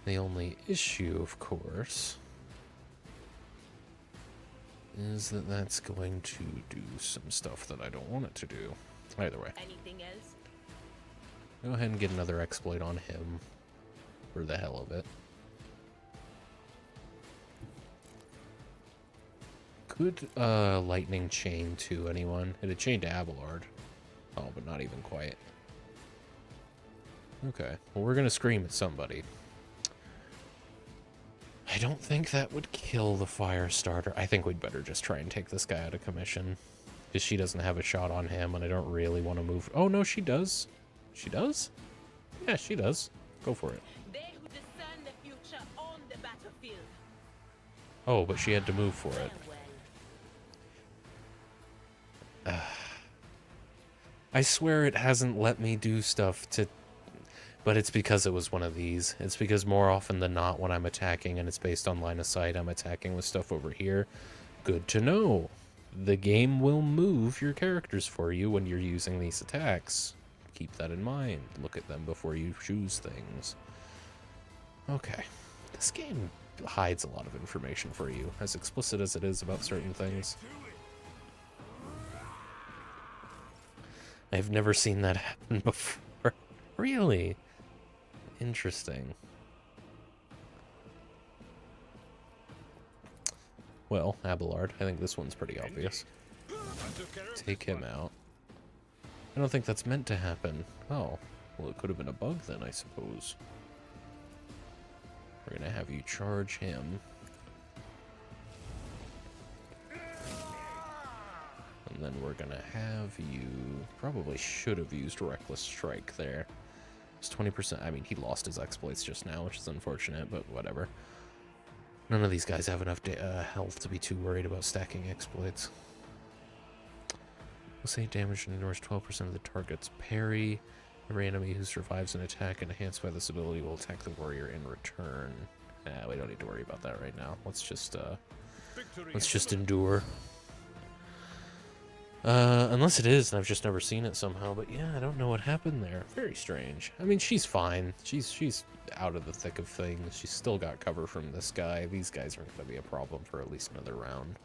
S2: The only issue, of course, is that that's going to do some stuff that I don't want it to do. Either way.
S3: Anything else?
S2: Go ahead and get another exploit on him. For the hell of it. Could lightning chain to anyone? It'd chain to Abelard. Oh, but not even quite. Okay. Well, we're gonna scream at somebody. I don't think that would kill the fire starter. I think we'd better just try and take this guy out of commission. Because she doesn't have a shot on him, and I don't really want to move... Oh, no, she does. She does? Yeah, she does. Go for it.
S3: They who discern the future on the battlefield.
S2: Oh, but she had to move for it. I swear it hasn't let me do stuff to... But it's because it was one of these. It's because more often than not when I'm attacking and it's based on line of sight, I'm attacking with stuff over here. Good to know. The game will move your characters for you when you're using these attacks. Keep that in mind. Look at them before you choose things. Okay. This game hides a lot of information for you, as explicit as it is about certain things. I've never seen that happen before. Really? Interesting. Well, Abelard, I think this one's pretty obvious. Take him out. I don't think that's meant to happen. Oh, well, it could have been a bug then, I suppose. We're gonna have you charge him. And then we're gonna have you... Probably should have used Reckless Strike there. It's 20%. I mean, he lost his exploits just now, which is unfortunate, but whatever. None of these guys have enough health to be too worried about stacking exploits. We'll say damage ignores 12% of the target's parry. Every enemy who survives an attack enhanced by this ability will attack the warrior in return. We don't need to worry about that right now. Let's just endure. Unless it is, and I've just never seen it somehow. But yeah, I don't know what happened there. Very strange. I mean, she's fine. She's out of the thick of things. She's still got cover from this guy. These guys aren't going to be a problem for at least another round.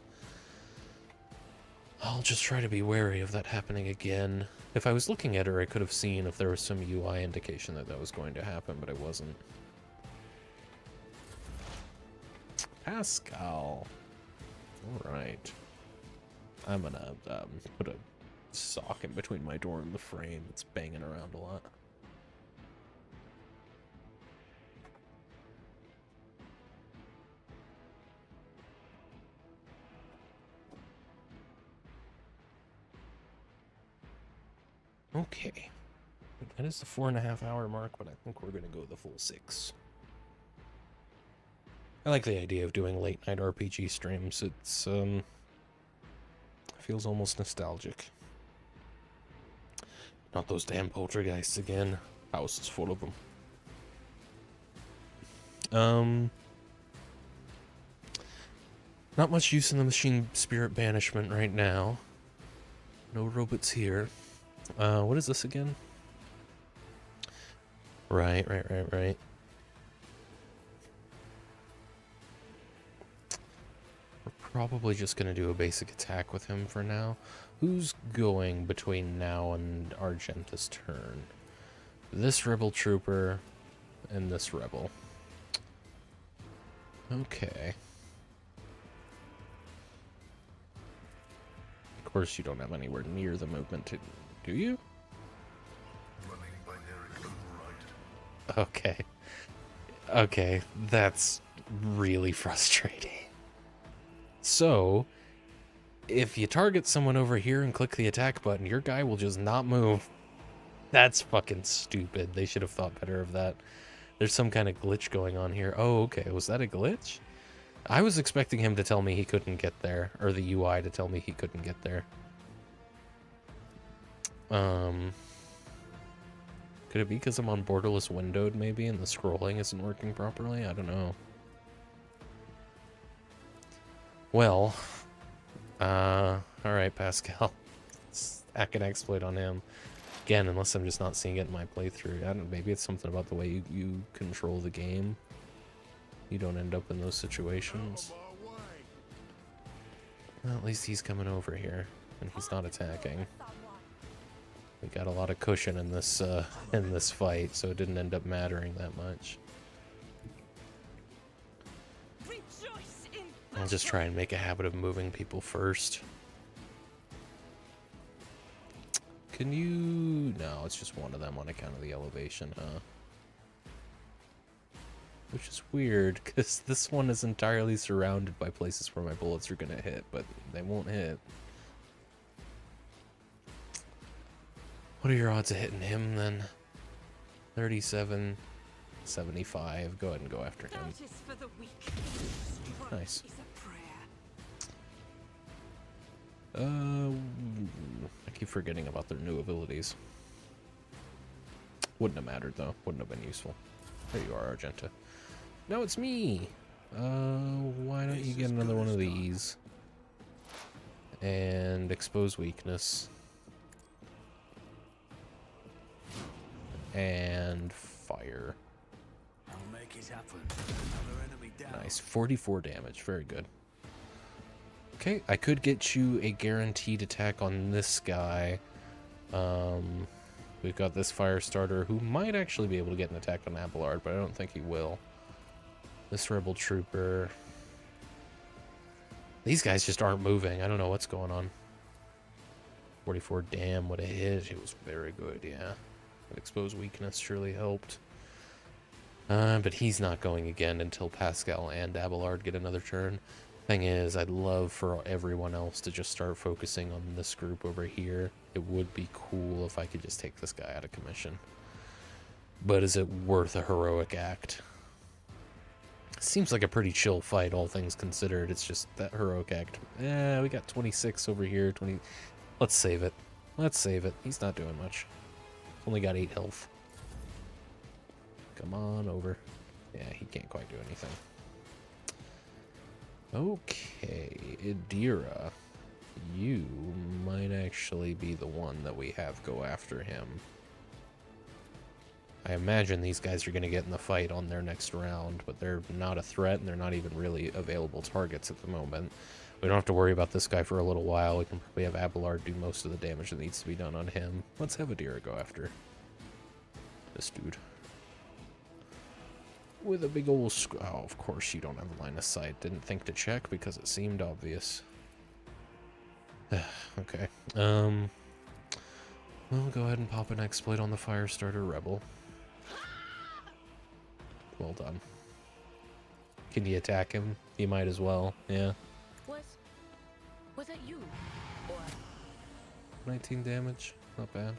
S2: I'll just try to be wary of that happening again. If I was looking at her, I could have seen if there was some UI indication that that was going to happen, but I wasn't. Pascal. Alright. I'm gonna put a sock in between my door and the frame. It's banging around a lot. Okay. That is the 4.5 hour mark, but I think we're gonna go the full 6. I like the idea of doing late night RPG streams. It's feels almost nostalgic. Not those damn poltergeists again. House is full of them. Not much use in the machine spirit banishment right now. No robots here. What is this again? Right. We're probably just gonna do a basic attack with him for now. Who's going between now and Argenta's turn? This rebel trooper and this rebel. Okay. Of course you don't have anywhere near the movement to... Do you?
S7: Running binary override.
S2: Okay. Okay, that's really frustrating. So, if you target someone over here and click the attack button, your guy will just not move. That's fucking stupid. They should have thought better of that. There's some kind of glitch going on here. Oh, okay. Was that a glitch? I was expecting him to tell me he couldn't get there, or the UI to tell me he couldn't get there. Could it be because I'm on borderless windowed, maybe, and the scrolling isn't working properly? I don't know. Well, alright, Pascal. Stack an exploit on him. Again, unless I'm just not seeing it in my playthrough. I don't know, maybe it's something about the way you control the game. You don't end up in those situations. Well, at least he's coming over here, and he's not attacking. We got a lot of cushion in this fight, so it didn't end up mattering that much. I'll just try and make a habit of moving people first. Can you... No, it's just one of them on account of the elevation, huh? Which is weird, because this one is entirely surrounded by places where my bullets are going to hit, but they won't hit. What are your odds of hitting him, then? 37, 75. Go ahead and go after him. Nice. I keep forgetting about their new abilities. Wouldn't have mattered, though. Wouldn't have been useful. There you are, Argenta. No, it's me! Why don't you get another one of these? And expose weakness. And fire.
S5: I'll make it happen.
S2: Nice. 44 damage. Very good. Okay, I could get you a guaranteed attack on this guy We've got this fire starter who might actually be able to get an attack on Abelard, but I don't think he will. This rebel trooper. These guys just aren't moving. I don't know what's going on. 44, damn, what a hit. It was very good, yeah. That exposed weakness surely helped. But he's not going again until Pascal and Abelard get another turn. Thing is, I'd love for everyone else to just start focusing on this group over here. It would be cool if I could just take this guy out of commission. But is it worth a heroic act? Seems like a pretty chill fight, all things considered. It's just that heroic act. Yeah, we got 26 over here. 20. Let's save it. Let's save it. He's not doing much. Only got 8 health. Come on over. Yeah, he can't quite do anything. Okay, Idira. You might actually be the one that we have go after him. I imagine these guys are going to get in the fight on their next round, but they're not a threat, and they're not even really available targets at the moment. We don't have to worry about this guy for a little while. We can probably have Abelard do most of the damage that needs to be done on him. Let's have Idira go after this dude. With a big old oh, of course you don't have a line of sight. Didn't think to check because it seemed obvious. Okay. We'll go ahead and pop an exploit on the Firestarter Rebel. Well done. Can you attack him? You might as well. Yeah.
S3: Was that you? Or
S2: 19 damage. Not bad.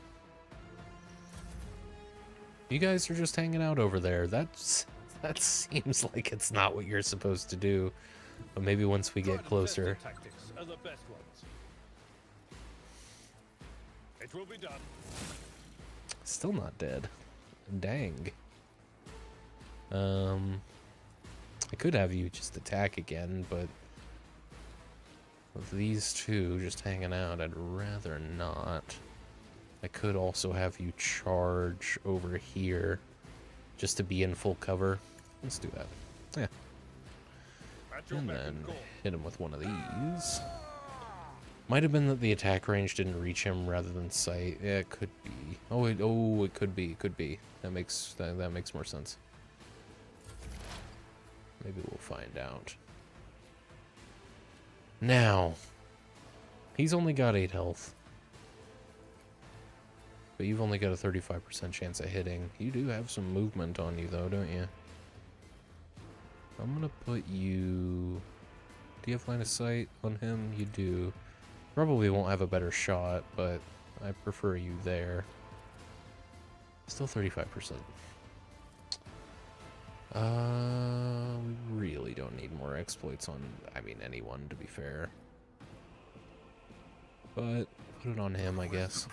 S2: You guys are just hanging out over there. That seems like it's not what you're supposed to do. But maybe once we get closer.
S4: Tactics are the best ones. It will be done.
S2: Still not dead. Dang. I could have you just attack again, but with these two just hanging out, I'd rather not. I could also have you charge over here just to be in full cover. Let's do that. Yeah. And then hit him with one of these. Might have been that the attack range didn't reach him rather than sight. Yeah, it could be. Oh, it could be. It could be. That makes more sense. Maybe we'll find out. Now, he's only got 8 health. But you've only got a 35% chance of hitting. You do have some movement on you, though, don't you? I'm gonna put you... Do you have line of sight on him? You do. Probably won't have a better shot, but I prefer you there. Still 35%. We really don't need more exploits on, I mean, anyone, to be fair. But put it on him, I guess.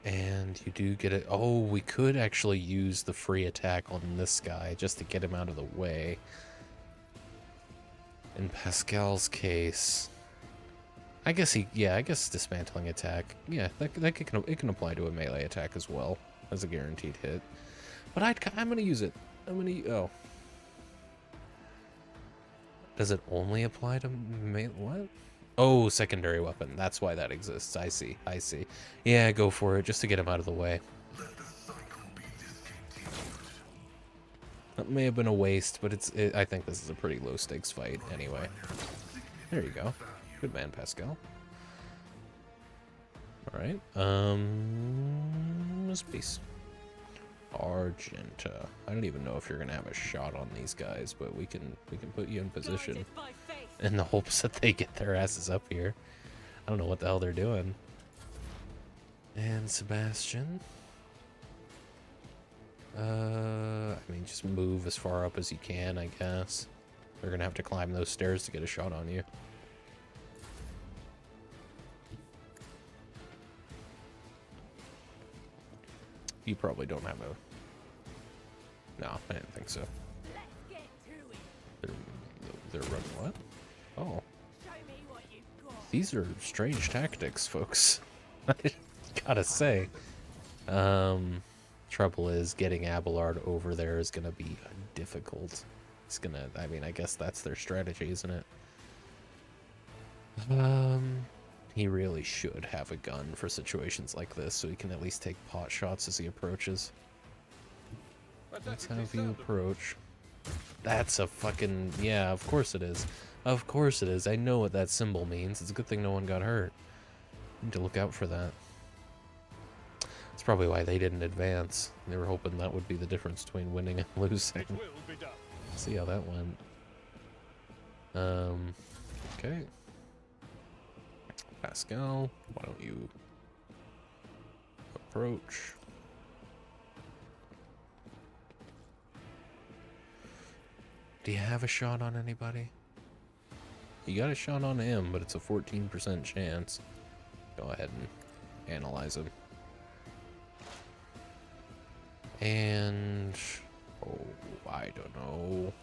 S2: And you do get it. Oh, we could actually use the free attack on this guy just to get him out of the way. In Pascal's case, I guess I guess dismantling attack. Yeah, it can apply to a melee attack as well as a guaranteed hit. But I'm gonna use it. Oh. Does it only apply to melee? What? Oh, secondary weapon. That's why that exists. I see. Yeah, go for it, just to get him out of the way. That may have been a waste, but I think this is a pretty low stakes fight anyway. There you go. Good man, Pascal. Alright. Space. Argenta. I don't even know if you're gonna have a shot on these guys, but we can put you in position in the hopes that they get their asses up here. I don't know what the hell they're doing. And Sebastian. I mean, just move as far up as you can, I guess. They're gonna have to climb those stairs to get a shot on you. You probably don't have a... No, I didn't think so. They're running what? Oh. These are strange tactics, folks. I gotta say. Trouble is, getting Abelard over there is gonna be difficult. It's gonna... I mean, I guess that's their strategy, isn't it? He really should have a gun for situations like this, so he can at least take pot shots as he approaches. Let's have you approach. That's a fucking... Yeah, of course it is. Of course it is. I know what that symbol means. It's a good thing no one got hurt. Need to look out for that. That's probably why they didn't advance. They were hoping that would be the difference between winning and losing. See how that went. Okay. Pascal, why don't you approach? Do you have a shot on anybody? You got a shot on him, but it's a 14% chance. Go ahead and analyze him. And... oh, I don't know.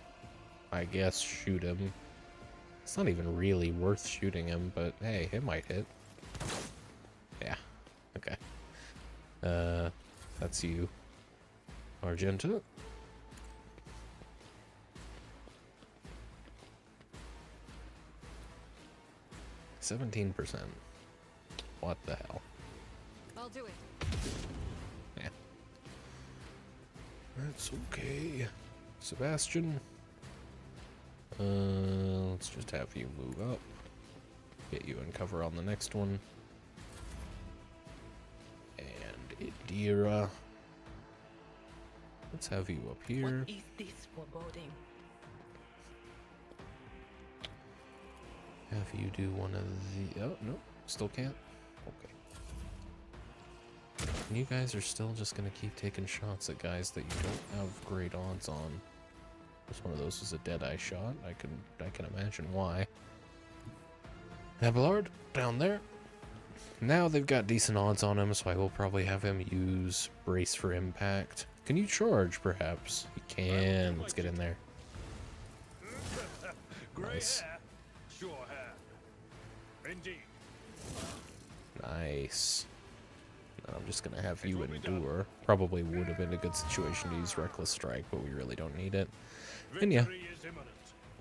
S2: I guess shoot him. It's not even really worth shooting him, but hey, it might hit. Yeah. Okay. That's you. Argenta. $17%. What the hell?
S3: I'll do it.
S2: Yeah. That's okay. Sebastian. Let's just have you move up. Get you in cover on the next one. And Idira. Let's have you up here.
S3: What is this foreboding?
S2: Have you do one of the... oh, no. Still can't? Okay. And you guys are still just gonna keep taking shots at guys that you don't have great odds on. This one of those was a dead-eye shot. I can imagine why. Abelard, down there. Now they've got decent odds on him, so I will probably have him use Brace for Impact. Can you charge, perhaps? You can. Let's get in there. Nice.
S4: Sure have. Indeed.
S2: Nice. I'm just gonna have you endure. Probably would have been a good situation to use Reckless Strike, but we really don't need it. And yeah,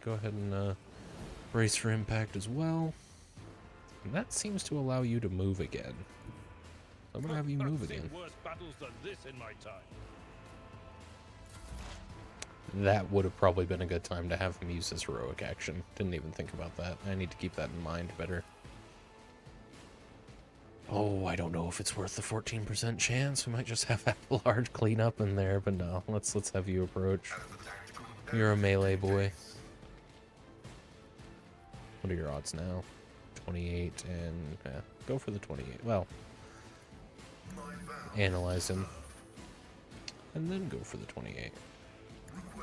S2: go ahead and Brace for Impact as well. And that seems to allow you to move again. I'm gonna have you move again.
S4: Worse battles than this in my time.
S2: That would have probably been a good time to have him use his heroic action. Didn't even think about that. I need to keep that in mind better. Oh, I don't know if it's worth the 14% chance. We might just have Abelard clean up in there, but no. Let's have you approach. You're a melee boy. What are your odds now? 28 and go for the 28. Well, analyze him, and then go for the 28.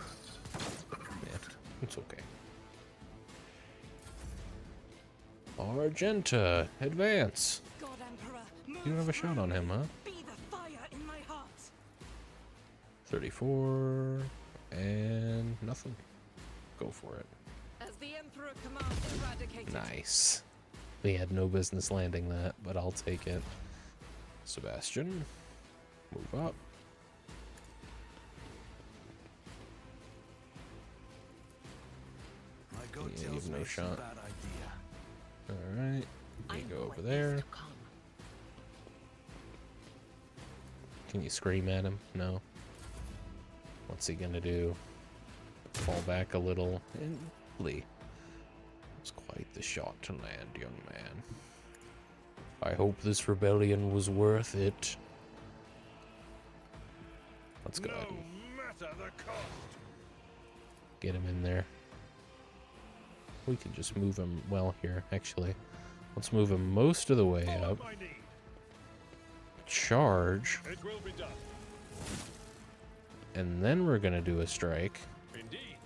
S2: Yeah, it's okay. Argenta, advance.
S6: God, Emperor,
S2: You don't have a shot on him, huh?
S6: be the fire in my heart.
S2: 34 and nothing. Go for it.
S6: As the Emperor commands, eradicated.
S2: Nice. We had no business landing that, but I'll take it. Sebastian, move up.
S5: My gut
S2: Yeah, you
S5: tells
S2: have no
S5: me it's a
S2: shot.
S5: bad idea.
S2: Alright,
S3: I
S2: you go
S3: know
S2: over
S3: what is
S2: there.
S3: to come.
S2: Can you scream at him? No. What's he gonna do? Fall back a little and flee. It's quite the shot to land, young man. I hope this rebellion was worth it. Let's go ahead and
S4: matter the cost.
S2: get him in there. We can just move him, well, here, actually. Let's move him most of the way up. Charge.
S4: It will be done.
S2: And then we're gonna do a strike.
S4: Indeed.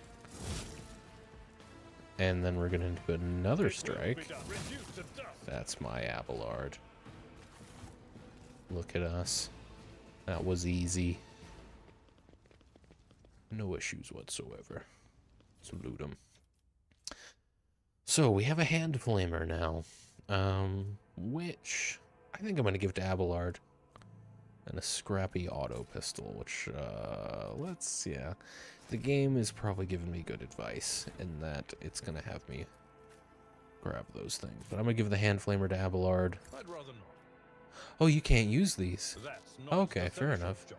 S2: And then we're gonna do another strike.
S4: Reduced to dust.
S2: That's my Abelard. Look at us. That was easy. No issues whatsoever. Salute him. So, we have a hand flamer now. Which I think I'm going to give to Abelard. And a scrappy auto pistol, which, yeah. The game is probably giving me good advice in that it's going to have me grab those things. But I'm going to give the hand flamer to Abelard.
S4: I'd rather not.
S2: Oh, you can't use these.
S4: That's not
S2: Okay,
S4: the
S2: fair
S4: Seneschal's
S2: enough.
S4: job.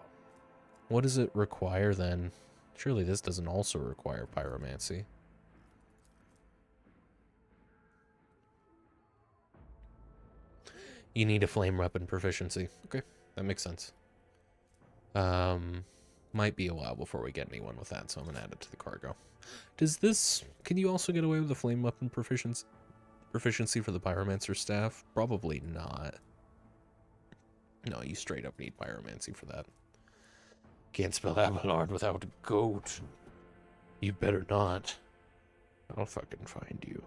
S2: What does it require then? Surely this doesn't also require pyromancy. You need a flame weapon proficiency. Okay, that makes sense. Might be a while before we get anyone with that, so I'm gonna add it to the cargo. Does this... Can you also get away with the flame weapon proficiency for the pyromancer staff? Probably not. No, you straight up need pyromancy for that. Can't spell Abelard without a goat. You better not. I'll fucking find you.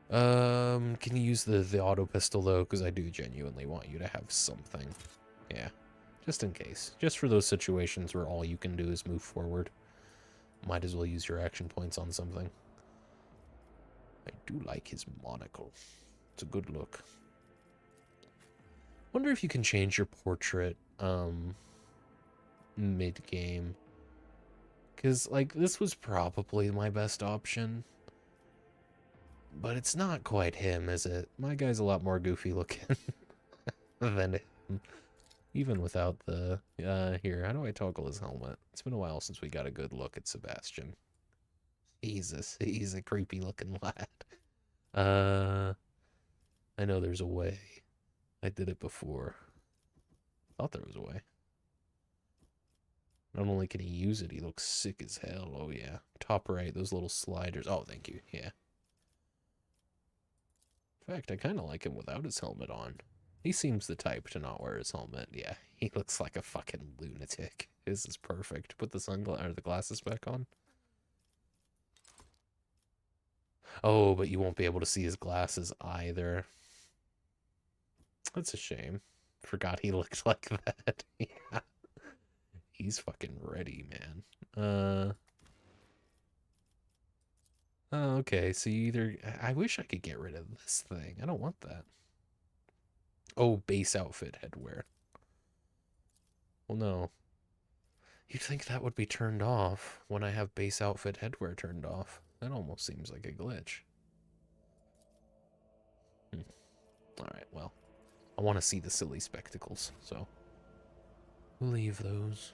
S2: Can you use the auto pistol though? Because I do genuinely want you to have something. Yeah, just in case. Just for those situations where all you can do is move forward. Might as well use your action points on something. I do like his monocle. It's a good look. Wonder if you can change your portrait, mid-game. Because, like, this was probably my best option. But it's not quite him, is it? My guy's a lot more goofy looking than him. Even without the... here, how do I toggle his helmet? It's been a while since we got a good look at Sebastian. He's a creepy looking lad. I know there's a way. I did it before. Thought there was a way. Not only can he use it, he looks sick as hell. Oh yeah. Top right, those little sliders. Oh, thank you. Yeah. In fact, I kind of like him without his helmet on. He seems the type to not wear his helmet. Yeah, he looks like a fucking lunatic. This is perfect. Put the the glasses back on. Oh, but you won't be able to see his glasses either. That's a shame. Forgot he looked like that. Yeah. He's fucking ready, man. Oh, okay, so you either... I wish I could get rid of this thing. I don't want that. Oh, base outfit headwear. Well, no. You'd think that would be turned off when I have base outfit headwear turned off. That almost seems like a glitch. Alright, well. I want to see the silly spectacles, so... we'll leave those.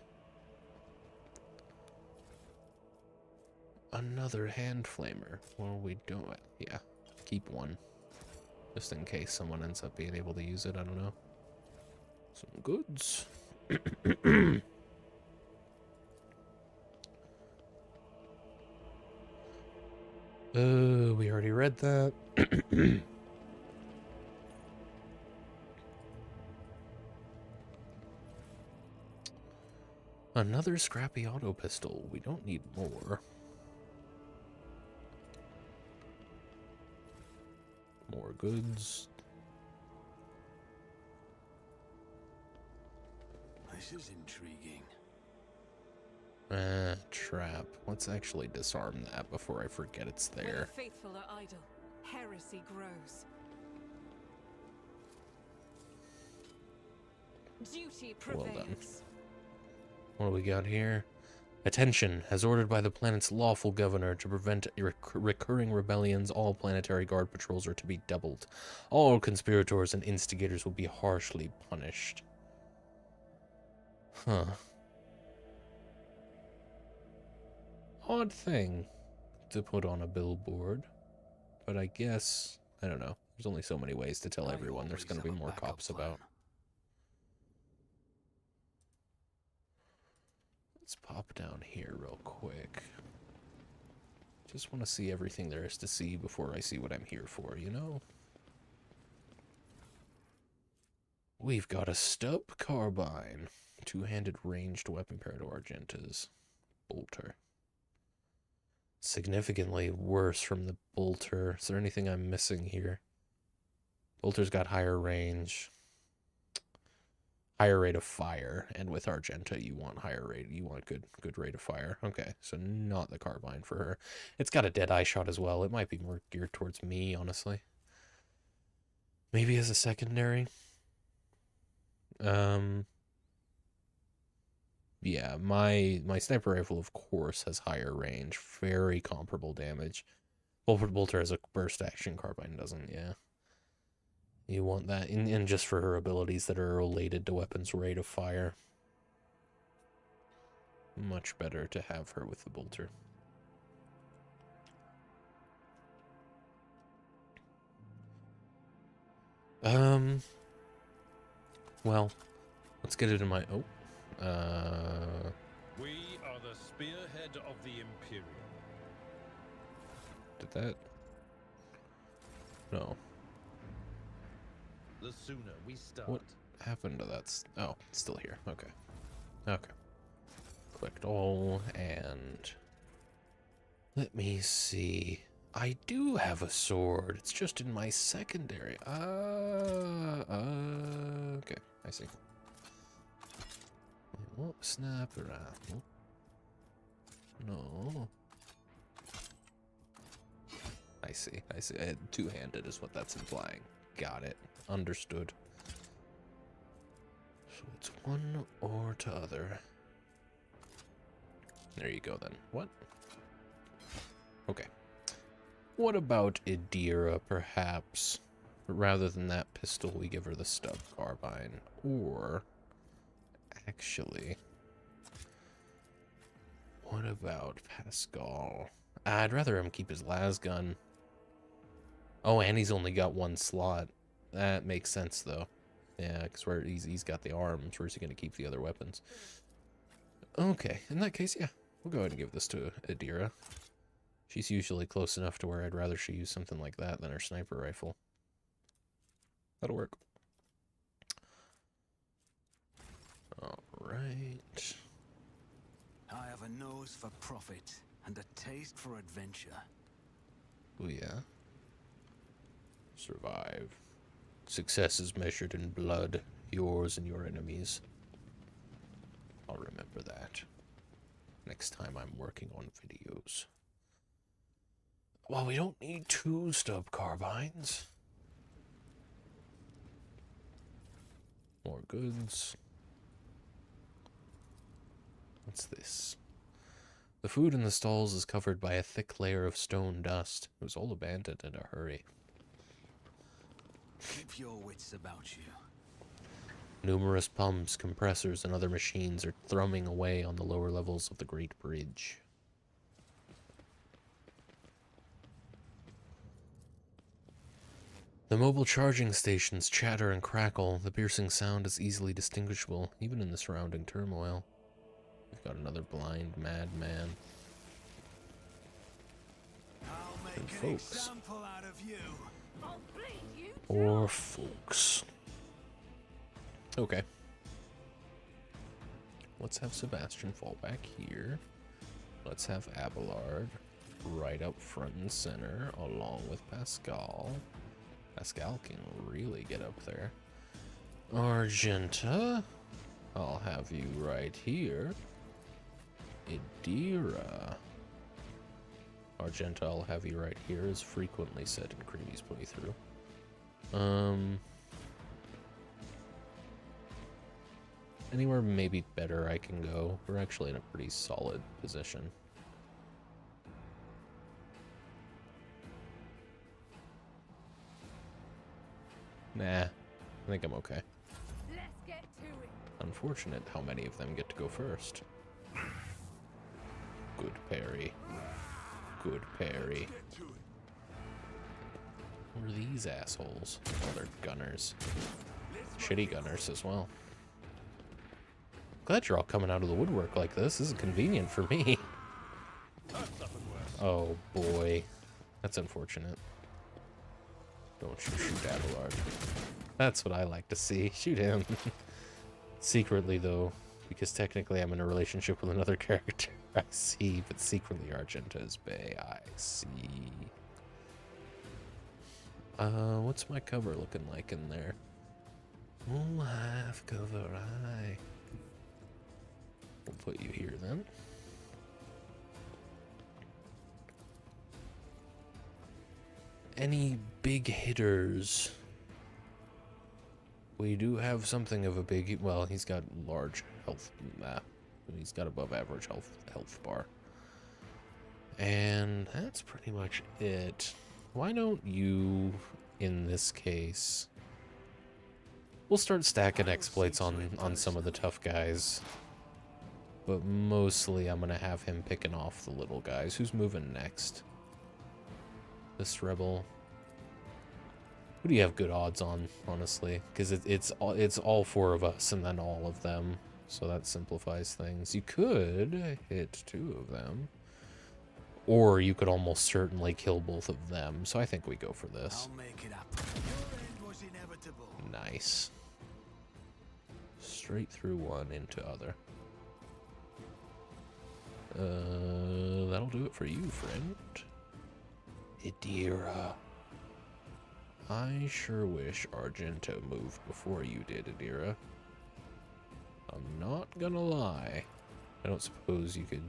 S2: Another hand flamer. What are we doing? Yeah, keep one. Just in case someone ends up being able to use it, I don't know. Some goods. We already read that. Another scrappy auto pistol. We don't need more. More goods.
S5: This is intriguing.
S2: Trap. Let's actually disarm that before I forget it's
S6: When
S2: there.
S6: the faithful are idle, heresy grows. Duty
S2: Well done.
S6: prevails.
S2: What do we got here? Attention, as ordered by the planet's lawful governor to prevent recurring rebellions, all planetary guard patrols are to be doubled. All conspirators and instigators will be harshly punished. Huh. Odd thing to put on a billboard. But I guess, I don't know. There's only so many ways to tell
S5: I
S2: everyone there's going to be
S5: always have a
S2: more
S5: backup
S2: cops
S5: plan.
S2: about. Let's pop down here real quick. Just want to see everything there is to see before I see what I'm here for, you know? We've got a stub carbine. Two-handed ranged weapon pair to Argenta's bolter. Significantly worse from the bolter. Is there anything I'm missing here? Bolter's got higher range. Higher rate of fire, and with Argenta you want higher rate. You want good rate of fire. Okay, so not the carbine for her. It's got a dead eye shot as well. It might be more geared towards me, honestly. Maybe as a secondary. Yeah, my sniper rifle, of course, has higher range. Very comparable damage. Bolter has a burst action carbine doesn't, yeah. You want that, and just for her abilities that are related to weapons rate of fire. Much better to have her with the bolter. Well, let's get it in my... Oh.
S4: We are the spearhead of the Imperium.
S2: Did that... No.
S4: The sooner we start.
S2: What happened to that? Oh, it's still here. Okay. Okay. Clicked all, and... Let me see. I do have a sword. It's just in my secondary. Okay. I see. Oh, snap around. No. I see. I see. Two-handed is what that's implying. Got it. Understood. So it's one or t'other. There you go then. What? Okay. What about Idira, perhaps? But rather than that pistol, we give her the stub carbine. Or, actually, what about Pascal? I'd rather him keep his las gun. Oh, and he's only got one slot. That makes sense, though. Yeah, because he's got the arms. Where's he going to keep the other weapons? Okay, in that case, yeah. We'll go ahead and give this to Idira. She's usually close enough to where I'd rather she use something like that than her sniper rifle. That'll work. Alright.
S5: I have a nose for profit and a taste for adventure.
S2: Oh yeah. Survive. Success is measured in blood, yours and your enemies. I'll remember that next time I'm working on videos. Well, we don't need 2 stub carbines. More goods. What's this? The food in the stalls is covered by a thick layer of stone dust. It was all abandoned in a hurry.
S5: Keep your wits about you.
S2: Numerous pumps, compressors, and other machines are thrumming away on the lower levels of the Great Bridge. The mobile charging stations chatter and crackle. The piercing sound is easily distinguishable, even in the surrounding turmoil. We've got another blind madman.
S5: I'll make
S2: And
S5: an
S2: folks.
S5: example out of you.
S3: I'll bleed you.
S2: Or folks. Okay. Let's have Sebastian fall back here. Let's have Abelard right up front and center, along with Pascal. Pascal can really get up there. Argenta, I'll have you right here. Idira. Argenta, I'll have you right here, is frequently said in Creamy's playthrough. Anywhere maybe better I can go. We're actually in a pretty solid position. Nah, I think I'm okay.
S3: Let's get to it.
S2: Unfortunate how many of them get to go first. Good parry. Good parry. Who are these assholes? Oh, they're gunners. Shitty gunners as well. Glad you're all coming out of the woodwork like this. This is convenient for me. Oh boy. That's unfortunate. Don't you shoot Abelard. That's what I like to see. Shoot him. Secretly, though, because technically I'm in a relationship with another character. I see, but secretly Argenta is bae. I see. What's my cover looking like in there? Oh, half cover eye. We'll put you here then. Any big hitters? We do have something of a big... Well, he's got large health... he's got above average health bar. And that's pretty much it. why don't you, in this case... We'll start stacking exploits on some of the tough guys. But mostly I'm going to have him picking off the little guys. Who's moving next? This rebel. Who do you have good odds on, honestly? Because it's all four of us and then all of them. So that simplifies things. You could hit two of them. Or you could almost certainly kill both of them. So I think we go for this.
S5: I'll make it happen. Your end was inevitable.
S2: Nice. Straight through one into other. That'll do it for you, friend. Idira. I sure wish Argento moved before you did, Idira. I'm not gonna lie. I don't suppose you could...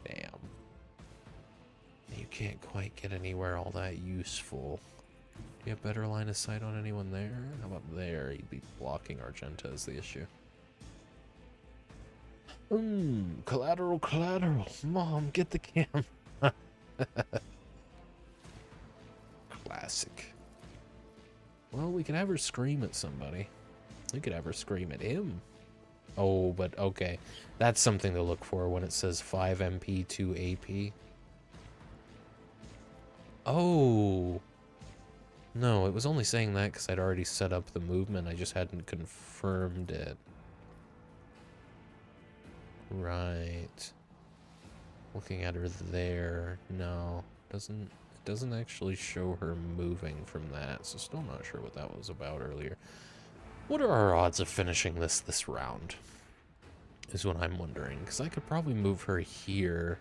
S2: Damn. You can't quite get anywhere all that useful. Do you have better line of sight on anyone there? How about there? You'd be blocking Argento is the issue. Collateral. Mom, get the camera. Classic. Well, we could have her scream at somebody. We could have her scream at him. Oh, but okay. That's something to look for when it says 5 MP, 2 AP. Oh. No, it was only saying that because I'd already set up the movement. I just hadn't confirmed it. Right. Looking at her there. No. It doesn't actually show her moving from that, so still not sure what that was about earlier. What are our odds of finishing this round? Is what I'm wondering, because I could probably move her here.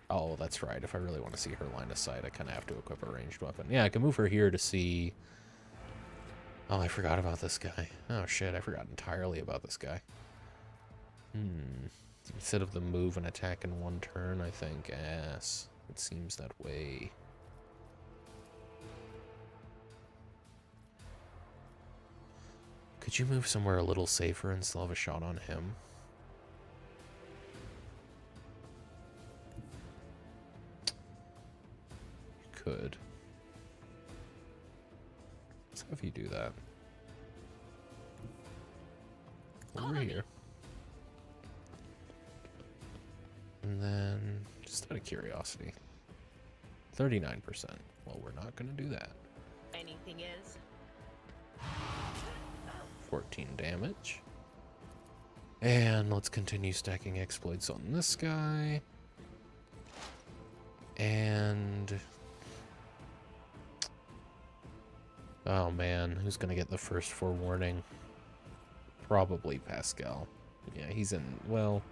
S2: Oh, that's right. If I really want to see her line of sight, I kind of have to equip a ranged weapon. Yeah, I can move her here to see... Oh, I forgot about this guy. Oh, shit, I forgot entirely about this guy. Instead of the move and attack in one turn, I think, yes, it seems that way. Could you move somewhere a little safer and still have a shot on him? You could. Let's have you do that. Over here. And then, just out of curiosity, 39%. Well, we're not going to do that.
S3: Anything is?
S2: 14 damage. And let's continue stacking exploits on this guy. And... oh man, who's going to get the first forewarning? Probably Pascal. Yeah, he's in, well...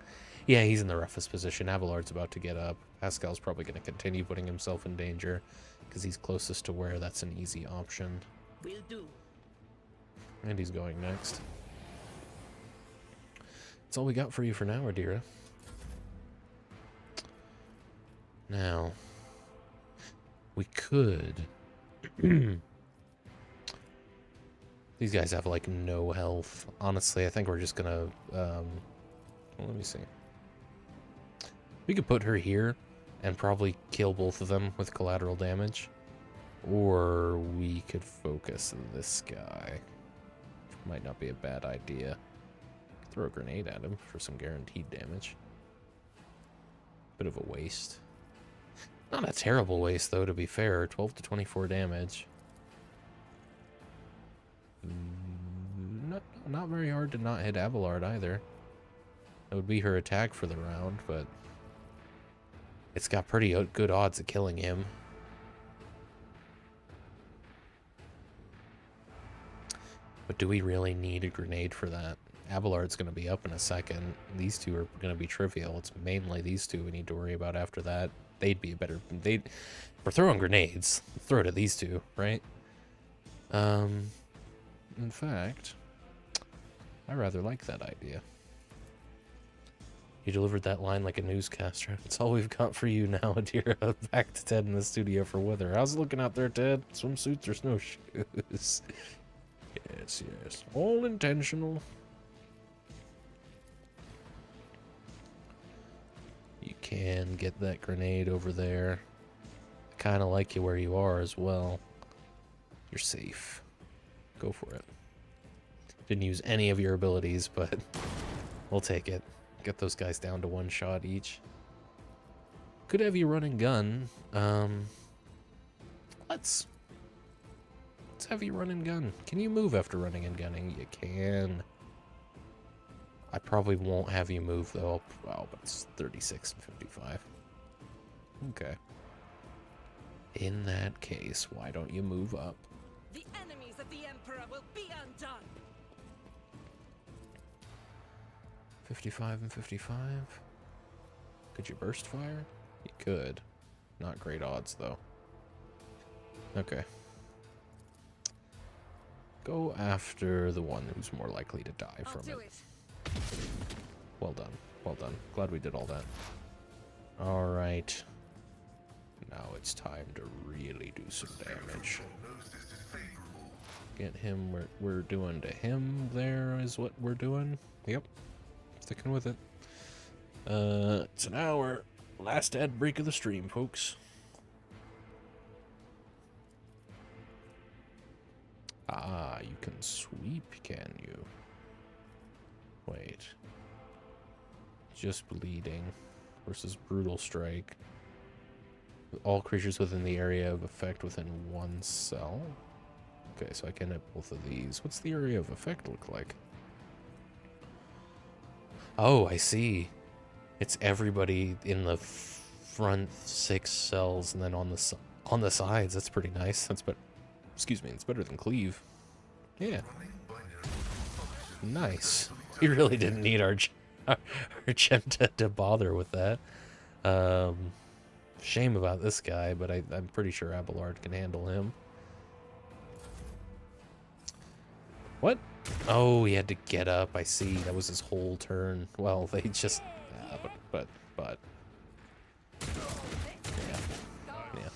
S2: yeah, he's in the roughest position. Abelard's about to get up. Pascal's probably going to continue putting himself in danger because he's closest to where that's an easy option.
S3: Will do.
S2: And he's going next. That's all we got for you for now, Adira. Now, we could... these guys have, like, no health. Honestly, I think we're just gonna... well, let me see. We could put her here and probably kill both of them with collateral damage. Or we could focus this guy. Might not be a bad idea. Throw a grenade at him for some guaranteed damage. Bit of a waste. Not a terrible waste, though, to be fair. 12 to 24 damage. Not very hard to not hit Abelard, either. That would be her attack for the round, but... it's got pretty good odds of killing him. But do we really need a grenade for that? Abelard's going to be up in a second. These two are going to be trivial. It's mainly these two we need to worry about after that. They'd be a better... if we're throwing grenades, throw it at these two, right? In fact, I rather like that idea. You delivered that line like a newscaster. That's all we've got for you now, dear. Back to Ted in the studio for weather. How's it looking out there, Ted? Swimsuits or snowshoes? Yes, yes. All intentional. You can get that grenade over there. I kind of like you where you are as well. You're safe. Go for it. Didn't use any of your abilities, but we'll take it. Get those guys down to one shot each. Could have you run and gun. Let's have you run and gun. Can you move after running and gunning? You can. I probably won't have you move though. Wow, but it's 36 and 55. Okay. In that case, why don't you move up?
S6: The enemies of the Emperor will be undone.
S2: 55 and 55. Could you burst fire? You could. Not great odds though. Okay. Go after the one who's more likely to die from it. Well done. Well done. Glad we did all that. Alright. Now it's time to really do some damage. Get him what we're doing to him there is what we're doing. Yep. Sticking with it. It's an hour. Last ad break of the stream, folks. Ah, you can sweep, can you? Wait. Just bleeding versus brutal strike. All creatures within the area of effect within one cell. Okay, so I can hit both of these. What's the area of effect look like? Oh, I see. It's everybody in the front 6 cells and then on the sides. That's pretty nice. That's excuse me, it's better than cleave. Yeah. Nice. We really didn't need our Argenta to bother with that. Shame about this guy, but I'm pretty sure Abelard can handle him. What? Oh, he had to get up. I see. That was his whole turn. Well, they just... Yeah, but... Yeah.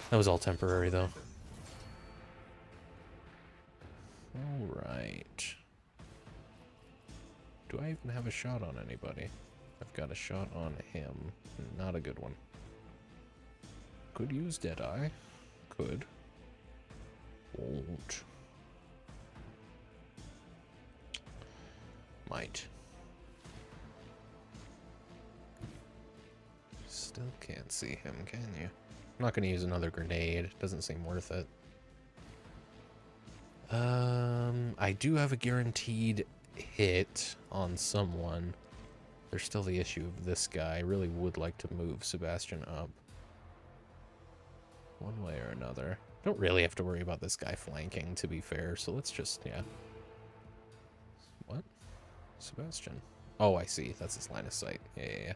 S2: That was all temporary, though. Alright. Do I even have a shot on anybody? I've got a shot on him. Not a good one. Could use Deadeye. Could. Won't. Might. Still can't see him, can you? I'm not going to use another grenade. Doesn't seem worth it. I do have a guaranteed hit on someone. There's still the issue of this guy. I really would like to move Sebastian up. One way or another. Don't really have to worry about this guy flanking, to be fair, so let's just, yeah. What? Sebastian. Oh, I see. That's his line of sight. Yeah.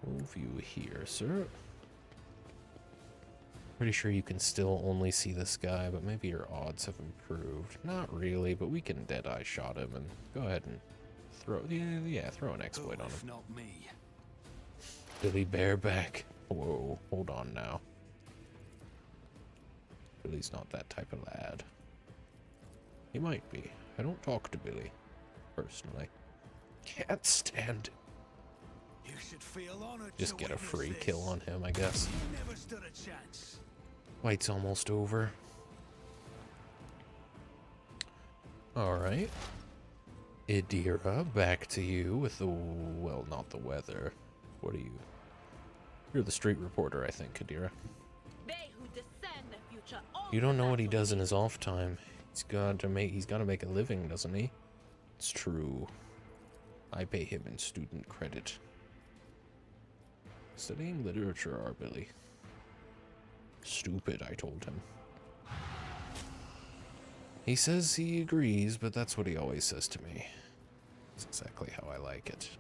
S2: Move you here, sir. Pretty sure you can still only see this guy, but maybe your odds have improved. Not really, but we can Deadeye shot him and go ahead and throw... Yeah, throw an exploit on him.
S5: Not me.
S2: Billy Bareback. Whoa, hold on now. Billy's not that type of lad. He might be. I don't talk to Billy, personally. Can't stand him.
S5: You should feel honored.
S2: Just get a free kill on him, I guess.
S5: You never stood a chance.
S2: Fight's almost over. Alright. Idira, back to you with the... Well, not the weather. What are you? You're the street reporter, I think, Idira.
S3: They who discern the future
S2: You don't know what he does in his off time. He's got to make a living, doesn't he? It's true. I pay him in student credit. Studying literature, our Billy. Stupid, I told him. He says he agrees, but that's what he always says to me. That's exactly how I like it.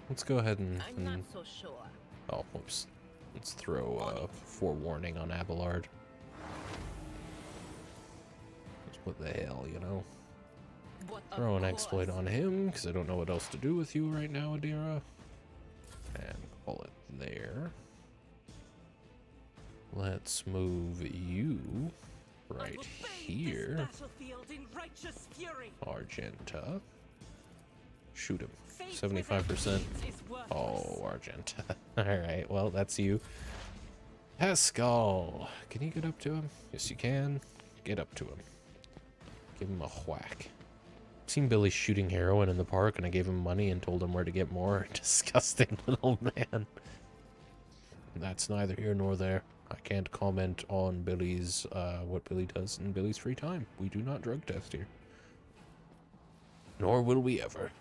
S2: Let's go ahead and...
S3: I'm not so sure.
S2: Oh, whoops. Let's throw forewarning on Abelard. What the hell, you know? Throw an exploit on him, because I don't know what else to do with you right now, Adira. And call it there. Let's move you right here. Argenta. Shoot him.
S6: Faith
S2: 75%.
S6: without deeds is worthless.
S2: Oh, Argenta. Alright, well, that's you. Pascal. Can you get up to him? Yes, you can. Get up to him. Give him a whack. I've seen Billy shooting heroin in the park, and I gave him money and told him where to get more. Disgusting little man. That's neither here nor there. I can't comment on Billy's, what Billy does in Billy's free time. We do not drug test here. Nor will we ever.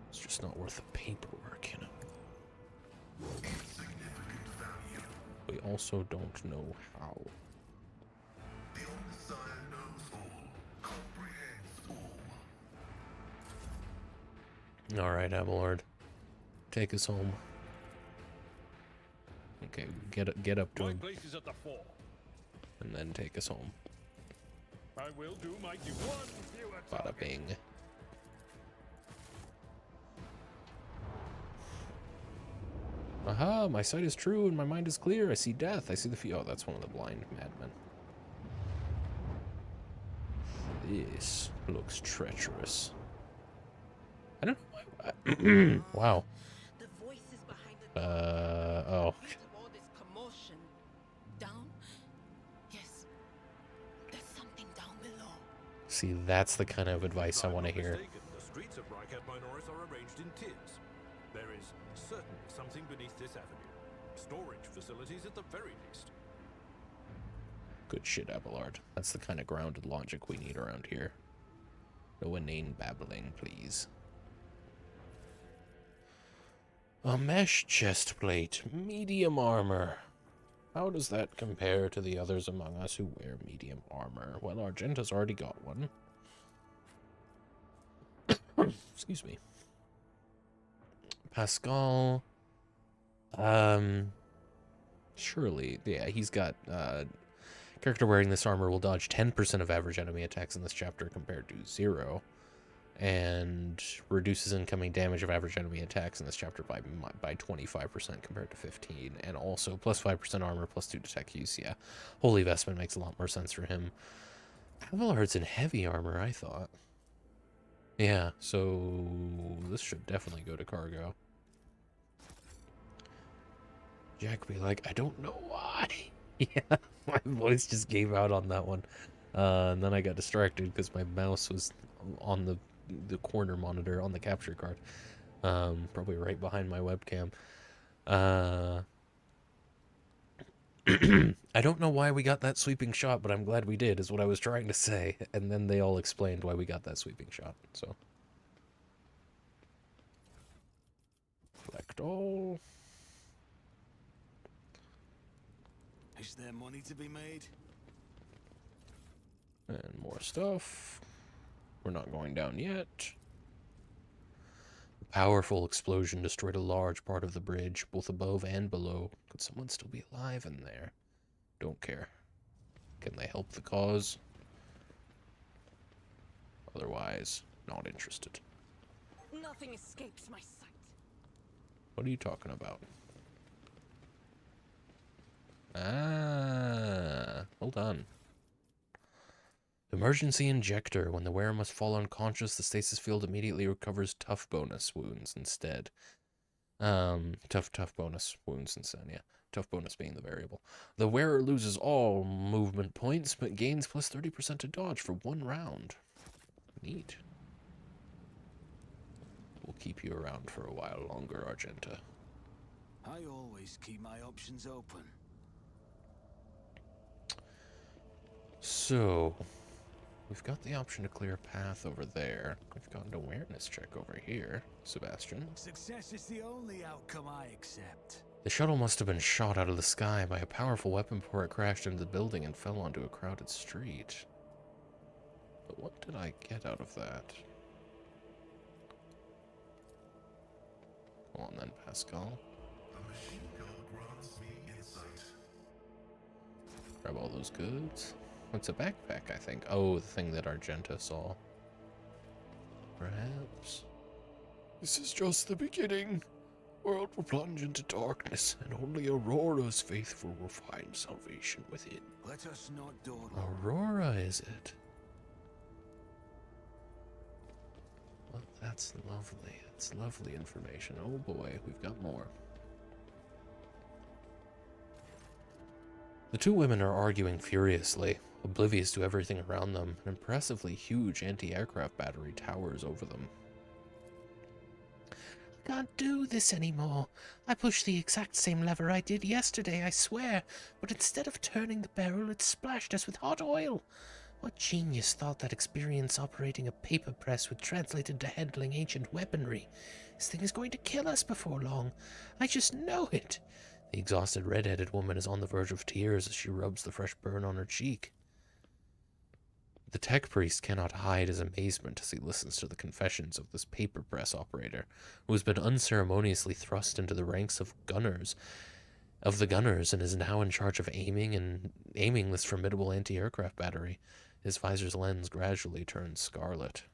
S2: It's just not worth the paperwork, you know. We also don't know how.
S7: The Omnissiah knows all, comprehends all.
S2: Alright, Abelard. Take us home. Okay, get up to
S4: My
S2: him,
S4: place is at the fore.
S2: and then take us home.
S4: I will do my duty. One fewer
S2: Bada
S4: target.
S2: bing. Aha, my sight is true and my mind is clear. I see death. I see the oh, that's one of the blind madmen. This looks treacherous. I don't know why. Wow.
S3: The voices behind the
S2: Oh.
S3: create all this commotion. Down? Yes. There's something down below.
S2: See, that's the kind of advice I
S4: I'm
S2: want to
S4: not
S2: hear.
S4: mistaken, the streets of Rycat Minoris are arranged in tiers. There is certainly something beneath this avenue. Storage facilities at the very least.
S2: Good shit, Abelard. That's the kind of grounded logic we need around here. No inane babbling, please. A mesh chest plate, medium armor. How does that compare to the others among us who wear medium armor? Well, Argenta's already got one. Excuse me. Pascal. Surely, yeah, he's got, character wearing this armor will dodge 10% of average enemy attacks in this chapter compared to 0. And reduces incoming damage of average enemy attacks in this chapter by 25% compared to 15. And also plus 5% armor, plus 2 detect use. Yeah, Holy Vestment makes a lot more sense for him. Abelard's in heavy armor, I thought. Yeah, so this should definitely go to cargo. Jack be like, I don't know why. Yeah, my voice just gave out on that one. And then I got distracted because my mouse was on the corner monitor on the capture card. Probably right behind my webcam. I don't know why we got that sweeping shot, but I'm glad we did, is what I was trying to say. And then they all explained why we got that sweeping shot, so. Collect all.
S5: Is there money to be made?
S2: And more stuff. We're not going down yet. A powerful explosion destroyed a large part of the bridge, both above and below. Could someone still be alive in there? Don't care. Can they help the cause? Otherwise, not interested.
S6: Nothing escapes my sight.
S2: What are you talking about? Ah, hold on. Emergency injector. When the wearer must fall unconscious, the stasis field immediately recovers tough bonus wounds instead. Tough bonus wounds instead, yeah. Tough bonus being the variable. The wearer loses all movement points, but gains plus 30% to dodge for 1 round. Neat. We'll keep you around for a while longer, Argenta.
S5: I always keep my options open.
S2: So, we've got the option to clear a path over there. We've got an awareness check over here, Sebastian.
S5: Success is the only outcome I accept.
S2: The shuttle must have been shot out of the sky by a powerful weapon before it crashed into the building and fell onto a crowded street. But what did I get out of that? Come on then, Pascal.
S7: The machine gun grants me insight.
S2: Grab all those goods. What's a backpack, I think? Oh, the thing that Argenta saw. Perhaps. This is just the beginning. World will plunge into darkness, and only Aurora's faithful will find salvation within.
S5: Let us not dawdle.
S2: Aurora, is it? That's lovely. That's lovely information. Oh boy, we've got more. The two women are arguing furiously, oblivious to everything around them. An impressively huge anti-aircraft battery towers over them.
S1: I can't do this anymore. I pushed the exact same lever I did yesterday, I swear, but instead of turning the barrel, it splashed us with hot oil. What genius thought that experience operating a paper press would translate into handling ancient weaponry? This thing is going to kill us before long. I just know it. The exhausted red-headed woman is on the verge of tears as she rubs the fresh burn on her cheek. The tech priest cannot hide his amazement as he listens to the confessions of this paper press operator, who has been unceremoniously thrust into the ranks of the gunners and is now in charge of aiming this formidable anti-aircraft battery. His visor's lens gradually turns scarlet.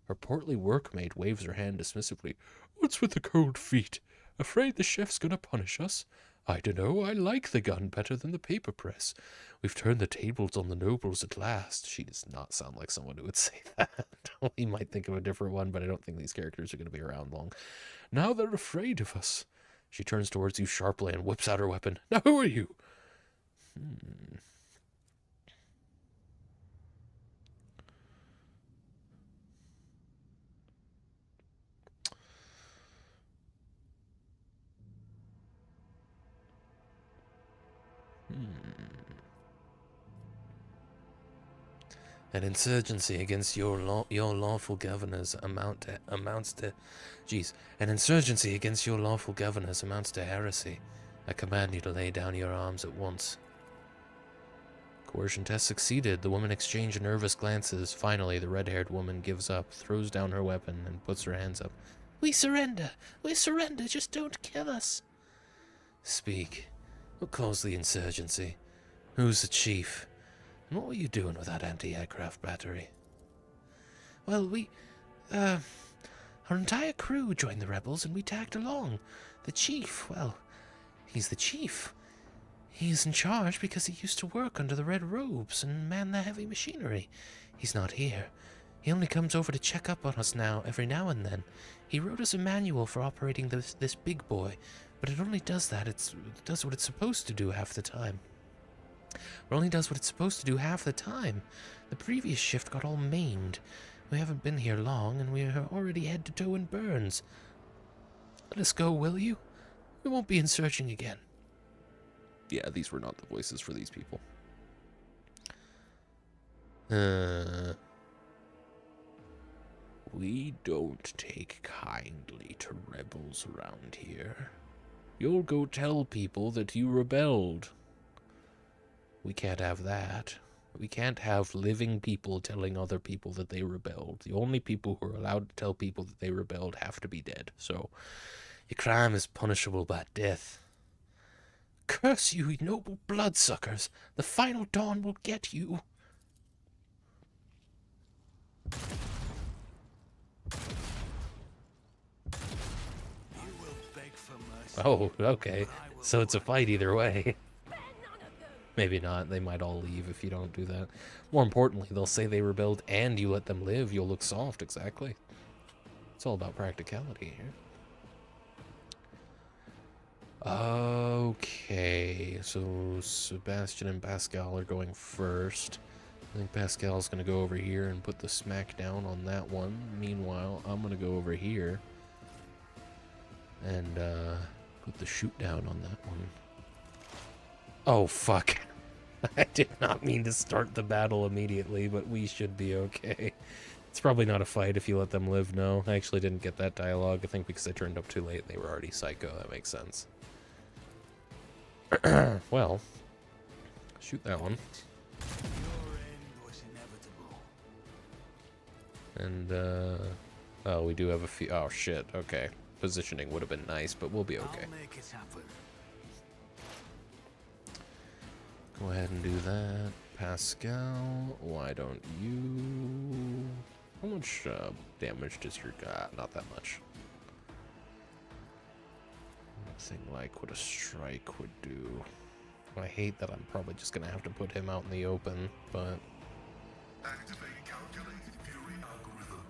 S1: Her portly workmate waves her hand dismissively. What's with the cold feet? Afraid the chef's gonna punish us? I dunno, I like the gun better than the paper press. We've turned the tables on the nobles at last. She does not sound like someone who would say that. We might think of a different one, but I don't think these characters are going to be around long. Now they're afraid of us. She turns towards you sharply and whips out her weapon. Now who are you? An insurgency against your lawful governors amounts to heresy. I command you to lay down your arms at once. Coercion test succeeded. The women exchange nervous glances. Finally, the red-haired woman gives up, throws down her weapon, and puts her hands up. We surrender. We surrender. Just don't kill us. Speak. What caused the insurgency? Who's the chief? And what were you doing with that anti-aircraft battery? Well, our entire crew joined the rebels and we tagged along. The chief, well, he's the chief. He's in charge because he used to work under the red robes and man the heavy machinery. He's not here. He only comes over to check up on us now, every now and then. He wrote us a manual for operating this big boy, but it only does that. It does what it's supposed to do half the time. It only does what it's supposed to do half the time. The previous shift got all maimed. We haven't been here long, and we are already head to toe in burns. Let us go, will you? We won't be insurging again. Yeah, these were not the voices for these people. We don't take kindly to rebels around here. You'll go tell people that you rebelled. We can't have that. We can't have living people telling other people that they rebelled. The only people who are allowed to tell people that they rebelled have to be dead. So, your crime is punishable by death. Curse you, noble bloodsuckers! The final dawn will get you! Oh, okay. So it's a fight either way. Maybe not. They might all leave if you don't do that. More importantly, they'll say they rebelled and you let them live. You'll look soft, exactly. It's all about practicality here. Okay, so Sebastian and Pascal are going first. I think Pascal's going to go over here and put the smack down on that one. Meanwhile, I'm going to go over here and put the shoot down on that one. Oh, fuck. I did not mean to start the battle immediately, but we should be okay. It's probably not a fight if you let them live, no. I actually didn't get that dialogue. I think because I turned up too late, they were already psycho. That makes sense. Well, shoot that one. And, oh, we do have a few. Oh, shit. Okay. Positioning would have been nice, but we'll be okay. Go ahead and do that. Pascal, why don't you... How much damage does your guy? Not that much. Nothing like what a strike would do. I hate that I'm probably just going to have to put him out in the open, but...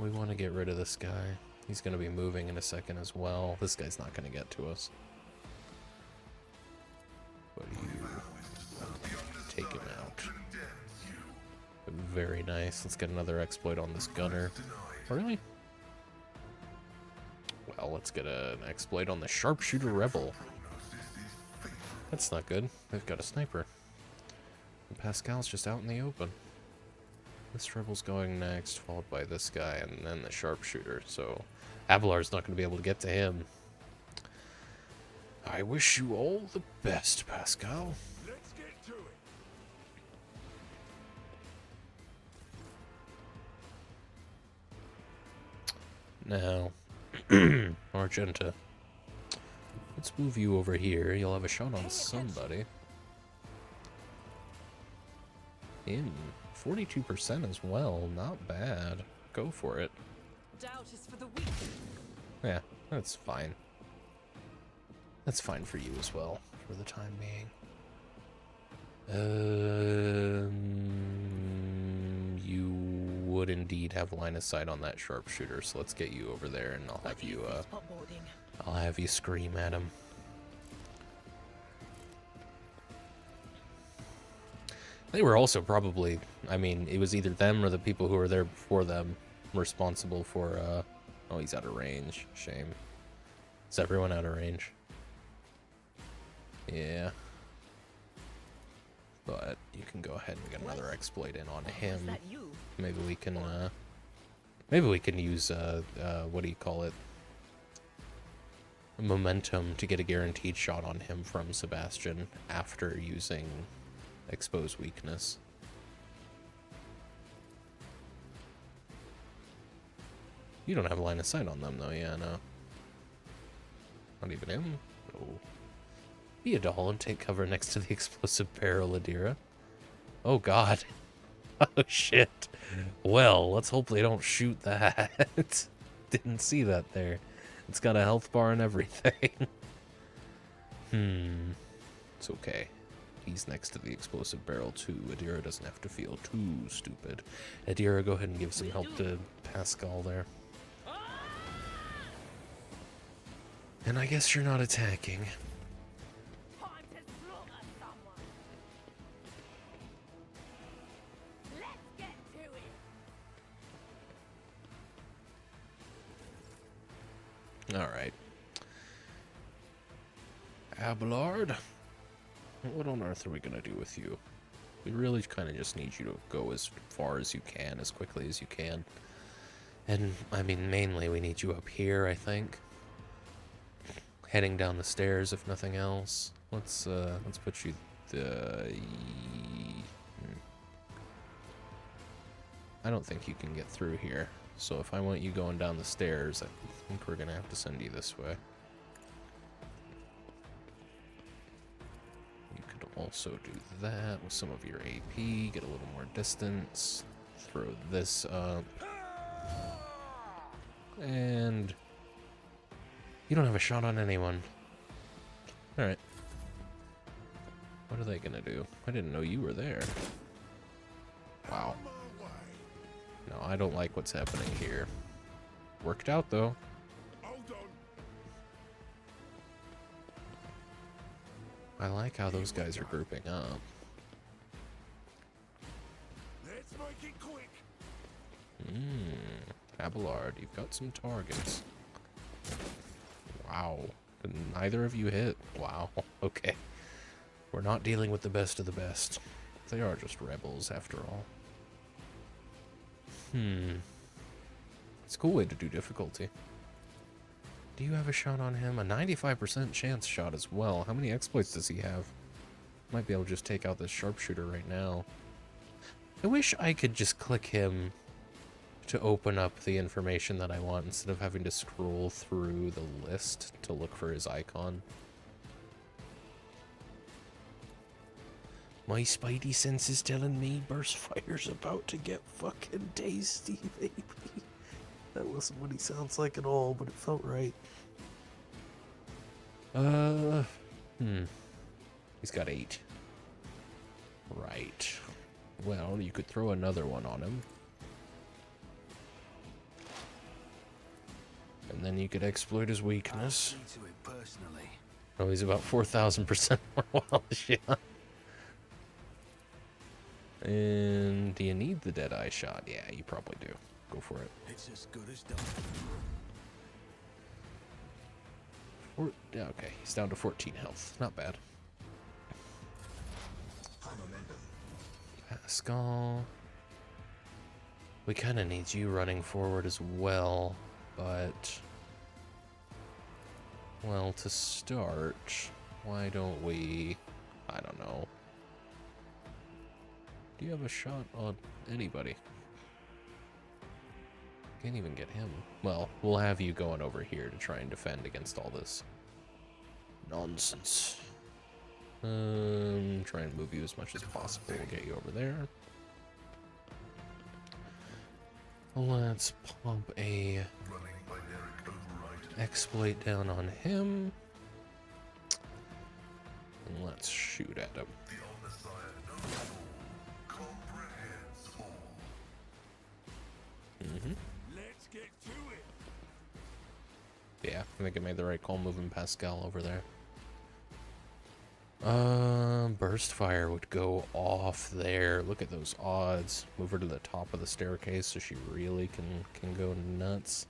S2: we want to get rid of this guy. He's going to be moving in a second as well. This guy's not going to get to us. But you take him out. Very nice. Let's get another exploit on this gunner. Really? Well, let's get an exploit on the sharpshooter rebel. That's not good. They've got a sniper. And Pascal's just out in the open. This rebel's going next, followed by this guy, and then the sharpshooter. So Abelard's not going to be able to get to him. I wish you all the best, Pascal.
S5: Let's get to it.
S2: Now, Argenta. Let's move you over here. You'll have a shot on somebody. Him. 42% as well. Not bad. Go for it.
S6: Doubt is for the weak.
S2: Yeah, that's fine. That's fine for you as well, for the time being. You would indeed have line of sight on that sharpshooter, so let's get you over there, and I'll have you scream at him. They were also probably, I mean, it was either them or the people who were there before them responsible for, oh, he's out of range. Shame. Is everyone out of range? Yeah. But you can go ahead and get another exploit in on him. Maybe we can use, what do you call it? Momentum to get a guaranteed shot on him from Sebastian after using expose weakness. You don't have line of sight on them though, yeah, no. Not even him? Oh. Be a doll and take cover next to the explosive barrel, Adira. Oh god. Oh shit. Well, let's hope they don't shoot that. Didn't see that there. It's got a health bar and everything. It's okay. He's next to the explosive barrel too. Adira doesn't have to feel too stupid. Adira, go ahead and give some help to Pascal there. And I guess you're not attacking.
S3: Time to slaughter someone. Let's get to it.
S2: Alright. Abelard, what on earth are we gonna do with you? We really kind of just need you to go as far as you can, as quickly as you can. And, I mean, mainly we need you up here, I think. Heading down the stairs, if nothing else. Let's put you I don't think you can get through here. So if I want you going down the stairs, I think we're gonna have to send you this way. You could also do that with some of your AP, get a little more distance, throw this up. And you don't have a shot on anyone. Alright. What are they gonna do? I didn't know you were there. Wow. No, I don't like what's happening here. Worked out, though. I like how those guys are grouping up.
S5: Let's make it quick.
S2: Abelard, you've got some targets. Wow. Did neither of you hit? Wow. Okay. We're not dealing with the best of the best. They are just rebels, after all. It's a cool way to do difficulty. Do you have a shot on him? A 95% chance shot as well. How many exploits does he have? Might be able to just take out this sharpshooter right now. I wish I could just click him to open up the information that I want instead of having to scroll through the list to look for his icon. My spidey sense is telling me burst fire's about to get fucking tasty, baby. That wasn't what he sounds like at all, but it felt right. He's got 8. Right. Well, you could throw another one on him. And then you could exploit his
S5: I'll
S2: weakness.
S5: see to it personally.
S2: Oh, he's about 4,000% more Wallace, yeah. And do you need the Deadeye shot? Yeah, you probably do. Go for it.
S5: It's as good as done.
S2: Yeah, okay, he's down to 14 health. Not bad. Pascal. We kind of need you running forward as well, but... Well, to start, why don't we... I don't know. Do you have a shot on anybody? Can't even get him. Well, we'll have you going over here to try and defend against all this nonsense. Try and move you as much as possible. We'll get you over there. Let's pump a exploit down on him. And let's shoot at him.
S5: Let's get to it.
S2: Yeah, I think I made the right call moving Pascal over there. Burst fire would go off there. Look at those odds. Move her to the top of the staircase so she really can go nuts.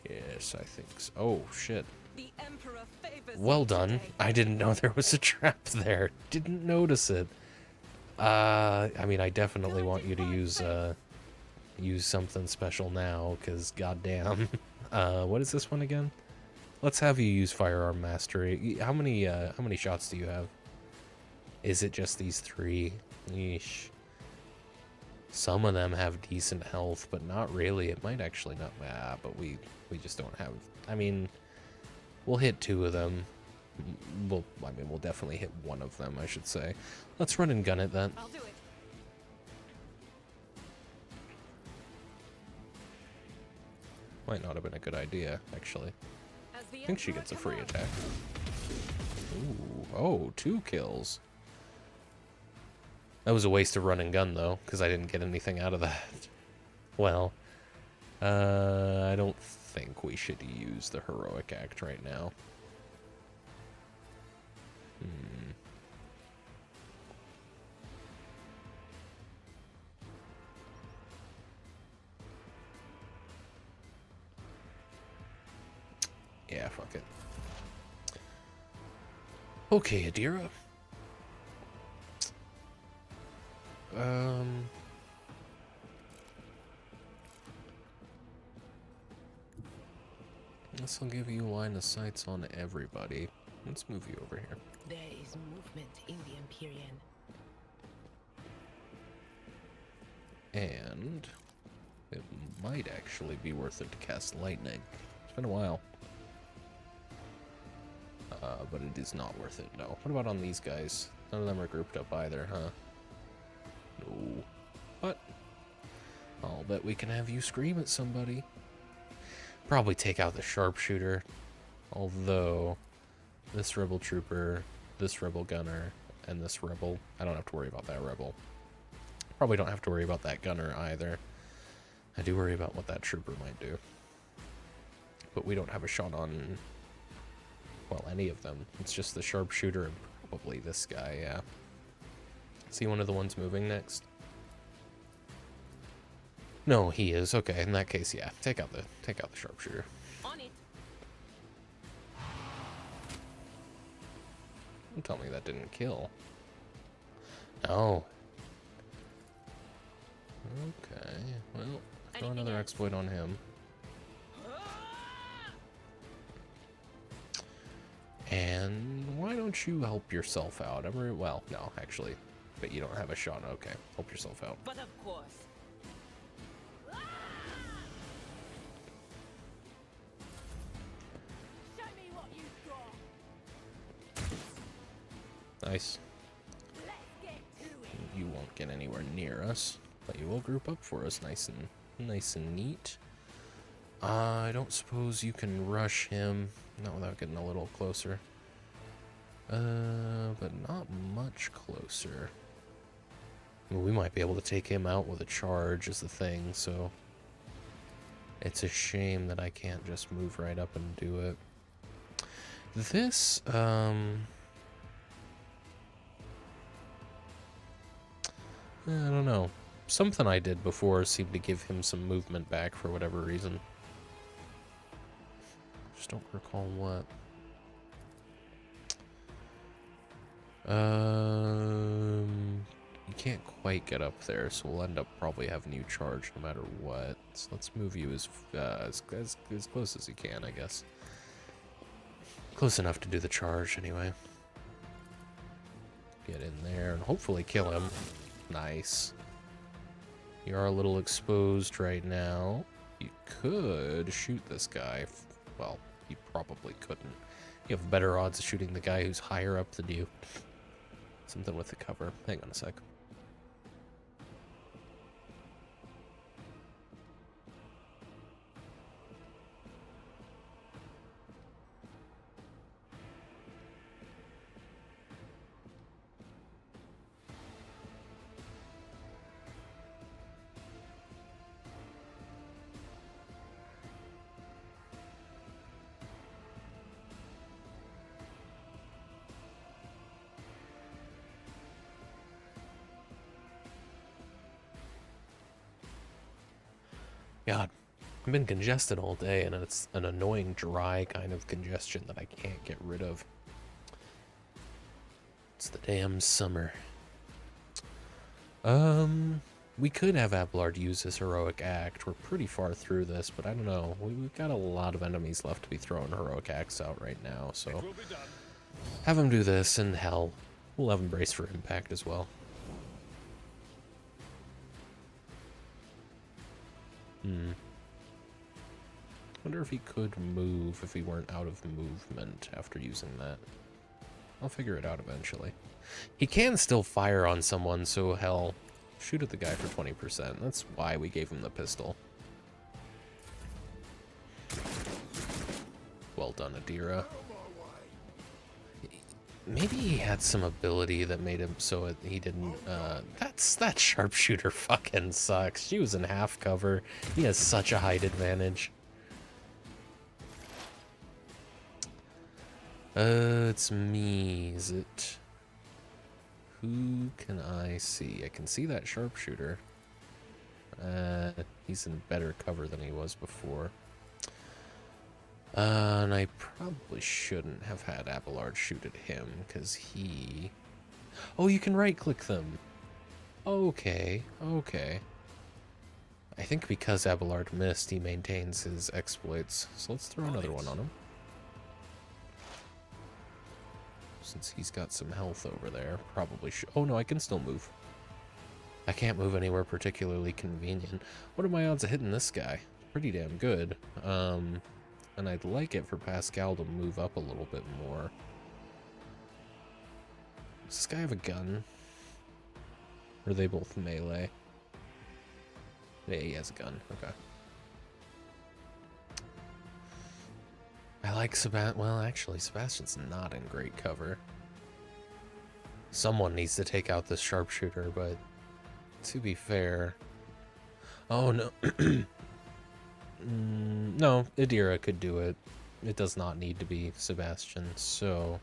S2: Yes, I think so. Oh, shit.
S6: The Emperor favors
S2: Well
S6: you
S2: done.
S6: today.
S2: I didn't know there was a trap there. Didn't notice it. I mean, I definitely want you to use something special now, because goddamn. What is this one again? Let's have you use Firearm Mastery. How many shots do you have? Is it just these 3? Yeesh. Some of them have decent health, but not really. It might actually not. But we just don't have. I mean, we'll hit 2 of them. We'll definitely hit 1 of them, I should say. Let's run and gun it then.
S6: I'll do it.
S2: Might not have been a good idea, actually.
S6: As the
S2: I think she
S6: Emperor
S2: gets a free
S6: commands.
S2: attack. Ooh, oh, 2 kills. That was a waste of run and gun, though, because I didn't get anything out of that. Well, I don't think we should use the heroic act right now. Yeah, fuck it. Okay, Adira. This will give you line of sights on everybody. Let's move you over here.
S3: There is movement in the Empyrean.
S2: And it might actually be worth it to cast lightning. It's been a while. But it is not worth it, no. What about on these guys? None of them are grouped up either, huh? No. But I'll bet we can have you scream at somebody. Probably take out the sharpshooter. Although, this rebel trooper, this rebel gunner, and this rebel, I don't have to worry about that rebel. Probably don't have to worry about that gunner either. I do worry about what that trooper might do. But we don't have a shot on, well, any of them. It's just the sharpshooter and probably this guy, yeah. See one of the ones moving next? No, he is. Okay, in that case, yeah. Take out the sharpshooter.
S3: On it.
S2: Don't tell me that didn't kill. No. Okay, well, throw another exploit on him. And why don't you help yourself out? Well, no, actually. But you don't have a shot. Okay, help yourself out.
S3: But of course. Show me what you've got.
S2: Nice.
S3: Let's get to it.
S2: You won't get anywhere near us, but you will group up for us nice and neat. I don't suppose you can rush him. Not without getting a little closer. But not much closer. I mean, we might be able to take him out with a charge is the thing, so... It's a shame that I can't just move right up and do it. This, I don't know. Something I did before seemed to give him some movement back for whatever reason. Just don't recall what. You can't quite get up there, so we'll end up probably having you charge no matter what. So let's move you as close as you can, I guess. Close enough to do the charge, anyway. Get in there and hopefully kill him. Nice. You are a little exposed right now. You could shoot this guy. Well, you probably couldn't. You have better odds of shooting the guy who's higher up than you. Something with the cover. Hang on a sec. God, I've been congested all day, and it's an annoying dry kind of congestion that I can't get rid of. It's the damn summer. We could have Abelard use his heroic act. We're pretty far through this, but I don't know. We've got a lot of enemies left to be throwing heroic acts out right now, so have him do this, and hell, we'll have him brace for impact as well. Wonder if he could move if he weren't out of movement after using that. I'll figure it out eventually. He can still fire on someone, so hell, shoot at the guy for 20%. That's why we gave him the pistol. Well done, Adira. Maybe he had some ability that made him so he didn't, that sharpshooter fucking sucks. She was in half cover. He has such a height advantage. It's me, is it? Who can I see? I can see that sharpshooter. He's in better cover than he was before. And I probably shouldn't have had Abelard shoot at him, because he... Oh, you can right-click them. Okay, okay. I think because Abelard missed, he maintains his exploits. So let's throw another one on him. Since he's got some health over there, probably should... Oh no, I can still move. I can't move anywhere particularly convenient. What are my odds of hitting this guy? Pretty damn good. And I'd like it for Pascal to move up a little bit more. Does this guy have a gun? Or are they both melee? Yeah, he has a gun. Okay. I like Sebastian. Well, actually, Sebastian's not in great cover. Someone needs to take out this sharpshooter, but to be fair... Oh, no. No, Adira could do it. It does not need to be Sebastian, so...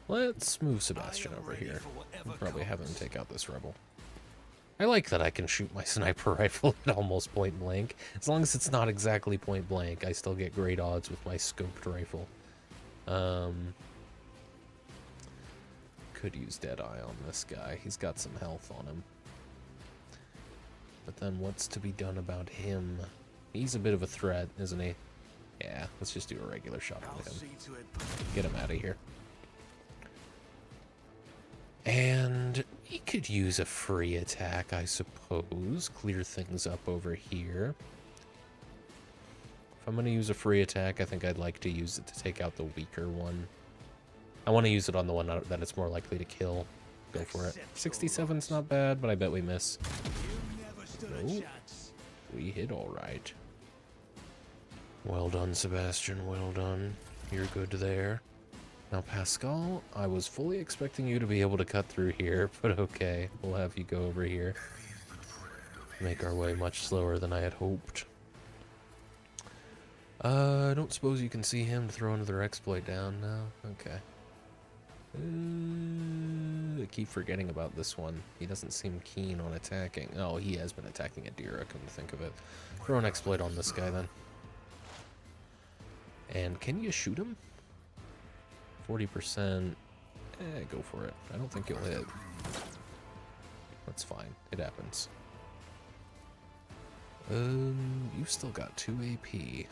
S2: Let's move Sebastian over here. We'll probably have him take out this rebel. I like that I can shoot my sniper rifle at almost point blank. As long as it's not exactly point blank, I still get great odds with my scoped rifle. Could use Deadeye on this guy. He's got some health on him. But then what's to be done about him? He's a bit of a threat, isn't he? Yeah, let's just do a regular shot on him. Get him out of here. And he could use a free attack, I suppose. Clear things up over here. If I'm going to use a free attack, I think I'd like to use it to take out the weaker one. I want to use it on the one that it's more likely to kill. Go for it. 67's not bad, but I bet we miss. Nope. We hit all right. Well done, Sebastian. Well done. You're good there. Now, Pascal, I was fully expecting you to be able to cut through here, but okay. We'll have you go over here. make our way much slower than I had hoped. I don't suppose you can see him to throw another exploit down now? Okay. I keep forgetting about this one. He doesn't seem keen on attacking. Oh, he has been attacking Adira, come to think of it. Throw an exploit on this guy then. And can you shoot him? 40%. Go for it. I don't think you'll hit. That's fine. It happens. You've still got 2 AP.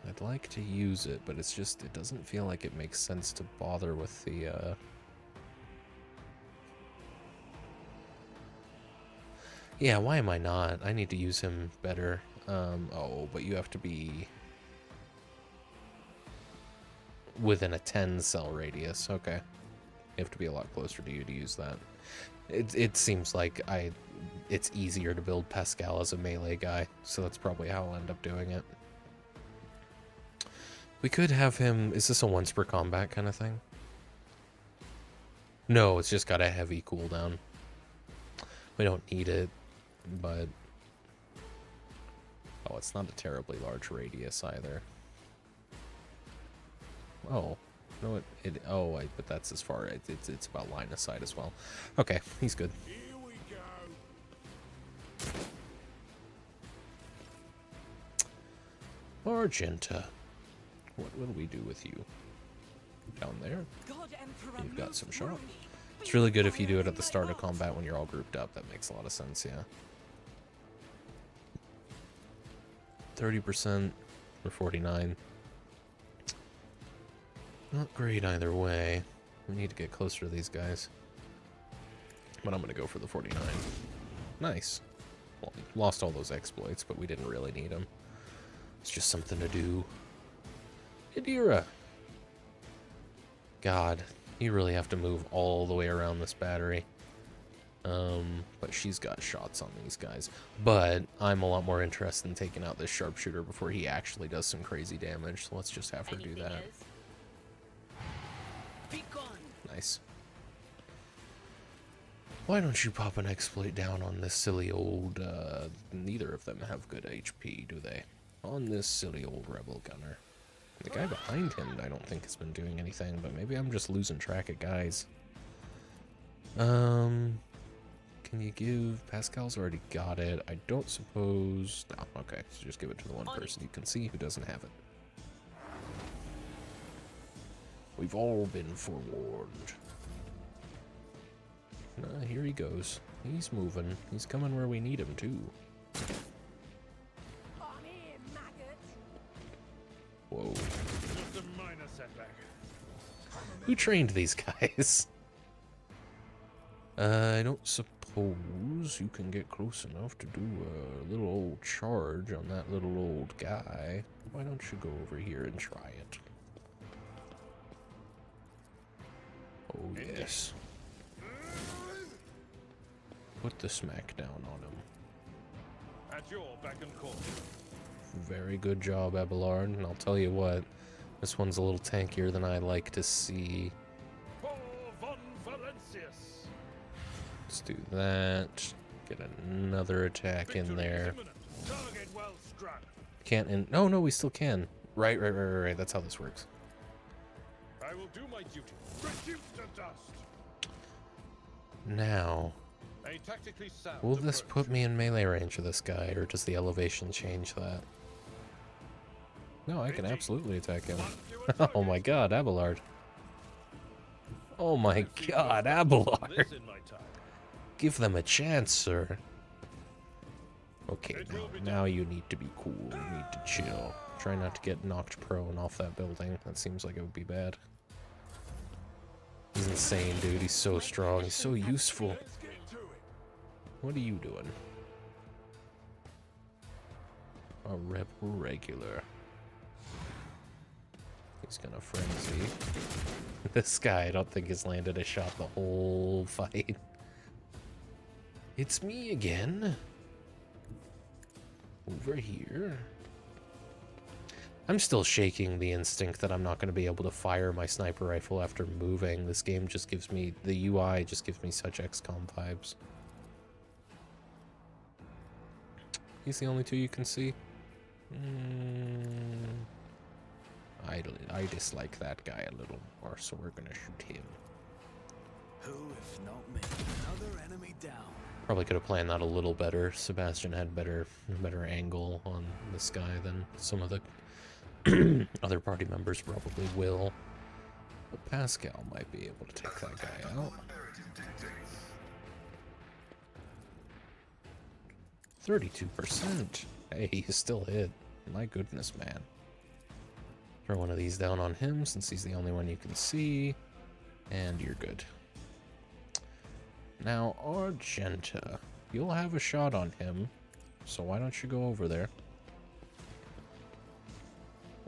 S2: I'd like to use it, but it's just, it doesn't feel like it makes sense to bother with the, Yeah, why am I not? I need to use him better. Oh, but you have to be within a 10 cell radius. Okay. You have to be a lot closer to you to use that. It seems like it's easier to build Pascal as a melee guy, so that's probably how I'll end up doing it. We could have him... Is this a once per combat kind of thing? No, it's just got a heavy cooldown. We don't need it, but... Oh, it's not a terribly large radius either. Oh. No, but that's as far... It's about line of sight as well. Okay, he's good.
S5: Here we go.
S2: Argenta. What will we do with you? Down there? You've got some shot. It's really good if you do it at the start of combat when you're all grouped up. That makes a lot of sense, yeah. 30% or 49. Not great either way. We need to get closer to these guys. But I'm going to go for the 49. Nice. Well, we lost all those exploits, but we didn't really need them. It's just something to do. Adira! God, you really have to move all the way around this battery. But she's got shots on these guys. But I'm a lot more interested in taking out this sharpshooter before he actually does some crazy damage. So let's just have her do that. Nice. Why don't you pop an exploit down on this silly old... neither of them have good HP, do they? On this silly old rebel gunner. The guy behind him, I don't think has been doing anything, but maybe I'm just losing track of guys. Can you give... Pascal's already got it. I don't suppose... No, okay. So just give it to the one person you can see who doesn't have it. We've all been forewarned. Here he goes. He's moving. He's coming where we need him, too. Whoa.
S5: Just a minor setback.
S2: Who trained these guys? I don't suppose you can get close enough to do a little old charge on that little old guy. Why don't you go over here and try it? Oh, yes. Put the smackdown on him.
S5: At your beck and call.
S2: Very good job, Abelard. And I'll tell you what, this one's a little tankier than I like to see.
S5: Paul von Valencius.
S2: Let's do that. Get another attack in there.
S5: Target well struck.
S2: Can't in... Oh, no, we still can. Right. That's how this works.
S5: I will do my duty. Reduce to dust.
S2: Now,
S5: A tactically sound
S2: will this
S5: approach.
S2: put me in melee range of this guy, or does the elevation change that? No, I can absolutely attack him. Oh my god, Abelard. Oh my god, Abelard.
S5: This in my time.
S2: Give them a chance, sir. Okay, now you need to be cool. You need to chill. Try not to get knocked prone off that building. That seems like it would be bad. He's insane, dude. He's so strong. He's so useful.
S5: Let's get to it.
S2: What are you doing? A rebel regular. He's gonna frenzy. This guy, I don't think has landed a shot the whole fight. It's me again. Over here. I'm still shaking the instinct that I'm not going to be able to fire my sniper rifle after moving. This game just gives me, the UI just gives me such XCOM vibes. He's the only two you can see. I dislike that guy a little more, so we're gonna shoot him.
S5: Who, if not me? Another enemy down.
S2: Probably could have planned that a little better. Sebastian had better angle on this guy than some of the other party members probably will. But Pascal might be able to take that guy out. 32%. Hey, he's still hit. My goodness, man. Throw one of these down on him since he's the only one you can see. And you're good. Now, Argenta, you'll have a shot on him. So why don't you go over there?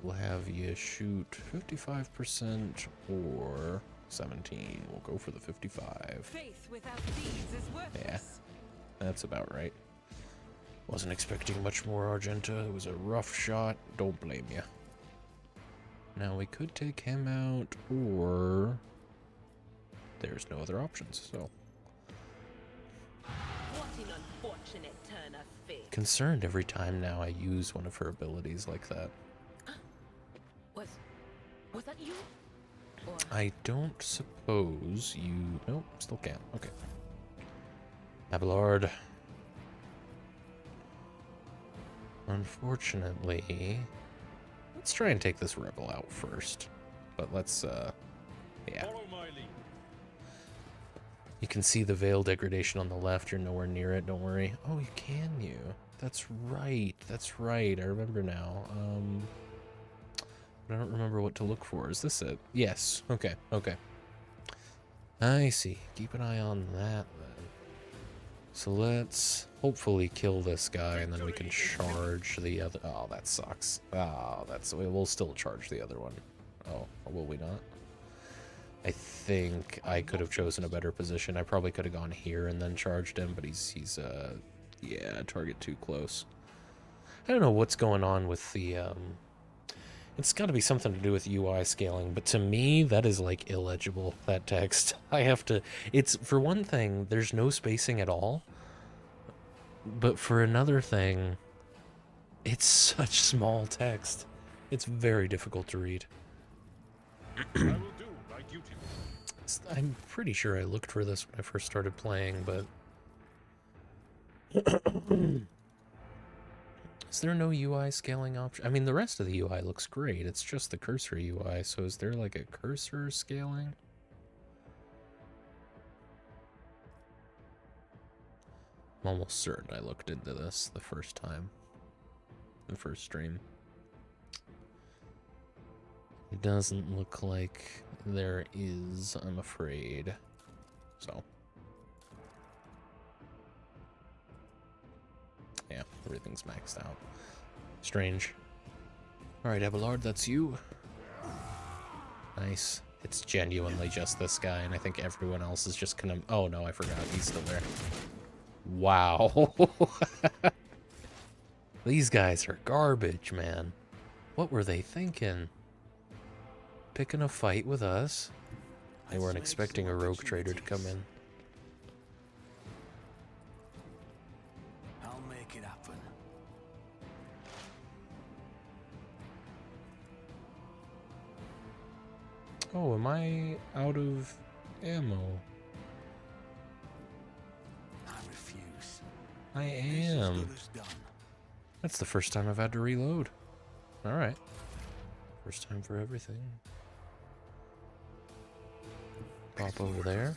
S2: We'll have you shoot 55% or 17. We'll go for the 55.
S6: Faith without deeds is worthless.
S2: Yeah, that's about right. Wasn't expecting much more, Argenta. It was a rough shot. Don't blame you. Now we could take him out, or there's no other options. So
S3: What an unfortunate turn of fate.
S2: concerned every time now I use one of her abilities like that.
S3: Was that you? Or
S2: I don't suppose you... Nope, still can't. Okay. Abelard. Unfortunately... Let's try and take this rebel out first. But let's, yeah.
S4: Follow my lead.
S2: You can see the veil degradation on the left. You're nowhere near it, don't worry. Oh, you can you? That's right. That's right. I remember now. But I don't remember what to look for. Is this it? Yes. Okay. Okay. I see. Keep an eye on that then. So let's hopefully kill this guy and then we can charge the other. Oh, that sucks. Oh, we'll still charge the other one. Oh, will we not? I think I could have chosen a better position. I probably could have gone here and then charged him, but he's yeah, target too close. I don't know what's going on with the it's got to be something to do with UI scaling, but to me that is like illegible, that text. I have to, it's, for one thing, there's no spacing at all. But for another thing, it's such small text. It's very difficult to read.
S4: I will do my duty.
S2: I'm pretty sure I looked for this when I first started playing, but... Is there no UI scaling option? I mean, the rest of the UI looks great. It's just the cursor UI, so is there like a cursor scaling? I'm almost certain I looked into this the first time. The first stream. It doesn't look like there is, I'm afraid. So. Yeah, everything's maxed out. Strange. Alright, Abelard, that's you. Nice. It's genuinely just this guy, and I think everyone else is just gonna... Oh no, I forgot. He's still there. Wow. These guys are garbage, man. What were they thinking? Picking a fight with us? They weren't expecting a rogue trader to come in.
S5: I'll make it happen.
S2: Oh, am I out of ammo?
S5: I refuse.
S2: I
S5: This as
S2: am.
S5: good as done.
S2: That's the first time I've had to reload. Alright. First time for everything. Pop over there.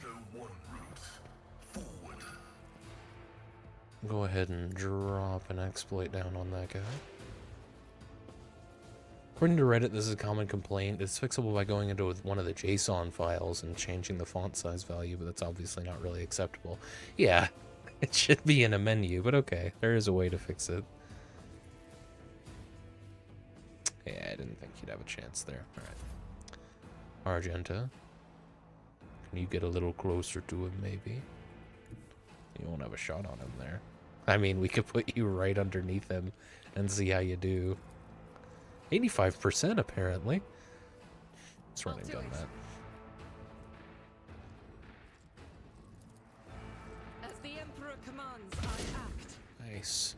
S2: Go ahead and drop an exploit down on that guy. According to Reddit, this is a common complaint. It's fixable by going into one of the JSON files and changing the font size value, but that's obviously not really acceptable. Yeah, it should be in a menu, but okay, there is a way to fix it. Yeah, I didn't think you'd have a chance there. Alright. Argenta. Can you get a little closer to him, maybe? You won't have a shot on him there. I mean, we could put you right underneath him and see how you do. 85% apparently. Let's run and gun that.
S6: As the Emperor commands, I act.
S2: Nice.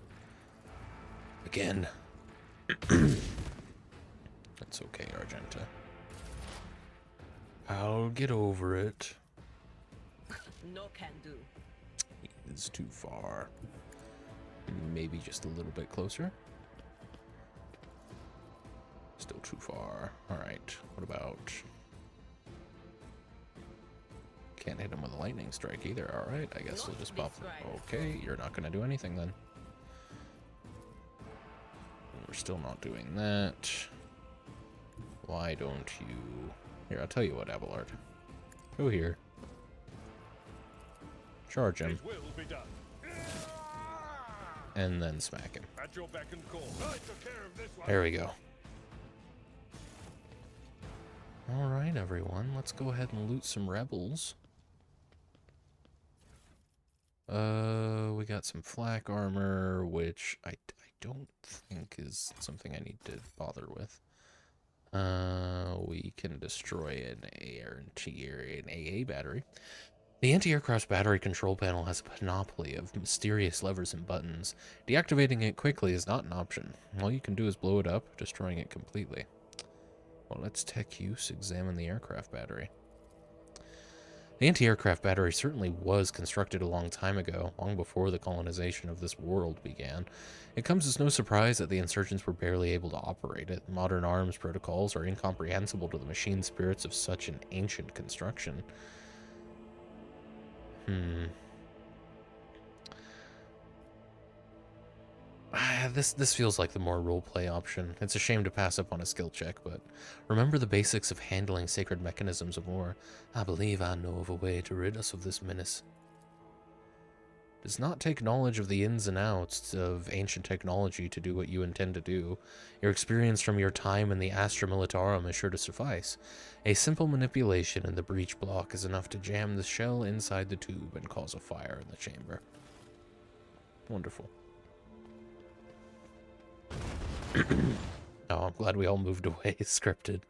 S2: Again. That's okay, Argenta. I'll get over it.
S6: No can do.
S2: It's too far. Maybe just a little bit closer. Still too far. Alright, what about... Can't hit him with a lightning strike either. Alright, I guess we'll just pop... Okay, you're not going to do anything then. We're still not doing that. Why don't you... Here, I'll tell you what, Abelard. Go here. Charge him.
S4: It will be done.
S2: And then smack him.
S4: At your beck and call. I took care of this one.
S2: There we go. Alright, everyone. Let's go ahead and loot some rebels. We got some flak armor, which I don't think is something I need to bother with. We can destroy an AA battery. The anti-aircraft battery control panel has a panoply of mysterious levers and buttons. Deactivating it quickly is not an option. All you can do is blow it up, destroying it completely. Well, let's tech use examine the aircraft battery. The anti-aircraft battery certainly was constructed a long time ago, long before the colonization of this world began. It comes as no surprise that the insurgents were barely able to operate it. Modern arms protocols are incomprehensible to the machine spirits of such an ancient construction. This feels like the more roleplay option. It's a shame to pass up on a skill check, but remember the basics of handling sacred mechanisms of war. I believe I know of a way to rid us of this menace. It does not take knowledge of the ins and outs of ancient technology to do what you intend to do. Your experience from your time in the Astra Militarum is sure to suffice. A simple manipulation in the breech block is enough to jam the shell inside the tube and cause a fire in the chamber. Wonderful. Oh, I'm glad we all moved away, scripted.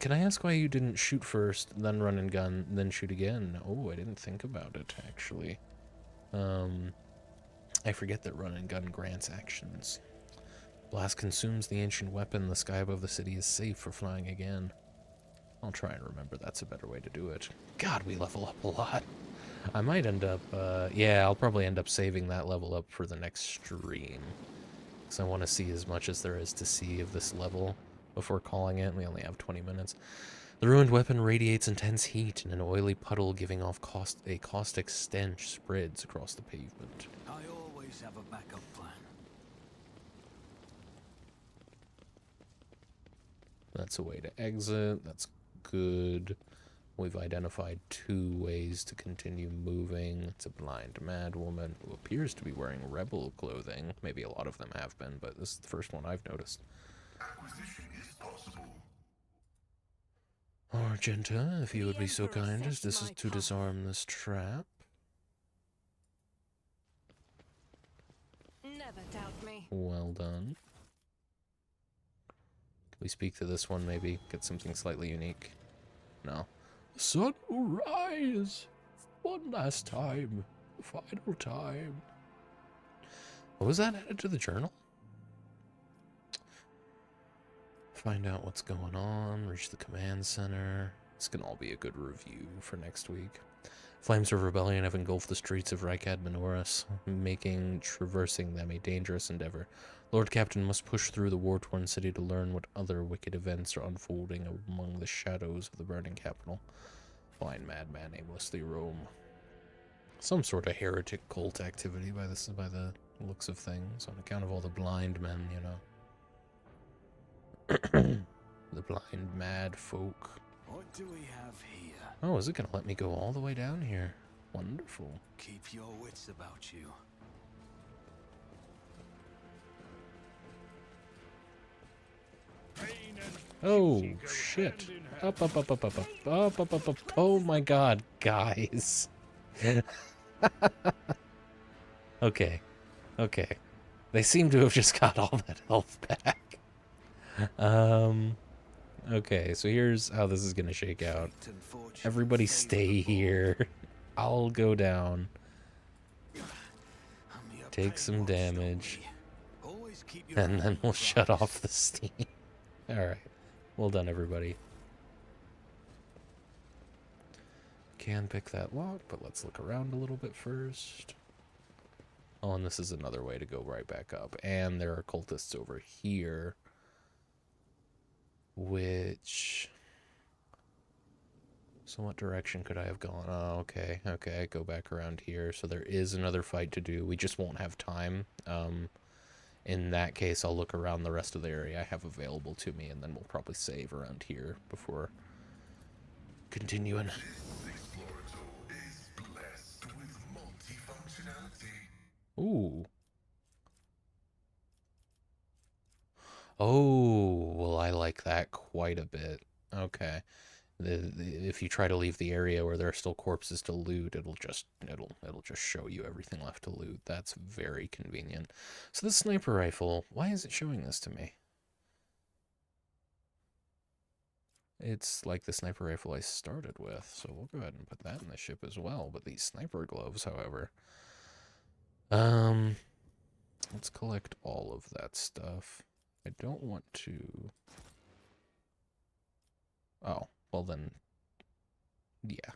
S2: Can I ask why you didn't shoot first, then run and gun, then shoot again? Oh, I didn't think about it, actually. I forget that run and gun grants actions. Blast consumes the ancient weapon. The sky above the city is safe for flying again. I'll try and remember that's a better way to do it. God, we level up a lot. I might end up, yeah, I'll probably end up saving that level up for the next stream. Because I want to see as much as there is to see of this level before calling it. We only have 20 minutes. The ruined weapon radiates intense heat, and an oily puddle giving off a caustic stench spreads across the pavement.
S5: I always have a backup plan.
S2: That's a way to exit. That's good. We've identified 2 ways to continue moving. It's a blind mad woman who appears to be wearing rebel clothing. Maybe a lot of them have been, but this is the first one I've noticed.
S7: Acquisition is possible.
S2: Argenta, if you would be so
S6: Emperor
S2: kind as
S6: sets
S2: this is
S6: my
S2: to
S6: path.
S2: disarm this trap.
S6: Never doubt me.
S2: Well done. Can we speak to this one, maybe? Get something slightly unique? No. The sun will rise. One last time. The final time. What was that added to the journal? Find out what's going on. Reach the command center. This can all be a good review for next week. Flames of rebellion have engulfed the streets of Rykad Minoris, making traversing them a dangerous endeavor. Lord Captain must push through the war-torn city to learn what other wicked events are unfolding among the shadows of the burning capital. Blind madman aimlessly roam. Some sort of heretic cult activity by the looks of things, on account of all the blind men, you know. The blind mad folk.
S5: What do we have here?
S2: Oh, is it gonna let me go all the way down here? Wonderful.
S5: Keep your wits about you.
S2: Oh, shit. Up. Oh my god, guys. Okay. They seem to have just got all that health back. Okay, so here's how this is gonna shake out. Everybody stay here. I'll go down. Take some damage.
S5: Please keep your
S2: And
S5: eye
S2: then
S5: on
S2: we'll
S5: the
S2: shut
S5: prize.
S2: off the steam. Alright. Well done, everybody. Can pick that lock, but let's look around a little bit first. Oh, and this is another way to go right back up. And there are cultists over here. Which... So what direction could I have gone? Oh, okay. Okay, go back around here. So there is another fight to do. We just won't have time. In that case, I'll look around the rest of the area I have available to me, and then we'll probably save around here before continuing.
S7: This explorator is blessed with multifunctionality.
S2: Ooh. Oh, well, I like that quite a bit. Okay. If you try to leave the area where there are still corpses to loot, it'll just show you everything left to loot. That's very convenient. So the sniper rifle, why is it showing this to me? It's like the sniper rifle I started with, so we'll go ahead and put that in the ship as well. But these sniper gloves, however, let's collect all of that stuff. I don't want to. Oh, well then, yeah.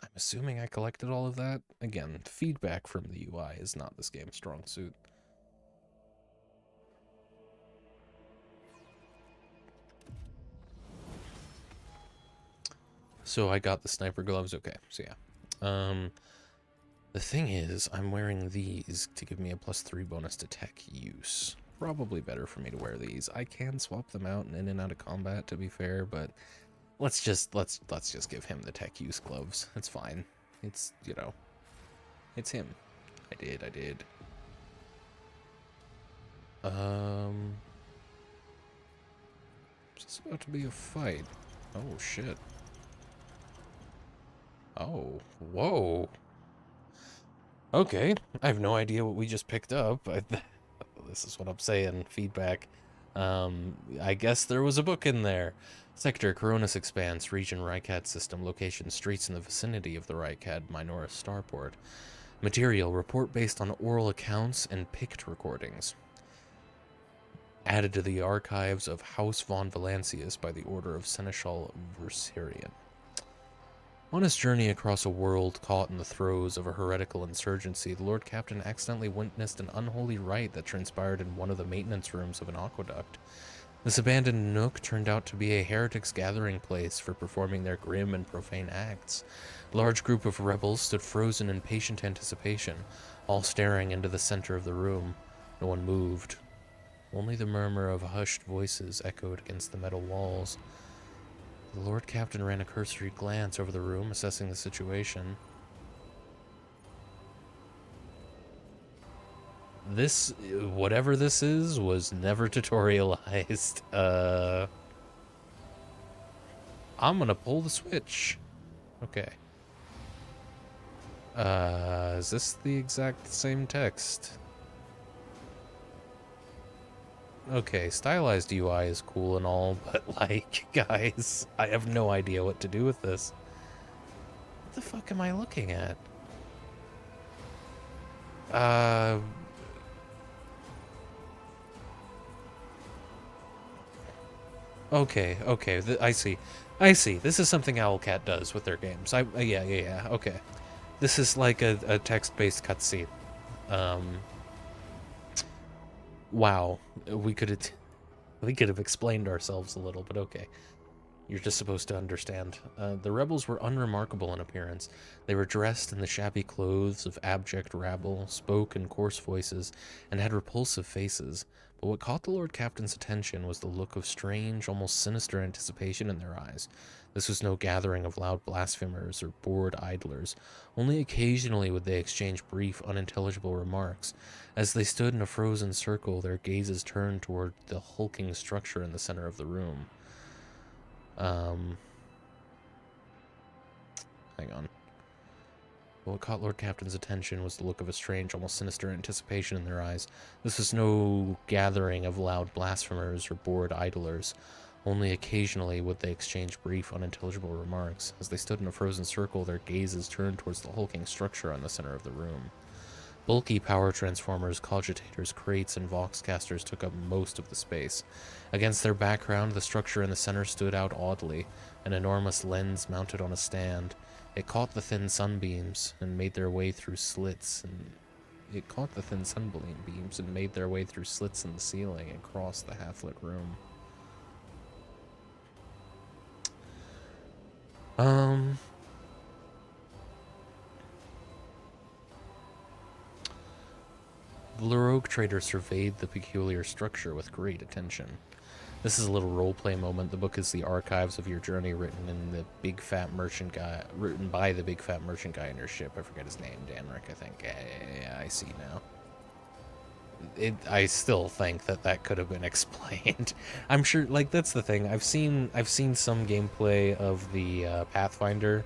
S2: I'm assuming I collected all of that. Again, feedback from the UI is not this game's strong suit. So I got the sniper gloves. Okay, so yeah. The thing is, I'm wearing these to give me a +3 bonus to tech use. Probably better for me to wear these. I can swap them out and in and out of combat, to be fair, but let's just give him the tech use gloves. It's fine. It's, you know, it's him. I did. Is this about to be a fight? Oh shit. Oh, whoa. Okay, I have no idea what we just picked up. This is what I'm saying, feedback. I guess there was a book in there. Sector, Coronis Expanse, Region, Rycat System, Location, Streets in the vicinity of the Rycat, Minoris Starport. Material, report based on oral accounts and picked recordings. Added to the archives of House von Valancius by the order of Seneschal Verserian. On his journey across a world caught in the throes of a heretical insurgency, the Lord Captain accidentally witnessed an unholy rite that transpired in one of the maintenance rooms of an aqueduct. This abandoned nook turned out to be a heretics' gathering place for performing their grim and profane acts. A large group of rebels stood frozen in patient anticipation, all staring into the center of the room. No one moved. Only the murmur of hushed voices echoed against the metal walls. The Lord Captain ran a cursory glance over the room, assessing the situation. This, whatever this is, was never tutorialized. I'm gonna pull the switch. Okay. Is this the exact same text? Okay, stylized UI is cool and all, but like, guys, I have no idea what to do with this. What the fuck am I looking at? Okay, I see. This is something Owlcat does with their games. Yeah, okay. This is like a text-based cutscene. Wow, we could have explained ourselves a little, but okay. You're just supposed to understand. The rebels were unremarkable in appearance. They were dressed in the shabby clothes of abject rabble, spoke in coarse voices, and had repulsive faces. But what caught the Lord Captain's attention was the look of strange, almost sinister anticipation in their eyes. This was no gathering of loud blasphemers or bored idlers. Only occasionally would they exchange brief, unintelligible remarks. As they stood in a frozen circle, their gazes turned toward the hulking structure in the center of the room. Hang on. What caught Lord Captain's attention was the look of a strange, almost sinister anticipation in their eyes. This was no gathering of loud blasphemers or bored idlers. Only occasionally would they exchange brief, unintelligible remarks. As they stood in a frozen circle, their gazes turned towards the hulking structure on the center of the room. Bulky power transformers, cogitators, crates, and voxcasters took up most of the space. Against their background, the structure in the center stood out oddly, an enormous lens mounted on a stand. It caught the thin sunbeams and made their way through slits in the ceiling and crossed the half-lit room. The Larogue trader surveyed the peculiar structure with great attention. This is a little roleplay moment. The book is the archives of your journey written by the big fat merchant guy in your ship. I forget his name, Danrick, I think. Yeah, I see now. I still think that could have been explained. I'm sure, like, that's the thing. I've seen some gameplay of the Pathfinder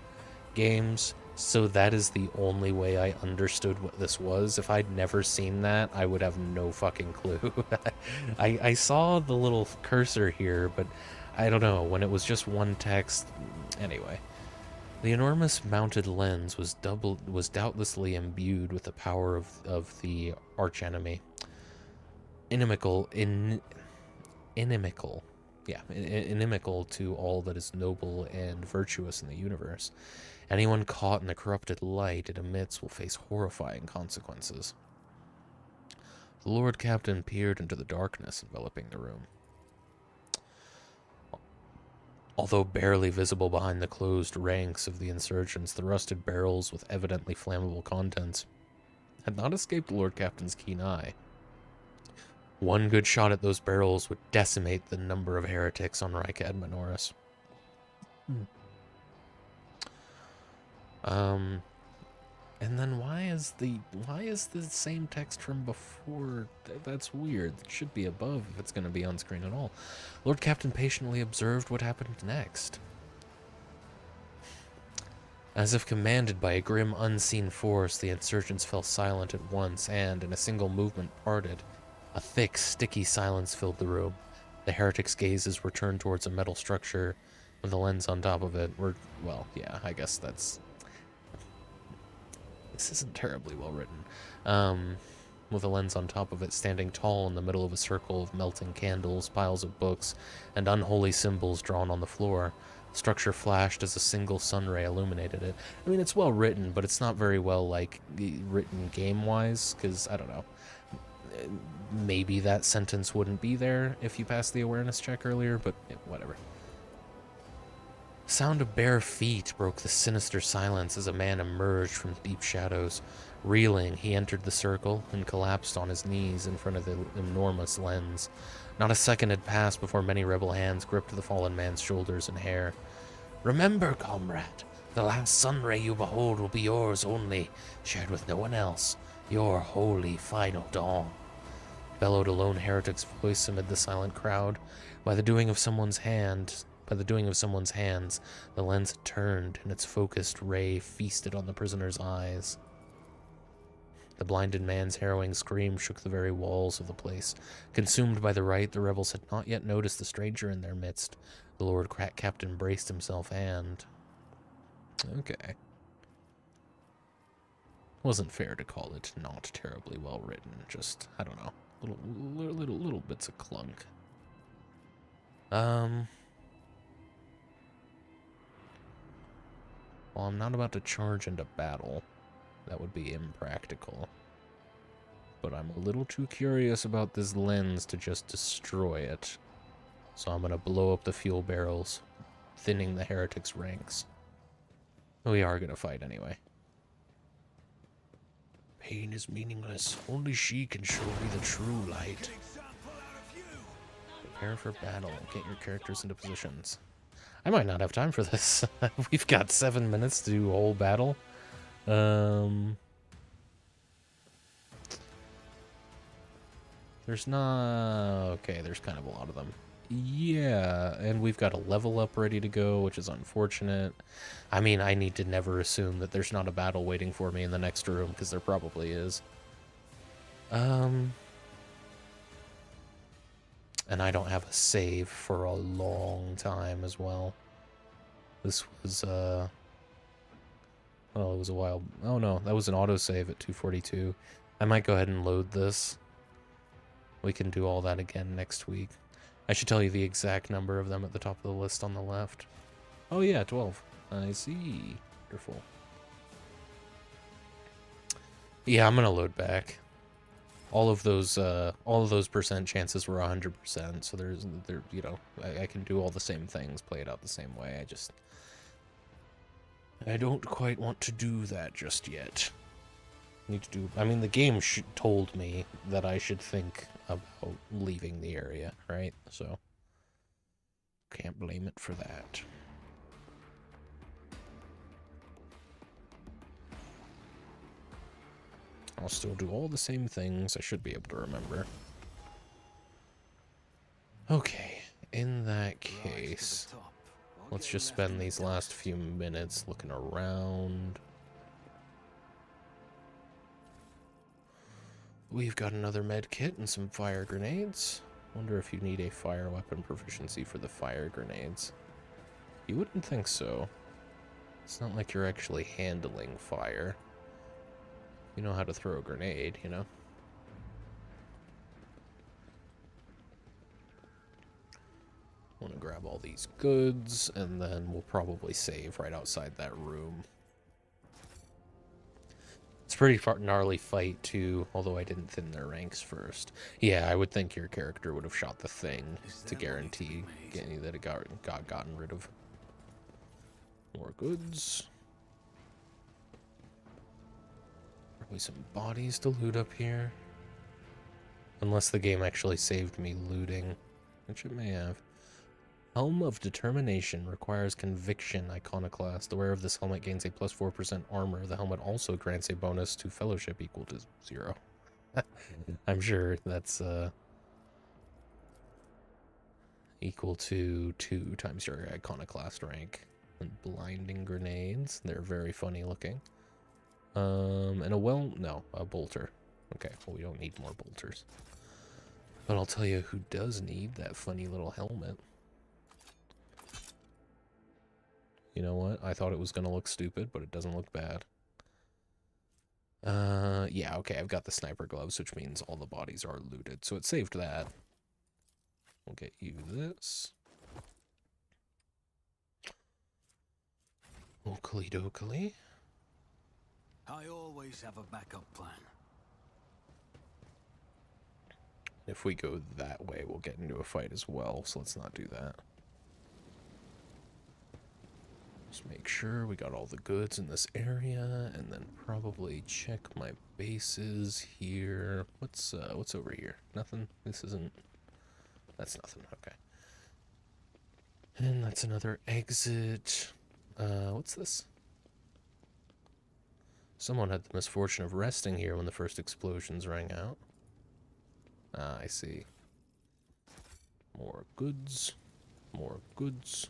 S2: games, so that is the only way I understood what this was. If I'd never seen that, I would have no fucking clue. I saw the little cursor here, but I don't know, when it was just one text. Anyway, the enormous mounted lens was doubtlessly imbued with the power of the archenemy. Inimical to all that is noble and virtuous in the universe. Anyone caught in the corrupted light it emits will face horrifying consequences. The Lord Captain peered into the darkness enveloping the room. Although barely visible behind the closed ranks of the insurgents, the rusted barrels with evidently flammable contents had not escaped the Lord Captain's keen eye. One good shot at those barrels would decimate the number of heretics on Rykad Minoris. And then why is the same text from before? That's weird. It should be above if it's going to be on screen at all. Lord Captain patiently observed what happened next. As if commanded by a grim unseen force, the insurgents fell silent at once and, in a single movement, parted. A thick, sticky silence filled the room. The heretics' gazes were turned towards a metal structure with a lens on top of it. Well, yeah, I guess that's... This isn't terribly well written. With a lens on top of it, standing tall in the middle of a circle of melting candles, piles of books, and unholy symbols drawn on the floor. The structure flashed as a single sunray illuminated it. I mean, it's well written, but it's not very well, like, written game-wise, because, I don't know. Maybe that sentence wouldn't be there if you passed the awareness check earlier, but whatever. Sound of bare feet broke the sinister silence as a man emerged from deep shadows. Reeling, he entered the circle and collapsed on his knees in front of the enormous lens. Not a second had passed before many rebel hands gripped the fallen man's shoulders and hair. "Remember, comrade, the last sunray you behold will be yours only, shared with no one else. Your holy final dawn," bellowed a lone heretic's voice amid the silent crowd. By the doing of someone's hands, the lens had turned, and its focused ray feasted on the prisoner's eyes. The blinded man's harrowing scream shook the very walls of the place. Consumed by the rite, the rebels had not yet noticed the stranger in their midst. The Lord Captain braced himself and... Okay. Wasn't fair to call it not terribly well written. Just, I don't know, little bits of clunk. Well, I'm not about to charge into battle. That would be impractical. But I'm a little too curious about this lens to just destroy it. So I'm gonna blow up the fuel barrels, thinning the heretics' ranks. We are gonna fight anyway. Pain is meaningless. Only she can show me the true light. Prepare for battle. Get your characters into positions. I might not have time for this. We've got 7 minutes to do a whole battle. There's not... Okay, there's kind of a lot of them. Yeah, and we've got a level up ready to go, which is unfortunate. I mean, I need to never assume that there's not a battle waiting for me in the next room, because there probably is. And I don't have a save for a long time as well. This was, well, it was a while... Oh no, that was an autosave at 242. I might go ahead and load this. We can do all that again next week. I should tell you the exact number of them at the top of the list on the left. Oh yeah, 12. I see. Wonderful. Yeah, I'm gonna load back. All of those percent chances were 100%. So you know, I can do all the same things, play it out the same way. I don't quite want to do that just yet. I mean, the game told me that I should think about leaving the area, right? So, can't blame it for that. I'll still do all the same things. I should be able to remember. Okay, in that case, let's just spend these last few minutes looking around. We've got another med kit and some fire grenades. Wonder if you need a fire weapon proficiency for the fire grenades. You wouldn't think so. It's not like you're actually handling fire. You know how to throw a grenade, you know? I want to grab all these goods, and then we'll probably save right outside that room. It's a pretty gnarly fight, too, although I didn't thin their ranks first. Yeah, I would think your character would have shot the thing to guarantee that it got gotten rid of. More goods. Probably some bodies to loot up here. Unless the game actually saved me looting, which it may have. Helm of Determination requires Conviction Iconoclast. The wearer of this helmet gains a plus 4% armor. The helmet also grants a bonus to Fellowship equal to 0. I'm sure that's equal to 2 times your Iconoclast rank. And blinding grenades. They're very funny looking. And a bolter. Okay, well, we don't need more bolters. But I'll tell you who does need that funny little helmet. You know what? I thought it was going to look stupid, but it doesn't look bad. Yeah, okay, I've got the sniper gloves, which means all the bodies are looted. So it saved that. We'll get you this. Oakley dokley.
S5: I always have a backup plan.
S2: If we go that way, we'll get into a fight as well, so let's not do that. Just make sure we got all the goods in this area, and then probably check my bases here. What's over here? Nothing? This isn't... That's nothing, okay. And that's another exit. What's this? Someone had the misfortune of resting here when the first explosions rang out. Ah, I see. More goods. More goods.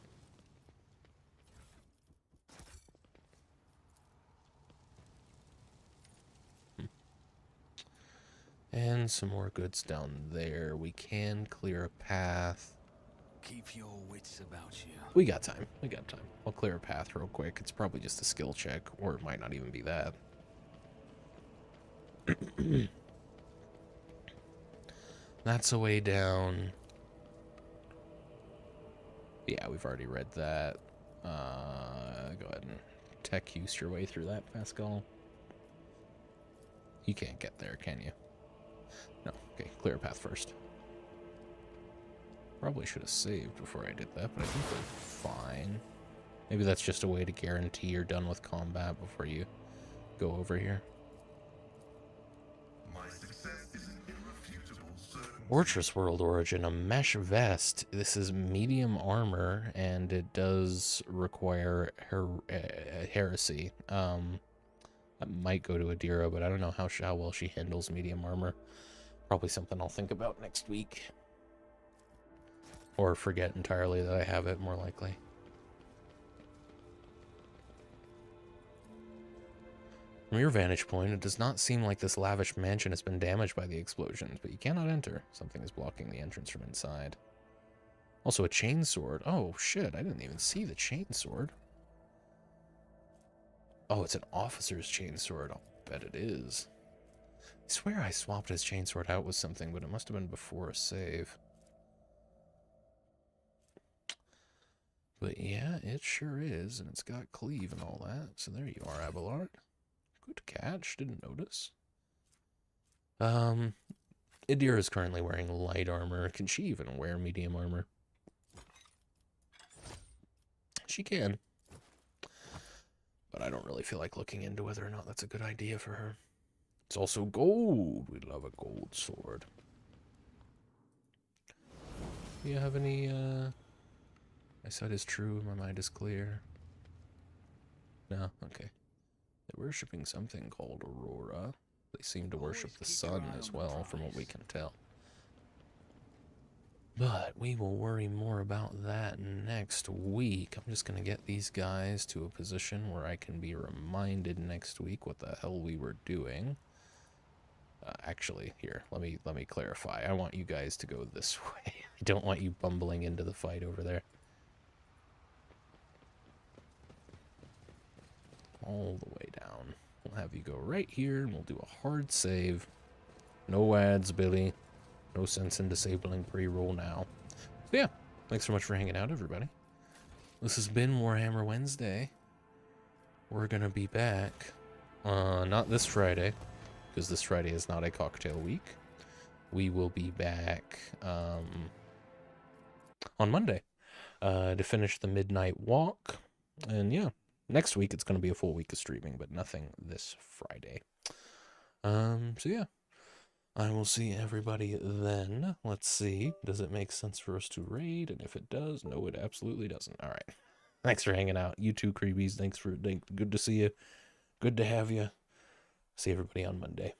S2: And some more goods down there. We can clear a path.
S5: Keep your wits about you.
S2: We got time. We got time. I'll clear a path real quick. It's probably just a skill check, or it might not even be that. That's a way down. Yeah, we've already read that. Go ahead and tech use your way through that, Pascal. You can't get there, can you? No. Okay, clear a path first. Probably should have saved before I did that, but I think we're fine. Maybe that's just a way to guarantee you're done with combat before you go over here.
S7: My success is an irrefutable certainty.
S2: Fortress World Origin, a mesh vest. This is medium armor, and it does require heresy. I might go to Adira, but I don't know how well she handles medium armor. Probably something I'll think about next week. Or forget entirely that I have it, more likely. From your vantage point, it does not seem like this lavish mansion has been damaged by the explosions, but you cannot enter. Something is blocking the entrance from inside. Also, a chainsword. Oh, shit, I didn't even see the chainsword. Oh, it's an officer's chainsword. I'll bet it is. I swear I swapped his chainsword out with something, but it must have been before a save. But yeah, it sure is, and it's got cleave and all that. So there you are, Abelard. Good catch, didn't notice. Idira is currently wearing light armor. Can she even wear medium armor? She can. But I don't really feel like looking into whether or not that's a good idea for her. It's also gold. We love a gold sword. Do you have any, my sight is true, my mind is clear. No? Okay. They're worshipping something called Aurora. They seem to worship the sun as well, from what we can tell. But we will worry more about that next week. I'm just going to get these guys to a position where I can be reminded next week what the hell we were doing. Actually, here, let me clarify. I want you guys to go this way. I don't want you bumbling into the fight over there. All the way down. We'll have you go right here, and we'll do a hard save. No ads, Billy. No sense in disabling pre-roll now. So yeah, thanks so much for hanging out, everybody. This has been Warhammer Wednesday. We're gonna be back, not this Friday, because this Friday is not a cocktail week. We will be back on Monday to finish the Midnight Walk. And yeah, next week it's going to be a full week of streaming, but nothing this Friday. So yeah, I will see everybody then. Let's see, does it make sense for us to raid? And if it does, no, it absolutely doesn't. All right, thanks for hanging out. You too, Creebies. Good to see you. Good to have you. See everybody on Monday.